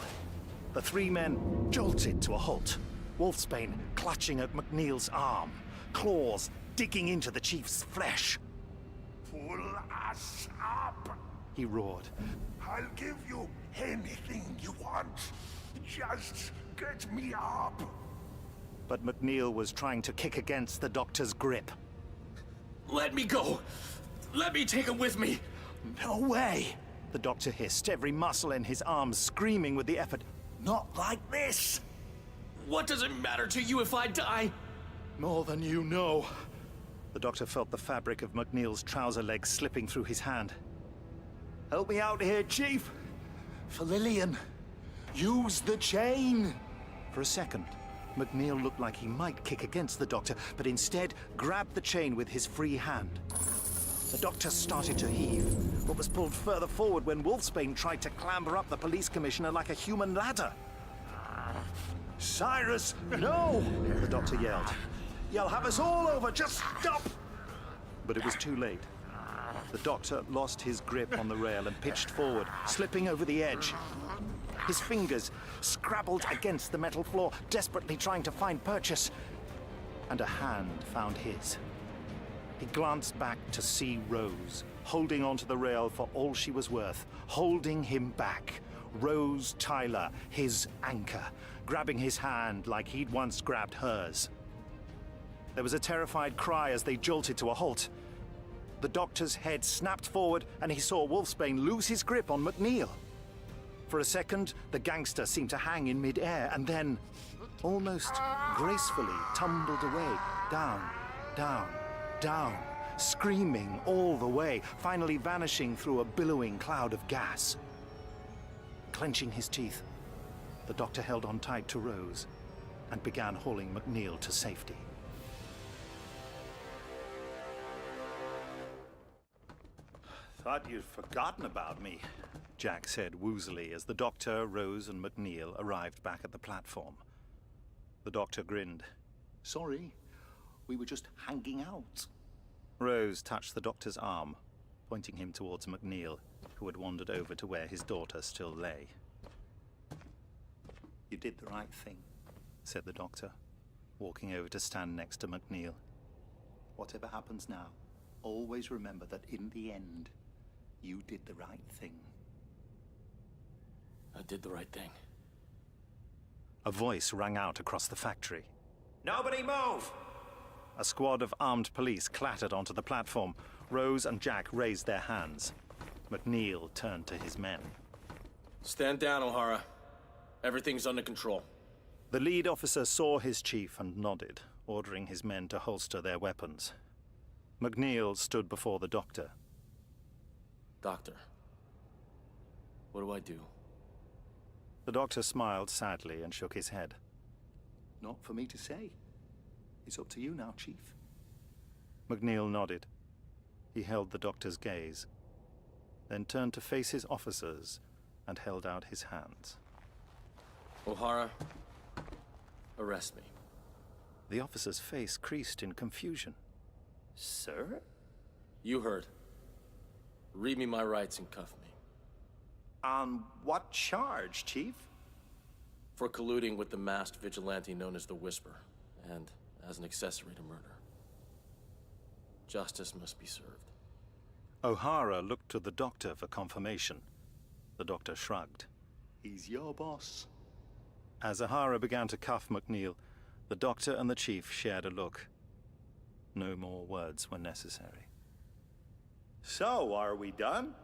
The three men jolted to a halt, Wolfsbane clutching at McNeil's arm, claws digging into the chief's flesh. Pull us up! He roared. I'll give you anything you want. Just get me up. But McNeil was trying to kick against the doctor's grip. Let me go! Let me take him with me! No way! The doctor hissed, every muscle in his arms screaming with the effort. Not like this! What does it matter to you if I die? More than you know. The doctor felt the fabric of McNeil's trouser leg slipping through his hand. Help me out here, Chief! For Lillian. Use the chain! For a second, McNeil looked like he might kick against the doctor, but instead grabbed the chain with his free hand. The doctor started to heave, but was pulled further forward when Wolfsbane tried to clamber up the police commissioner like a human ladder. Cyrus, no! The doctor yelled. You'll have us all over, just stop! But it was too late. The doctor lost his grip on the rail and pitched forward, slipping over the edge. His fingers scrabbled against the metal floor, desperately trying to find purchase. And a hand found his. He glanced back to see Rose, holding onto the rail for all she was worth, holding him back. Rose Tyler, his anchor, grabbing his hand like he'd once grabbed hers. There was a terrified cry as they jolted to a halt. The doctor's head snapped forward and he saw Wolfsbane lose his grip on McNeil. For a second, the gangster seemed to hang in midair and then, almost gracefully, tumbled away, down, down, down, screaming all the way, finally vanishing through a billowing cloud of gas. Clenching his teeth, the doctor held on tight to Rose and began hauling McNeil to safety. Thought you'd forgotten about me, Jack said woozily as the doctor, Rose, and McNeil arrived back at the platform. The doctor grinned. Sorry, we were just hanging out. Rose touched the doctor's arm, pointing him towards McNeil, who had wandered over to where his daughter still lay. You did the right thing, said the doctor, walking over to stand next to McNeil. Whatever happens now, always remember that in the end, you did the right thing. I did the right thing. A voice rang out across the factory. Nobody move! A squad of armed police clattered onto the platform. Rose and Jack raised their hands. McNeil turned to his men. Stand down, O'Hara. Everything's under control. The lead officer saw his chief and nodded, ordering his men to holster their weapons. McNeil stood before the doctor. Doctor, what do I do? The doctor smiled sadly and shook his head. Not for me to say. It's up to you now, Chief. McNeil nodded. He held the doctor's gaze, then turned to face his officers and held out his hands. O'Hara, arrest me. The officer's face creased in confusion. Sir? You heard. Read me my rights and cuff me. On what charge, Chief? For colluding with the masked vigilante known as the Whisper, and as an accessory to murder. Justice must be served. O'Hara looked to the doctor for confirmation. The doctor shrugged. He's your boss. As O'Hara began to cuff McNeil, the doctor and the chief shared a look. No more words were necessary. So, are we done?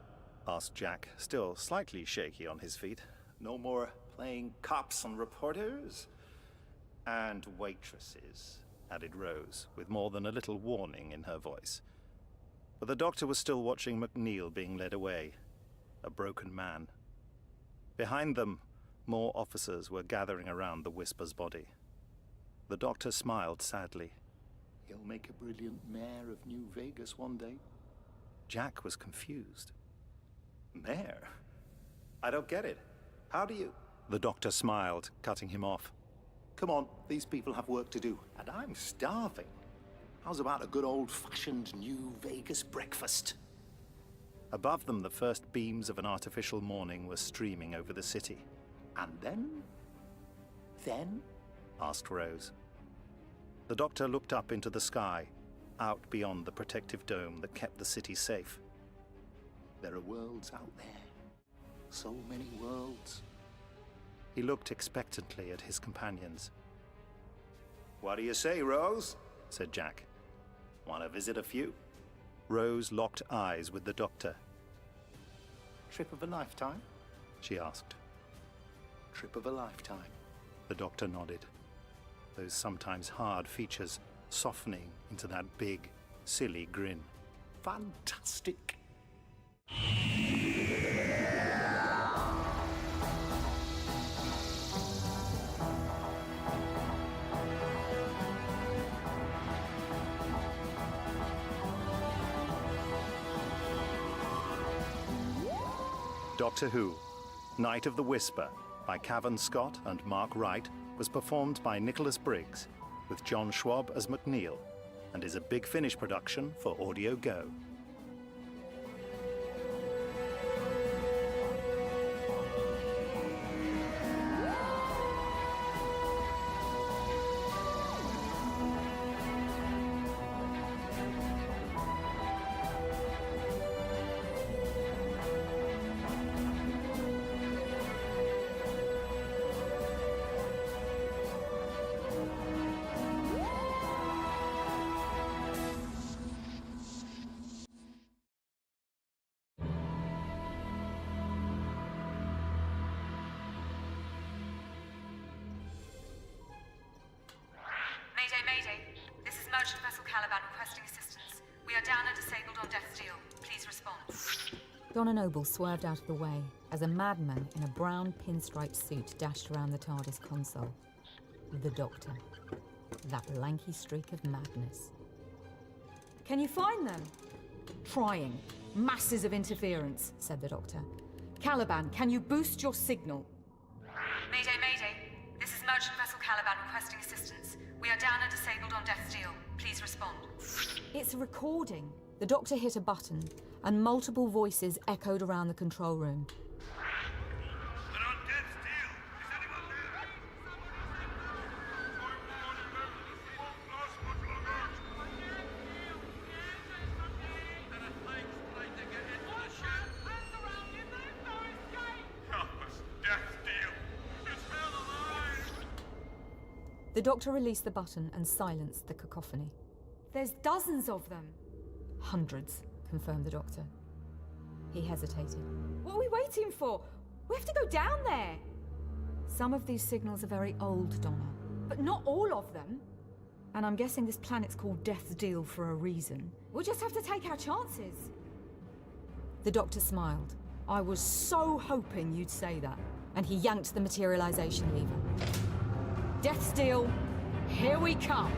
Asked Jack, still slightly shaky on his feet. No more playing cops and reporters. And waitresses, added Rose, with more than a little warning in her voice. But the doctor was still watching McNeil being led away, a broken man. Behind them, more officers were gathering around the Whisper's body. The doctor smiled sadly. He'll make a brilliant mayor of New Vegas one day. Jack was confused. Mayor? I don't get it. How do you... The doctor smiled, cutting him off. Come on, these people have work to do, and I'm starving. How's about a good old-fashioned New Vegas breakfast? Above them, the first beams of an artificial morning were streaming over the city. And then? Then? Asked Rose. The doctor looked up into the sky, out beyond the protective dome that kept the city safe. There are worlds out there. So many worlds. He looked expectantly at his companions. What do you say, Rose? Said Jack. Want to visit a few? Rose locked eyes with the doctor. Trip of a lifetime? She asked. Trip of a lifetime. The doctor nodded, those sometimes hard features softening into that big, silly grin. Fantastic. Doctor Who, Night of the Whisper, by Cavan Scott and Mark Wright, was performed by Nicholas Briggs, with John Schwab as McNeil, and is a Big Finish production for Audio Go. Mayday. This is Merchant Vessel Caliban requesting assistance. We are down and disabled on Death's Deal. Please respond. Donna Noble swerved out of the way as a madman in a brown pinstripe suit dashed around the TARDIS console. The Doctor. That lanky streak of madness. Can you find them? Trying. Masses of interference, said the Doctor. Caliban, can you boost your signal? Mayday. This is Merchant Vessel Caliban requesting assistance. We are down and disabled on Death's Deal. Please respond. It's a recording. The Doctor hit a button, and multiple voices echoed around the control room. We're on Death's Deal. Is anyone there? Help us. Death's Deal. It's hell alive. The Doctor released the button and silenced the cacophony. There's dozens of them. Hundreds, confirmed the Doctor. He hesitated. What are we waiting for? We have to go down there. Some of these signals are very old, Donna, but not all of them. And I'm guessing this planet's called Death's Deal for a reason. We'll just have to take our chances. The Doctor smiled. I was so hoping you'd say that. And he yanked the materialization lever. Death's Deal, here we come.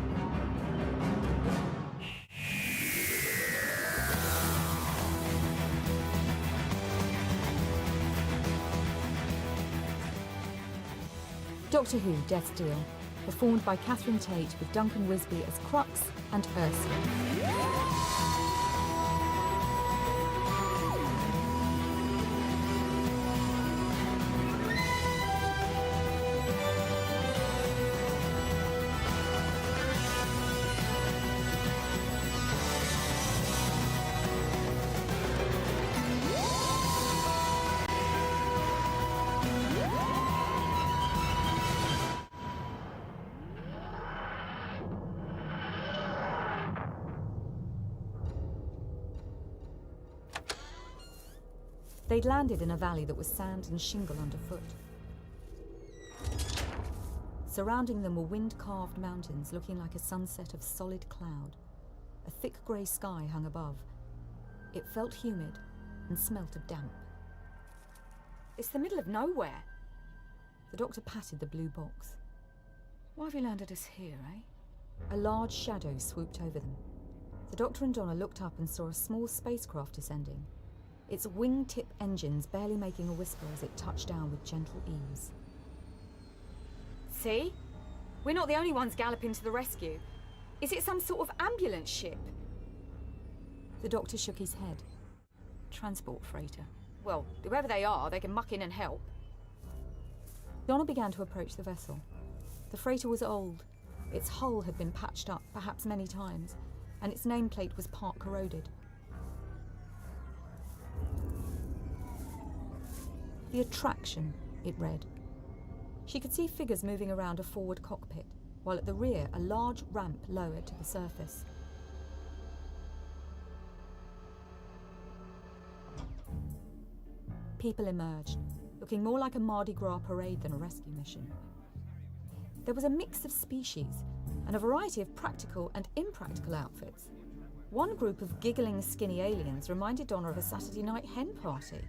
Doctor Who, Death's Deal, performed by Catherine Tate with Duncan Wisby as Crux and Ursula. They'd landed in a valley that was sand and shingle underfoot. Surrounding them were wind-carved mountains looking like a sunset of solid cloud. A thick grey sky hung above. It felt humid and smelt of damp. It's the middle of nowhere. The doctor patted the blue box. Why have you landed us here, eh? A large shadow swooped over them. The doctor and Donna looked up and saw a small spacecraft descending, its wingtip engines barely making a whisper as it touched down with gentle ease. See? We're not the only ones galloping to the rescue. Is it some sort of ambulance ship? The doctor shook his head. Transport freighter. Well, whoever they are, they can muck in and help. Donna began to approach the vessel. The freighter was old. Its hull had been patched up, perhaps many times, and its nameplate was part corroded. The attraction, it read. She could see figures moving around a forward cockpit, while at the rear a large ramp lowered to the surface. People emerged, looking more like a Mardi Gras parade than a rescue mission. There was a mix of species and a variety of practical and impractical outfits. One group of giggling, skinny aliens reminded Donna of a Saturday night hen party.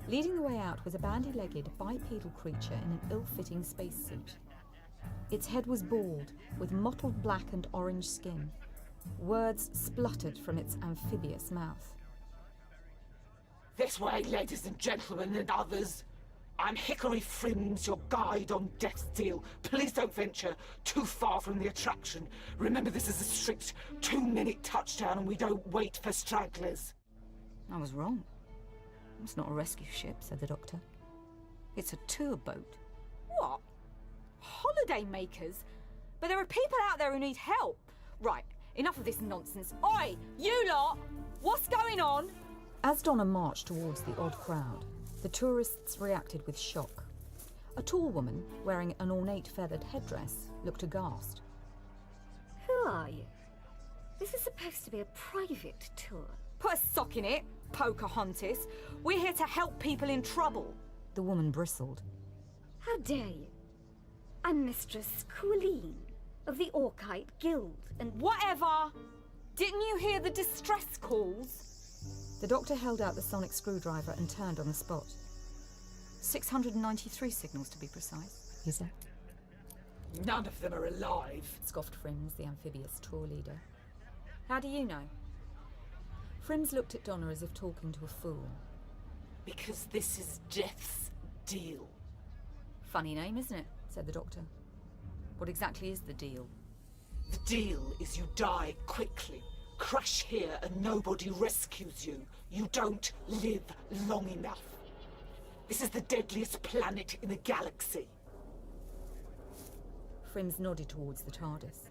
Leading the way out was a bandy-legged, bipedal creature in an ill-fitting spacesuit. Its head was bald, with mottled black and orange skin. Words spluttered from its amphibious mouth. This way, ladies and gentlemen and others. I'm Hickory Frims, your guide on Death's Deal. Please don't venture too far from the attraction. Remember, this is a strict 2-minute touchdown and we don't wait for stragglers. I was wrong. It's not a rescue ship, said the doctor. It's a tour boat. What? Holiday makers? But there are people out there who need help. Right, enough of this nonsense. Oi, you lot! What's going on? As Donna marched towards the odd crowd, the tourists reacted with shock. A tall woman, wearing an ornate feathered headdress, looked aghast. Who are you? This is supposed to be a private tour. Put a sock in it, Pocahontas. We're here to help people in trouble. The woman bristled. How dare you? I'm Mistress Colleen of the Orkite Guild and... Whatever! Didn't you hear the distress calls? The doctor held out the sonic screwdriver and turned on the spot. 693 signals, to be precise, he said. None of them are alive, scoffed Frims, the amphibious tour leader. How do you know? Frims looked at Donna as if talking to a fool. Because this is Death's Deal. Funny name, isn't it? Said the doctor. What exactly is the deal? The deal is you die quickly. Crash here and nobody rescues you. You don't live long enough. This is the deadliest planet in the galaxy. Frims nodded towards the TARDIS.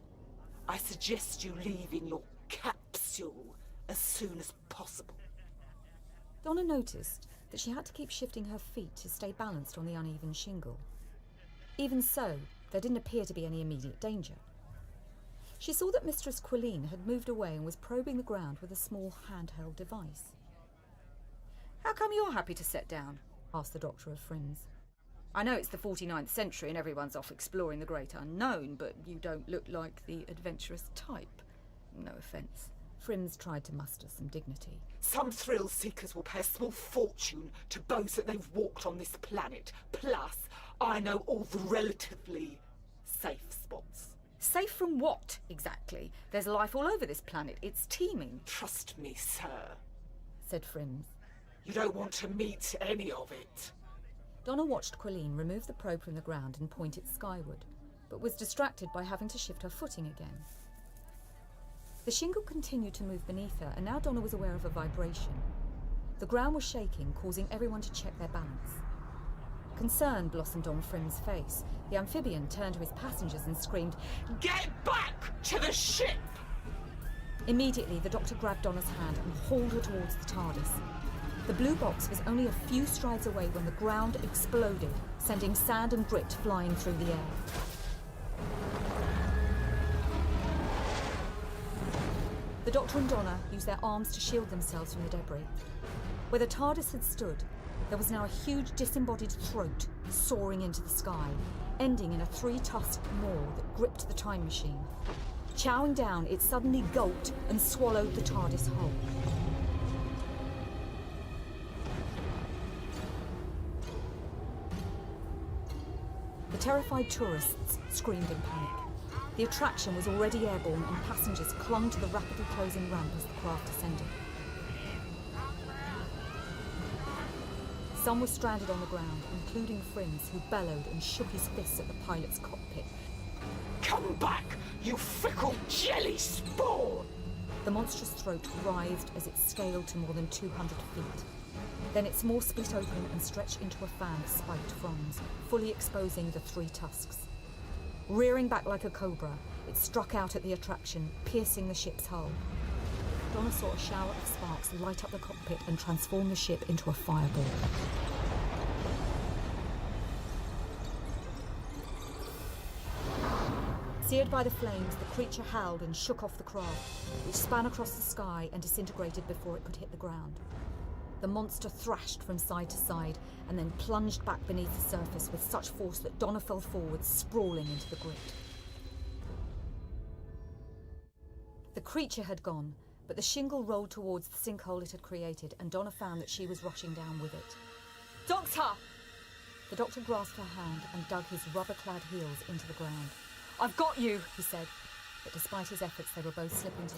I suggest you leave in your capsule as soon as possible. Donna noticed that she had to keep shifting her feet to stay balanced on the uneven shingle. Even so, there didn't appear to be any immediate danger. She saw that Mistress Colleen had moved away and was probing the ground with a small handheld device. How come you're happy to set down? Asked the Doctor of Frims. I know it's the 49th century and everyone's off exploring the great unknown, but you don't look like the adventurous type. No offence. Frims tried to muster some dignity. Some thrill seekers will pay a small fortune to boast that they've walked on this planet. Plus, I know all the relatively safe spots. Safe from what, exactly? There's life all over this planet. It's teeming. Trust me, sir, said Frims. You don't want to meet any of it. Donna watched Colleen remove the probe from the ground and point it skyward, but was distracted by having to shift her footing again. The shingle continued to move beneath her, and now Donna was aware of a vibration. The ground was shaking, causing everyone to check their balance. Concern blossomed on Frims' face. The amphibian turned to his passengers and screamed, "Get back to the ship!" Immediately, the doctor grabbed Donna's hand and hauled her towards the TARDIS. The blue box was only a few strides away when the ground exploded, sending sand and grit flying through the air. The doctor and Donna used their arms to shield themselves from the debris. Where the TARDIS had stood, there was now a huge disembodied throat soaring into the sky, ending in a three-tusked maw that gripped the time machine. Chowing down, it suddenly gulped and swallowed the TARDIS whole. The terrified tourists screamed in panic. The attraction was already airborne and passengers clung to the rapidly closing ramp as the craft ascended. Some were stranded on the ground, including Frims, who bellowed and shook his fists at the pilot's cockpit. Come back, you fickle jelly spawn! The monstrous throat writhed as it scaled to more than 200 feet. Then its maw split open and stretched into a fan of spiked fronds, fully exposing the three tusks. Rearing back like a cobra, it struck out at the attraction, piercing the ship's hull. Donna saw a shower of sparks light up the cockpit and transform the ship into a fireball. Seared by the flames, the creature howled and shook off the craft, which span across the sky and disintegrated before it could hit the ground. The monster thrashed from side to side and then plunged back beneath the surface with such force that Donna fell forward, sprawling into the grit. The creature had gone, but the shingle rolled towards the sinkhole it had created, and Donna found that she was rushing down with it. Doctor! The doctor grasped her hand and dug his rubber-clad heels into the ground. I've got you, he said, but despite his efforts, they were both slipping to